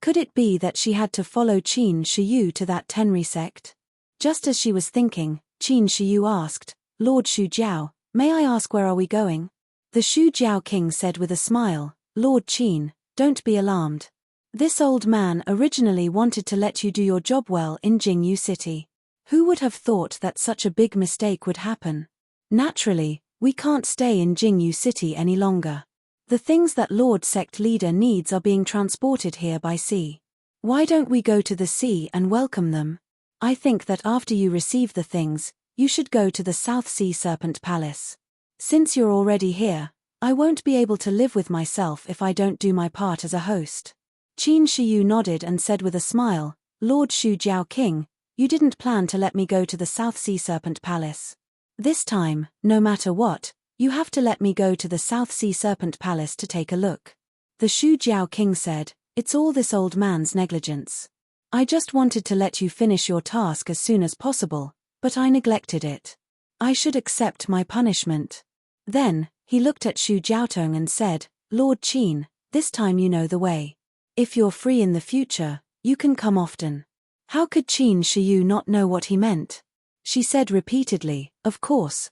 Could it be that she had to follow Qin Shiyu to that Tenri sect? Just as she was thinking, Qin Shiyu asked, Lord Shu Jiao, may I ask where are we going? The Shu Jiao king said with a smile, Lord Qin, don't be alarmed. This old man originally wanted to let you do your job well in Jingyu City. Who would have thought that such a big mistake would happen? Naturally, we can't stay in Jingyu City any longer. The things that Lord Sect Leader needs are being transported here by sea. Why don't we go to the sea and welcome them? I think that after you receive the things, you should go to the South Sea Serpent Palace. Since you're already here, I won't be able to live with myself if I don't do my part as a host. Qin Shiyu nodded and said with a smile, Lord Shu Jiao King, you didn't plan to let me go to the South Sea Serpent Palace. This time, no matter what, you have to let me go to the South Sea Serpent Palace to take a look. The Shu Jiao King said, it's all this old man's negligence. I just wanted to let you finish your task as soon as possible, but I neglected it. I should accept my punishment. Then, he looked at Shu Jiaotong and said, Lord Qin, this time you know the way. If you're free in the future, you can come often. How could Qin Shiyu not know what he meant? She said repeatedly, of course,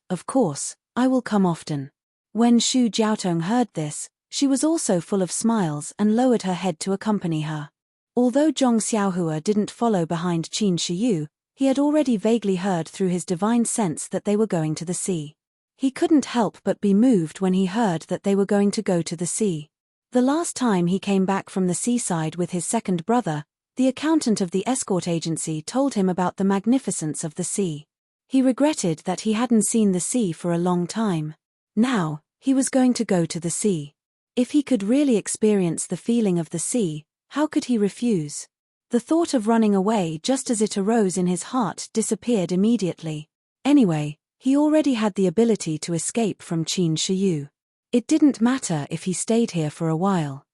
I will come often. When Shu Jiaotong heard this, she was also full of smiles and lowered her head to accompany her. Although Zhong Xiaohua didn't follow behind Qin Shiyu, he had already vaguely heard through his divine sense that they were going to the sea. He couldn't help but be moved when he heard that they were going to go to the sea. The last time he came back from the seaside with his second brother, the accountant of the escort agency told him about the magnificence of the sea. He regretted that he hadn't seen the sea for a long time. Now, he was going to go to the sea. If he could really experience the feeling of the sea, how could he refuse? The thought of running away just as it arose in his heart disappeared immediately. Anyway, he already had the ability to escape from Qin Shiyu. It didn't matter if he stayed here for a while.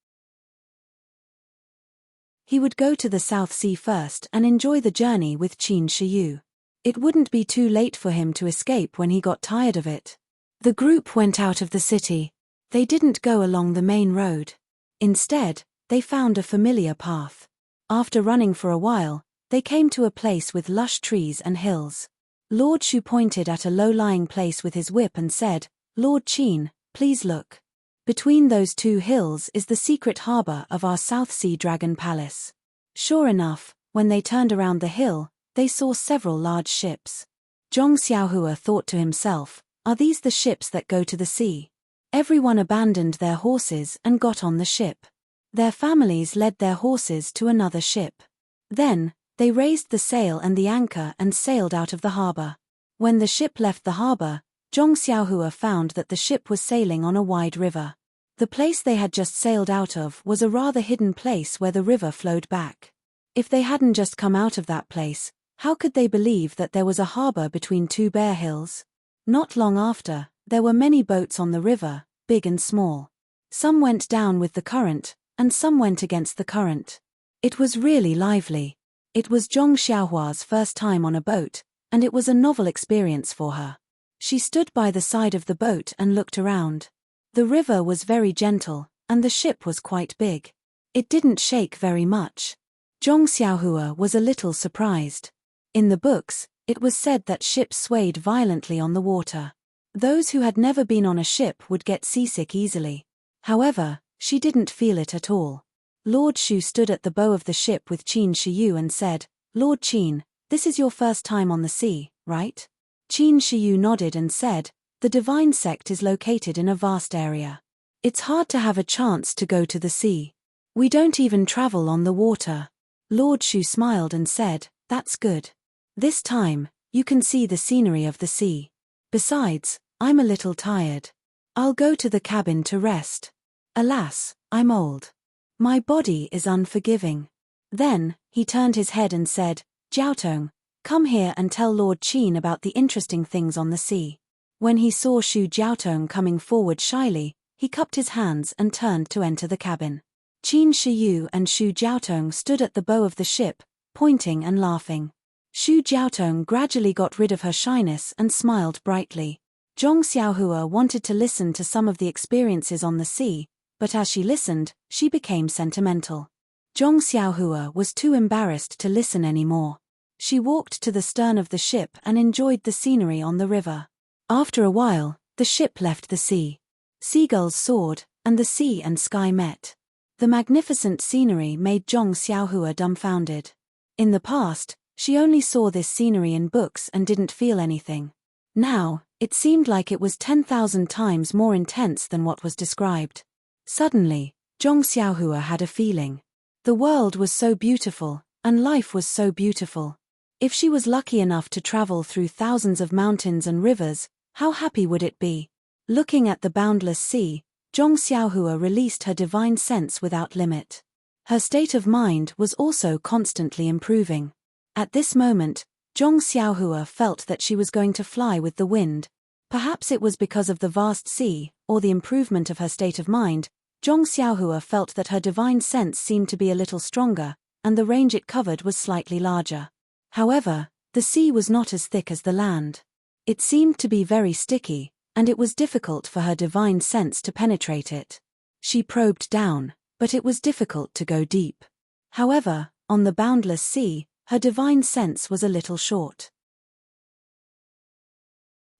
He would go to the South Sea first and enjoy the journey with Qin Shiyu. It wouldn't be too late for him to escape when he got tired of it. The group went out of the city. They didn't go along the main road. Instead, they found a familiar path. After running for a while, they came to a place with lush trees and hills. Lord Shu pointed at a low-lying place with his whip and said, Lord Qin, please look. Between those two hills is the secret harbor of our South Sea Dragon Palace. Sure enough, when they turned around the hill, they saw several large ships. Zhong Xiaohua thought to himself, are these the ships that go to the sea? Everyone abandoned their horses and got on the ship. Their families led their horses to another ship. Then, they raised the sail and the anchor and sailed out of the harbor. When the ship left the harbor, Zhong Xiaohua found that the ship was sailing on a wide river. The place they had just sailed out of was a rather hidden place where the river flowed back. If they hadn't just come out of that place, how could they believe that there was a harbor between two bare hills? Not long after, there were many boats on the river, big and small. Some went down with the current, and some went against the current. It was really lively. It was Zhong Xiaohua's first time on a boat, and it was a novel experience for her. She stood by the side of the boat and looked around. The river was very gentle, and the ship was quite big. It didn't shake very much. Zhong Xiaohua was a little surprised. In the books, it was said that ships swayed violently on the water. Those who had never been on a ship would get seasick easily. However, she didn't feel it at all. Lord Shu stood at the bow of the ship with Qin Shiyu and said, Lord Qin, this is your first time on the sea, right? Qin Shiyu nodded and said, the divine sect is located in a vast area. It's hard to have a chance to go to the sea. We don't even travel on the water. Lord Shu smiled and said, that's good. This time, you can see the scenery of the sea. Besides, I'm a little tired. I'll go to the cabin to rest. Alas, I'm old. My body is unforgiving. Then, he turned his head and said, Jiaotong, come here and tell Lord Qin about the interesting things on the sea. When he saw Xu Jiaotong coming forward shyly, he cupped his hands and turned to enter the cabin. Qin Shiyu and Xu Jiaotong stood at the bow of the ship, pointing and laughing. Xu Jiaotong gradually got rid of her shyness and smiled brightly. Zhong Xiaohua wanted to listen to some of the experiences on the sea, but as she listened, she became sentimental. Zhong Xiaohua was too embarrassed to listen anymore. She walked to the stern of the ship and enjoyed the scenery on the river. After a while, the ship left the sea. Seagulls soared, and the sea and sky met. The magnificent scenery made Zhong Xiaohua dumbfounded. In the past, she only saw this scenery in books and didn't feel anything. Now, it seemed like it was 10,000 times more intense than what was described. Suddenly, Zhong Xiaohua had a feeling. The world was so beautiful, and life was so beautiful. If she was lucky enough to travel through thousands of mountains and rivers, how happy would it be? Looking at the boundless sea, Zhong Xiaohua released her divine sense without limit. Her state of mind was also constantly improving. At this moment, Zhong Xiaohua felt that she was going to fly with the wind. Perhaps it was because of the vast sea, or the improvement of her state of mind. Zhong Xiaohua felt that her divine sense seemed to be a little stronger, and the range it covered was slightly larger. However, the sea was not as thick as the land. It seemed to be very sticky, and it was difficult for her divine sense to penetrate it. She probed down, but it was difficult to go deep. However, on the boundless sea, her divine sense was a little short.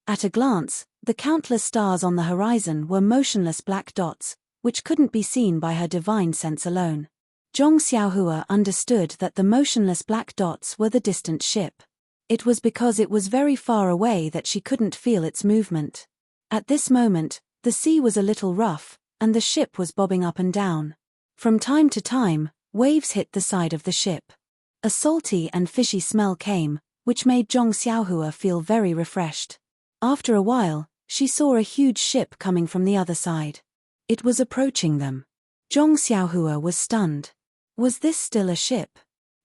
At a glance, the countless stars on the horizon were motionless black dots, which couldn't be seen by her divine sense alone. Zhong Xiaohua understood that the motionless black dots were the distant ship. It was because it was very far away that she couldn't feel its movement. At this moment, the sea was a little rough, and the ship was bobbing up and down. From time to time, waves hit the side of the ship. A salty and fishy smell came, which made Zhong Xiaohua feel very refreshed. After a while, she saw a huge ship coming from the other side. It was approaching them. Zhong Xiaohua was stunned. Was this still a ship?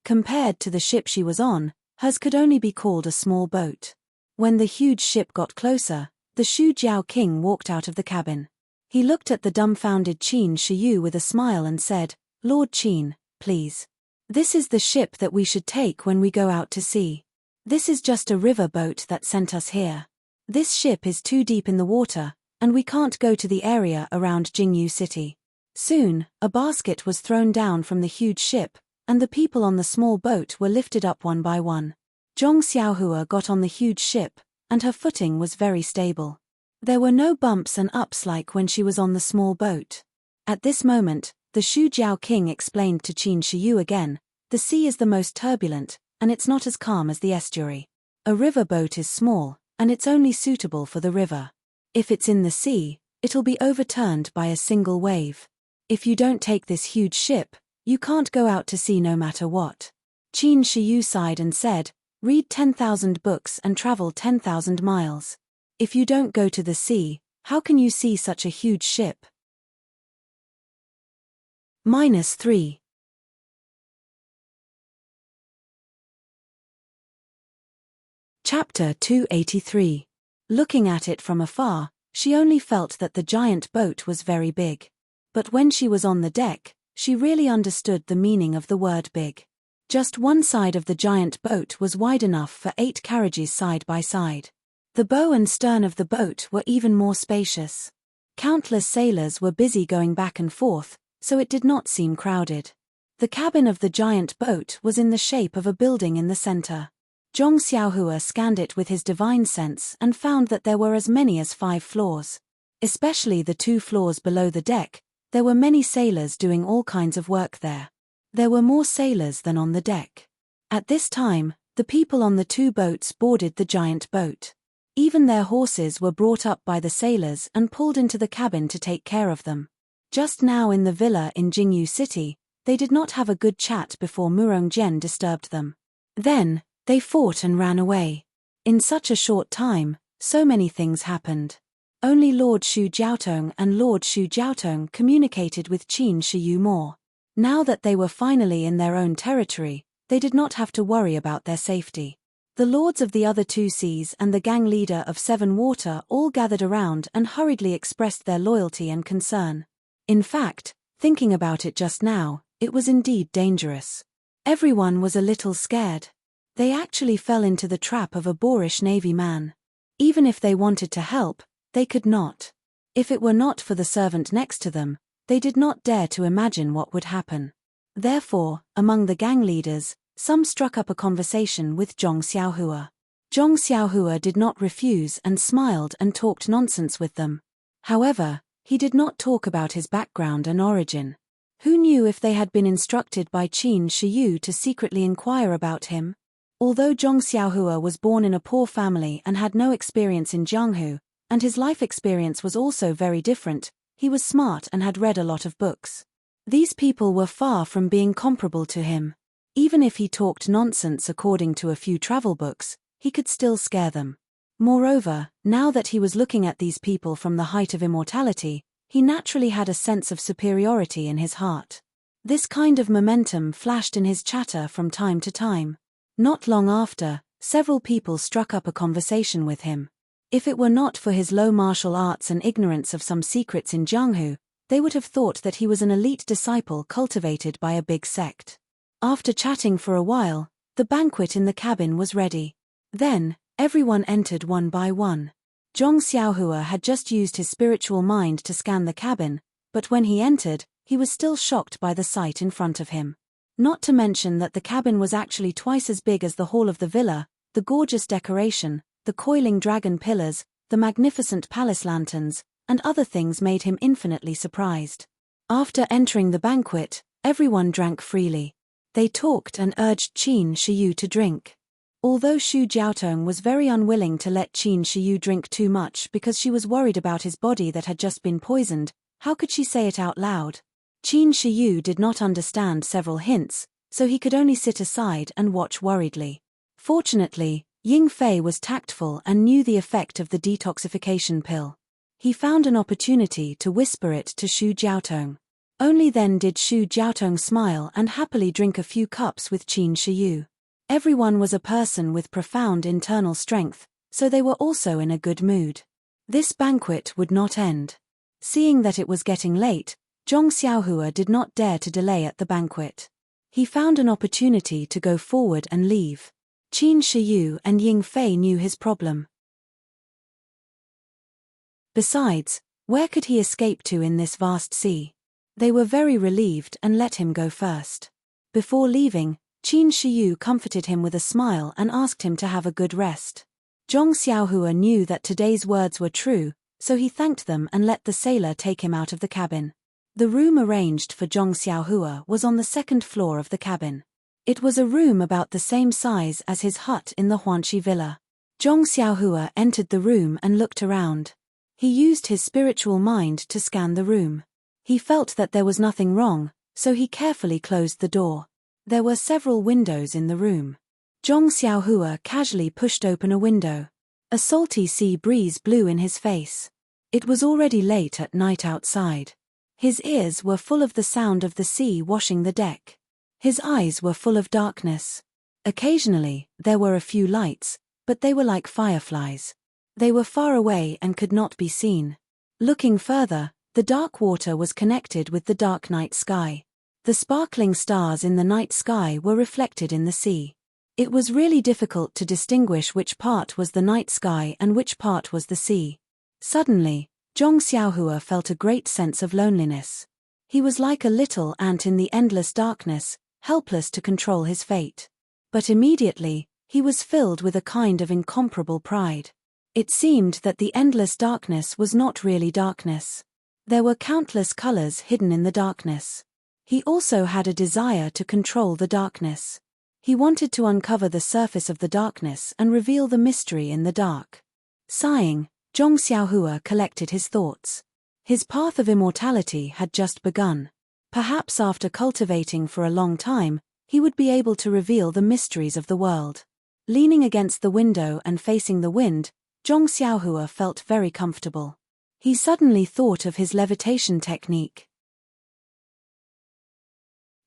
Compared to the ship she was on, hers could only be called a small boat. When the huge ship got closer, the Shu Jiao king walked out of the cabin. He looked at the dumbfounded Qin Shiyu with a smile and said, "Lord Qin, please. This is the ship that we should take when we go out to sea. This is just a river boat that sent us here. This ship is too deep in the water, and we can't go to the area around Jingyu City." Soon, a basket was thrown down from the huge ship, and the people on the small boat were lifted up one by one. Zhong Xiaohua got on the huge ship, and her footing was very stable. There were no bumps and ups like when she was on the small boat. At this moment, the Shu Jiao king explained to Qin Shiyu again, "The sea is the most turbulent, and it's not as calm as the estuary. A river boat is small, and it's only suitable for the river. If it's in the sea, it'll be overturned by a single wave. If you don't take this huge ship, you can't go out to sea no matter what." Qin Shiyu sighed and said, "Read 10,000 books and travel 10,000 miles. If you don't go to the sea, how can you see such a huge ship?" -3. Chapter 283. Looking at it from afar, she only felt that the giant boat was very big. But when she was on the deck, she really understood the meaning of the word big. Just one side of the giant boat was wide enough for 8 carriages side by side. The bow and stern of the boat were even more spacious. Countless sailors were busy going back and forth, so it did not seem crowded. The cabin of the giant boat was in the shape of a building in the center. Zhong Xiaohua scanned it with his divine sense and found that there were as many as 5 floors. Especially the 2 floors below the deck, there were many sailors doing all kinds of work there. There were more sailors than on the deck. At this time, the people on the 2 boats boarded the giant boat. Even their horses were brought up by the sailors and pulled into the cabin to take care of them. Just now in the villa in Jingyu City, they did not have a good chat before Murongjian disturbed them. Then, they fought and ran away. In such a short time, so many things happened. Only Lord Xu Jiaotong and Lord Xu Jiaotong communicated with Qin Shiyu more. Now that they were finally in their own territory, they did not have to worry about their safety. The lords of the other two seas and the gang leader of Seven Water all gathered around and hurriedly expressed their loyalty and concern. In fact, thinking about it just now, it was indeed dangerous. Everyone was a little scared. They actually fell into the trap of a boorish navy man. Even if they wanted to help, they could not. If it were not for the servant next to them, they did not dare to imagine what would happen. Therefore, among the gang leaders, some struck up a conversation with Zhong Xiaohua. Zhong Xiaohua did not refuse and smiled and talked nonsense with them. However, he did not talk about his background and origin. Who knew if they had been instructed by Qin Shiyu to secretly inquire about him? Although Zhong Xiaohua was born in a poor family and had no experience in Jianghu, and his life experience was also very different, he was smart and had read a lot of books. These people were far from being comparable to him. Even if he talked nonsense according to a few travel books, he could still scare them. Moreover, now that he was looking at these people from the height of immortality, he naturally had a sense of superiority in his heart. This kind of momentum flashed in his chatter from time to time. Not long after, several people struck up a conversation with him. If it were not for his low martial arts and ignorance of some secrets in Jianghu, they would have thought that he was an elite disciple cultivated by a big sect. After chatting for a while, the banquet in the cabin was ready. Then, everyone entered one by one. Zhong Xiaohua had just used his spiritual mind to scan the cabin, but when he entered, he was still shocked by the sight in front of him. Not to mention that the cabin was actually twice as big as the hall of the villa, the gorgeous decoration, the coiling dragon pillars, the magnificent palace lanterns, and other things made him infinitely surprised. After entering the banquet, everyone drank freely. They talked and urged Qin Shiyu to drink. Although Xu Jiaotong was very unwilling to let Qin Shiyu drink too much because she was worried about his body that had just been poisoned, how could she say it out loud? Qin Shiyu did not understand several hints, so he could only sit aside and watch worriedly. Fortunately, Ying Fei was tactful and knew the effect of the detoxification pill. He found an opportunity to whisper it to Xu Jiaotong. Only then did Xu Jiaotong smile and happily drink a few cups with Qin Shiyu. Everyone was a person with profound internal strength, so they were also in a good mood. This banquet would not end. Seeing that it was getting late, Zhong Xiaohua did not dare to delay at the banquet. He found an opportunity to go forward and leave. Qin Shiyu and Ying Fei knew his problem. Besides, where could he escape to in this vast sea? They were very relieved and let him go first. Before leaving, Qin Shiyu comforted him with a smile and asked him to have a good rest. Zhong Xiaohua knew that today's words were true, so he thanked them and let the sailor take him out of the cabin. The room arranged for Zhong Xiaohua was on the second floor of the cabin. It was a room about the same size as his hut in the Huanxi villa. Zhong Xiaohua entered the room and looked around. He used his spiritual mind to scan the room. He felt that there was nothing wrong, so he carefully closed the door. There were several windows in the room. Zhong Xiaohua casually pushed open a window. A salty sea breeze blew in his face. It was already late at night outside. His ears were full of the sound of the sea washing the deck. His eyes were full of darkness. Occasionally, there were a few lights, but they were like fireflies. They were far away and could not be seen. Looking further, the dark water was connected with the dark night sky. The sparkling stars in the night sky were reflected in the sea. It was really difficult to distinguish which part was the night sky and which part was the sea. Suddenly, Zhong Xiaohua felt a great sense of loneliness. He was like a little ant in the endless darkness, helpless to control his fate. But immediately, he was filled with a kind of incomparable pride. It seemed that the endless darkness was not really darkness. There were countless colors hidden in the darkness. He also had a desire to control the darkness. He wanted to uncover the surface of the darkness and reveal the mystery in the dark. Sighing, Zhong Xiaohua collected his thoughts. His path of immortality had just begun. Perhaps after cultivating for a long time, he would be able to reveal the mysteries of the world. Leaning against the window and facing the wind, Zhong Xiaohua felt very comfortable. He suddenly thought of his levitation technique.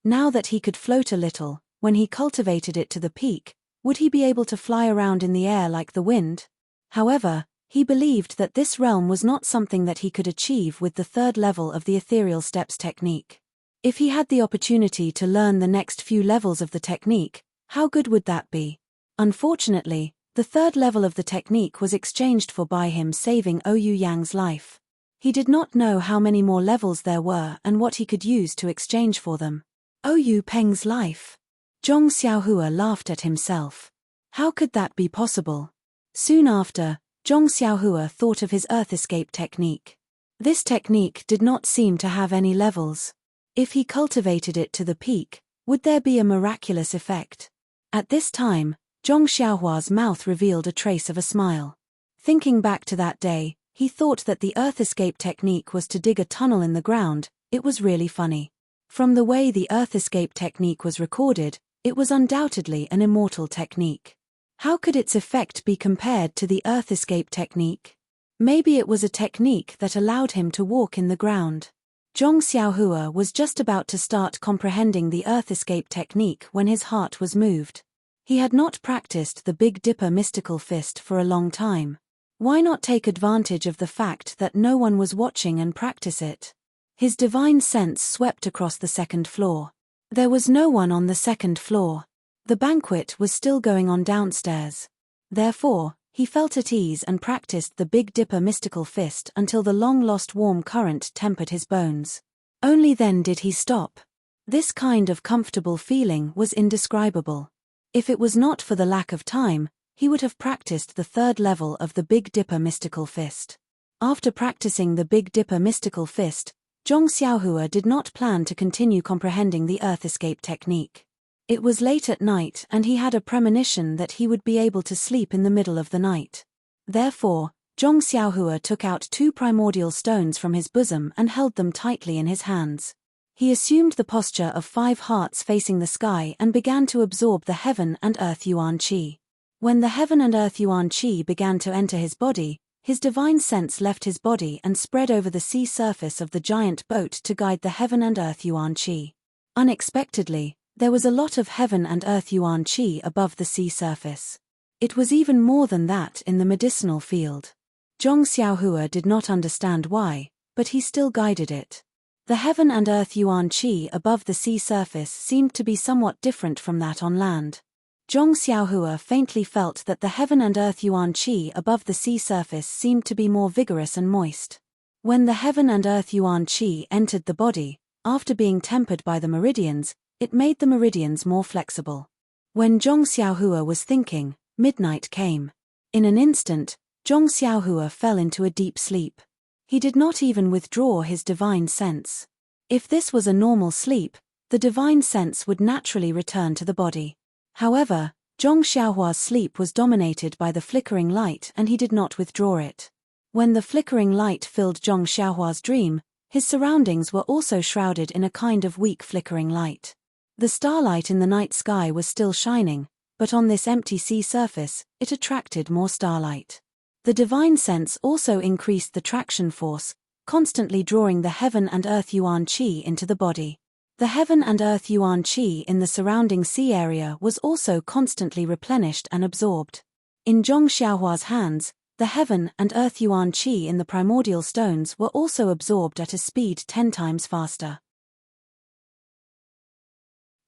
Now that he could float a little, when he cultivated it to the peak, Would he be able to fly around in the air like the wind? However, he believed that this realm was not something that he could achieve with the third level of the ethereal steps technique. If he had the opportunity to learn the next few levels of the technique, how good would that be? Unfortunately, the third level of the technique was exchanged for by him saving Ouyang Yang's life. He did not know how many more levels there were and what he could use to exchange for them. Ouyang Peng's life. Zhong Xiaohua laughed at himself. How could that be possible? Soon after, Zhong Xiaohua thought of his earth escape technique. This technique did not seem to have any levels. If he cultivated it to the peak, would there be a miraculous effect? At this time, Zhong Xiaohua's mouth revealed a trace of a smile. Thinking back to that day, he thought that the earth escape technique was to dig a tunnel in the ground. It was really funny. From the way the earth escape technique was recorded, it was undoubtedly an immortal technique. How could its effect be compared to the earth escape technique? Maybe it was a technique that allowed him to walk in the ground. Zhong Xiaohua was just about to start comprehending the earth escape technique when his heart was moved. He had not practiced the Big Dipper mystical fist for a long time. Why not take advantage of the fact that no one was watching and practice it? His divine sense swept across the second floor. There was no one on the second floor. The banquet was still going on downstairs. Therefore, he felt at ease and practiced the Big Dipper mystical fist until the long-lost warm current tempered his bones. Only then did he stop. This kind of comfortable feeling was indescribable. If it was not for the lack of time, he would have practiced the third level of the Big Dipper mystical fist. After practicing the Big Dipper mystical fist, Zhong Xiaohua did not plan to continue comprehending the earth escape technique. It was late at night and he had a premonition that he would be able to sleep in the middle of the night. Therefore, Zhong Xiaohua took out 2 primordial stones from his bosom and held them tightly in his hands. He assumed the posture of 5 hearts facing the sky and began to absorb the heaven and earth yuan qi. When the heaven and earth yuan qi began to enter his body, his divine sense left his body and spread over the sea surface of the giant boat to guide the heaven and earth yuan qi. Unexpectedly, there was a lot of heaven and earth yuan qi above the sea surface. It was even more than that in the medicinal field. Zhong Xiaohua did not understand why, but he still guided it. The heaven and earth yuan qi above the sea surface seemed to be somewhat different from that on land. Zhong Xiaohua faintly felt that the heaven and earth yuan qi above the sea surface seemed to be more vigorous and moist. When the heaven and earth yuan qi entered the body, after being tempered by the meridians, it made the meridians more flexible. When Zhong Xiaohua was thinking, midnight came. In an instant, Zhong Xiaohua fell into a deep sleep. He did not even withdraw his divine sense. If this was a normal sleep, the divine sense would naturally return to the body. However, Zhong Xiaohua's sleep was dominated by the flickering light and he did not withdraw it. When the flickering light filled Zhong Xiaohua's dream, his surroundings were also shrouded in a kind of weak flickering light. The starlight in the night sky was still shining, but on this empty sea surface, it attracted more starlight. The divine sense also increased the traction force, constantly drawing the heaven and earth yuan qi into the body. The heaven and earth yuan qi in the surrounding sea area was also constantly replenished and absorbed. In Zhong Xiaohua's hands, the heaven and earth yuan qi in the primordial stones were also absorbed at a speed 10 times faster.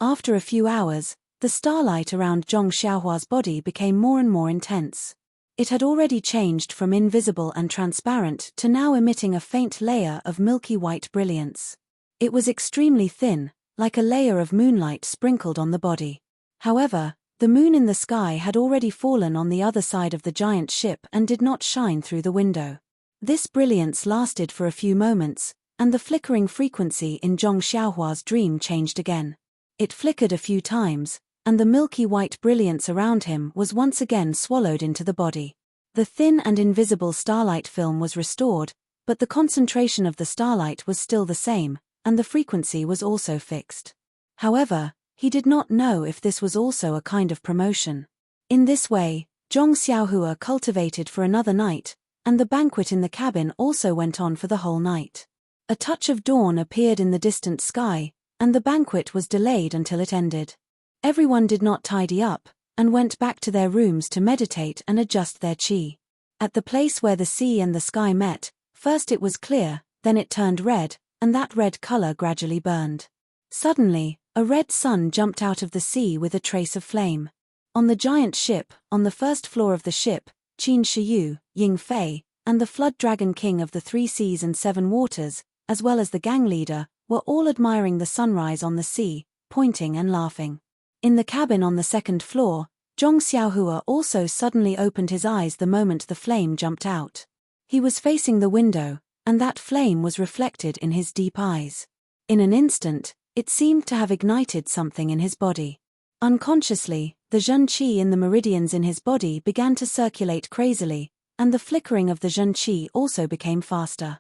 After a few hours, the starlight around Zhong Xiaohua's body became more and more intense. It had already changed from invisible and transparent to now emitting a faint layer of milky white brilliance. It was extremely thin, like a layer of moonlight sprinkled on the body. However, the moon in the sky had already fallen on the other side of the giant ship and did not shine through the window. This brilliance lasted for a few moments, and the flickering frequency in Zhong Xiaohua's dream changed again. It flickered a few times, and the milky white brilliance around him was once again swallowed into the body. The thin and invisible starlight film was restored, but the concentration of the starlight was still the same, and the frequency was also fixed. However, he did not know if this was also a kind of promotion. In this way, Zhong Xiaohua cultivated for another night, and the banquet in the cabin also went on for the whole night. A touch of dawn appeared in the distant sky, and the banquet was delayed until it ended. Everyone did not tidy up, and went back to their rooms to meditate and adjust their qi. At the place where the sea and the sky met, first it was clear, then it turned red, and that red color gradually burned. Suddenly, a red sun jumped out of the sea with a trace of flame. On the giant ship, on the first floor of the ship, Qin Shiyu, Ying Fei, and the flood dragon king of the 3 seas and 7 waters, as well as the gang leader, were all admiring the sunrise on the sea, pointing and laughing. In the cabin on the 2nd floor, Zhong Xiaohua also suddenly opened his eyes the moment the flame jumped out. He was facing the window, and that flame was reflected in his deep eyes. In an instant, it seemed to have ignited something in his body. Unconsciously, the Zhen Qi in the meridians in his body began to circulate crazily, and the flickering of the Zhen Qi also became faster.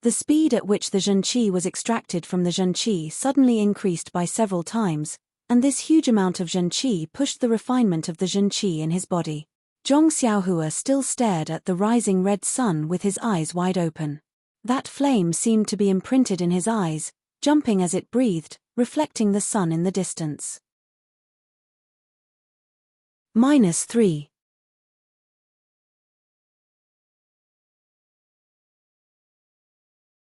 The speed at which the Zhen Qi was extracted from the Zhen Qi suddenly increased by several times, and this huge amount of Zhen Qi pushed the refinement of the Zhen Qi in his body. Zhong Xiaohua still stared at the rising red sun with his eyes wide open. That flame seemed to be imprinted in his eyes, jumping as it breathed, reflecting the sun in the distance. -3.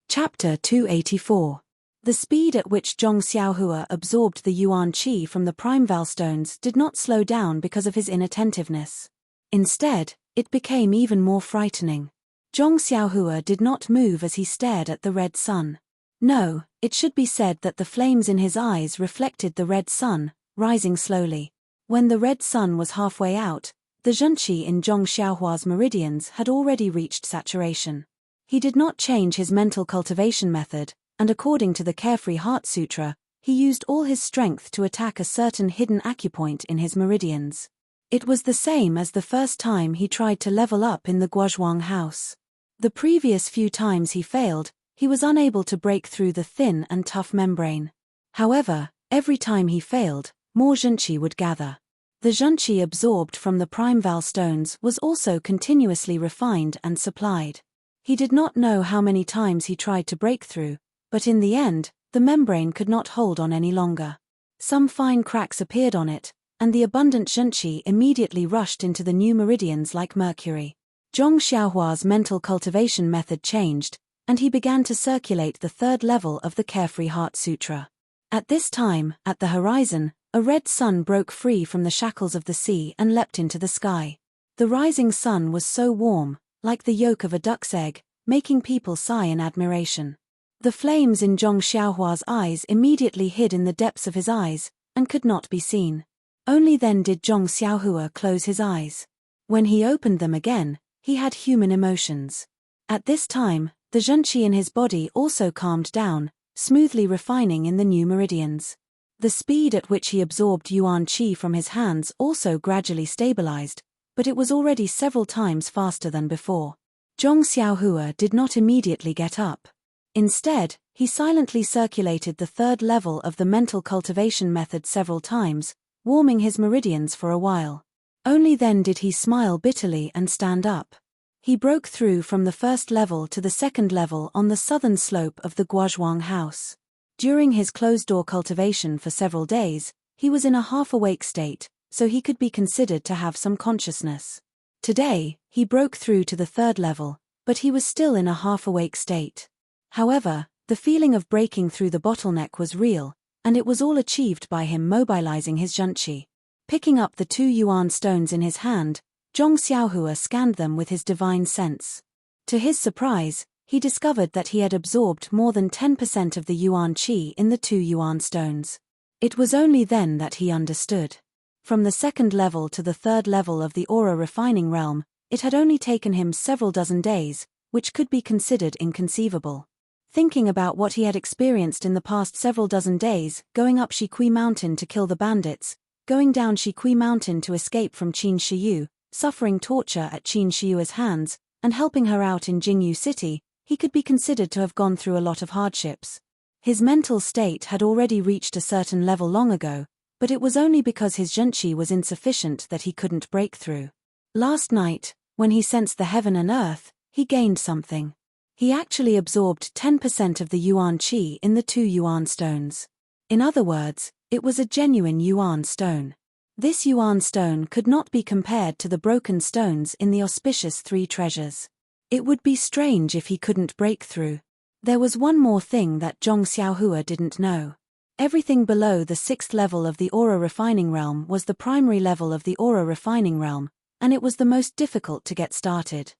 Chapter 284. The speed at which Zhong Xiaohua absorbed the Yuan Qi from the Primeval stones did not slow down because of his inattentiveness. Instead, it became even more frightening. Zhong Xiaohua did not move as he stared at the red sun. No, it should be said that the flames in his eyes reflected the red sun, rising slowly. When the red sun was halfway out, the Zhenqi in Zhong Xiaohua's meridians had already reached saturation. He did not change his mental cultivation method, and according to the Carefree Heart Sutra, he used all his strength to attack a certain hidden acupoint in his meridians. It was the same as the first time he tried to level up in the Guozhuang house. The previous few times he failed, he was unable to break through the thin and tough membrane. However, every time he failed, more Zhenqi would gather. The Zhenqi absorbed from the Primeval stones was also continuously refined and supplied. He did not know how many times he tried to break through, but in the end, the membrane could not hold on any longer. Some fine cracks appeared on it, and the abundant Zhenqi immediately rushed into the new meridians like mercury. Zhong Xiaohua's mental cultivation method changed, and he began to circulate the 3rd level of the Carefree Heart Sutra. At this time, at the horizon, a red sun broke free from the shackles of the sea and leapt into the sky. The rising sun was so warm, like the yolk of a duck's egg, making people sigh in admiration. The flames in Zhong Xiaohua's eyes immediately hid in the depths of his eyes, and could not be seen. Only then did Zhong Xiaohua close his eyes. When he opened them again, he had human emotions. At this time, the Zhenqi in his body also calmed down, smoothly refining in the new meridians. The speed at which he absorbed Yuan Qi from his hands also gradually stabilized, but it was already several times faster than before. Zhong Xiaohua did not immediately get up. Instead, he silently circulated the 3rd level of the mental cultivation method several times, warming his meridians for a while. Only then did he smile bitterly and stand up. He broke through from the 1st level to the 2nd level on the southern slope of the Guozhuang house. During his closed-door cultivation for several days, he was in a half-awake state, so he could be considered to have some consciousness. Today, he broke through to the 3rd level, but he was still in a half-awake state. However, the feeling of breaking through the bottleneck was real, and it was all achieved by him mobilizing his Zhenqi. Picking up the 2 yuan stones in his hand, Zhong Xiaohua scanned them with his divine sense. To his surprise, he discovered that he had absorbed more than 10% of the yuan qi in the 2 yuan stones. It was only then that he understood. From the 2nd level to the 3rd level of the aura refining realm, it had only taken him several dozen days, which could be considered inconceivable. Thinking about what he had experienced in the past several dozen days, going up Shikui Mountain to kill the bandits, going down Shikui Mountain to escape from Qin Shiyu, suffering torture at Qin Shiyu's hands, and helping her out in Jingyu City, he could be considered to have gone through a lot of hardships. His mental state had already reached a certain level long ago, but it was only because his Zhenqi was insufficient that he couldn't break through. Last night, when he sensed the heaven and earth, he gained something. He actually absorbed 10% of the yuan qi in the 2 yuan stones. In other words, It was a genuine yuan stone. This yuan stone could not be compared to the broken stones in the auspicious three treasures. It would be strange if he couldn't break through. There was one more thing that Zhong Xiaohua didn't know. Everything below the 6th level of the aura refining realm was the primary level of the aura refining realm, and it was the most difficult to get started.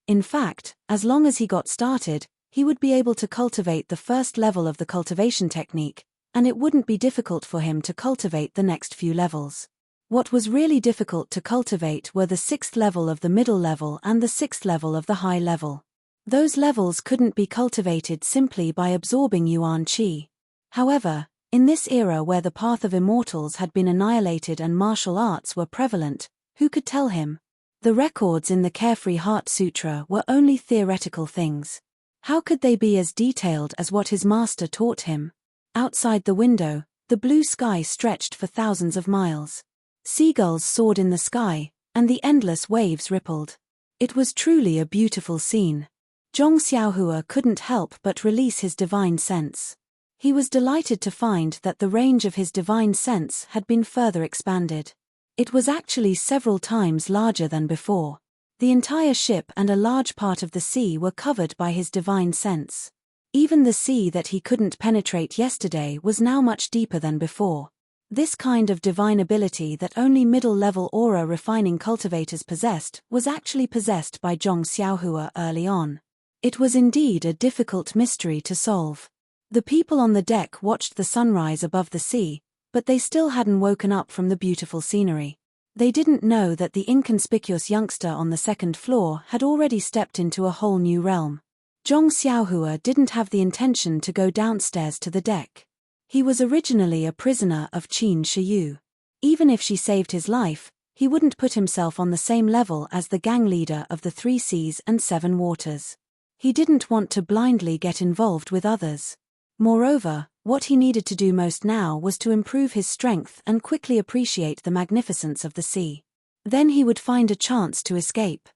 In fact, as long as he got started, he would be able to cultivate the first level of the cultivation technique, and it wouldn't be difficult for him to cultivate the next few levels. What was really difficult to cultivate were the 6th level of the middle level and the 6th level of the high level. Those levels couldn't be cultivated simply by absorbing yuan qi. However, in this era where the path of immortals had been annihilated and martial arts were prevalent, who could tell him? The records in the Carefree Heart Sutra were only theoretical things. How could they be as detailed as what his master taught him? Outside the window, the blue sky stretched for thousands of miles. Seagulls soared in the sky, and the endless waves rippled. It was truly a beautiful scene. Zhong Xiaohua couldn't help but release his divine sense. He was delighted to find that the range of his divine sense had been further expanded. It was actually several times larger than before. The entire ship and a large part of the sea were covered by his divine sense. Even the sea that he couldn't penetrate yesterday was now much deeper than before. This kind of divine ability that only middle-level aura refining cultivators possessed was actually possessed by Zhong Xiaohua early on. It was indeed a difficult mystery to solve. The people on the deck watched the sunrise above the sea, but they still hadn't woken up from the beautiful scenery. They didn't know that the inconspicuous youngster on the 2nd floor had already stepped into a whole new realm. Zhong Xiaohua didn't have the intention to go downstairs to the deck. He was originally a prisoner of Qin Shiyu. Even if she saved his life, he wouldn't put himself on the same level as the gang leader of the 3 Seas and 7 Waters. He didn't want to blindly get involved with others. Moreover, what he needed to do most now was to improve his strength and quickly appreciate the magnificence of the sea. Then he would find a chance to escape.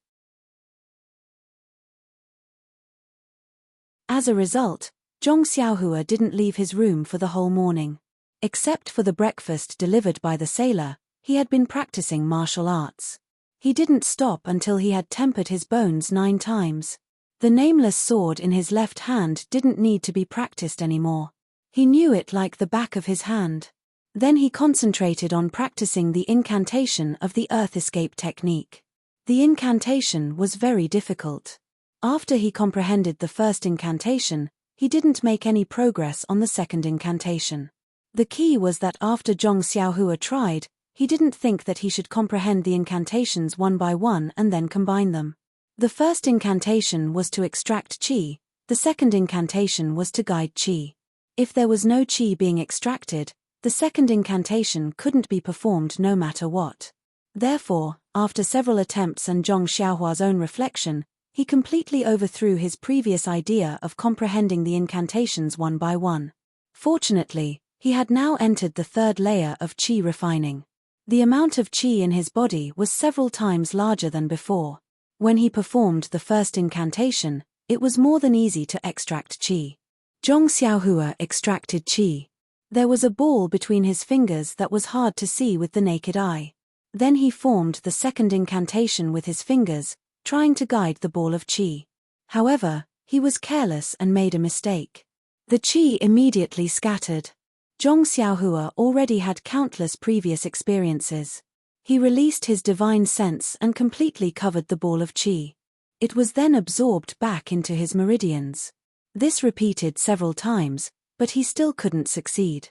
As a result, Zhong Xiaohua didn't leave his room for the whole morning. Except for the breakfast delivered by the sailor, he had been practicing martial arts. He didn't stop until he had tempered his bones 9 times. The nameless sword in his left hand didn't need to be practiced anymore. He knew it like the back of his hand. Then he concentrated on practicing the incantation of the earth escape technique. The incantation was very difficult. After he comprehended the first incantation, he didn't make any progress on the second incantation. The key was that after Zhong Xiaohua tried, he didn't think that he should comprehend the incantations one by one and then combine them. The first incantation was to extract qi, the second incantation was to guide qi. If there was no qi being extracted, the second incantation couldn't be performed no matter what. Therefore, after several attempts and Zhong Xiaohua's own reflection, he completely overthrew his previous idea of comprehending the incantations one by one. Fortunately, he had now entered the 3rd layer of qi refining. The amount of qi in his body was several times larger than before. When he performed the first incantation, it was more than easy to extract qi. Zhong Xiaohua extracted qi. There was a ball between his fingers that was hard to see with the naked eye. Then he formed the second incantation with his fingers, trying to guide the ball of qi. However, he was careless and made a mistake. The qi immediately scattered. Zhong Xiaohua already had countless previous experiences. He released his divine sense and completely covered the ball of qi. It was then absorbed back into his meridians. This repeated several times, but he still couldn't succeed.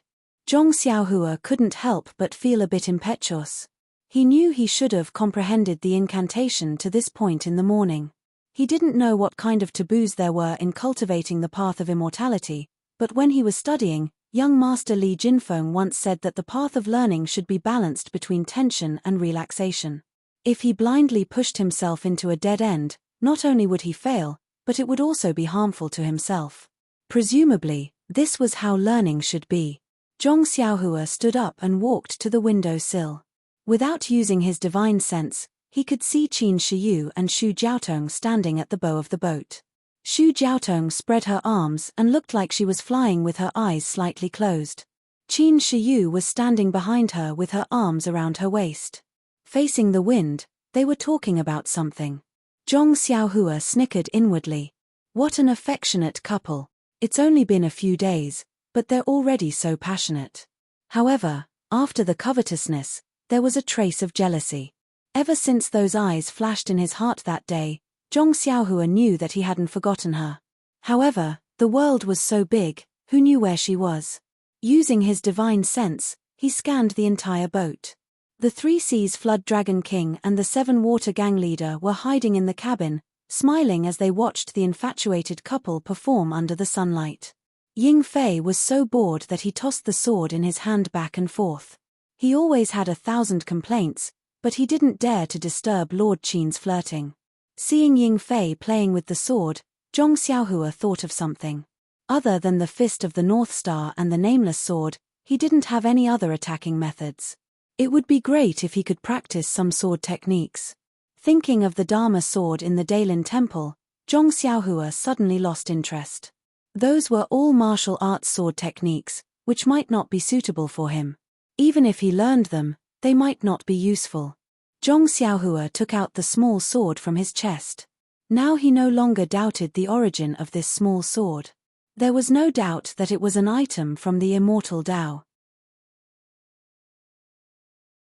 Zhong Xiaohua couldn't help but feel a bit impetuous. He knew he should have comprehended the incantation to this point in the morning. He didn't know what kind of taboos there were in cultivating the path of immortality, but when he was studying, young Master Li Jinfeng once said that the path of learning should be balanced between tension and relaxation. If he blindly pushed himself into a dead end, not only would he fail, but it would also be harmful to himself. Presumably, this was how learning should be. Zhong Xiaohua stood up and walked to the window sill. Without using his divine sense, he could see Qin Shiyu and Xu Jiaotong standing at the bow of the boat. Xu Jiaotong spread her arms and looked like she was flying with her eyes slightly closed. Qin Shiyu was standing behind her with her arms around her waist. Facing the wind, they were talking about something. Zhong Xiaohua snickered inwardly. What an affectionate couple. It's only been a few days, but they're already so passionate. However, after the covetousness, there was a trace of jealousy. Ever since those eyes flashed in his heart that day, Zhong Xiaohua knew that he hadn't forgotten her. However, the world was so big, who knew where she was? Using his divine sense, he scanned the entire boat. The 3 Seas Flood Dragon King and the 7 Water Gang leader were hiding in the cabin, smiling as they watched the infatuated couple perform under the sunlight. Ying Fei was so bored that he tossed the sword in his hand back and forth. He always had 1,000 complaints, but he didn't dare to disturb Lord Qin's flirting. Seeing Ying Fei playing with the sword, Zhong Xiaohua thought of something. Other than the Fist of the North Star and the Nameless Sword, he didn't have any other attacking methods. It would be great if he could practice some sword techniques. Thinking of the Dharma sword in the Dailin Temple, Zhong Xiaohua suddenly lost interest. Those were all martial arts sword techniques, which might not be suitable for him. Even if he learned them, they might not be useful. Zhong Xiaohua took out the small sword from his chest. Now he no longer doubted the origin of this small sword. There was no doubt that it was an item from the immortal Tao.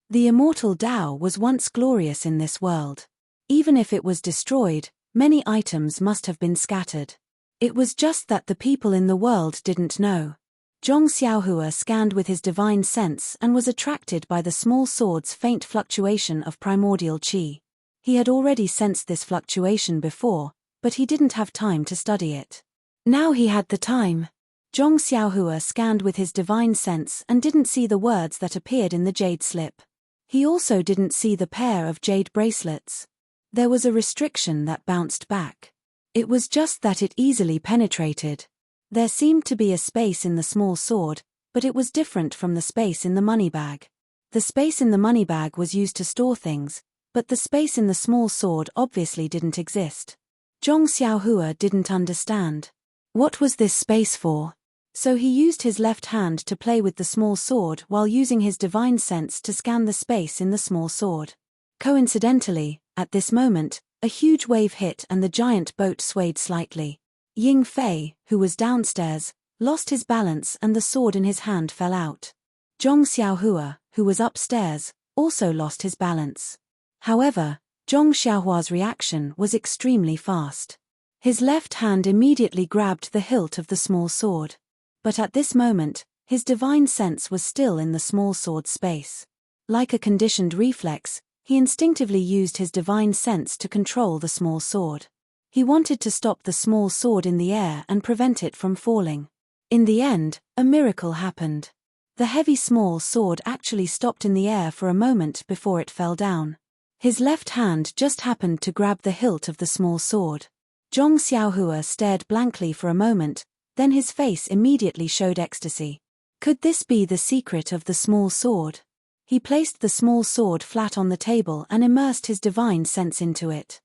The immortal Tao was once glorious in this world. Even if it was destroyed, many items must have been scattered. It was just that the people in the world didn't know. Zhong Xiaohua scanned with his divine sense and was attracted by the small sword's faint fluctuation of primordial qi. He had already sensed this fluctuation before, but he didn't have time to study it. Now he had the time. Zhong Xiaohua scanned with his divine sense and didn't see the words that appeared in the jade slip. He also didn't see the pair of jade bracelets. There was a restriction that bounced back. It was just that it easily penetrated. There seemed to be a space in the small sword, but it was different from the space in the money bag. The space in the money bag was used to store things, but the space in the small sword obviously didn't exist. Zhong Xiaohua didn't understand. What was this space for? So he used his left hand to play with the small sword while using his divine sense to scan the space in the small sword. Coincidentally, at this moment, a huge wave hit and the giant boat swayed slightly. Ying Fei, who was downstairs, lost his balance and the sword in his hand fell out. Zhong Xiaohua, who was upstairs, also lost his balance. However, Zhong Xiaohua's reaction was extremely fast. His left hand immediately grabbed the hilt of the small sword. But at this moment, his divine sense was still in the small sword space. Like a conditioned reflex, he instinctively used his divine sense to control the small sword. He wanted to stop the small sword in the air and prevent it from falling. In the end, a miracle happened. The heavy small sword actually stopped in the air for a moment before it fell down. His left hand just happened to grab the hilt of the small sword. Zhong Xiaohua stared blankly for a moment, then his face immediately showed ecstasy. Could this be the secret of the small sword? He placed the small sword flat on the table and immersed his divine sense into it.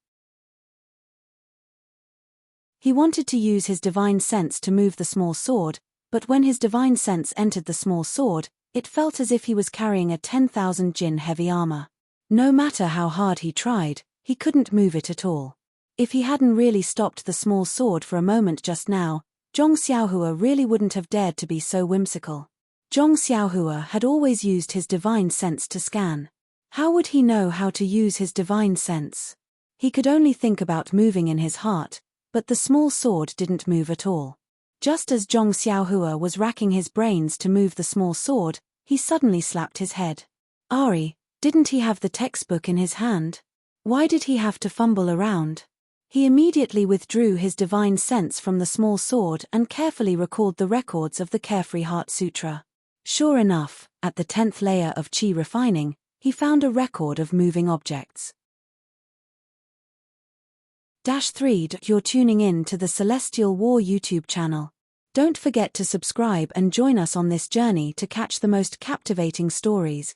He wanted to use his divine sense to move the small sword, but when his divine sense entered the small sword, it felt as if he was carrying a 10,000 jin heavy armor. No matter how hard he tried, he couldn't move it at all. If he hadn't really stopped the small sword for a moment just now, Zhong Xiaohua really wouldn't have dared to be so whimsical. Zhong Xiaohua had always used his divine sense to scan. How would he know how to use his divine sense? He could only think about moving in his heart, but the small sword didn't move at all. Just as Zhong Xiaohua was racking his brains to move the small sword, he suddenly slapped his head. Ari, didn't he have the textbook in his hand? Why did he have to fumble around? He immediately withdrew his divine sense from the small sword and carefully recalled the records of the Carefree Heart Sutra. Sure enough, at the 10th layer of Qi refining, he found a record of moving objects. -3. You're tuning in to the Celestial War YouTube channel. Don't forget to subscribe and join us on this journey to catch the most captivating stories,